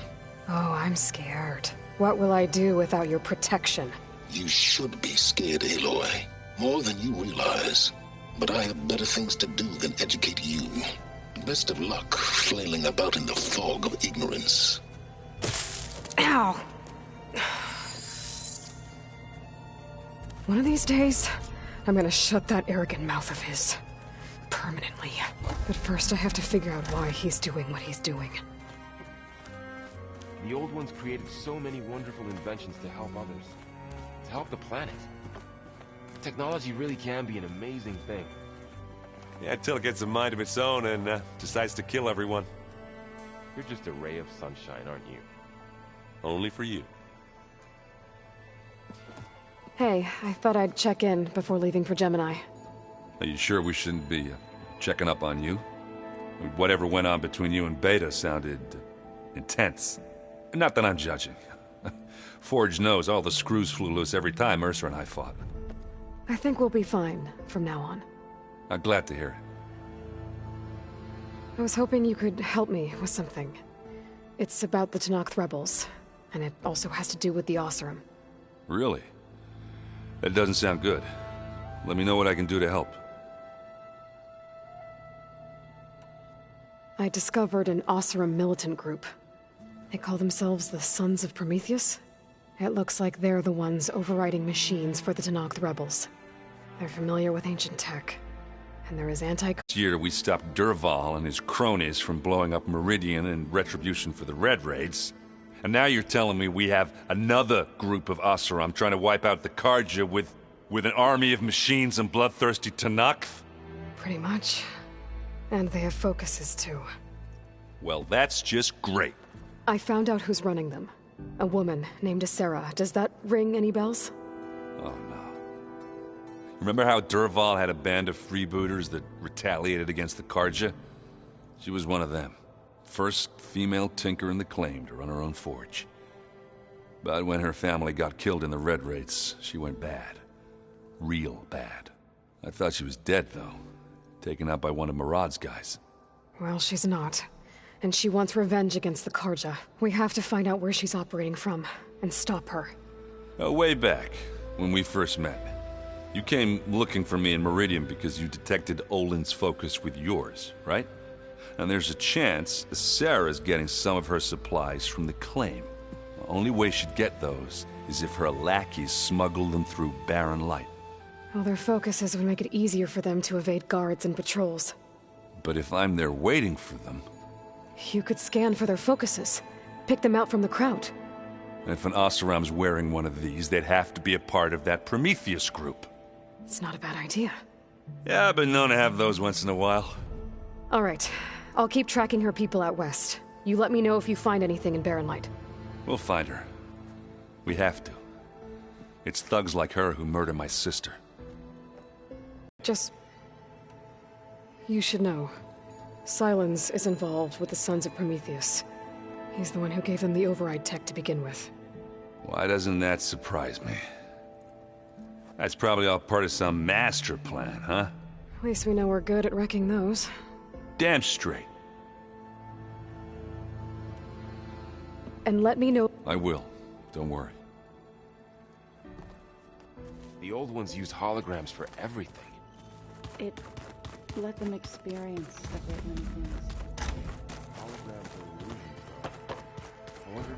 Oh, I'm scared. What will I do without your protection? You should be scared, Aloy. More than you realize. But I have better things to do than educate you. Best of luck flailing about in the fog of ignorance. Ow! One of these days, I'm gonna shut that arrogant mouth of his. Permanently. But first I have to figure out why he's doing what he's doing. The old ones created so many wonderful inventions to help others. To help the planet. Technology really can be an amazing thing. Yeah, until it gets a mind of its own and decides to kill everyone. You're just a ray of sunshine, aren't you? Only for you. Hey, I thought I'd check in before leaving for Gemini. Are you sure we shouldn't be checking up on you? Whatever went on between you and Beta sounded intense. Not that I'm judging. Forge knows all the screws flew loose every time Ursa and I fought. I think we'll be fine from now on. I'm glad to hear it. I was hoping you could help me with something. It's about the Tanakh rebels, and it also has to do with the Oseram. Really? That doesn't sound good. Let me know what I can do to help. I discovered an Oseram militant group. They call themselves the Sons of Prometheus. It looks like they're the ones overriding machines for the Tanakh rebels. They're familiar with ancient tech. And there is anti- This year we stopped Durval and his cronies from blowing up Meridian in retribution for the Red Raids. And now you're telling me we have another group of Oseram trying to wipe out the Karja with an army of machines and bloodthirsty Tanakh? Pretty much. And they have focuses, too. Well, that's just great. I found out who's running them. A woman named Sarah. Does that ring any bells? Oh, no. Remember how Durval had a band of freebooters that retaliated against the Karja? She was one of them. First female tinker in the claim to run her own forge. But when her family got killed in the Red Raids, she went bad. Real bad. I thought she was dead, though. Taken out by one of Murad's guys. Well, she's not. And she wants revenge against the Karja. We have to find out where she's operating from, and stop her. Way back, when we first met. You came looking for me in Meridian because you detected Olin's focus with yours, right? And there's a chance Sarah's getting some of her supplies from the claim. The only way she'd get those is if her lackeys smuggled them through barren light. Well, their focuses would make it easier for them to evade guards and patrols. But if I'm there waiting for them... You could scan for their focuses. Pick them out from the crowd. If an Oseram's wearing one of these, they'd have to be a part of that Prometheus group. It's not a bad idea. Yeah, I've been known to have those once in a while. All right. I'll keep tracking her people out west. You let me know if you find anything in Barren Light. We'll find her. We have to. It's thugs like her who murder my sister. Just... You should know. Silence is involved with the Sons of Prometheus. He's the one who gave them the override tech to begin with. Why doesn't that surprise me? That's probably all part of some master plan, huh? At least we know we're good at wrecking those. Damn straight. And let me know... I will. Don't worry. The old ones used holograms for everything. It let them experience a great many things. Holograms are illusions, though. I wonder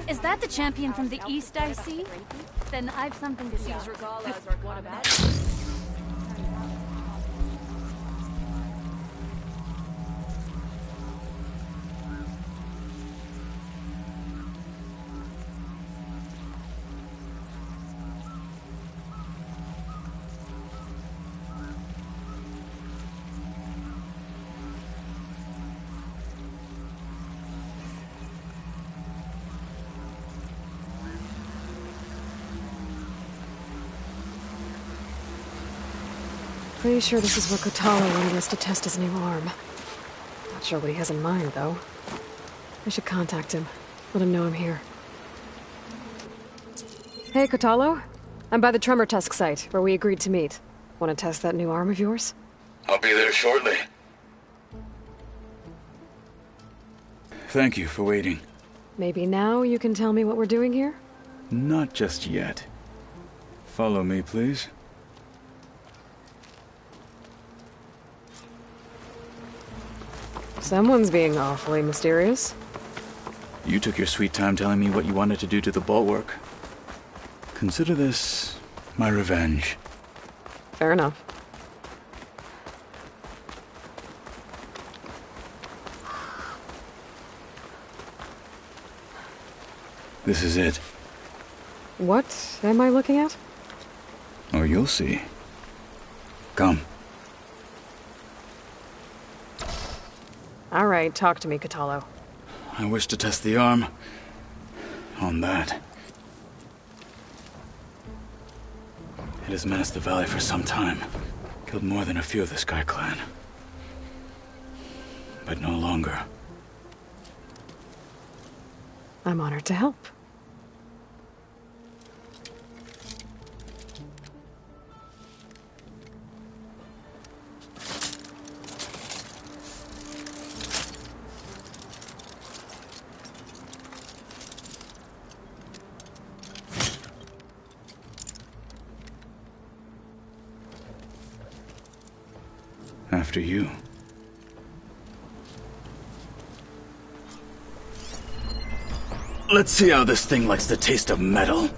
Is that the champion from the east I see? Then I've something to say. What about? Pretty sure this is where Kotalo wanted us to test his new arm. Not sure what he has in mind, though. I should contact him. Let him know I'm here. Hey, Kotalo. I'm by the Tremor Tusk site, where we agreed to meet. Want to test that new arm of yours? I'll be there shortly. Thank you for waiting. Maybe now you can tell me what we're doing here? Not just yet. Follow me, please. Someone's being awfully mysterious. You took your sweet time telling me what you wanted to do to the bulwark. Consider this my revenge. Fair enough. This is it. What am I looking at? Oh, you'll see. Come. All right, talk to me, Kotalo. I wish to test the arm on that. It has menaced the valley for some time. Killed more than a few of the Sky Clan. But no longer. I'm honored to help. after you. Let's see how this thing likes the taste of metal.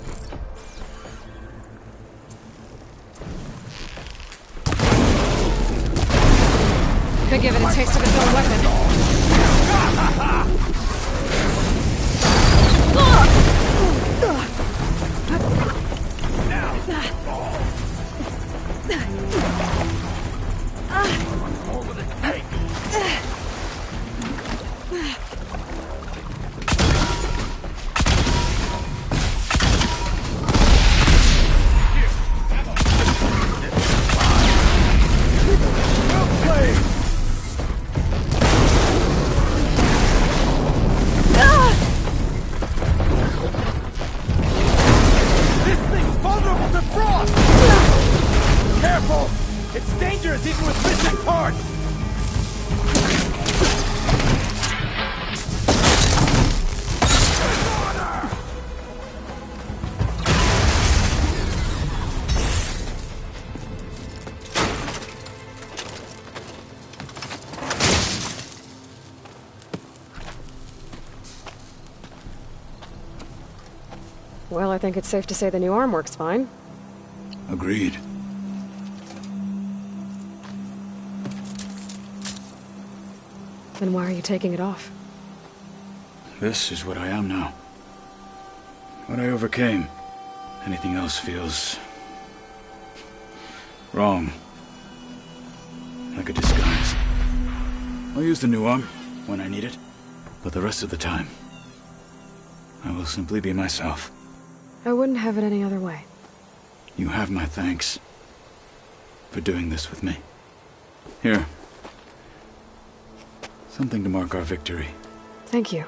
Could give it a taste of its own weapon. Well, I think it's safe to say the new arm works fine. Agreed. Then why are you taking it off? This is what I am now. What I overcame. Anything else feels... wrong. Like a disguise. I'll use the new arm when I need it, but the rest of the time, I will simply be myself. I wouldn't have it any other way. You have my thanks for doing this with me. Here. Something to mark our victory. Thank you.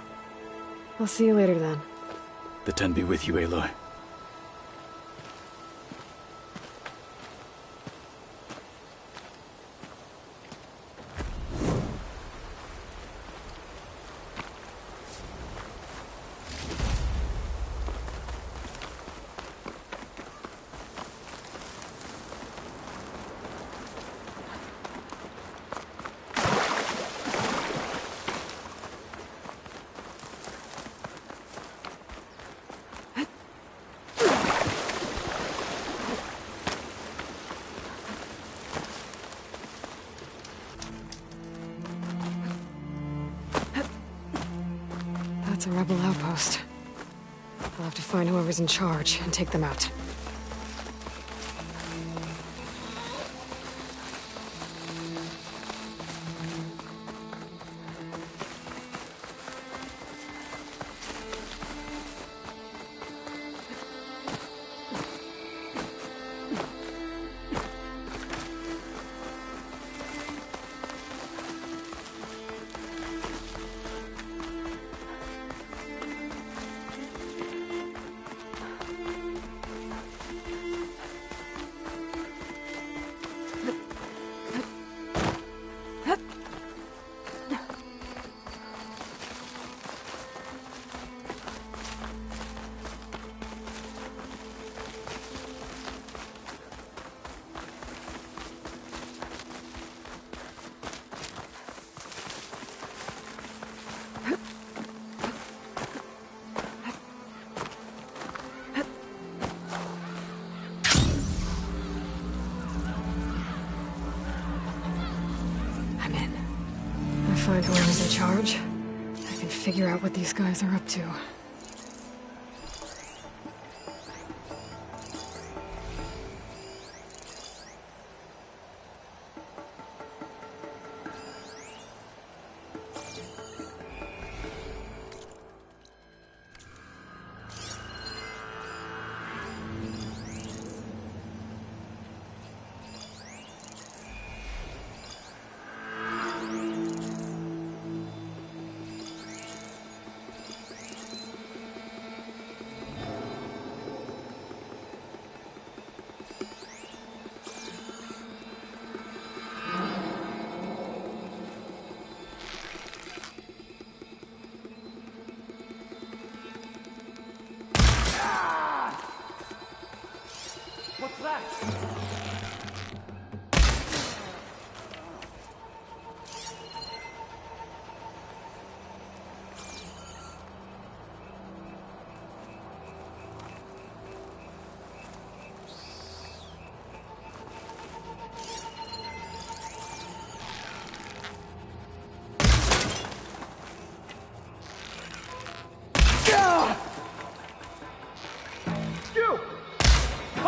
I'll see you later then. The Ten be with you, Aloy. That's a rebel outpost. I'll have to find whoever's in charge and take them out. Find whoever's in charge. I can figure out what these guys are up to. What's that?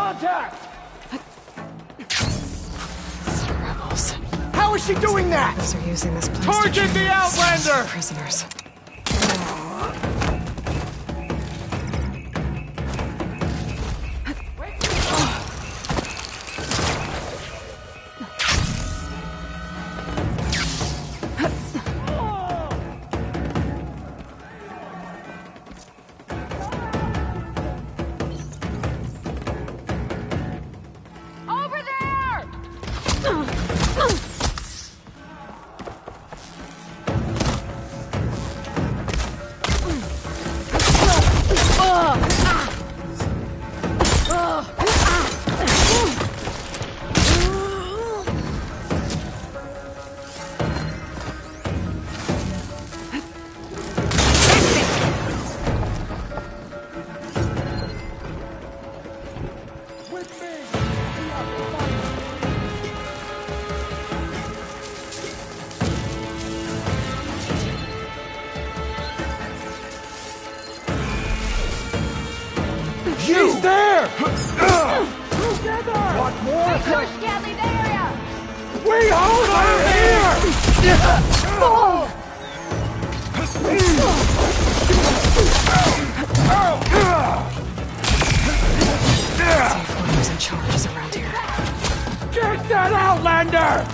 Contact! Rebels. How is she doing that? They're using this place Target to the Outlander! prisoners. Over there! She's there! Together! What more? Push Gatling the area! We hold her here! Whoever's in charge is around here. Get that Outlander!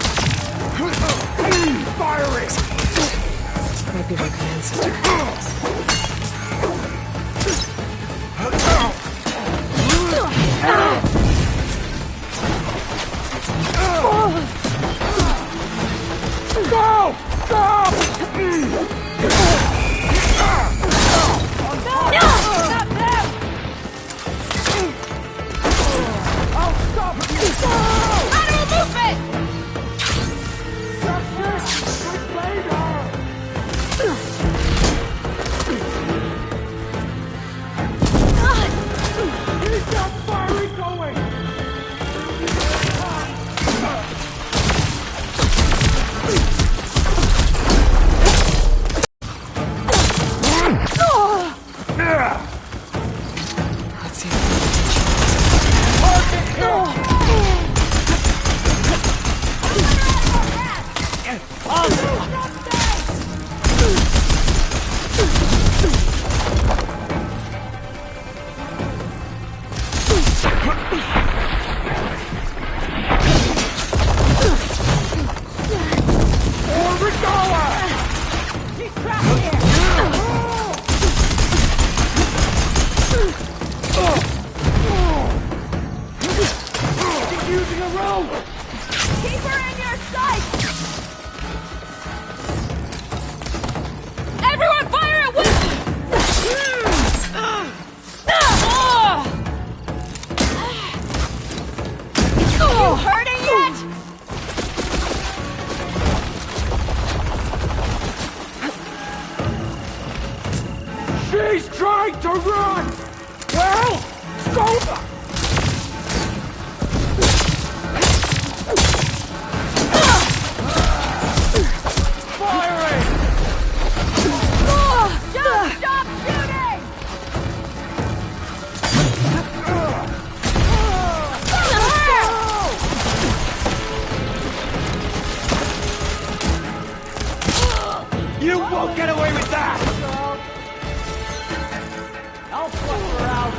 Firing! Might be their command center. Go! Go! I'll stop you! Lateral movement! Justice! We played her! He's got firing going! Let's see. Target He's trapped here! She's using a rope! Keep her in your sights! Everyone fire at will! You hurting yet? She's trying to run! Well, go! Firing! Just stop shooting! You won't get away with that! I'll flush her out.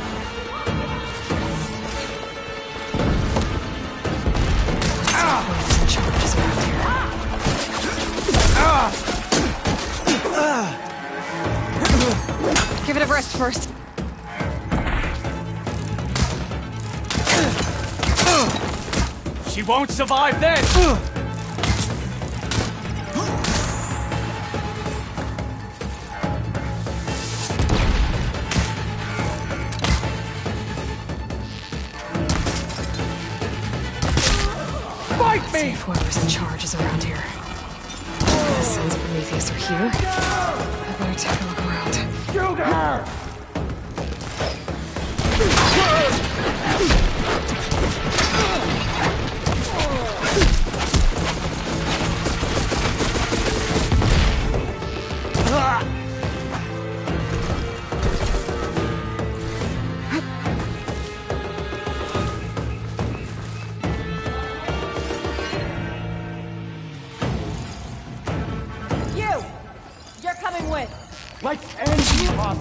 Whoever's in charge is around here. Give it a rest first. She won't survive then! Fight See me! if whoever's in charge is around here. The sons of Prometheus are here. I better take a look around. Shoot her!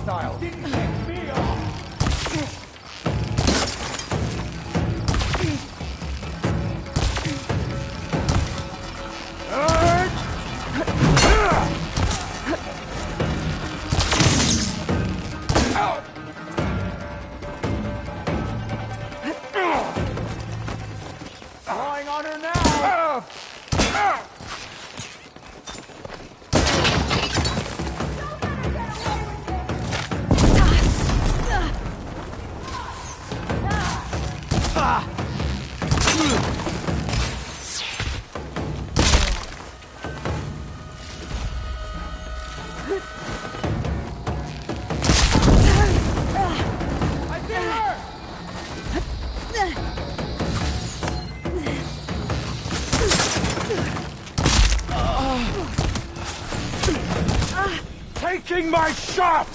hostile. Didn't piss me off. Flying on her now! Taking my shot!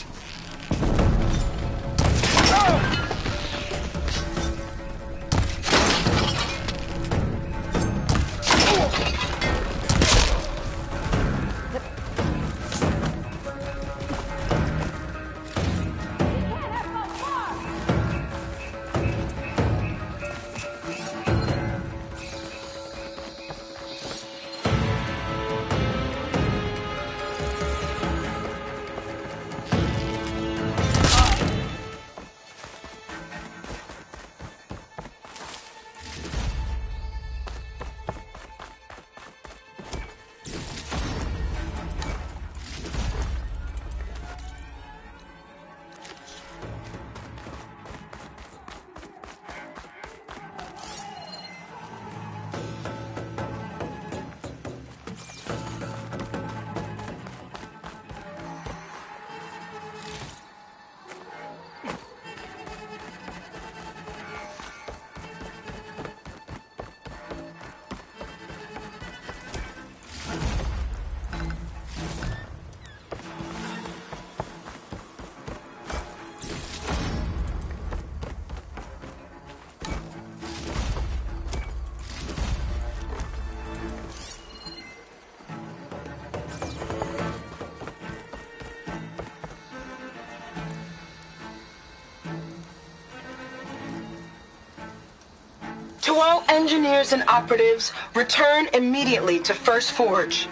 To all engineers and operatives, return immediately to First Forge.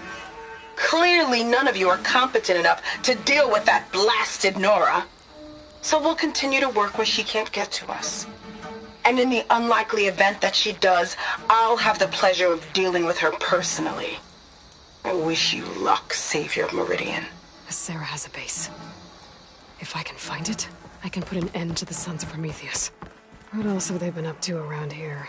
Clearly none of you are competent enough to deal with that blasted Nora. So we'll continue to work where she can't get to us. And in the unlikely event that she does, I'll have the pleasure of dealing with her personally. I wish you luck, Savior of Meridian. Sarah has a base. If I can find it, I can put an end to the Sons of Prometheus. What else have they been up to around here?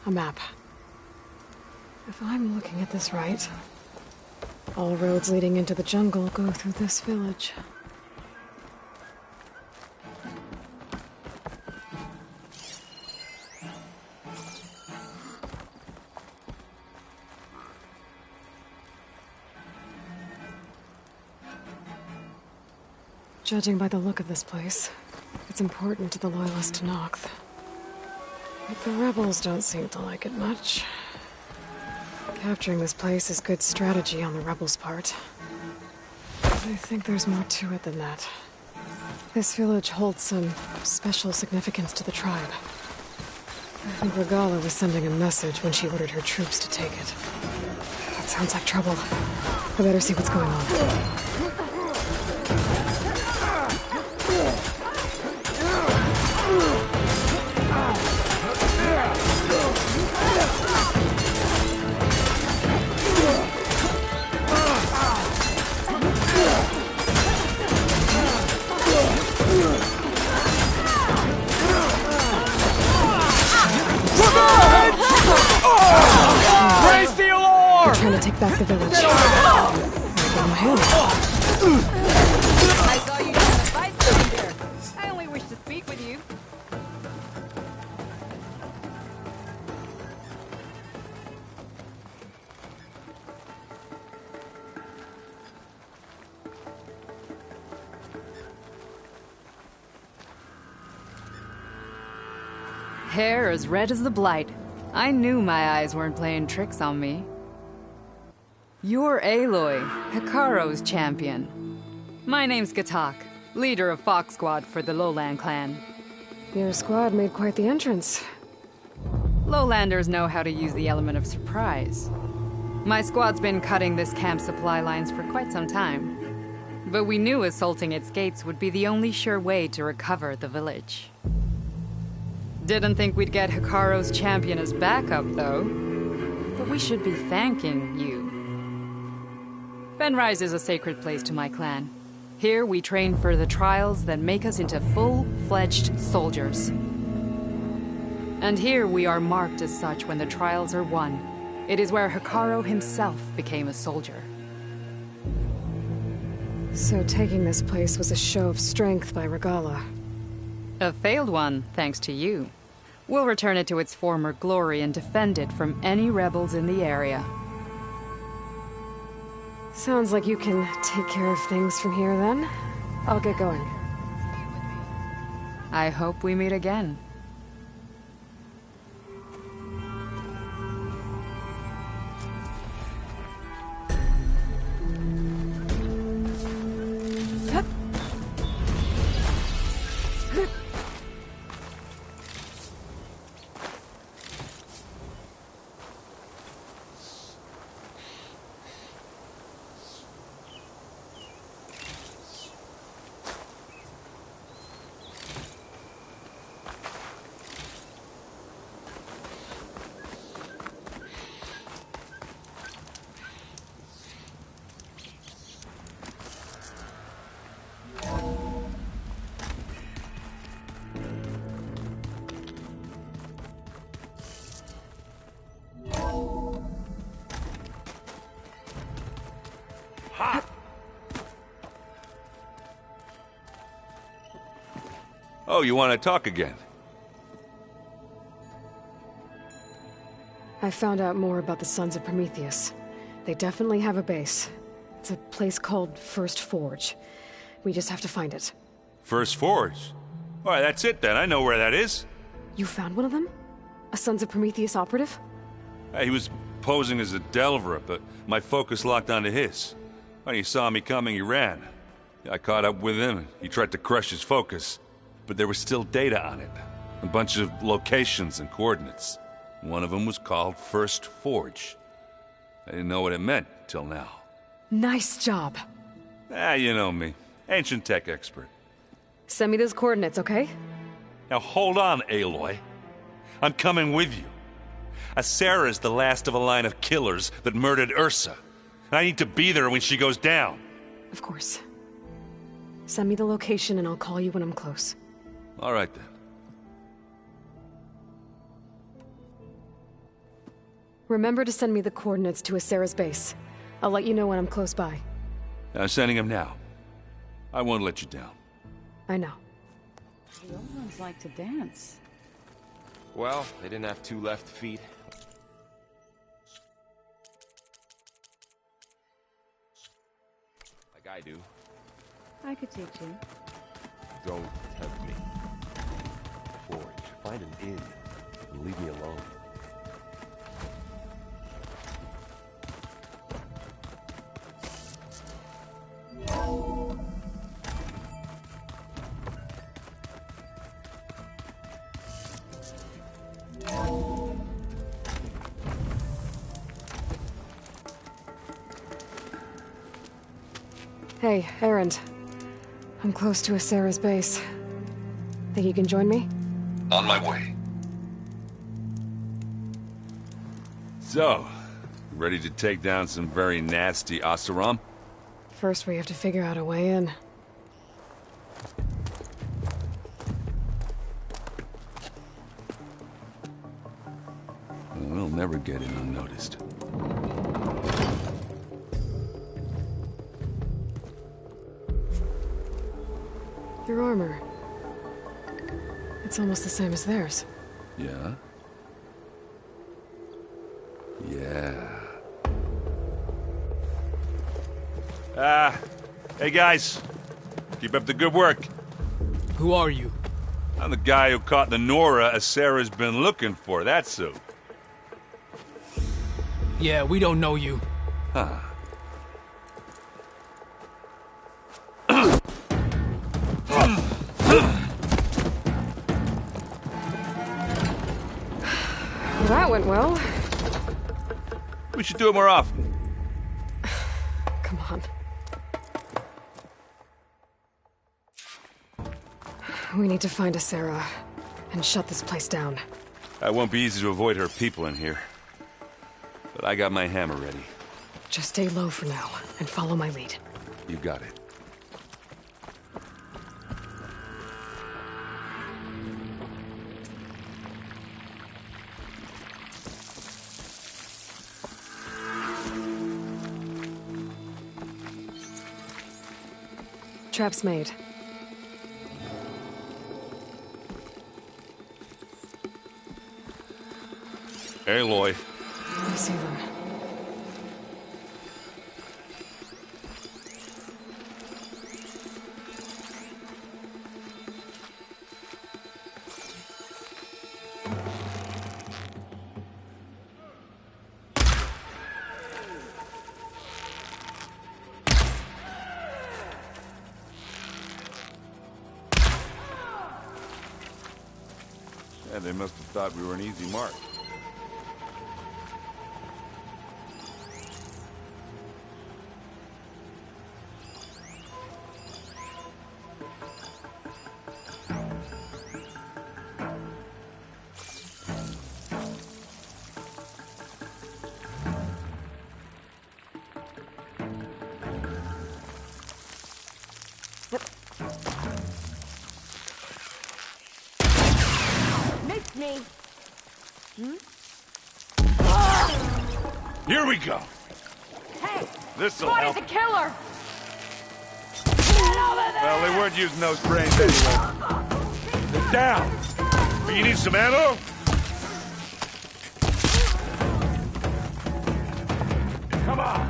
A map. If I'm looking at this right, all roads leading into the jungle go through this village. Judging by the look of this place, it's important to the loyalists to Noct. But the rebels don't seem to like it much. Capturing this place is good strategy on the rebels' part. But I think there's more to it than that. This village holds some special significance to the tribe. I think Regala was sending a message when she ordered her troops to take it. That sounds like trouble. I better see what's going on. Raise the alarm! They're trying to take back the village. Get over there! I saw you in the fight there. I only wish to speak with you. Hair as red as the blight. I knew my eyes weren't playing tricks on me. You're Aloy, Hikaru's champion. My name's Gatak, leader of Fox Squad for the Lowland clan. Your squad made quite the entrance. Lowlanders know how to use the element of surprise. My squad's been cutting this camp's supply lines for quite some time. But we knew assaulting its gates would be the only sure way to recover the village. Didn't think we'd get Hikaru's champion as backup, though. But we should be thanking you. Fenrise is a sacred place to my clan. Here we train for the trials that make us into full-fledged soldiers. And here we are marked as such when the trials are won. It is where Hikaru himself became a soldier. So taking this place was a show of strength by Regala. A failed one, thanks to you. We'll return it to its former glory and defend it from any rebels in the area. Sounds like you can take care of things from here, then. I'll get going. I hope we meet again. Oh, you want to talk again? I found out more about the Sons of Prometheus. They definitely have a base. It's a place called First Forge. We just have to find it. First Forge? All right, that's it then. I know where that is. You found one of them? A Sons of Prometheus operative? He was posing as a Delver, but my focus locked onto his. When he saw me coming, he ran. I caught up with him, and he tried to crush his focus. But there was still data on it. A bunch of locations and coordinates. One of them was called First Forge. I didn't know what it meant till now. Nice job. You know me. Ancient tech expert. Send me those coordinates, okay? Now hold on, Aloy. I'm coming with you. Asera's the last of a line of killers that murdered Ursa. I need to be there when she goes down. Of course. Send me the location and I'll call you when I'm close. All right, then. Remember to send me the coordinates to Asera's base. I'll let you know when I'm close by. I'm sending them now. I won't let you down. I know. The old ones like to dance. Well, they didn't have two left feet. Like I do. I could teach you. Don't tempt me. Forge. Find an inn and leave me alone. Hey, Erend. I'm close to Asera's base. Think you can join me? On my way. So, ready to take down some very nasty Oseram? First, we have to figure out a way in. We'll never get in unnoticed. Your armor. It's almost the same as theirs. Yeah? Yeah. Hey guys. Keep up the good work. Who are you? I'm the guy who caught the Nora Sarah's been looking for, that's who. Yeah, we don't know you. Huh. That went well. We should do it more often. Come on. We need to find a Sarah and shut this place down. It won't be easy to avoid her people in here. But I got my hammer ready. Just stay low for now and follow my lead. You got it. Trap's made. Aloy. I see them. Yeah, they must have thought we were an easy mark. Missed me. Here we go. Hey, This'll Squad help. is a killer. Well, they weren't using those brains anyway. They're down. But you need some ammo? Come on.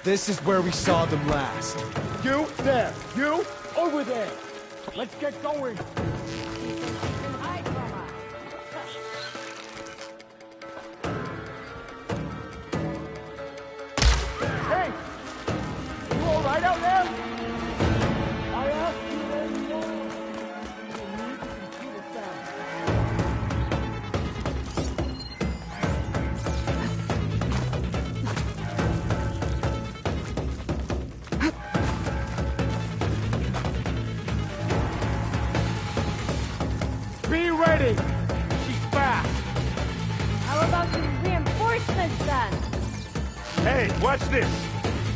This is where we saw them last. You there. You over there. Let's get going. Hey! You all right out there? I asked you where you are. You need to computer sound. Be ready! She's back! How about some reinforcements then? Hey, watch this.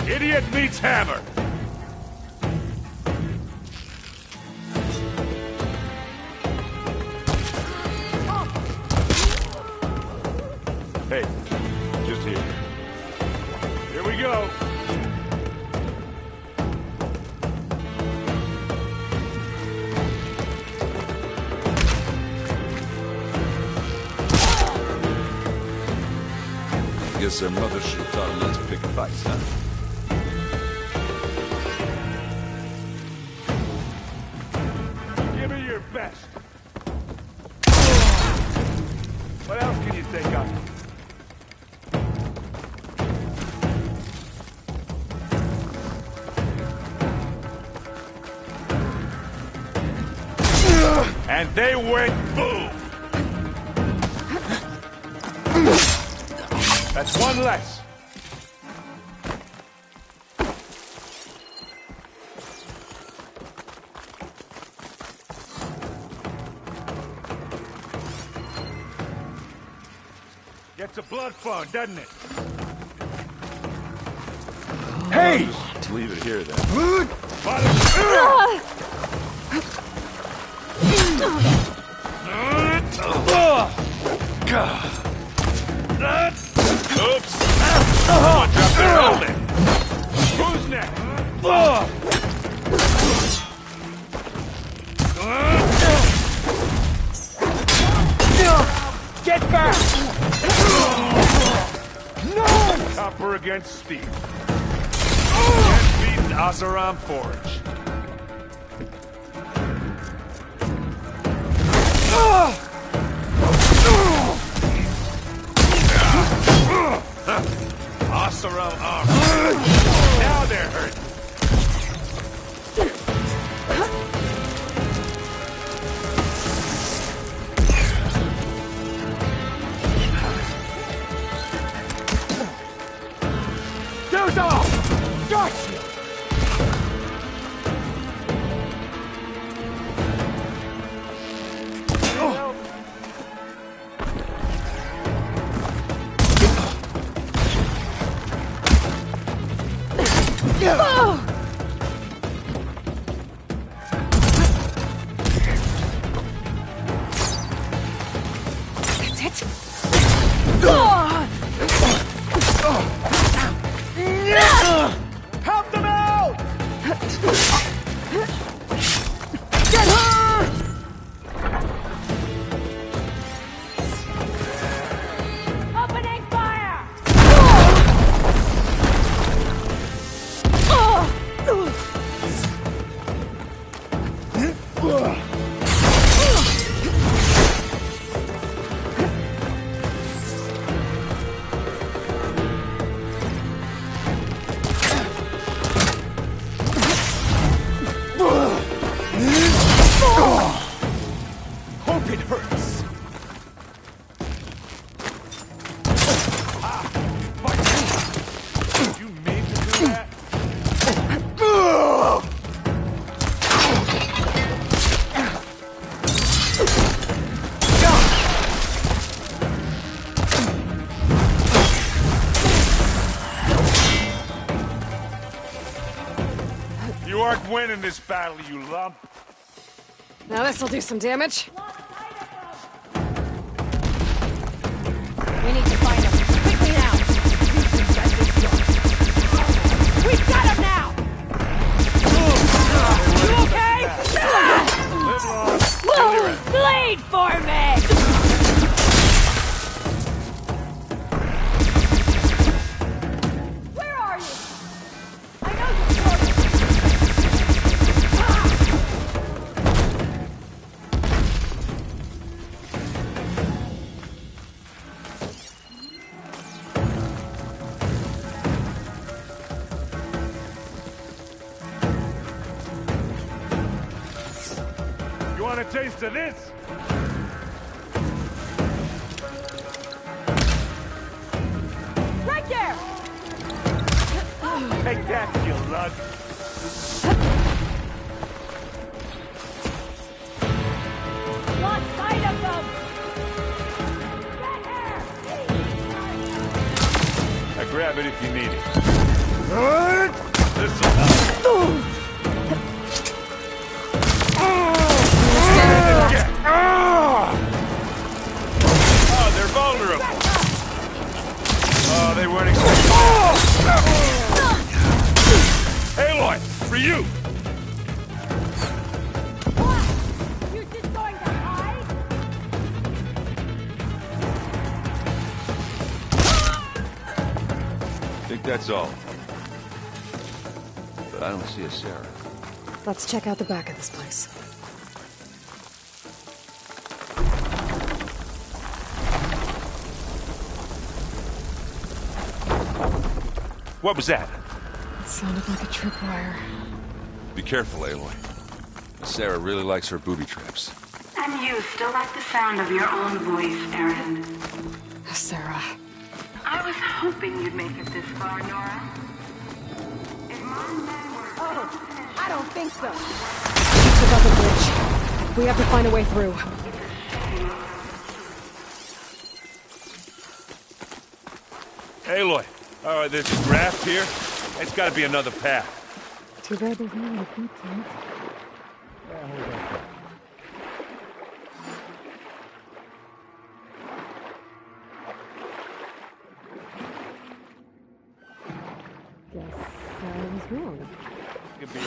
Idiot meets hammer. Hey, just here. Here we go. Guess their mother should have taught them not to pick fights, huh? Give me your best. What else can you think of? And they went boom! That's one less. a blood fund, doesn't it? Hey! Leave it here, then. Oops! Someone dropped their helmet! Who's next? Get back! No! Copper against steel. Can't beat an Asaram Forge. Asaram armor. Now they're hurting. There's off! Gotcha! That's it. Help them out! Get her! Opening fire! Hope it hurts. You made me do that? You aren't winning this battle, you lump. Now this'll do some damage. We need to find him. Quickly now! We've got him now! You okay? Bleed for me! Where are you? I know you're You want a taste of this? right there! Take that, you lug. Lost sight of them! I grab it if you need it. This'll help. Oh, they're vulnerable. Oh, they weren't expecting that. Aloy, for you. You're just going to hide? Think that's all. But I don't see a Sarah. Let's check out the back of this place. What was that? It sounded like a tripwire. Be careful, Aloy. Sarah really likes her booby traps. And you still like the sound of your own voice, Erin. Sarah. I was hoping you'd make it this far, Nora. If my men were... Oh, I don't think so. It's above the bridge. We have to find a way through. Aloy, there's a draft here. It's gotta be another path. Too bad there's no one to beat tonight. Guess I was wrong. Could be.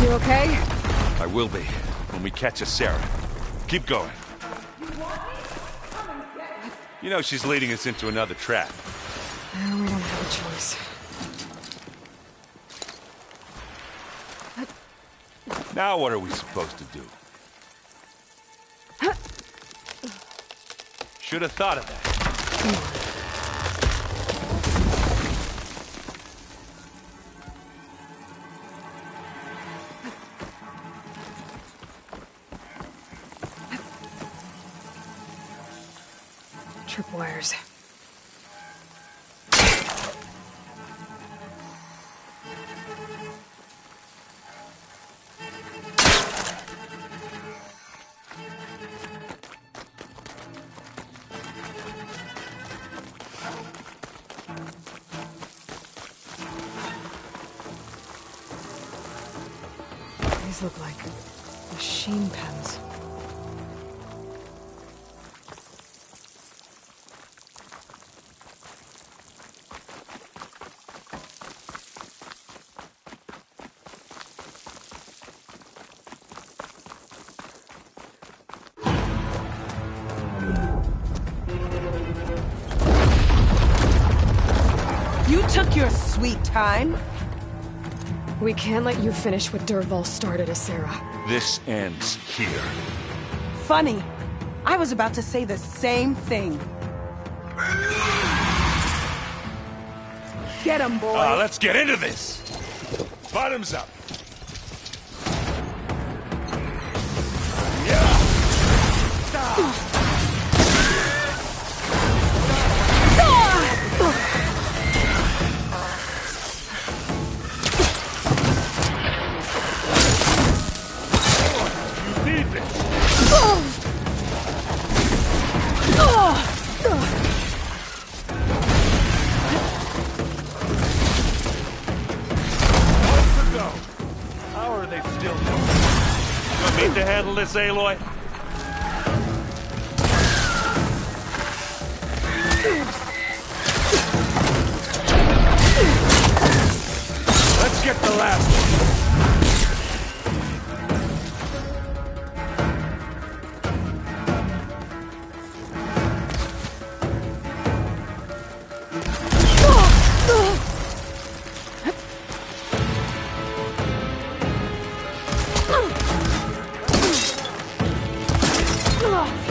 You okay? I will be when we catch a Sarah. Keep going. You know she's leading us into another trap. No, we don't have a choice. Now what are we supposed to do? Should have thought of that. Tripwires. These look like machine pens. You took your sweet time. We can't let you finish what Dervahl started, Asera. This ends here. Funny. I was about to say the same thing. Get him, boy. Let's get into this. Bottoms up. How are they still going? You want me to handle this, Aloy? Let's get the last one.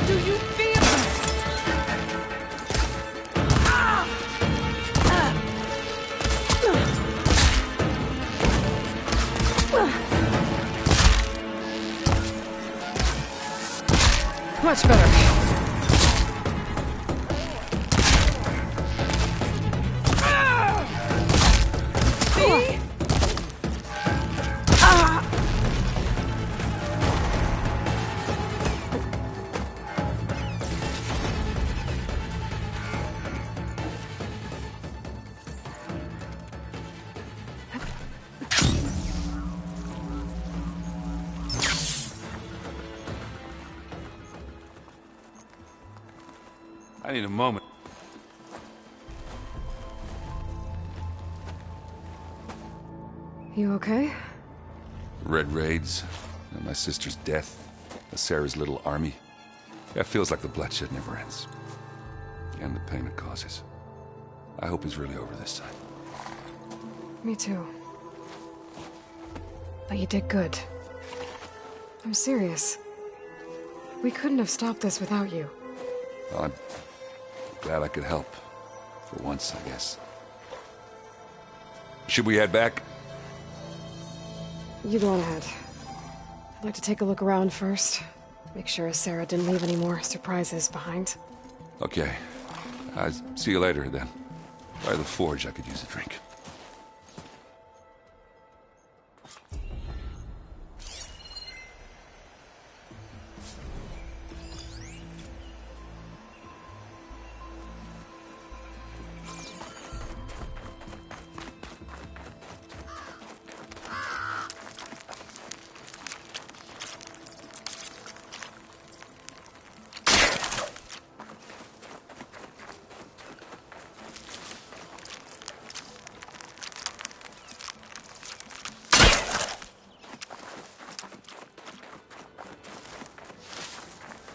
Do you feel it? Much better. See? I need a moment. You okay? Red raids, and my sister's death, Sarah's little army. It feels like the bloodshed never ends. And the pain it causes. I hope it's really over this time. Me too. But you did good. I'm serious. We couldn't have stopped this without you. Well, Glad I could help. For once, I guess. Should we head back? You go on ahead. I'd like to take a look around first. Make sure Sarah didn't leave any more surprises behind. Okay. See you later, then. By the forge, I could use a drink.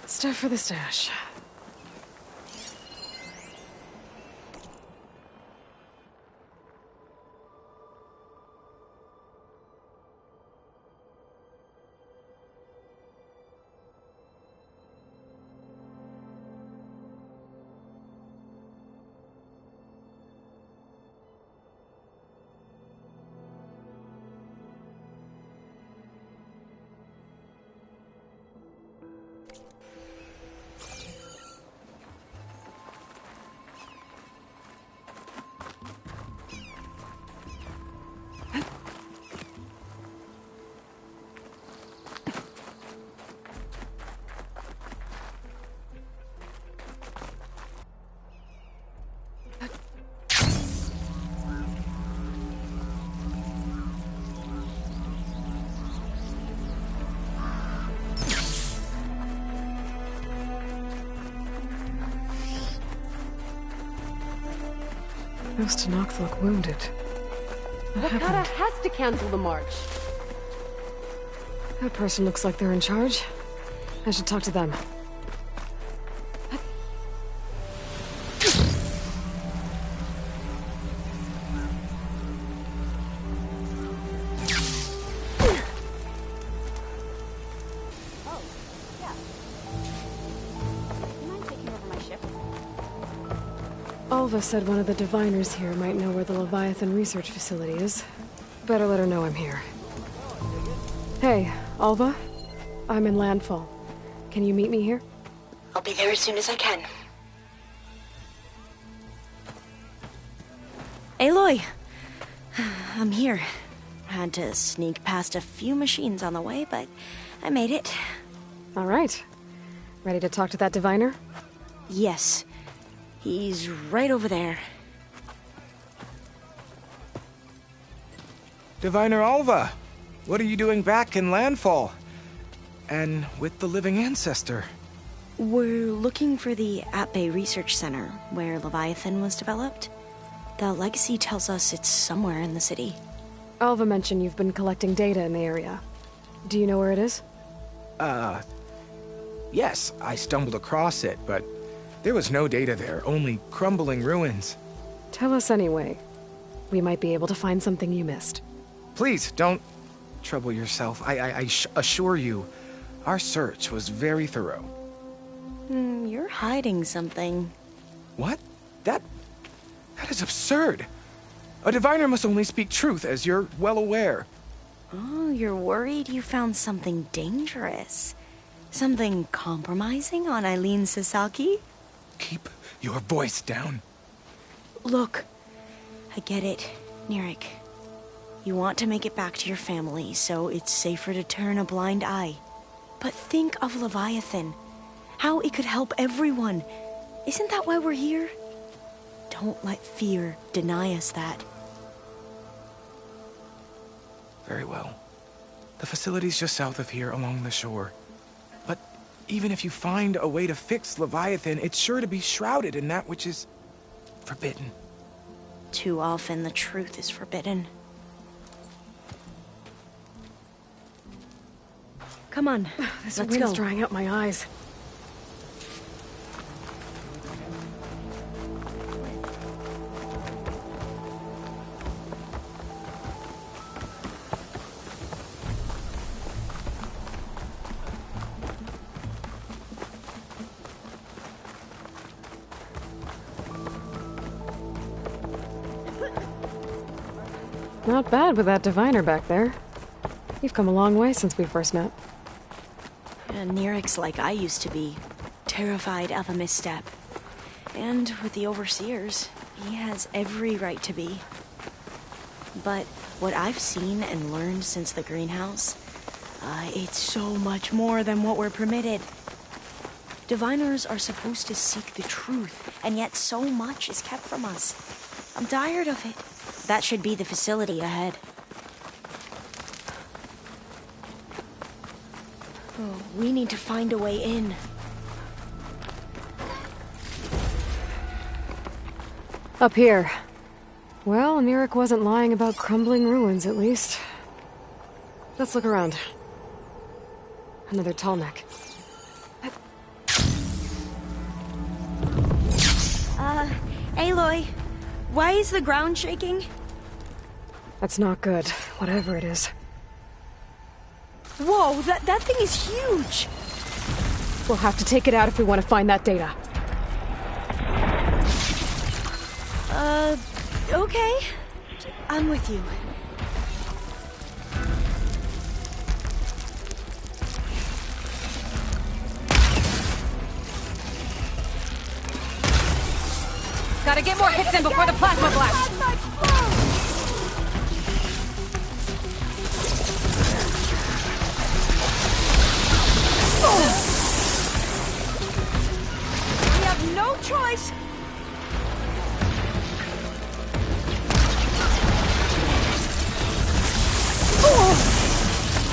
Stuff for the stash. How's Tanakh look wounded? What Wakata happened? has to cancel the march. That person looks like they're in charge. I should talk to them. Alva said one of the diviners here might know where the Leviathan research facility is. Better let her know I'm here. Hey, Alva? I'm in Landfall. Can you meet me here? I'll be there as soon as I can. Aloy! I'm here. Had to sneak past a few machines on the way, but I made it. All right. Ready to talk to that diviner? Yes. He's right over there. Diviner Alva, what are you doing back in Landfall? And with the living ancestor? We're looking for the At-Bay Research Center, where Leviathan was developed. The legacy tells us it's somewhere in the city. Alva mentioned you've been collecting data in the area. Do you know where it is? Yes, I stumbled across it, but there was no data there, only crumbling ruins. Tell us anyway. We might be able to find something you missed. Please, don't trouble yourself. I assure you, our search was very thorough. You're hiding something. What? That is absurd. A diviner must only speak truth, as you're well aware. Oh, you're worried you found something dangerous? Something compromising on Eileen Sasaki? Keep your voice down. Look, I get it, Nirik. You want to make it back to your family, so it's safer to turn a blind eye. But think of Leviathan. How it could help everyone. Isn't that why we're here? Don't let fear deny us that. Very well. The facility's just south of here, along the shore. But even if you find a way to fix Leviathan, it's sure to be shrouded in that which is forbidden. Too often the truth is forbidden. Come on, This let's wind's go. drying out my eyes. Not bad with that diviner back there. You've come a long way since we first met. And Nerick's like I used to be, terrified of a misstep. And with the overseers, he has every right to be. But what I've seen and learned since the greenhouse, it's so much more than what we're permitted. Diviners are supposed to seek the truth, and yet so much is kept from us. I'm tired of it. That should be the facility ahead. Oh, we need to find a way in. Up here. Well, Nerick wasn't lying about crumbling ruins, at least. Let's look around. Another tall neck. Aloy, why is the ground shaking? That's not good, whatever it is. Whoa, that thing is huge! We'll have to take it out if we want to find that data. Okay. I'm with you. Gotta get more hits in before the plasma blast! We have no choice!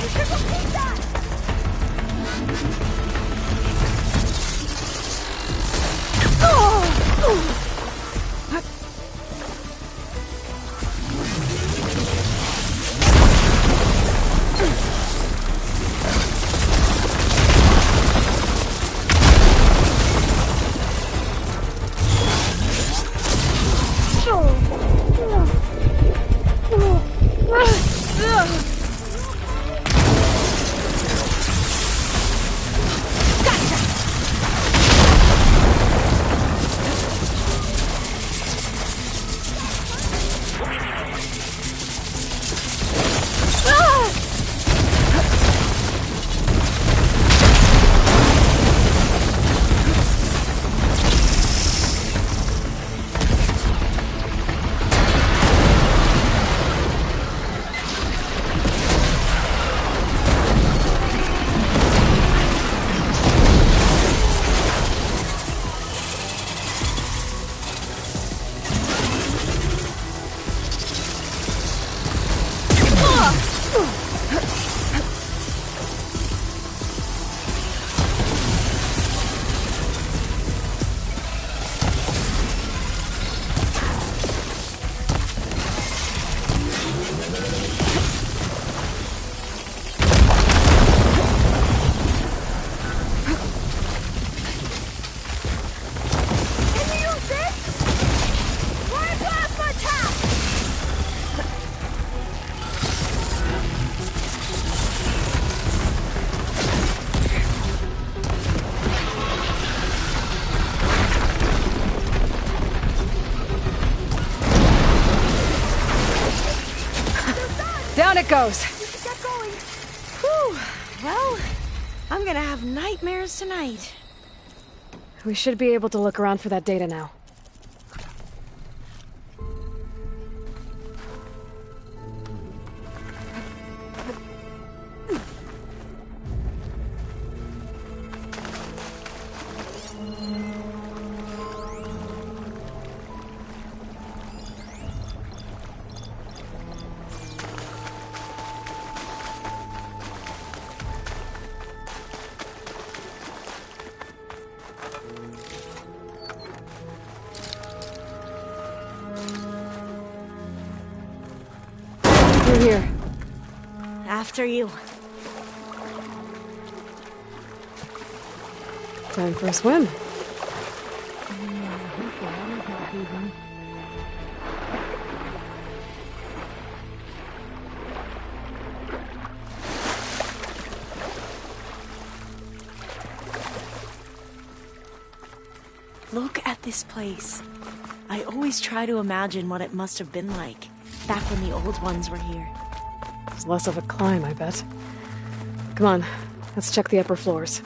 You should repeat that! Down it goes! Get going! Whew! Well, I'm gonna have nightmares tonight. We should be able to look around for that data now. We're here. After you. Time for a swim. Look at this place. I always try to imagine what it must have been like. back when the old ones were here. It's less of a climb, I bet. Come on, let's check the upper floors.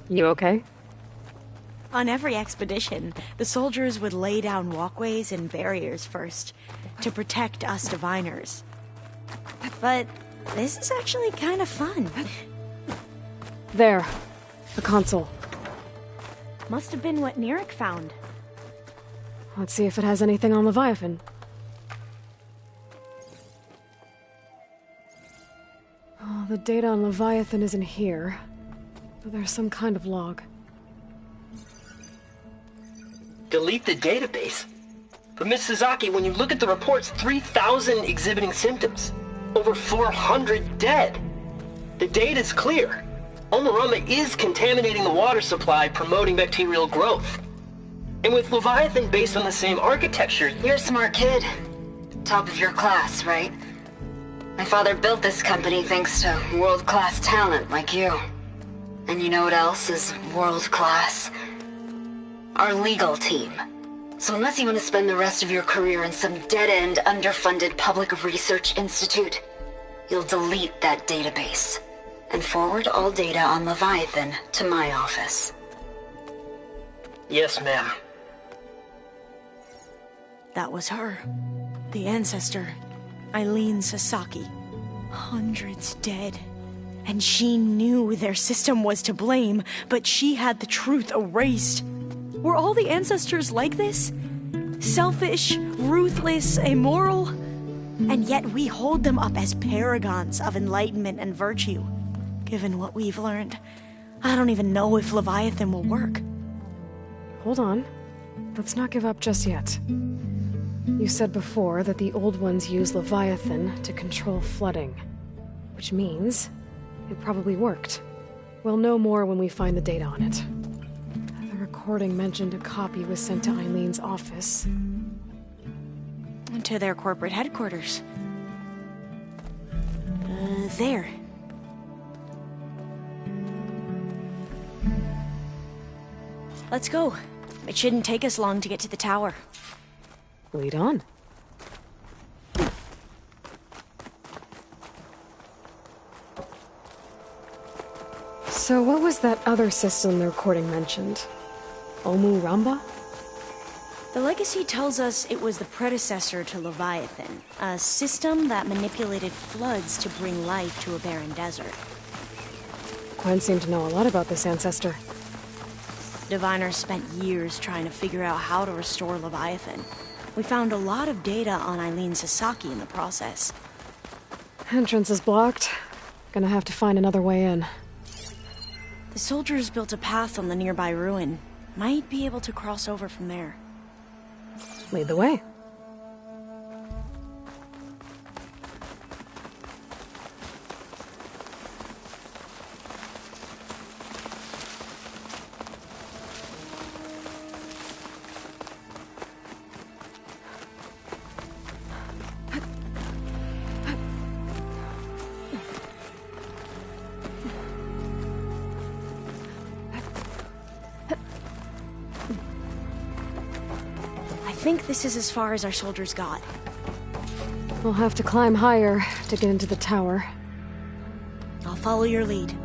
You okay? On every expedition, the soldiers would lay down walkways and barriers first to protect us diviners. But this is actually kind of fun. There. The console. Must have been what Nerek found. Let's see if it has anything on Leviathan. Oh, the data on Leviathan isn't here. But there's some kind of log. Delete the database? But Miss Sasaki, when you look at the reports, 3,000 exhibiting symptoms. Over 400 dead. The data's clear. Omarama is contaminating the water supply, promoting bacterial growth. And with Leviathan based on the same architecture... You're a smart kid. Top of your class, right? My father built this company thanks to world-class talent like you. And you know what else is world-class? Our legal team. So unless you want to spend the rest of your career in some dead-end, underfunded public research institute, you'll delete that database and forward all data on Leviathan to my office. Yes, ma'am. That was her. The ancestor, Eileen Sasaki. Hundreds dead. And she knew their system was to blame, but she had the truth erased. Were all the ancestors like this? Selfish, ruthless, immoral? And yet we hold them up as paragons of enlightenment and virtue. Given what we've learned, I don't even know if Leviathan will work. Hold on. Let's not give up just yet. You said before that the old ones use Leviathan to control flooding. Which means it probably worked. We'll know more when we find the data on it. The recording mentioned a copy was sent to Eileen's office. To their corporate headquarters. There. Let's go. It shouldn't take us long to get to the tower. Lead on. So what was that other system the recording mentioned? Omu Ramba? The legacy tells us it was the predecessor to Leviathan, a system that manipulated floods to bring life to a barren desert. Gwen seemed to know a lot about this ancestor. Diviners spent years trying to figure out how to restore Leviathan. We found a lot of data on Eileen Sasaki in the process. Entrance is blocked. Gonna have to find another way in. The soldiers built a path on the nearby ruin. Might be able to cross over from there. Lead the way. I think this is as far as our soldiers got. We'll have to climb higher to get into the tower. I'll follow your lead.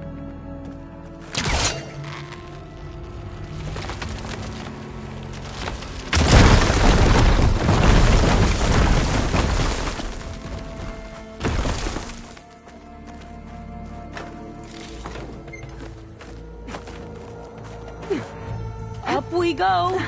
Up we go!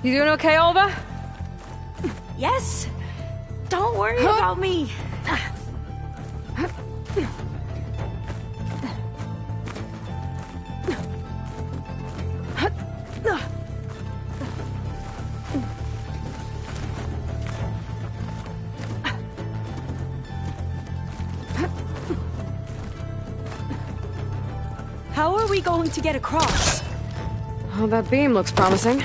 You doing okay, Olva? Yes! Don't worry about me! we going to get across? Oh, that beam looks promising.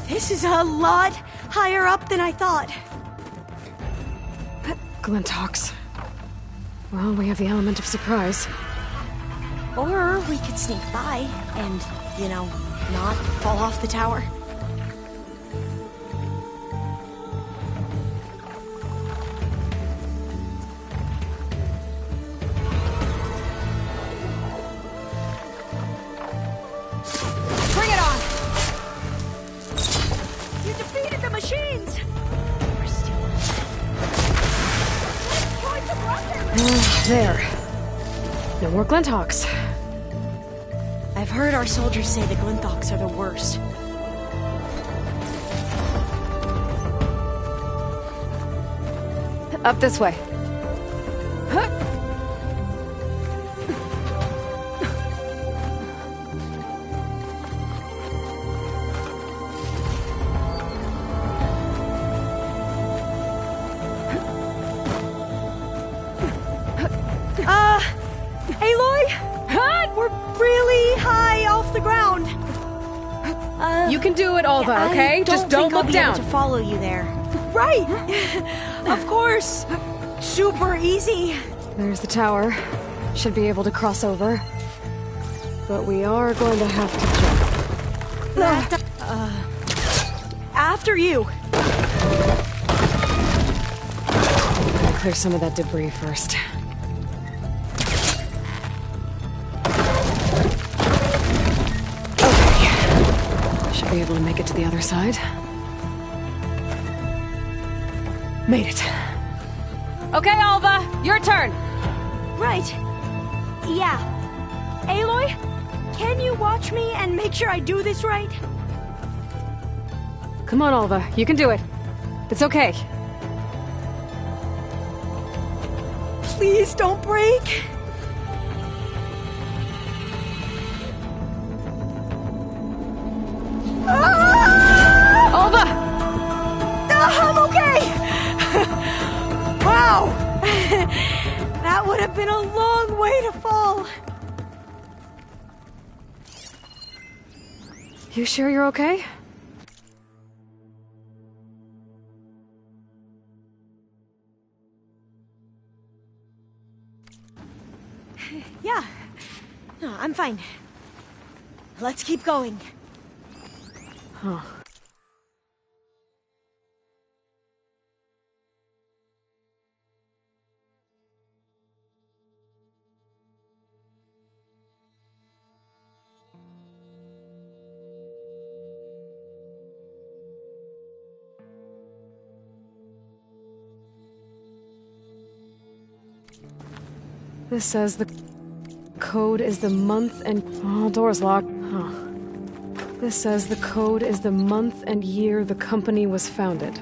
This is a lot higher up than I thought. Glinthawks. Well, we have the element of surprise. Or we could sneak by and, you know, not fall off the tower. Bring it on! You defeated the machines! There. No more Glinthawks. I've heard our soldiers say the Glinthawks are the worst. Up this way. Aloy? We're really high off the ground. You can do it, Alva, I okay? Just don't think I'll look be down. able to follow you there. Right! Of course! Super easy. There's the tower. Should be able to cross over. But we are going to have to jump. After you. Gotta clear some of that debris first. Should be able to make it to the other side. Made it. Okay, Alva, your turn. Right. Yeah. Aloy, can you watch me and make sure I do this right? Come on, Alva. You can do it. It's okay. Please don't break. Alva! I'm okay! Wow! That would have been a long way to fall. You sure you're okay? Yeah. No, I'm fine. Let's keep going. Huh. This says the code is the month and... Oh, door's locked. Huh. This says the code is the month and year the company was founded.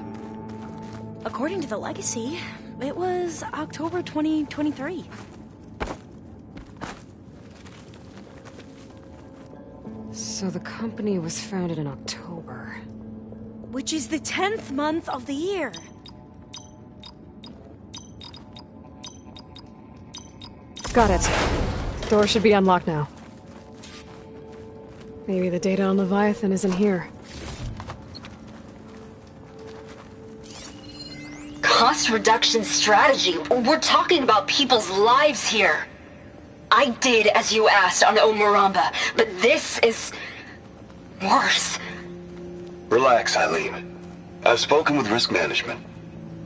According to the legacy, it was October 2023. So the company was founded in October. Which is the 10th month of the year. Got it. Door should be unlocked now. Maybe the data on Leviathan isn't here. Cost reduction strategy? We're talking about people's lives here. I did as you asked on Omuramba, but this is... worse. Relax, Eileen. I've spoken with risk management.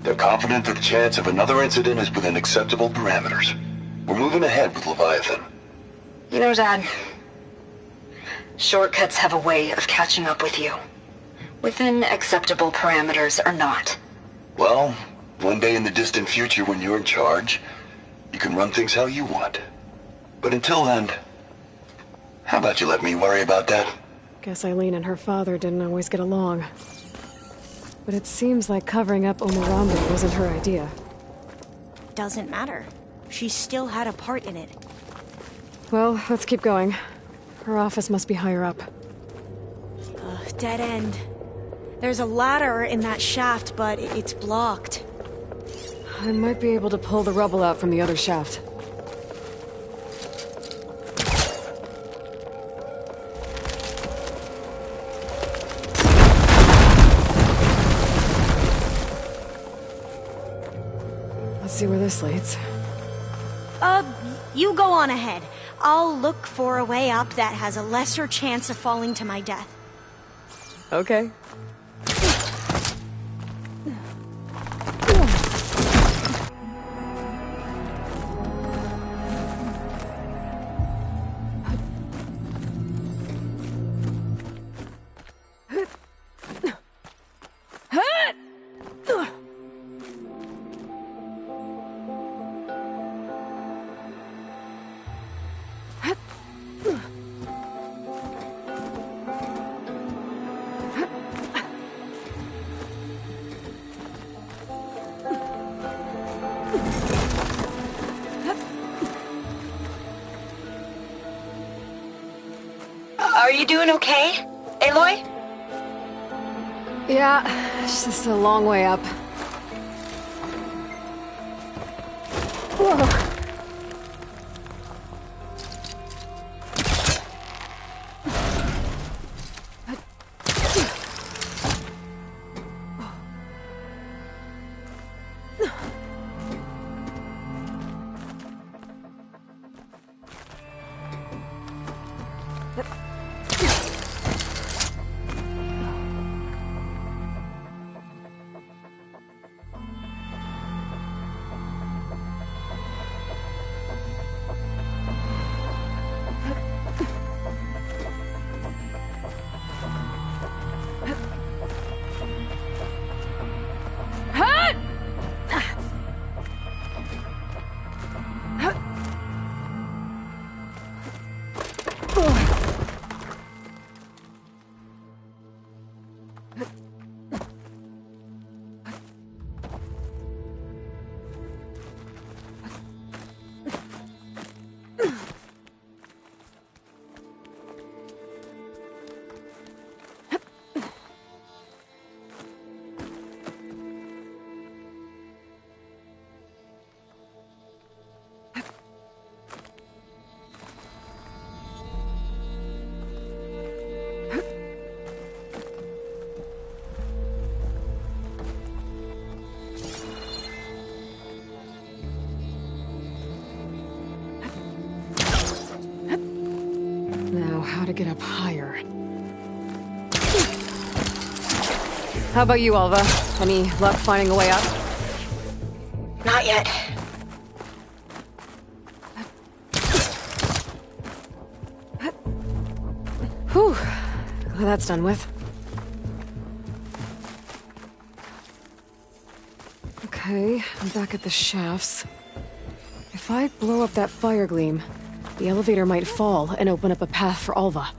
They're confident that the chance of another incident is within acceptable parameters. We're moving ahead with Leviathan. You know, Dad, shortcuts have a way of catching up with you. Within acceptable parameters or not. Well, one day in the distant future when you're in charge, you can run things how you want. But until then, how about you let me worry about that? Guess Eileen and her father didn't always get along. But it seems like covering up Omorambe wasn't her idea. Doesn't matter. She still had a part in it. Well, let's keep going. Her office must be higher up. Dead end. There's a ladder in that shaft, but it's blocked. I might be able to pull the rubble out from the other shaft. Let's see where this leads. You go on ahead. I'll look for a way up that has a lesser chance of falling to my death. Okay. Are you doing okay, Aloy? Yeah, it's just a long way up. Whoa. Now, how to get up higher? How about you, Alva? Any luck finding a way up? Not yet. Whew. Glad that's done with. Okay, I'm back at the shafts. If I blow up that fire gleam, the elevator might fall and open up a path for Alva.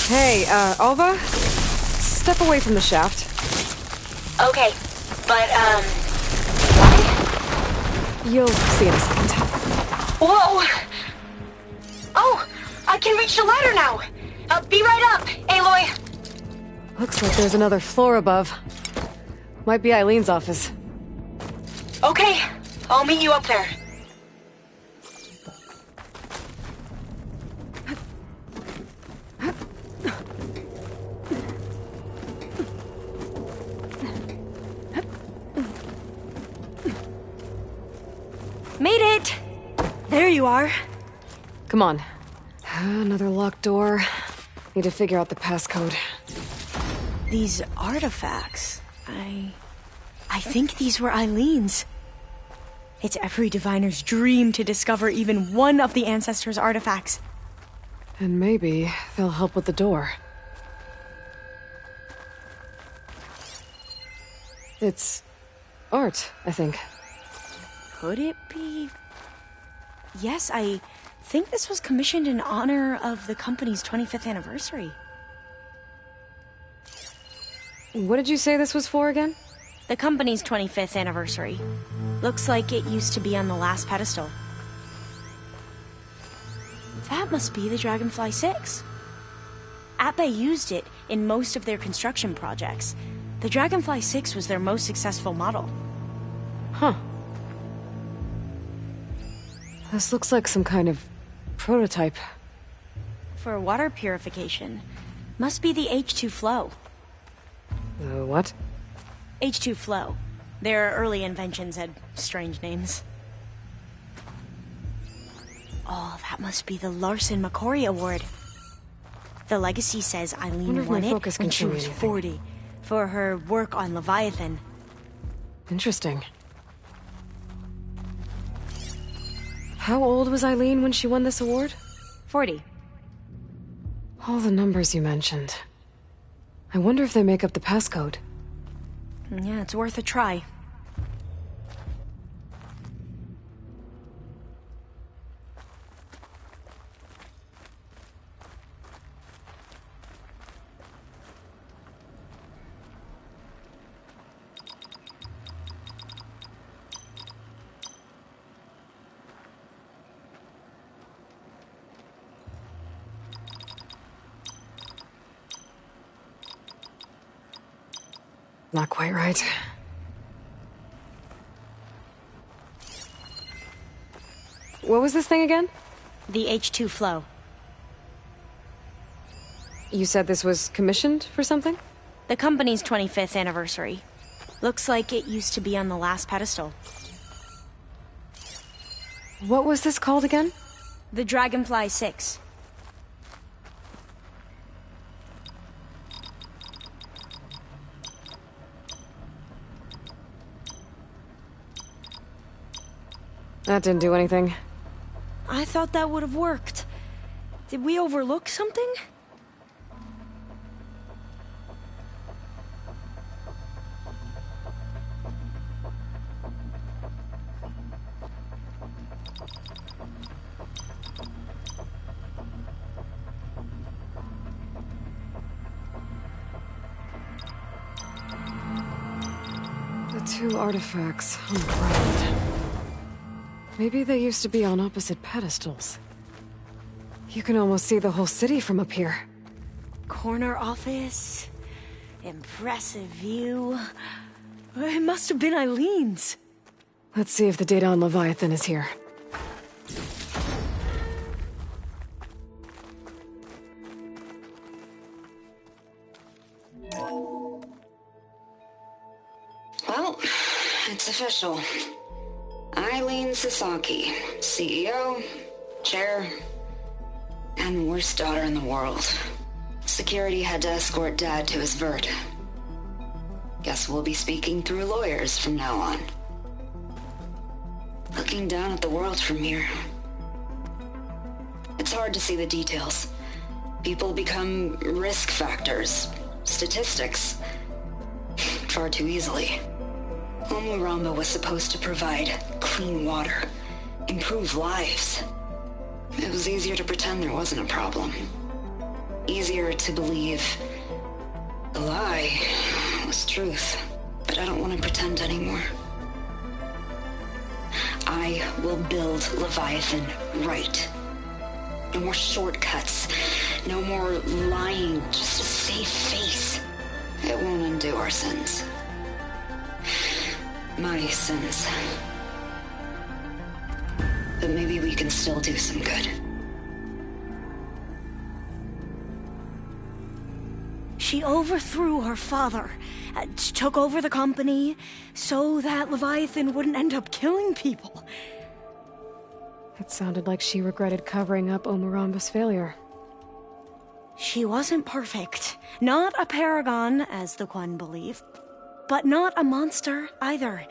Hey, Alva? Step away from the shaft. Okay, but, You'll see in a second. Whoa! Oh, I can reach the ladder now! Be right up, Aloy! Looks like there's another floor above. Might be Eileen's office. Okay, I'll meet you up there. Made it! There you are. Come on. Another locked door. Need to figure out the passcode. These artifacts, I think these were Eileen's. It's every diviner's dream to discover even one of the ancestors' artifacts. And maybe they'll help with the door. It's art, I think. Could it be? Yes, I think this was commissioned in honor of the company's 25th anniversary. What did you say this was for again? The company's 25th anniversary. Looks like it used to be on the last pedestal. That must be the Dragonfly 6. Ape used it in most of their construction projects. The Dragonfly 6 was their most successful model. Huh. This looks like some kind of prototype. For water purification. Must be the H2 flow. The what? H2 flow. Their early inventions had strange names. Oh, that must be the Larson McCory Award. The legacy says Eileen won it when she was 40 for her work on Leviathan. Interesting. How old was Eileen when she won this award? 40. All the numbers you mentioned. I wonder if they make up the passcode. Yeah, it's worth a try. Not quite right. What was this thing again? The H2 flow. You said this was commissioned for something? The company's 25th anniversary. Looks like it used to be on the last pedestal. What was this called again? The Dragonfly 6. That didn't do anything. I thought that would have worked. Did we overlook something? The two artifacts on the ground. Maybe they used to be on opposite pedestals. You can almost see the whole city from up here. Corner office. Impressive view. It must have been Eileen's. Let's see if the data on Leviathan is here. Well, it's official. Eileen Sasaki, CEO, chair, and worst daughter in the world. Security had to escort Dad to his vert. Guess we'll be speaking through lawyers from now on. Looking down at the world from here. It's hard to see the details. People become risk factors, statistics, far too easily. Omuramba was supposed to provide clean water, improve lives. It was easier to pretend there wasn't a problem. Easier to believe the lie was truth. But I don't want to pretend anymore. I will build Leviathan right. No more shortcuts. No more lying just to save face. It won't undo our sins. My sins. But maybe we can still do some good. She overthrew her father, took over the company, so that Leviathan wouldn't end up killing people. It sounded like she regretted covering up Omuramba's failure. She wasn't perfect. Not a paragon, as the Quan believe. But not a monster, either.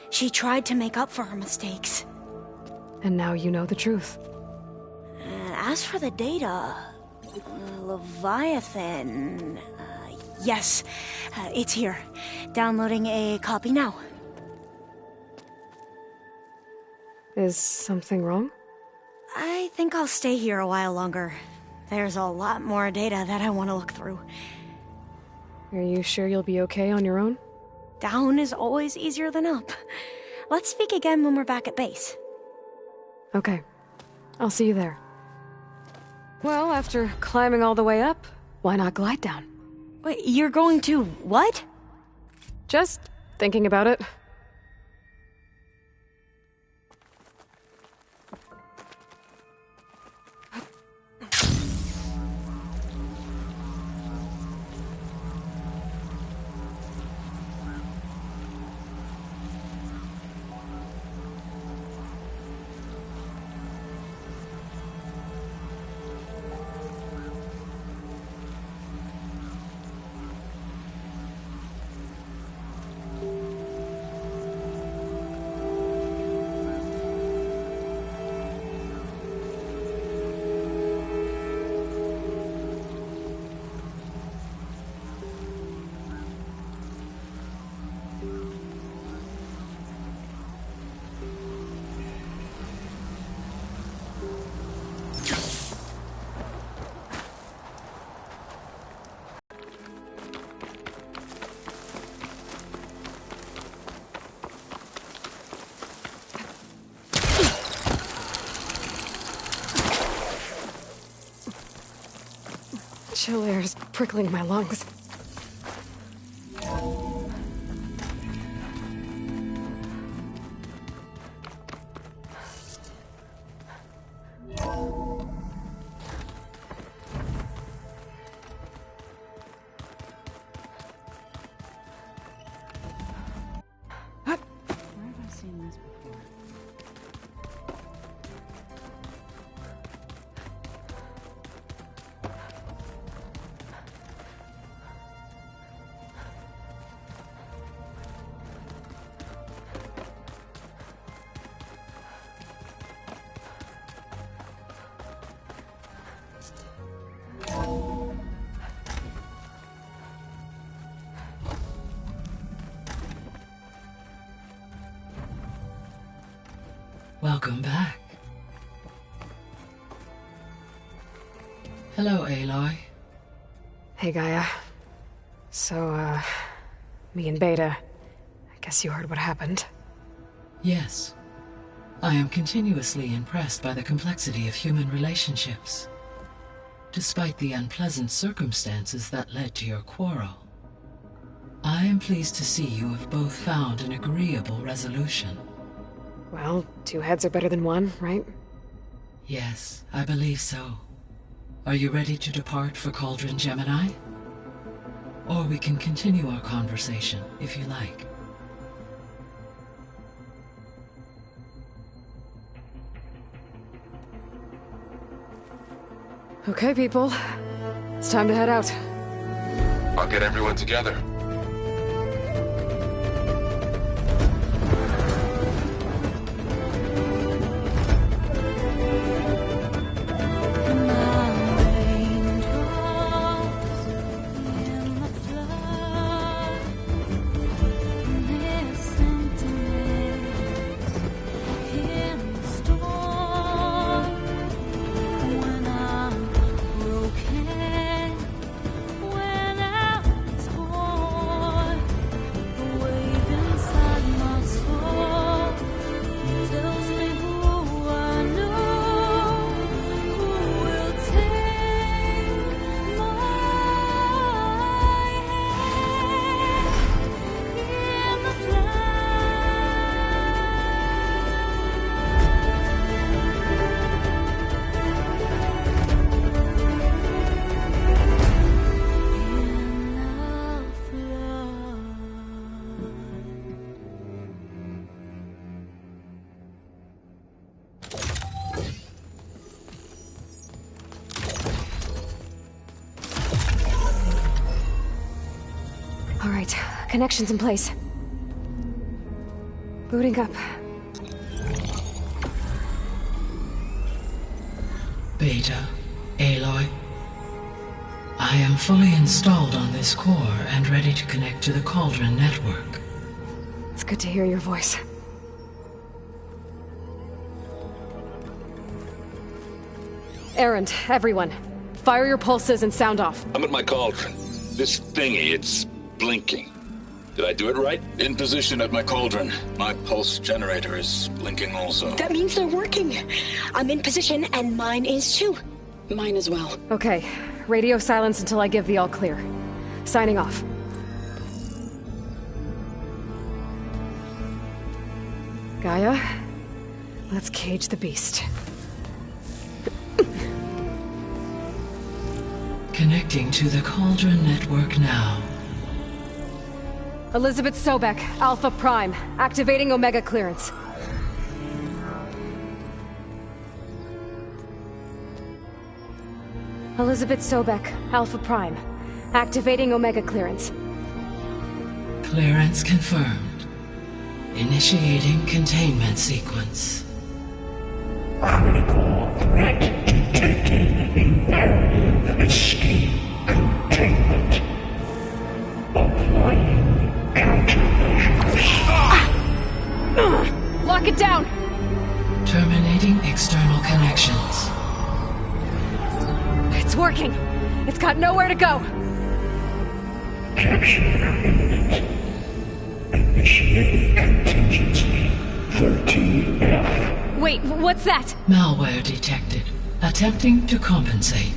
She tried to make up for her mistakes. And now you know the truth. As for the data... Leviathan... yes, it's here. Downloading a copy now. Is something wrong? I think I'll stay here a while longer. There's a lot more data that I want to look through. Are you sure you'll be okay on your own? Down is always easier than up. Let's speak again when we're back at base. Okay. I'll see you there. Well, after climbing all the way up, why not glide down? Wait, you're going to what? Just thinking about it. Chill air is prickling my lungs. Welcome back. Hello, Aloy. Hey, Gaia. So, me and Beta, I guess you heard what happened. Yes. I am continuously impressed by the complexity of human relationships. Despite the unpleasant circumstances that led to your quarrel, I am pleased to see you have both found an agreeable resolution. Well, two heads are better than one, right? Yes, I believe so. Are you ready to depart for Cauldron Gemini? Or we can continue our conversation, if you like. Okay, people. It's time to head out. I'll get everyone together. All right, connections in place. Booting up. Beta, Aloy. I am fully installed on this core and ready to connect to the Cauldron network. It's good to hear your voice. Errand, everyone. Fire your pulses and sound off. I'm at my cauldron. This thingy, it's blinking. Did I do it right? In position at my cauldron. My pulse generator is blinking also. That means they're working. I'm in position, and mine is too. Mine as well. Okay. Radio silence until I give the all clear. Signing off. Gaia, let's cage the beast. Connecting to the Cauldron network now. Elizabeth Sobek, Alpha Prime, activating Omega clearance. Elizabeth Sobek, Alpha Prime, activating Omega clearance. Clearance confirmed. Initiating containment sequence. Critical threat detected. Imperative escape containment. Applying countermeasures. Lock it down! Terminating external connections. It's working! It's got nowhere to go! Capture imminent. Initiating contingency 13F. Wait, what's that? Malware detected. Attempting to compensate.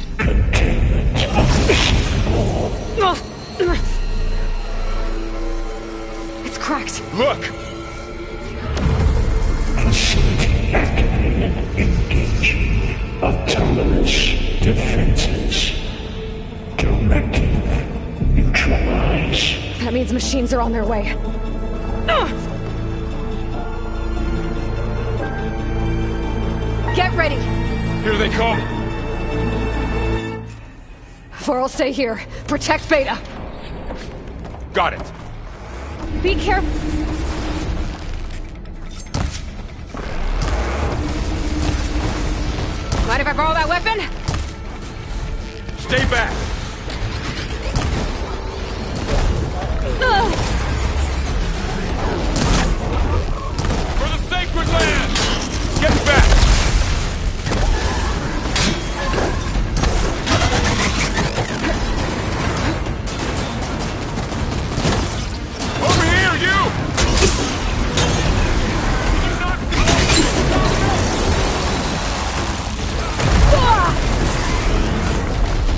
It's cracked. Look! Facility activated. Engaging autonomous defenses. Directive neutralize. That means machines are on their way. Get ready! Here they come! Vor'll stay here. Protect Beta. Got it. Be careful. Mind if I borrow that weapon? Stay back! For the sacred land! Get back! Over here, you!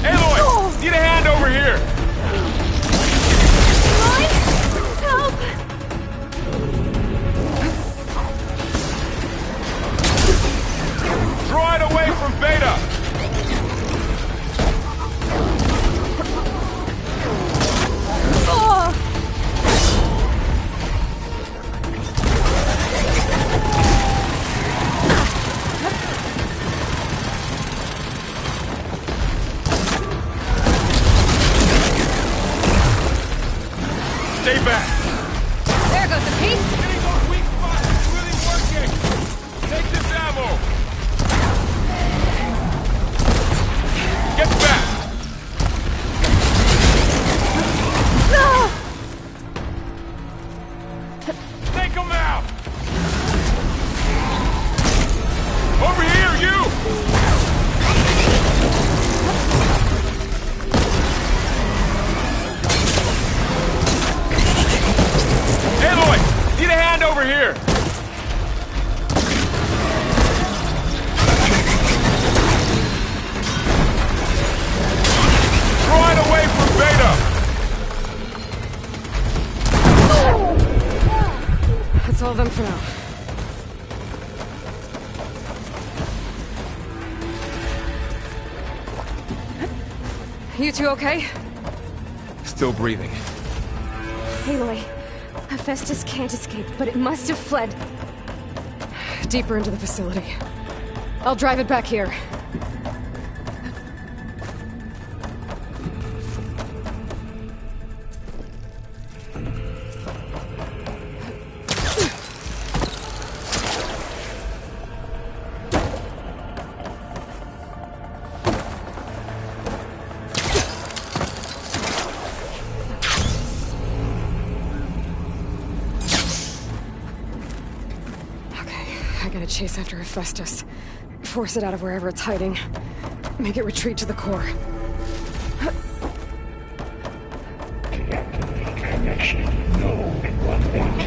Aloy! Need a hand over here! Help! Draw it away from Beta! Stay back! There goes the piece! Hitting those weak spots is really working! Take this ammo! Get back! Take him out! Over here, you! Aloy! Need a hand over here! Draw it away from Beta! That's all of them for now. You two okay? Still breathing. Aloy, Hephaestus can't escape, but it must have fled deeper into the facility. I'll drive it back here. I gotta chase after Hephaestus. Force it out of wherever it's hiding. Make it retreat to the core. connection. No one wants.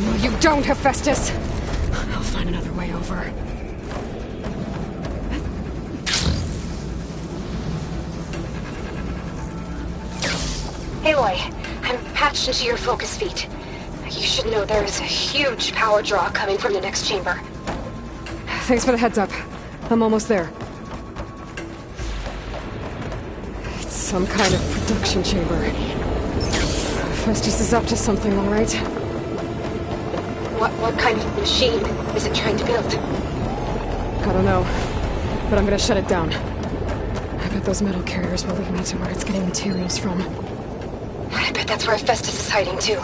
No, you don't, Hephaestus! I'll find another way over. Aloy, I'm patched into your focus feed. You should know there is a huge power draw coming from the next chamber. Thanks for the heads up. I'm almost there. It's some kind of production chamber. Hephaestus is up to something, all right? What kind of machine is it trying to build? I don't know, but I'm gonna shut it down. I bet those metal carriers will lead me to where it's getting materials from. I bet that's where Hephaestus is hiding, too.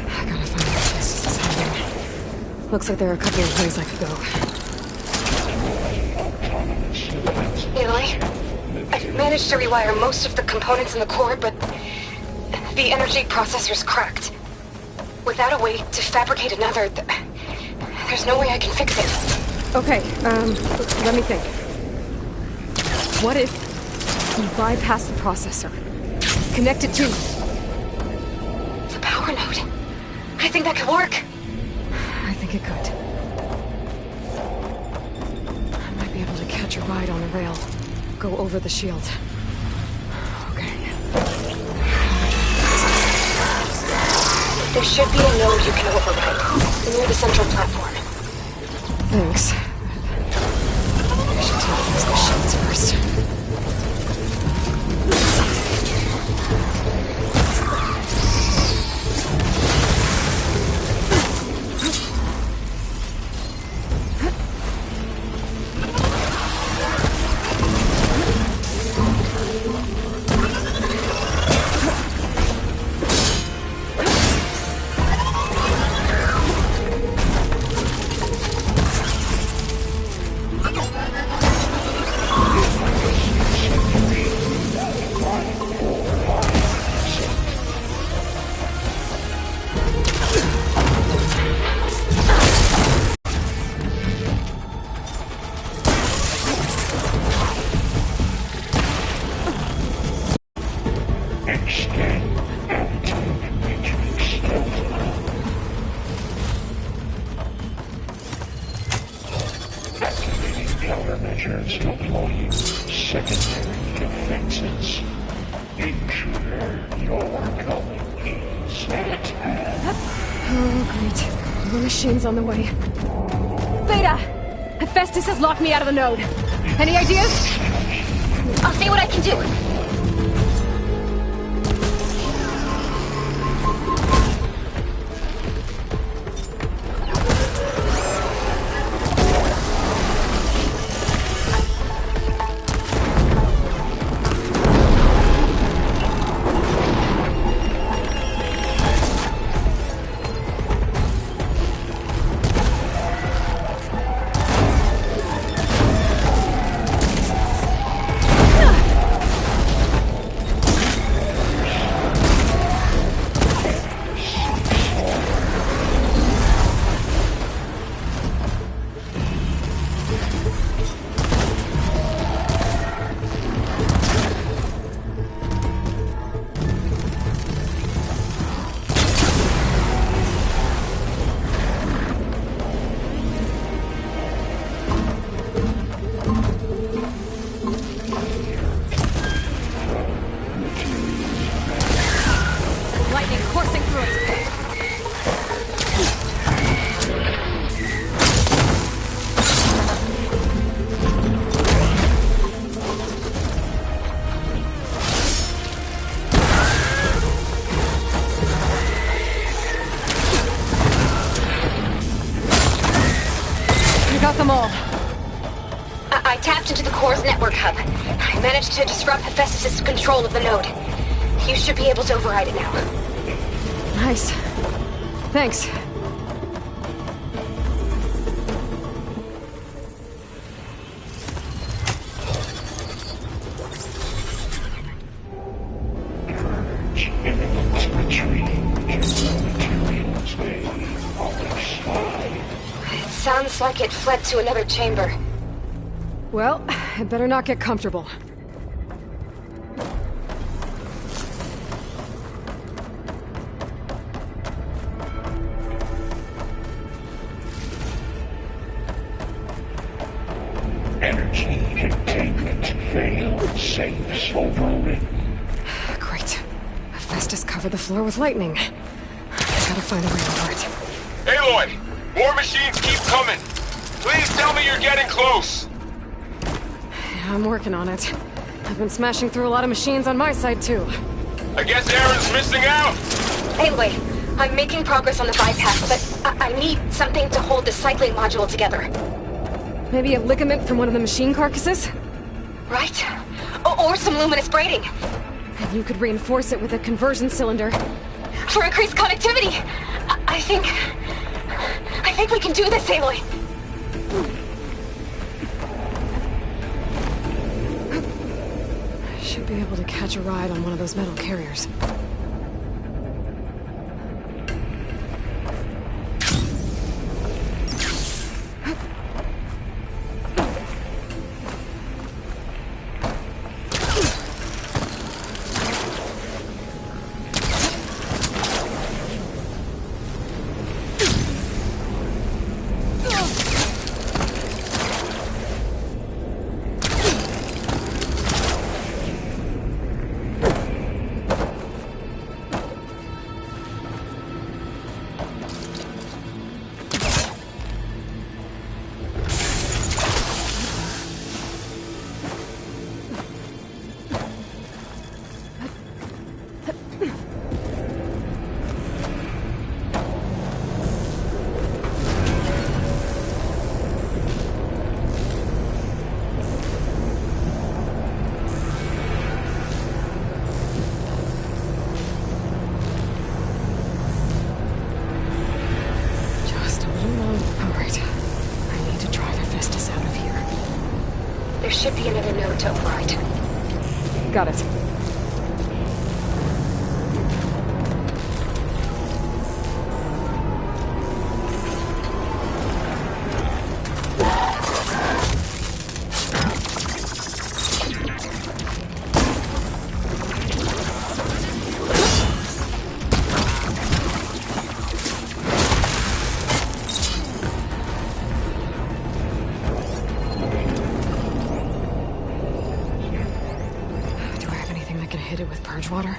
I gotta find where Hephaestus is hiding. Looks like there are a couple of ways I could go. Aloy, I've managed to rewire most of the components in the core, but the energy processor's cracked. Without a way to fabricate another, there's no way I can fix it. Okay, let me think. What if you bypass the processor? Connect it to the power node. I think that could work. I think it could. I might be able to catch a ride on the rail. Go over the shield. Okay. There should be a node you can override near the central platform. Thanks. I should take those machines first. Countermeasures deploying secondary defenses. Intruder, your coming is at hand. Oh, great. More machines on the way. Beta! Hephaestus has locked me out of the node. Any ideas? I'll see what I can do. Got them all. I tapped into the core's network hub. I managed to disrupt Hephaestus' control of the node. You should be able to override it now. Nice. Thanks. Purge imminent retreat to the materials bay on the side. It sounds Looks like it fled to another chamber. Well, it better not get comfortable. Energy containment failed. Safes overridden. Great. Hephaestus covered the floor with lightning. I gotta find a rampart. Aloy! More machines keep coming! Please tell me you're getting close! Yeah, I'm working on it. I've been smashing through a lot of machines on my side, too. I guess Aaron's missing out! Anyway, I'm making progress on the bypass, but I need something to hold the cycling module together. Maybe a ligament from one of the machine carcasses? Right? Or some luminous braiding. And you could reinforce it with a conversion cylinder. For increased connectivity! I think we can do this, Aloy! Should be able to catch a ride on one of those metal carriers. There should be another node to override. Got it. Hit it with purge water?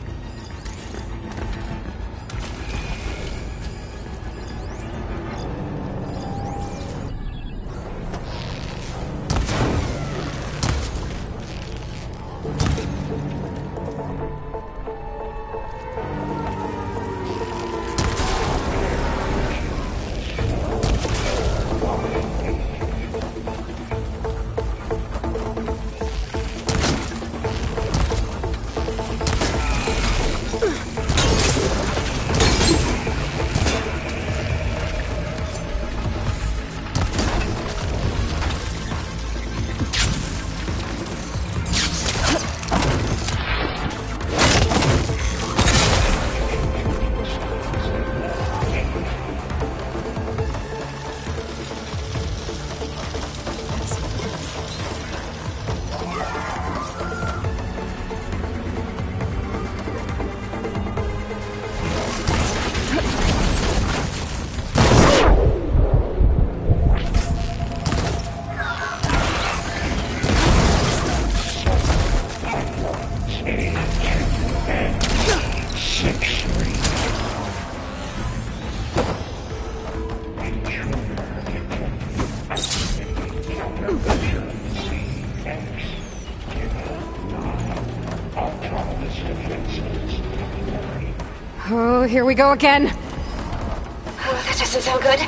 Oh, here we go again. Oh, that doesn't sound good.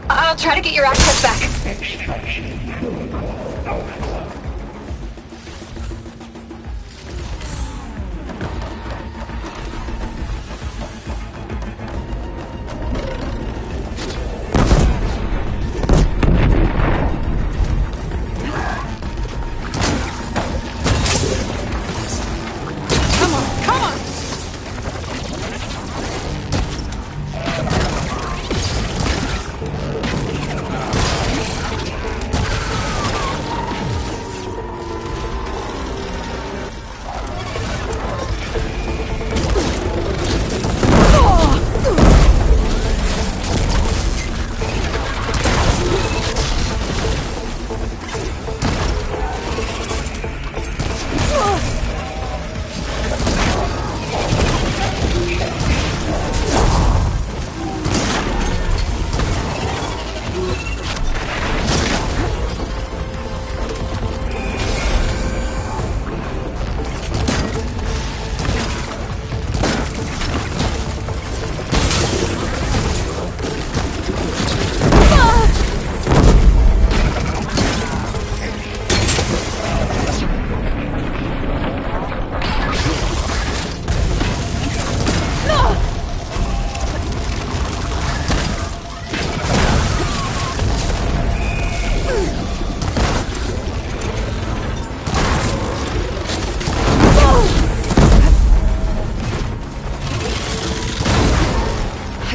I'll try to get your access back.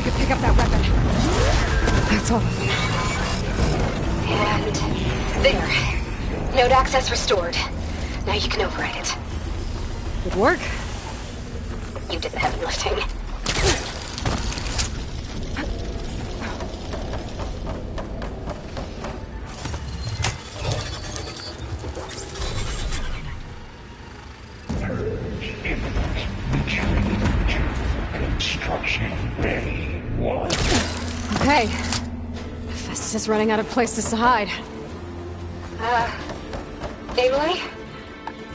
I could pick up that weapon. That's all of them. And there. Node access restored. Now you can override it. Good work. You did the heavy lifting. Construction ready. One. Okay. Festus is running out of places to hide. Aloy?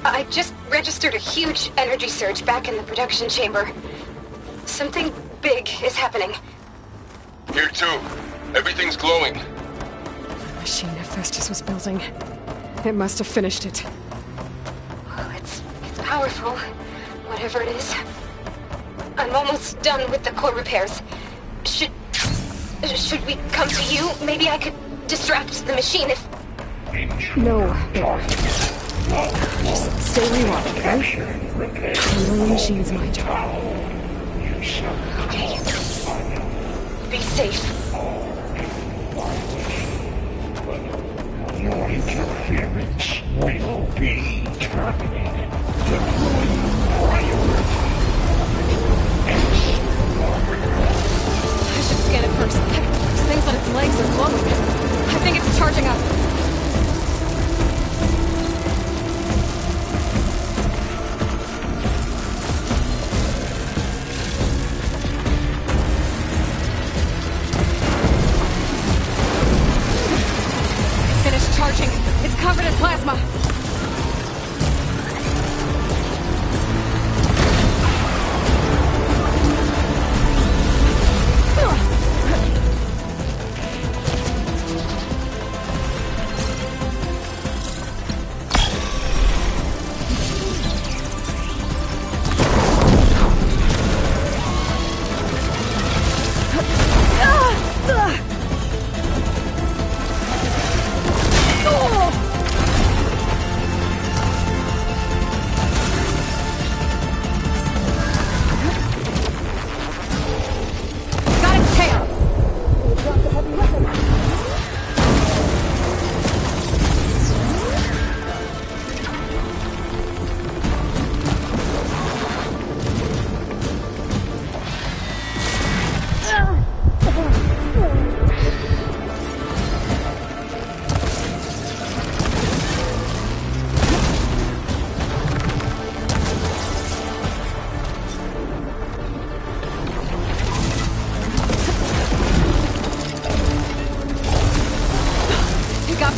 I just registered a huge energy surge back in the production chamber. Something big is happening. Here too. Everything's glowing. The machine Festus was building. It must have finished it. Oh, it's powerful. Whatever it is. I'm almost done with the core repairs. Should we come to you? Maybe I could distract the machine if... No. Just stay where you are, okay? Handling the machine's my job. Okay. Be safe. Your interference will be terminated. The priority. I should scan it first. Those things on its legs are glowing. I think it's charging up. Finished charging. It's covered in plasma.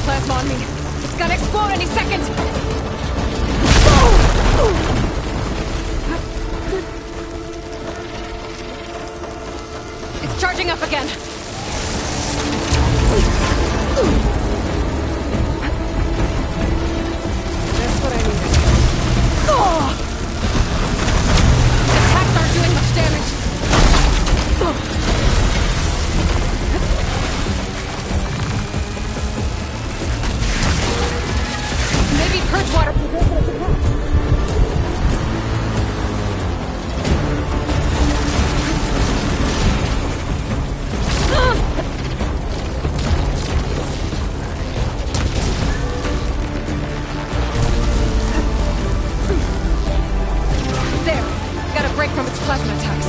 Plasma on me. It's gonna explode any second! It's charging up again. That's what I needed. Attacks aren't doing much damage. Maybe purge water can break it apart. There. Got a break from its plasma attacks.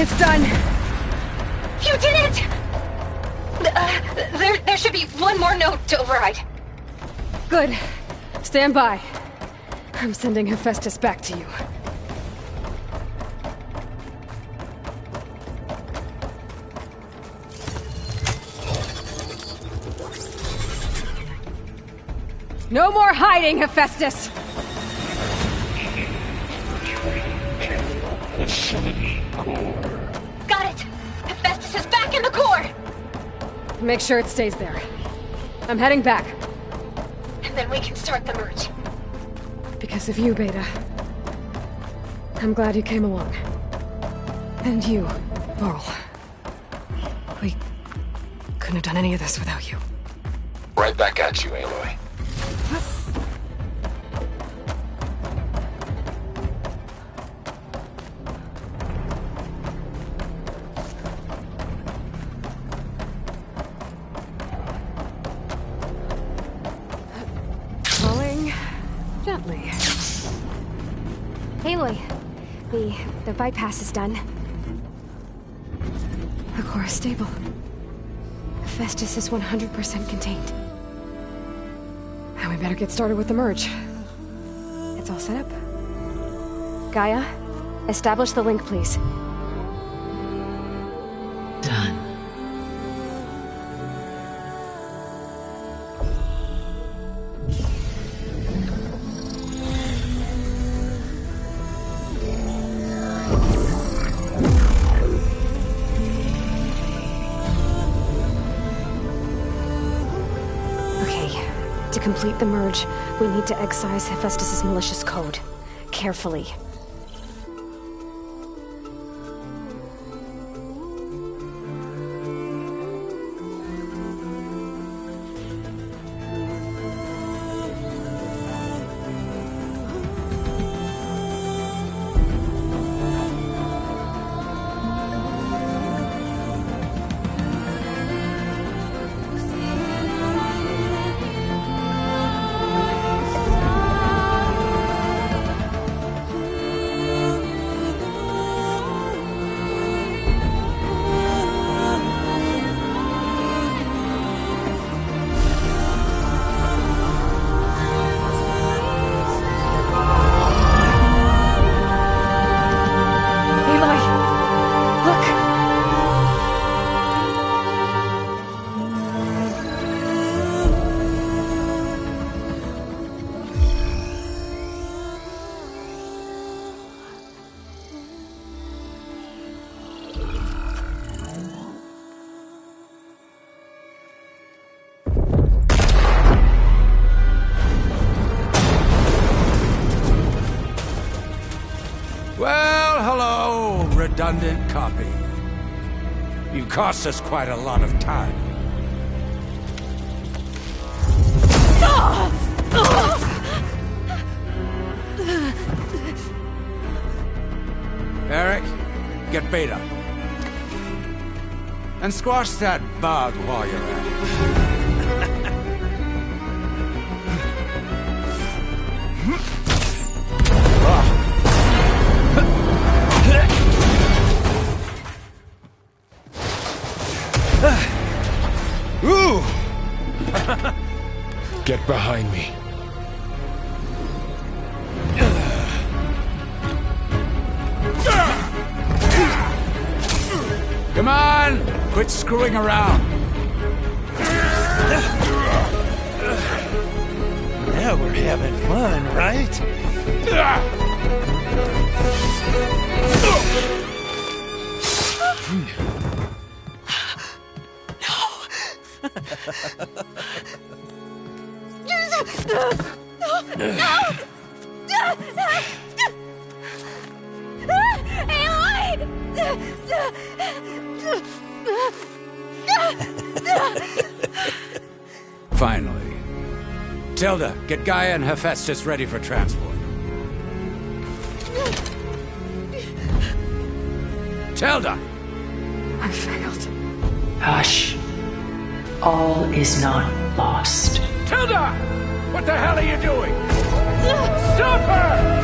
It's done. You did it! There should be one more note to override. Good. Stand by. I'm sending Hephaestus back to you. No more hiding, Hephaestus! facility core. Got it! Hephaestus is back in the core! Make sure it stays there. I'm heading back. And then we can start the merge. Because of you, Beta. I'm glad you came along. And you, Laurel. We couldn't have done any of this without you. Right back at you, Aloy. Falling gently. Aloy, the bypass is done. The core is stable. Hephaestus is 100% contained. And we better get started with the merge. It's all set up. Gaia, establish the link, please. Done. To complete the merge, we need to excise Hephaestus' malicious code. Carefully. Well, hello, redundant copy. You cost us quite a lot of time. Eric, get Beta. And squash that bug while you're at it. Ooh! Get behind me. Come on! Quit screwing around. Now we're having fun, right? Finally. Tilda, get Gaia and Hephaestus ready for transport. Tilda! I failed. Hush. All is not lost. Tilda! What the hell are you doing? Stop her!